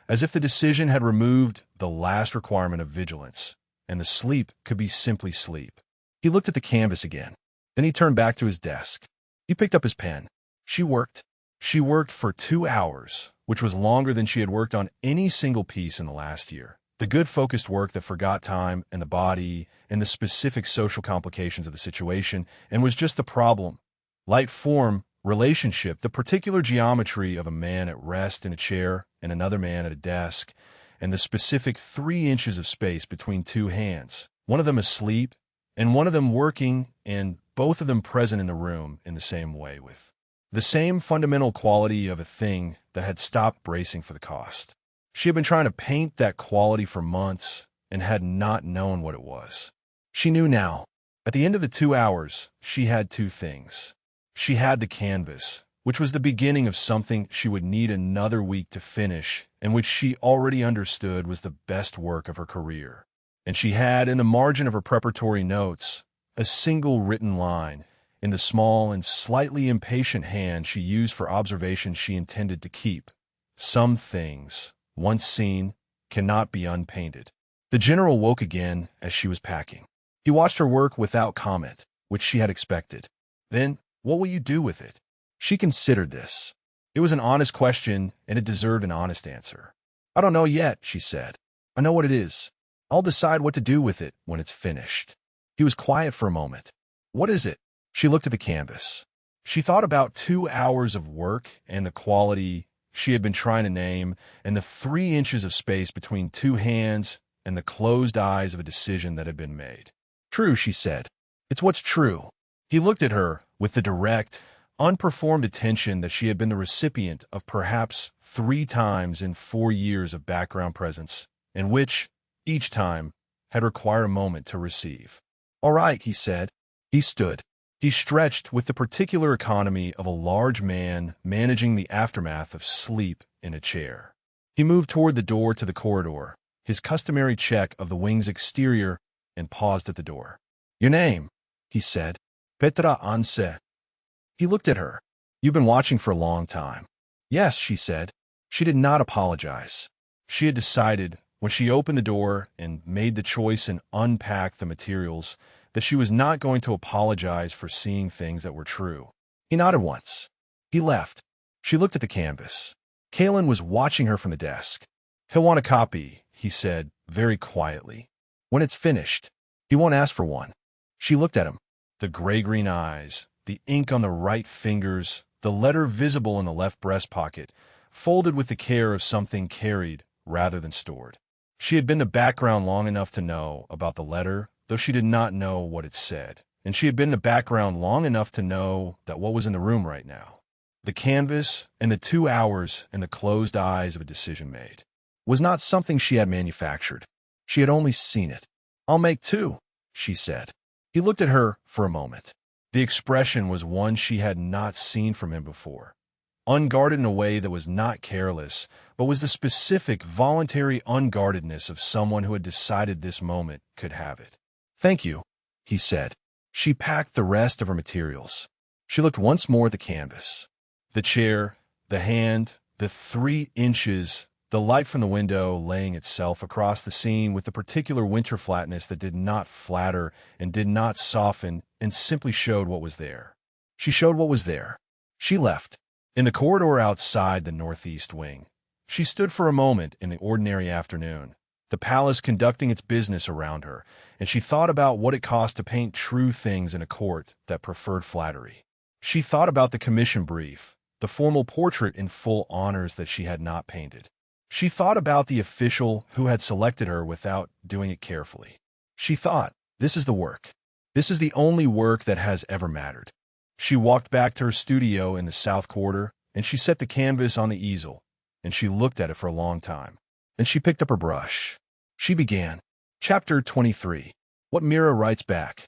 as if the decision had removed the last requirement of vigilance, and the sleep could be simply sleep. He looked at the canvas again. Then he turned back to his desk. He picked up his pen. She worked. She worked for 2 hours, which was longer than she had worked on any single piece in the last year. The good focused work that forgot time and the body and the specific social complications of the situation and was just the problem. Light form, relationship, the particular geometry of a man at rest in a chair and another man at a desk, and the specific 3 inches of space between 2 hands, one of them asleep and one of them working, and both of them present in the room in the same way, with the same fundamental quality of a thing that had stopped bracing for the cost. She had been trying to paint that quality for months and had not known what it was. She knew now. At the end of the 2 hours, she had 2 things. She had the canvas, which was the beginning of something she would need another week to finish, and which she already understood was the best work of her career. And she had, in the margin of her preparatory notes, a single written line in the small and slightly impatient hand she used for observations she intended to keep. Some things, once seen, cannot be unpainted. The general woke again as she was packing. He watched her work without comment, which she had expected. Then, what will you do with it? She considered this. It was an honest question, and it deserved an honest answer. I don't know yet, she said. I know what it is. I'll decide what to do with it when it's finished. He was quiet for a moment. What is it? She looked at the canvas. She thought about 2 hours of work and the quality she had been trying to name, and the 3 inches of space between 2 hands and the closed eyes of a decision that had been made. True, she said. It's what's true. He looked at her with the direct, unperformed attention that she had been the recipient of perhaps 3 times in 4 years of background presence, and which, each time, had required a moment to receive. All right, he said. He stood. He stretched with the particular economy of a large man managing the aftermath of sleep in a chair. He moved toward the door to the corridor, his customary check of the wing's exterior, and paused at the door. Your name, he said. Petra Anse. He looked at her. You've been watching for a long time. Yes, she said. She did not apologize. She had decided, when she opened the door and made the choice and unpacked the materials, that she was not going to apologize for seeing things that were true. He nodded once. He left. She looked at the canvas. Caelen was watching her from the desk. He'll want a copy, he said, very quietly. When it's finished. He won't ask for one. She looked at him. The gray-green eyes, the ink on the right fingers, the letter visible in the left breast pocket, folded with the care of something carried rather than stored. She had been the background long enough to know about the letter, though she did not know what it said, and she had been the background long enough to know that what was in the room right now, the canvas and the 2 hours and the closed eyes of a decision made, was not something she had manufactured. She had only seen it. I'll make 2, she said. He looked at her for a moment. The expression was one she had not seen from him before, unguarded in a way that was not careless, but was the specific, voluntary unguardedness of someone who had decided this moment could have it. Thank you, he said. She packed the rest of her materials. She looked once more at the canvas. The chair, the hand, the 3 inches, the light from the window laying itself across the scene with the particular winter flatness that did not flatter and did not soften and simply showed what was there. She showed what was there. She left. In the corridor outside the northeast wing, she stood for a moment in the ordinary afternoon, the palace conducting its business around her, and she thought about what it cost to paint true things in a court that preferred flattery. She thought about the commission brief, the formal portrait in full honors that she had not painted. She thought about the official who had selected her without doing it carefully. She thought, this is the work. This is the only work that has ever mattered. She walked back to her studio in the South Quarter, and she set the canvas on the easel, and she looked at it for a long time. Then she picked up her brush. She began. Chapter 23. What Mira Writes Back.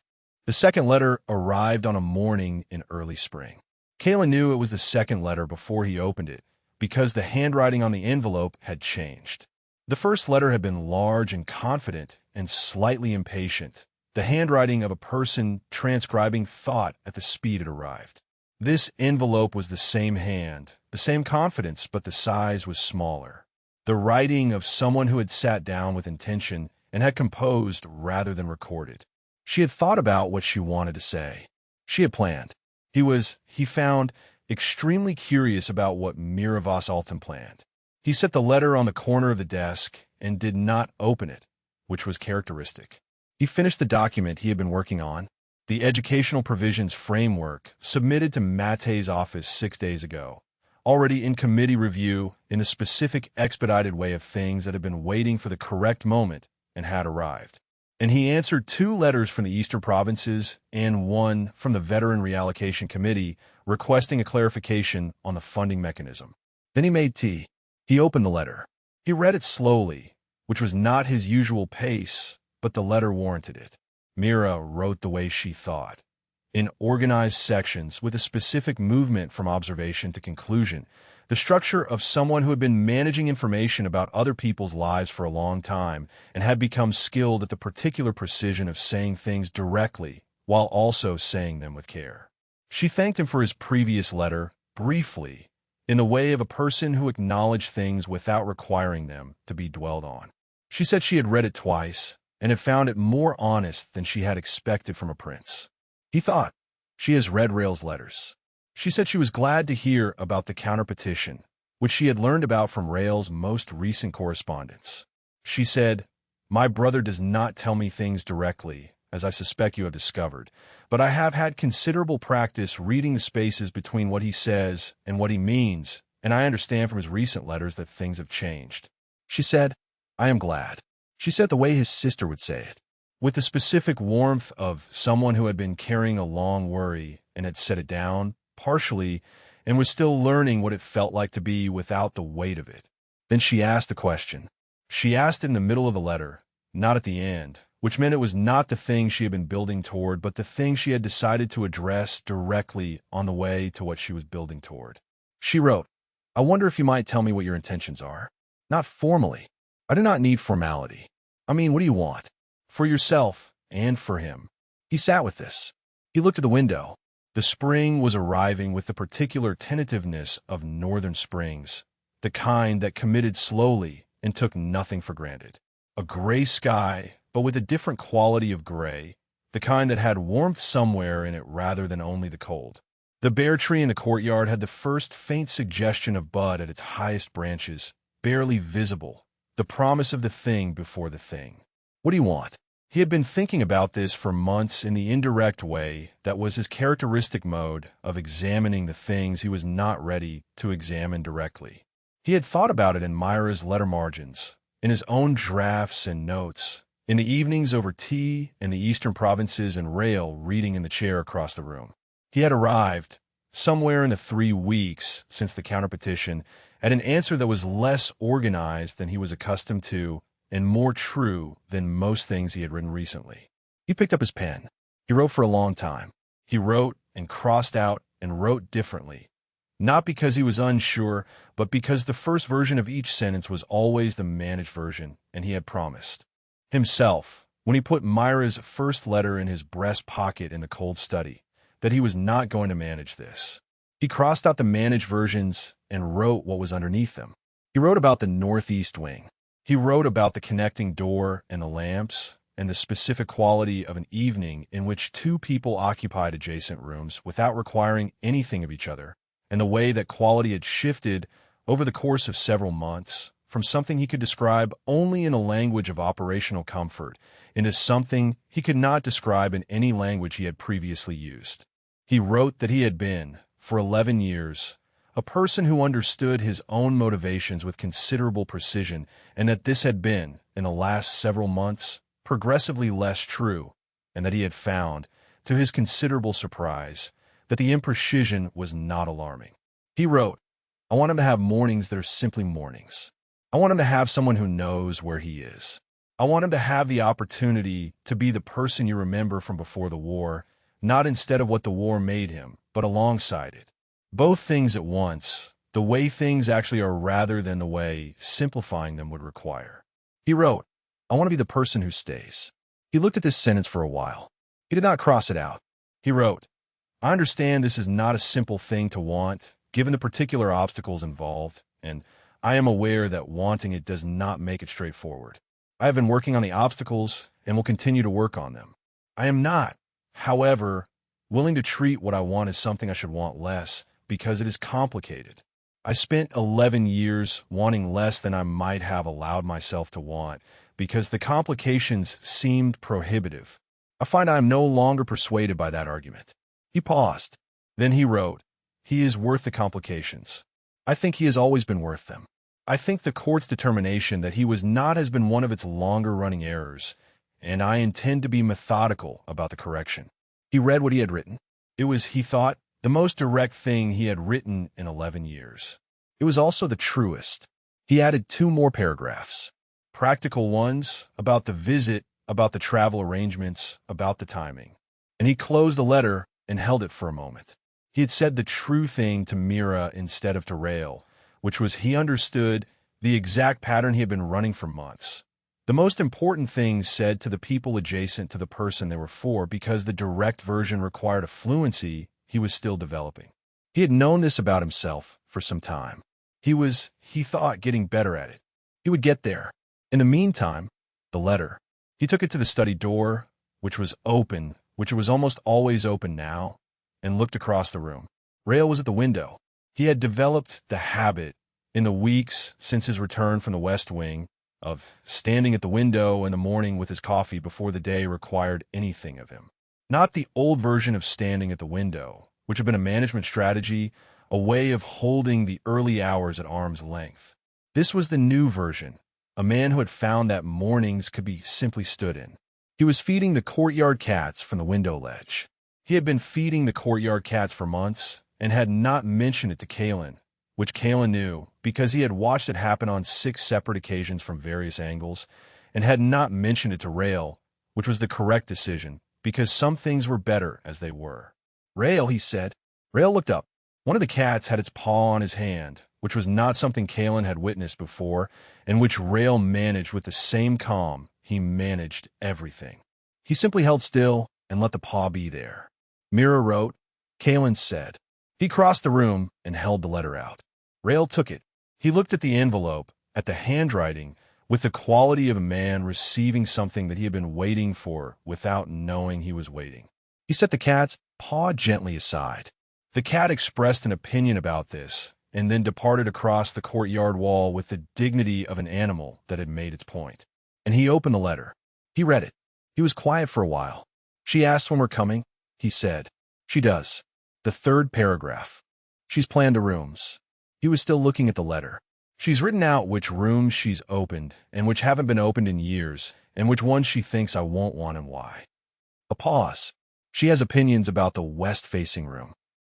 The second letter arrived on a morning in early spring. Caelen knew it was the second letter before he opened it, because the handwriting on the envelope had changed. The first letter had been large and confident and slightly impatient, the handwriting of a person transcribing thought at the speed it arrived. This envelope was the same hand, the same confidence, but the size was smaller. The writing of someone who had sat down with intention and had composed rather than recorded. She had thought about what she wanted to say. She had planned. He found, extremely curious about what Rael Voss planned. He set the letter on the corner of the desk and did not open it, which was characteristic. He finished the document he had been working on, the Educational Provisions Framework, submitted to Matte's office 6 days ago, already in committee review in a specific expedited way of things that had been waiting for the correct moment and had arrived. And he answered 2 letters from the Eastern Provinces and 1 from the Veteran Reallocation Committee requesting a clarification on the funding mechanism. Then he made tea. He opened the letter. He read it slowly, which was not his usual pace, but the letter warranted it. Mira wrote the way she thought, in organized sections with a specific movement from observation to conclusion, the structure of someone who had been managing information about other people's lives for a long time and had become skilled at the particular precision of saying things directly while also saying them with care. She thanked him for his previous letter, briefly, in the way of a person who acknowledged things without requiring them to be dwelled on. She said she had read it twice and had found it more honest than she had expected from a prince. He thought, she has read Rael's letters. She said she was glad to hear about the counterpetition, which she had learned about from Rael's most recent correspondence. She said, "My brother does not tell me things directly, as I suspect you have discovered, but I have had considerable practice reading the spaces between what he says and what he means, and I understand from his recent letters that things have changed." She said, "I am glad." She said the way his sister would say it, with the specific warmth of someone who had been carrying a long worry and had set it down, partially, and was still learning what it felt like to be without the weight of it. Then she asked the question. She asked it in the middle of the letter, not at the end, which meant it was not the thing she had been building toward, but the thing she had decided to address directly on the way to what she was building toward. She wrote, "I wonder if you might tell me what your intentions are. Not formally. I do not need formality. I mean, what do you want? For yourself and for him." He sat with this. He looked at the window. The spring was arriving with the particular tentativeness of northern springs, the kind that committed slowly and took nothing for granted. A gray sky, but with a different quality of gray, the kind that had warmth somewhere in it rather than only the cold. The bare tree in the courtyard had the first faint suggestion of bud at its highest branches, barely visible, the promise of the thing before the thing. What do you want? He had been thinking about this for months in the indirect way that was his characteristic mode of examining the things he was not ready to examine directly. He had thought about it in Myra's letter margins, in his own drafts and notes, in the evenings over tea in the eastern provinces and Rael reading in the chair across the room. He had arrived, somewhere in the 3 weeks since the counterpetition, at an answer that was less organized than he was accustomed to and more true than most things he had written recently. He picked up his pen. He wrote for a long time. He wrote and crossed out and wrote differently, not because he was unsure, but because the first version of each sentence was always the managed version, and he had promised himself, when he put Myra's first letter in his breast pocket in the cold study, that he was not going to manage this. He crossed out the managed versions and wrote what was underneath them. He wrote about the northeast wing. He wrote about the connecting door and the lamps and the specific quality of an evening in which 2 people occupied adjacent rooms without requiring anything of each other, and the way that quality had shifted over the course of several months from something he could describe only in a language of operational comfort into something he could not describe in any language he had previously used. He wrote that he had been, for 11 years, a person who understood his own motivations with considerable precision, and that this had been, in the last several months, progressively less true, and that he had found, to his considerable surprise, that the imprecision was not alarming. He wrote, "I want him to have mornings that are simply mornings. I want him to have someone who knows where he is. I want him to have the opportunity to be the person you remember from before the war, not instead of what the war made him, but alongside it. Both things at once, the way things actually are rather than the way simplifying them would require." He wrote, "I want to be the person who stays." He looked at this sentence for a while. He did not cross it out. He wrote, "I understand this is not a simple thing to want, given the particular obstacles involved, and I am aware that wanting it does not make it straightforward. I have been working on the obstacles and will continue to work on them. I am not, however, willing to treat what I want as something I should want less, because it is complicated. I spent 11 years wanting less than I might have allowed myself to want, because the complications seemed prohibitive. I find I am no longer persuaded by that argument." He paused. Then he wrote, "He is worth the complications. I think he has always been worth them. I think the court's determination that he was not has been one of its longer-running errors, and I intend to be methodical about the correction." He read what he had written. It was, he thought, the most direct thing he had written in 11 years. It was also the truest. He added 2 more paragraphs. Practical ones, about the visit, about the travel arrangements, about the timing. And he closed the letter and held it for a moment. He had said the true thing to Mira instead of to Rael, which was he understood the exact pattern he had been running for months. The most important things said to the people adjacent to the person they were for, because the direct version required a fluency he was still developing. He had known this about himself for some time. He was, he thought, getting better at it. He would get there. In the meantime, the letter. He took it to the study door, which was open, which was almost always open now, and looked across the room. Rael was at the window. He had developed the habit, in the weeks since his return from the West Wing, of standing at the window in the morning with his coffee before the day required anything of him. Not the old version of standing at the window, which had been a management strategy, a way of holding the early hours at arm's length. This was the new version, a man who had found that mornings could be simply stood in. He was feeding the courtyard cats from the window ledge. He had been feeding the courtyard cats for months and had not mentioned it to Caelen, which Caelen knew because he had watched it happen on 6 separate occasions from various angles, and had not mentioned it to Rael, which was the correct decision because some things were better as they were. "Rael," he said. Rael looked up. One of the cats had its paw on his hand, which was not something Caelen had witnessed before, and which Rael managed with the same calm he managed everything. He simply held still and let the paw be there. "Mira wrote," Caelen said. He crossed the room and held the letter out. Rael took it. He looked at the envelope, at the handwriting, with the quality of a man receiving something that he had been waiting for without knowing he was waiting. He set the cat's paw gently aside. The cat expressed an opinion about this, and then departed across the courtyard wall with the dignity of an animal that had made its point. And he opened the letter. He read it. He was quiet for a while. "She asks when we're coming," he said. "She does." The 3rd paragraph. "She's planned the rooms." He was still looking at the letter. "She's written out which rooms she's opened and which haven't been opened in years, and which ones she thinks I won't want and why." A pause. "She has opinions about the west-facing room."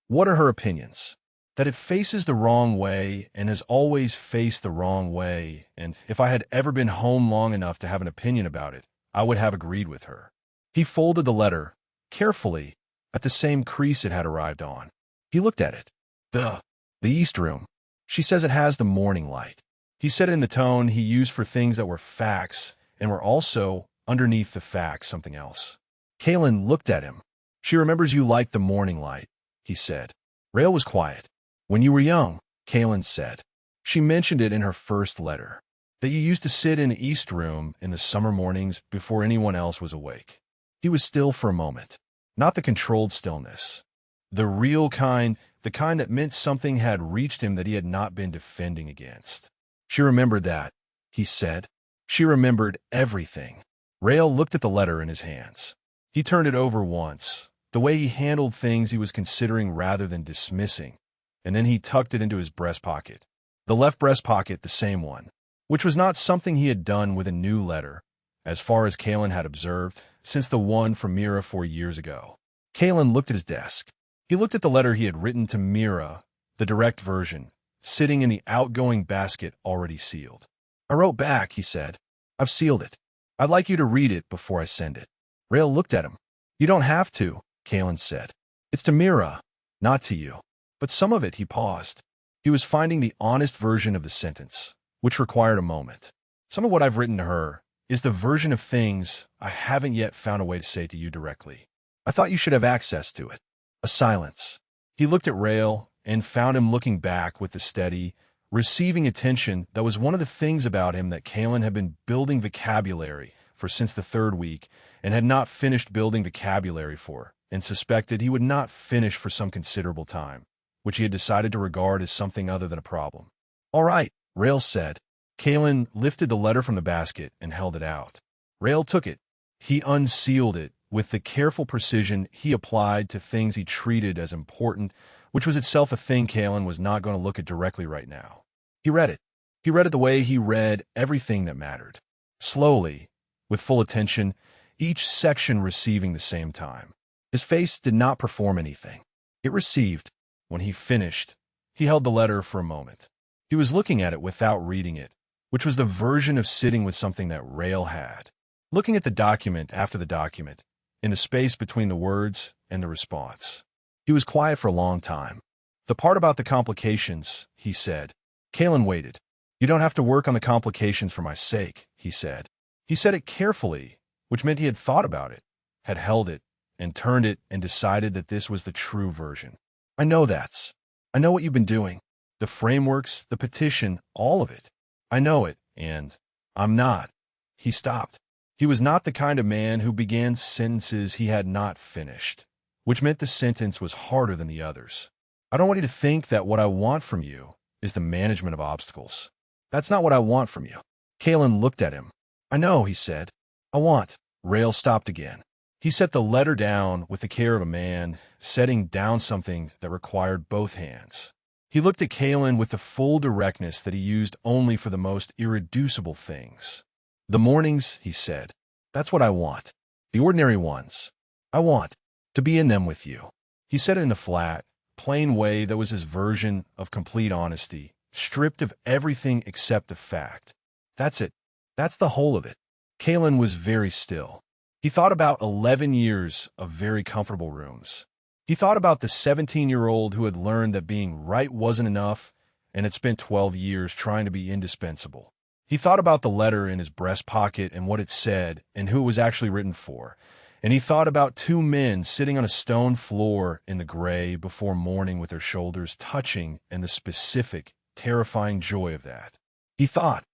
"What are her opinions?" "That it faces the wrong way and has always faced the wrong way, and if I had ever been home long enough to have an opinion about it, I would have agreed with her." He folded the letter, carefully, at the same crease it had arrived on. He looked at it. The East Room. She says it has the morning light." He said it in the tone he used for things that were facts and were also, underneath the facts, something else. Caelen looked at him. "She remembers you liked the morning light," he said. Rael was quiet. "When you were young," Caelen said. "She mentioned it in her first letter, that you used to sit in the East Room in the summer mornings before anyone else was awake." He was still for a moment. Not the controlled stillness. The real kind, the kind that meant something had reached him that he had not been defending against. "She remembered that," he said. "She remembered everything." Rael looked at the letter in his hands. He turned it over once, the way he handled things he was considering rather than dismissing, and then he tucked it into his breast pocket. The left breast pocket, the same one, which was not something he had done with a new letter, as far as Caelen had observed, since the one from Mira 4 years ago. Caelen looked at his desk. He looked at the letter he had written to Mira, the direct version, sitting in the outgoing basket already sealed. "I wrote back," he said. "I've sealed it. I'd like you to read it before I send it." Rael looked at him. "You don't have to," Caelen said. "It's to Mira, not to you." But some of it, he paused. He was finding the honest version of the sentence, which required a moment. "Some of what I've written to her is the version of things I haven't yet found a way to say to you directly. I thought you should have access to it." A silence. He looked at Rael and found him looking back with the steady, receiving attention that was one of the things about him that Caelen had been building vocabulary for since the 3rd week and had not finished building vocabulary for, and suspected he would not finish for some considerable time, which he had decided to regard as something other than a problem. "All right," Rael said. Caelen lifted the letter from the basket and held it out. Rael took it. He unsealed it with the careful precision he applied to things he treated as important, which was itself a thing Caelen was not going to look at directly right now. He read it. He read it the way he read everything that mattered. Slowly, with full attention, each section receiving the same time. His face did not perform anything. It received. When he finished, he held the letter for a moment. He was looking at it without reading it, which was the version of sitting with something that Rael had. Looking at the document after the document, in the space between the words and the response. He was quiet for a long time. "The part about the complications," he said. Caelen waited. "You don't have to work on the complications for my sake," he said. He said it carefully, which meant he had thought about it, had held it, and turned it and decided that this was the true version. I know what you've been doing. The frameworks, the petition, all of it. I know it, and I'm not." He stopped. He was not the kind of man who began sentences he had not finished, which meant the sentence was harder than the others. "I don't want you to think that what I want from you is the management of obstacles. That's not what I want from you. Caelen looked at him. "I know," he said. "I want." Rael stopped again. He set the letter down with the care of a man setting down something that required both hands. He looked at Caelen with the full directness that he used only for the most irreducible things. "The mornings," he said. "That's what I want. The ordinary ones. I want to be in them with you." He said it in the flat, plain way that was his version of complete honesty, stripped of everything except the fact. "That's it. That's the whole of it." Caelen was very still. He thought about 11 years of very comfortable rooms. He thought about the 17-year-old who had learned that being right wasn't enough and had spent 12 years trying to be indispensable. He thought about the letter in his breast pocket and what it said and who it was actually written for. And he thought about two men sitting on a stone floor in the gray before morning with their shoulders touching and the specific, terrifying joy of that. He thought,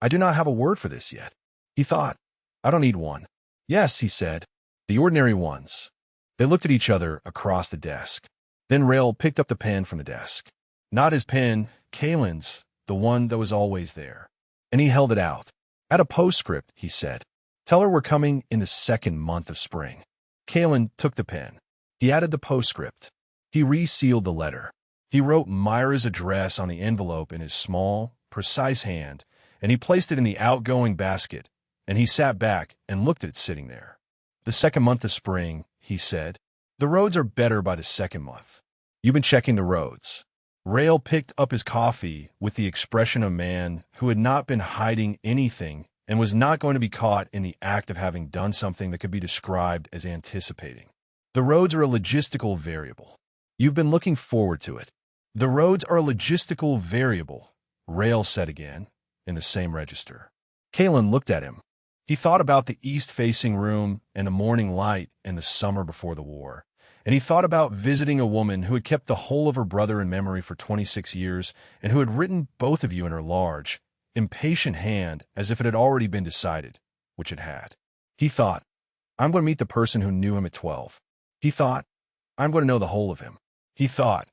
"I do not have a word for this yet." He thought, "I don't need one." "Yes," he said, "the ordinary ones." They looked at each other across the desk. Then Rael picked up the pen from the desk. Not his pen, Caelen's, the one that was always there. And he held it out. "Add a postscript," he said. "Tell her we're coming in the second month of spring." Caelen took the pen. He added the postscript. He resealed the letter. He wrote Myra's address on the envelope in his small, precise hand, and he placed it in the outgoing basket, and he sat back and looked at it sitting there. "The second month of spring," he said. "The roads are better by the second month. You've been checking the roads." Rael picked up his coffee with the expression of a man who had not been hiding anything and was not going to be caught in the act of having done something that could be described as anticipating. "The roads are a logistical variable. You've been looking forward to it." "The roads are a logistical variable," Rael said again, in the same register. Caelen looked at him. He thought about the east-facing room and the morning light in the summer before the war. And he thought about visiting a woman who had kept the whole of her brother in memory for 26 years and who had written both of you in her large, impatient hand as if it had already been decided, which it had. He thought, "I'm going to meet the person who knew him at 12. He thought, "I'm going to know the whole of him." He thought,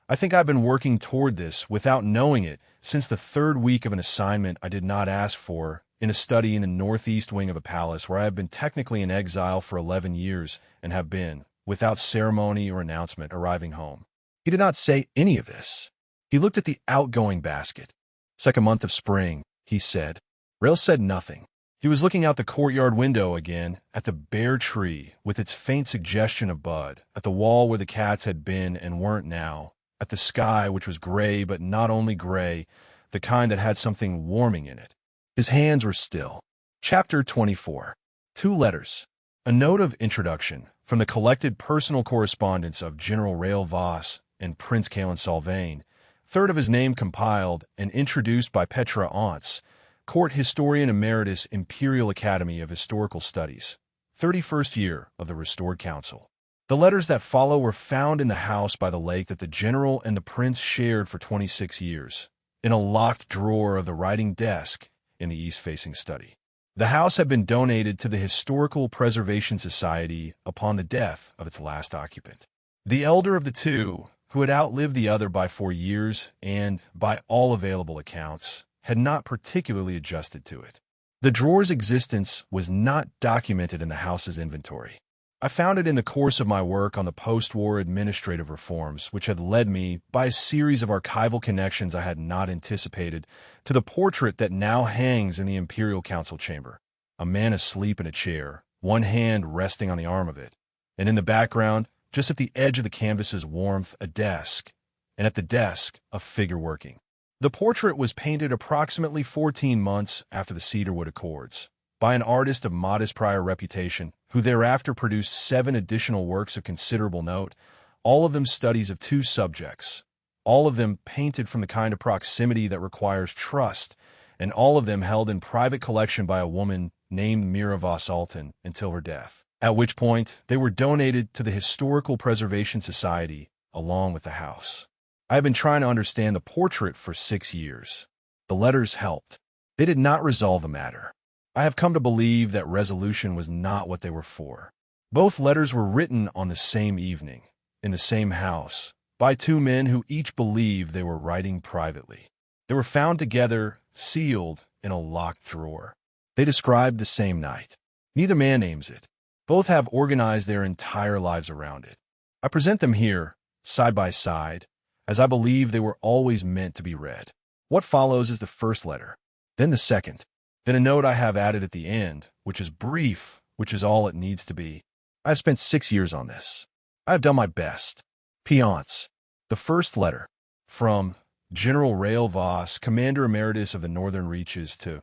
"I think I've been working toward this without knowing it since the third week of an assignment I did not ask for in a study in the northeast wing of a palace where I have been technically in exile for 11 years and have been, without ceremony or announcement, arriving home." He did not say any of this. He looked at the outgoing basket. "Second month of spring," he said. Rael said nothing. He was looking out the courtyard window again, at the bare tree with its faint suggestion of bud, at the wall where the cats had been and weren't now, at the sky which was gray but not only gray, the kind that had something warming in it. His hands were still. Chapter 24. 2 letters. A note of introduction from the collected personal correspondence of General Rael Voss and Prince Caelen Solvaine, third of his name compiled and introduced by Petra Ontz, Court Historian Emeritus, Imperial Academy of Historical Studies, 31st year of the Restored Council. The letters that follow were found in the house by the lake that the general and the prince shared for 26 years, in a locked drawer of the writing desk in the east-facing study. The house had been donated to the Historical Preservation Society upon the death of its last occupant. The elder of the two, who had outlived the other by 4 years and, by all available accounts, had not particularly adjusted to it. The drawer's existence was not documented in the house's inventory. I found it in the course of my work on the post-war administrative reforms, which had led me, by a series of archival connections I had not anticipated, to the portrait that now hangs in the Imperial Council chamber. A man asleep in a chair, one hand resting on the arm of it, and in the background, just at the edge of the canvas's warmth, a desk, and at the desk, a figure working. The portrait was painted approximately 14 months after the Cedarwood Accords, by an artist of modest prior reputation, who thereafter produced 7 additional works of considerable note, all of them studies of 2 subjects, all of them painted from the kind of proximity that requires trust, and all of them held in private collection by a woman named Mira Voss Alton until her death, at which point they were donated to the Historical Preservation Society along with the house. I have been trying to understand the portrait for 6 years. The letters helped. They did not resolve the matter. I have come to believe that resolution was not what they were for. Both letters were written on the same evening, in the same house, by 2 men who each believed they were writing privately. They were found together, sealed, in a locked drawer. They described the same night. Neither man names it. Both have organized their entire lives around it. I present them here, side by side, as I believe they were always meant to be read. What follows is the first letter, then the second, then a note I have added at the end, which is brief, which is all it needs to be. I have spent 6 years on this. I have done my best. Peance. The first letter, from General Rael Voss, Commander Emeritus of the Northern Reaches, to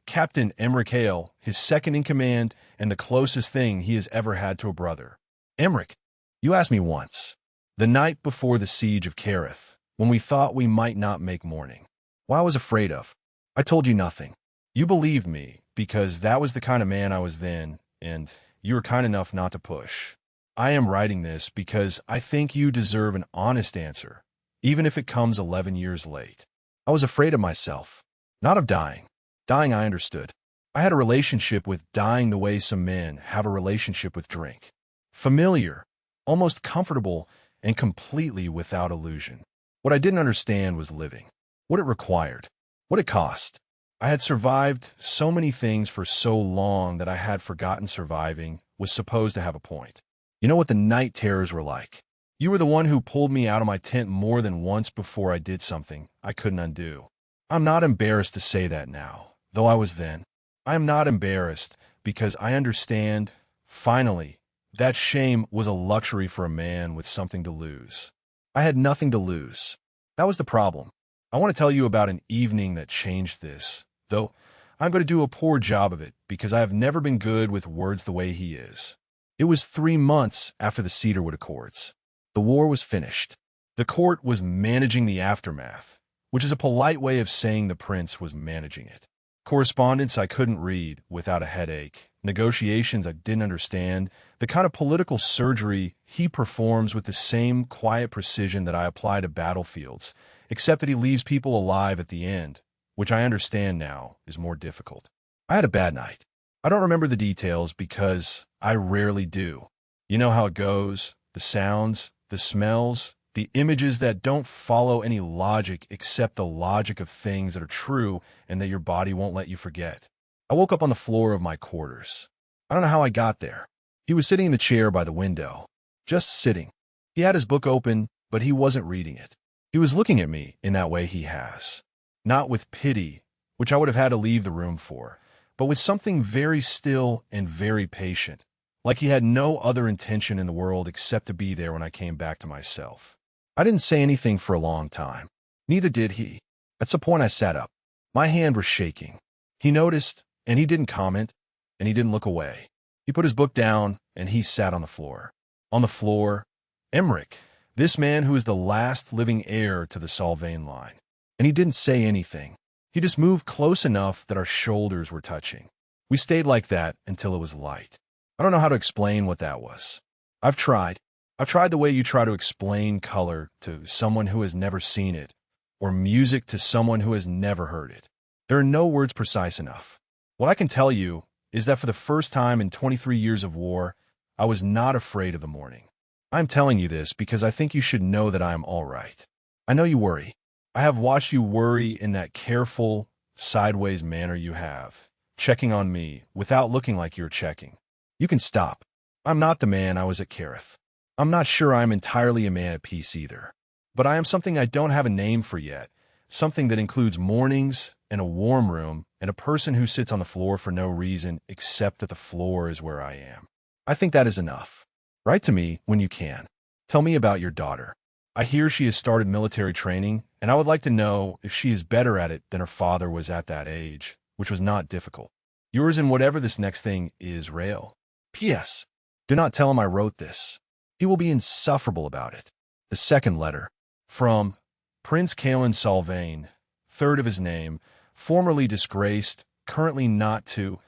Captain Emmerich Hale, his second in command and the closest thing he has ever had to a brother. Emmerich, you asked me once, the night before the siege of Carith, when we thought we might not make morning, what I was afraid of. I told you nothing. You believed me, because that was the kind of man I was then, and you were kind enough not to push. I am writing this because I think you deserve an honest answer, even if it comes 11 years late. I was afraid of myself, not of dying. Dying I understood. I had a relationship with dying the way some men have a relationship with drink. Familiar, almost comfortable, and completely without illusion. What I didn't understand was living. What it required. What it cost. I had survived so many things for so long that I had forgotten surviving was supposed to have a point. You know what the night terrors were like. You were the one who pulled me out of my tent more than once before I did something I couldn't undo. I'm not embarrassed to say that now, though I was then. I am not embarrassed because I understand, finally, that shame was a luxury for a man with something to lose. I had nothing to lose. That was the problem. I want to tell you about an evening that changed this, though I'm going to do a poor job of it because I have never been good with words the way he is. It was 3 months after the Cedarwood Accords. The war was finished. The court was managing the aftermath, which is a polite way of saying the prince was managing it. Correspondence I couldn't read without a headache, negotiations I didn't understand, the kind of political surgery he performs with the same quiet precision that I apply to battlefields, except that he leaves people alive at the end, which I understand now is more difficult. I had a bad night. I don't remember the details because I rarely do. You know how it goes, the sounds, the smells, the images that don't follow any logic except the logic of things that are true and that your body won't let you forget. I woke up on the floor of my quarters. I don't know how I got there. He was sitting in the chair by the window, just sitting. He had his book open, but he wasn't reading it. He was looking at me in that way he has. Not with pity, which I would have had to leave the room for, but with something very still and very patient, like he had no other intention in the world except to be there when I came back to myself. I didn't say anything for a long time. Neither did he. At some point I sat up. My hand was shaking. He noticed, and he didn't comment, and he didn't look away. He put his book down, and he sat on the floor. On the floor, Emmerich, this man who is the last living heir to the Solvaine line. And he didn't say anything. He just moved close enough that our shoulders were touching. We stayed like that until it was light. I don't know how to explain what that was. I've tried. I've tried the way you try to explain color to someone who has never seen it, or music to someone who has never heard it. There are no words precise enough. What I can tell you is that for the first time in 23 years of war, I was not afraid of the morning. I'm telling you this because I think you should know that I am all right. I know you worry. I have watched you worry in that careful, sideways manner you have, checking on me without looking like you're checking. You can stop. I'm not the man I was at Carith. I'm not sure I'm entirely a man at peace either. But I am something I don't have a name for yet, something that includes mornings and a warm room and a person who sits on the floor for no reason except that the floor is where I am. I think that is enough. Write to me when you can. Tell me about your daughter. I hear she has started military training, and I would like to know if she is better at it than her father was at that age, which was not difficult. Yours in whatever this next thing is, Rael. P.S. Do not tell him I wrote this. He will be insufferable about it. The second letter, from Prince Caelen Solvaine, third of his name, formerly disgraced, currently not to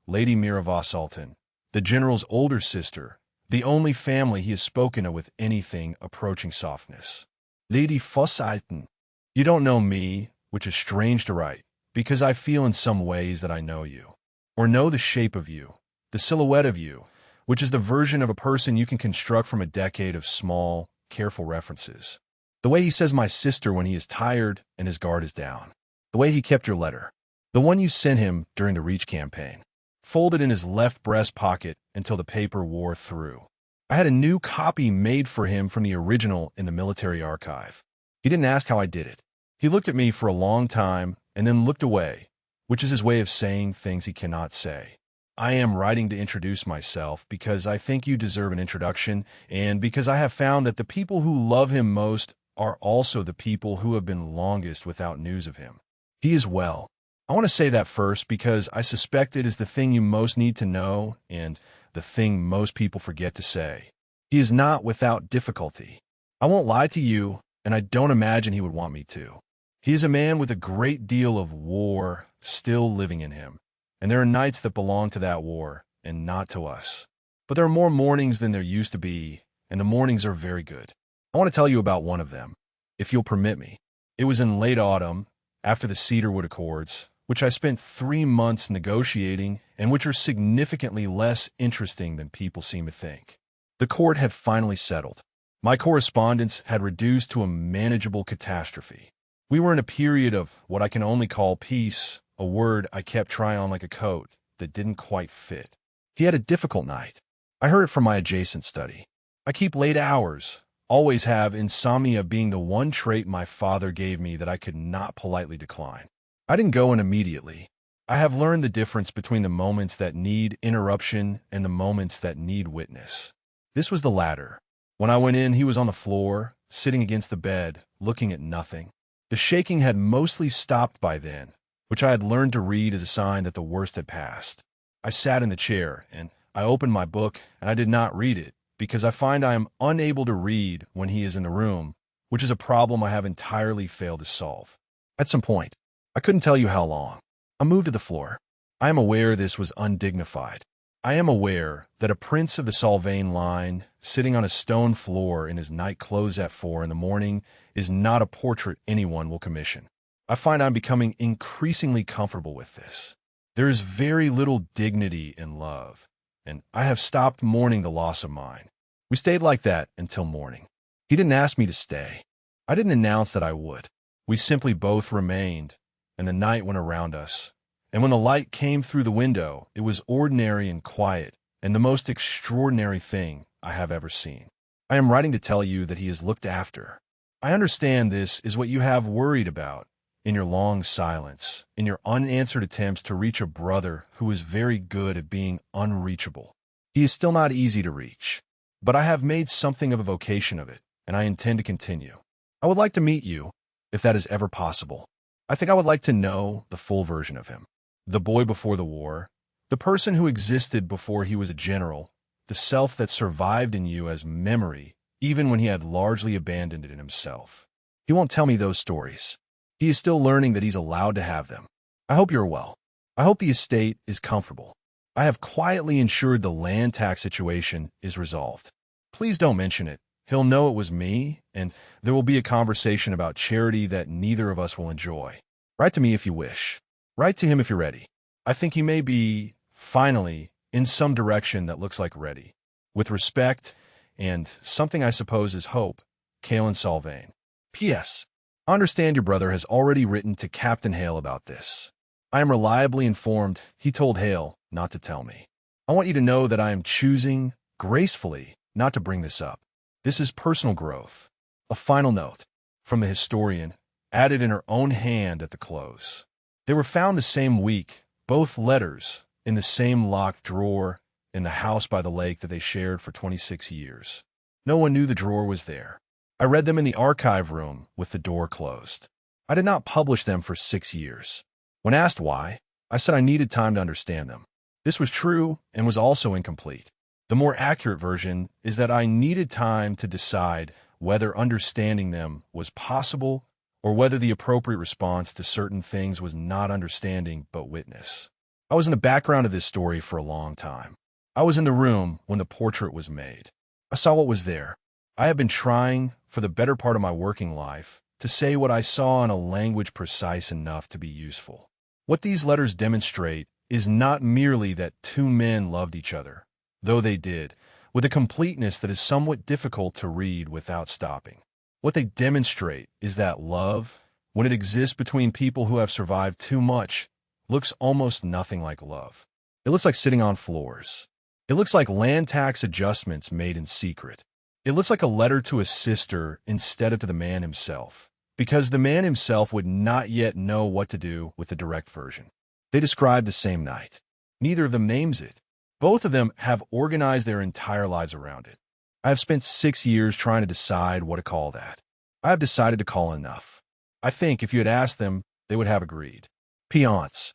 Lady Mira Vossalton, the general's older sister, the only family he has spoken of with anything approaching softness. Lady Vossalton, you don't know me, which is strange to write, because I feel in some ways that I know you, or know the shape of you, the silhouette of you, which is the version of a person you can construct from a decade of small, careful references. The way he says my sister when he is tired and his guard is down. The way he kept your letter. The one you sent him during the Reach campaign, folded in his left breast pocket until the paper wore through. I had a new copy made for him from the original in the military archive. He didn't ask how I did it. He looked at me for a long time and then looked away, which is his way of saying things he cannot say. I am writing to introduce myself because I think you deserve an introduction, and because I have found that the people who love him most are also the people who have been longest without news of him. He is well. I want to say that first because I suspect it is the thing you most need to know and the thing most people forget to say. He is not without difficulty. I won't lie to you, and I don't imagine he would want me to. He is a man with a great deal of war still living in him, and there are nights that belong to that war and not to us. But there are more mornings than there used to be, and the mornings are very good. I want to tell you about one of them, if you'll permit me. It was in late autumn, after the Cedarwood Accords, which I spent 3 months negotiating and which are significantly less interesting than people seem to think. The court had finally settled. My correspondence had reduced to a manageable catastrophe. We were in a period of what I can only call peace, a word I kept trying on like a coat that didn't quite fit. He had a difficult night. I heard it from my adjacent study. I keep late hours, always have, insomnia being the one trait my father gave me that I could not politely decline. I didn't go in immediately. I have learned the difference between the moments that need interruption and the moments that need witness. This was the latter. When I went in, he was on the floor, sitting against the bed, looking at nothing. The shaking had mostly stopped by then, which I had learned to read as a sign that the worst had passed. I sat in the chair, and I opened my book, and I did not read it, because I find I am unable to read when he is in the room, which is a problem I have entirely failed to solve. At some point, I couldn't tell you how long, I moved to the floor. I am aware this was undignified. I am aware that a prince of the Solvaine line, sitting on a stone floor in his night clothes at 4 in the morning, is not a portrait anyone will commission. I find I'm becoming increasingly comfortable with this. There is very little dignity in love, and I have stopped mourning the loss of mine. We stayed like that until morning. He didn't ask me to stay. I didn't announce that I would. We simply both remained, and the night went around us. And when the light came through the window, it was ordinary and quiet, and the most extraordinary thing I have ever seen. I am writing to tell you that he is looked after. I understand this is what you have worried about in your long silence, in your unanswered attempts to reach a brother who is very good at being unreachable. He is still not easy to reach, but I have made something of a vocation of it, and I intend to continue. I would like to meet you, if that is ever possible. I think I would like to know the full version of him. The boy before the war, the person who existed before he was a general, the self that survived in you as memory, even when he had largely abandoned it in himself. He won't tell me those stories. He is still learning that he's allowed to have them. I hope you're well. I hope the estate is comfortable. I have quietly ensured the land tax situation is resolved. Please don't mention it. He'll know it was me, and there will be a conversation about charity that neither of us will enjoy. Write to me if you wish. Write to him if you're ready. I think he may be, finally, in some direction that looks like ready. With respect, and something I suppose is hope, Caelen Solvaine. P.S. I understand your brother has already written to Captain Hale about this. I am reliably informed he told Hale not to tell me. I want you to know that I am choosing, gracefully, not to bring this up. This is personal growth. A final note, from the historian, added in her own hand at the close. They were found the same week, both letters, in the same locked drawer in the house by the lake that they shared for 26 years. No one knew the drawer was there. I read them in the archive room with the door closed. I did not publish them for 6 years. When asked why, I said I needed time to understand them. This was true and was also incomplete. The more accurate version is that I needed time to decide whether understanding them was possible or whether the appropriate response to certain things was not understanding but witness. I was in the background of this story for a long time. I was in the room when the portrait was made. I saw what was there. I have been trying, for the better part of my working life, to say what I saw in a language precise enough to be useful. What these letters demonstrate is not merely that 2 men loved each other, though they did, with a completeness that is somewhat difficult to read without stopping. What they demonstrate is that love, when it exists between people who have survived too much, looks almost nothing like love. It looks like sitting on floors. It looks like land tax adjustments made in secret. It looks like a letter to a sister instead of to the man himself, because the man himself would not yet know what to do with the direct version. They describe the same night. Neither of them names it. Both of them have organized their entire lives around it. I have spent 6 years trying to decide what to call that. I have decided to call enough. I think if you had asked them, they would have agreed. Peance.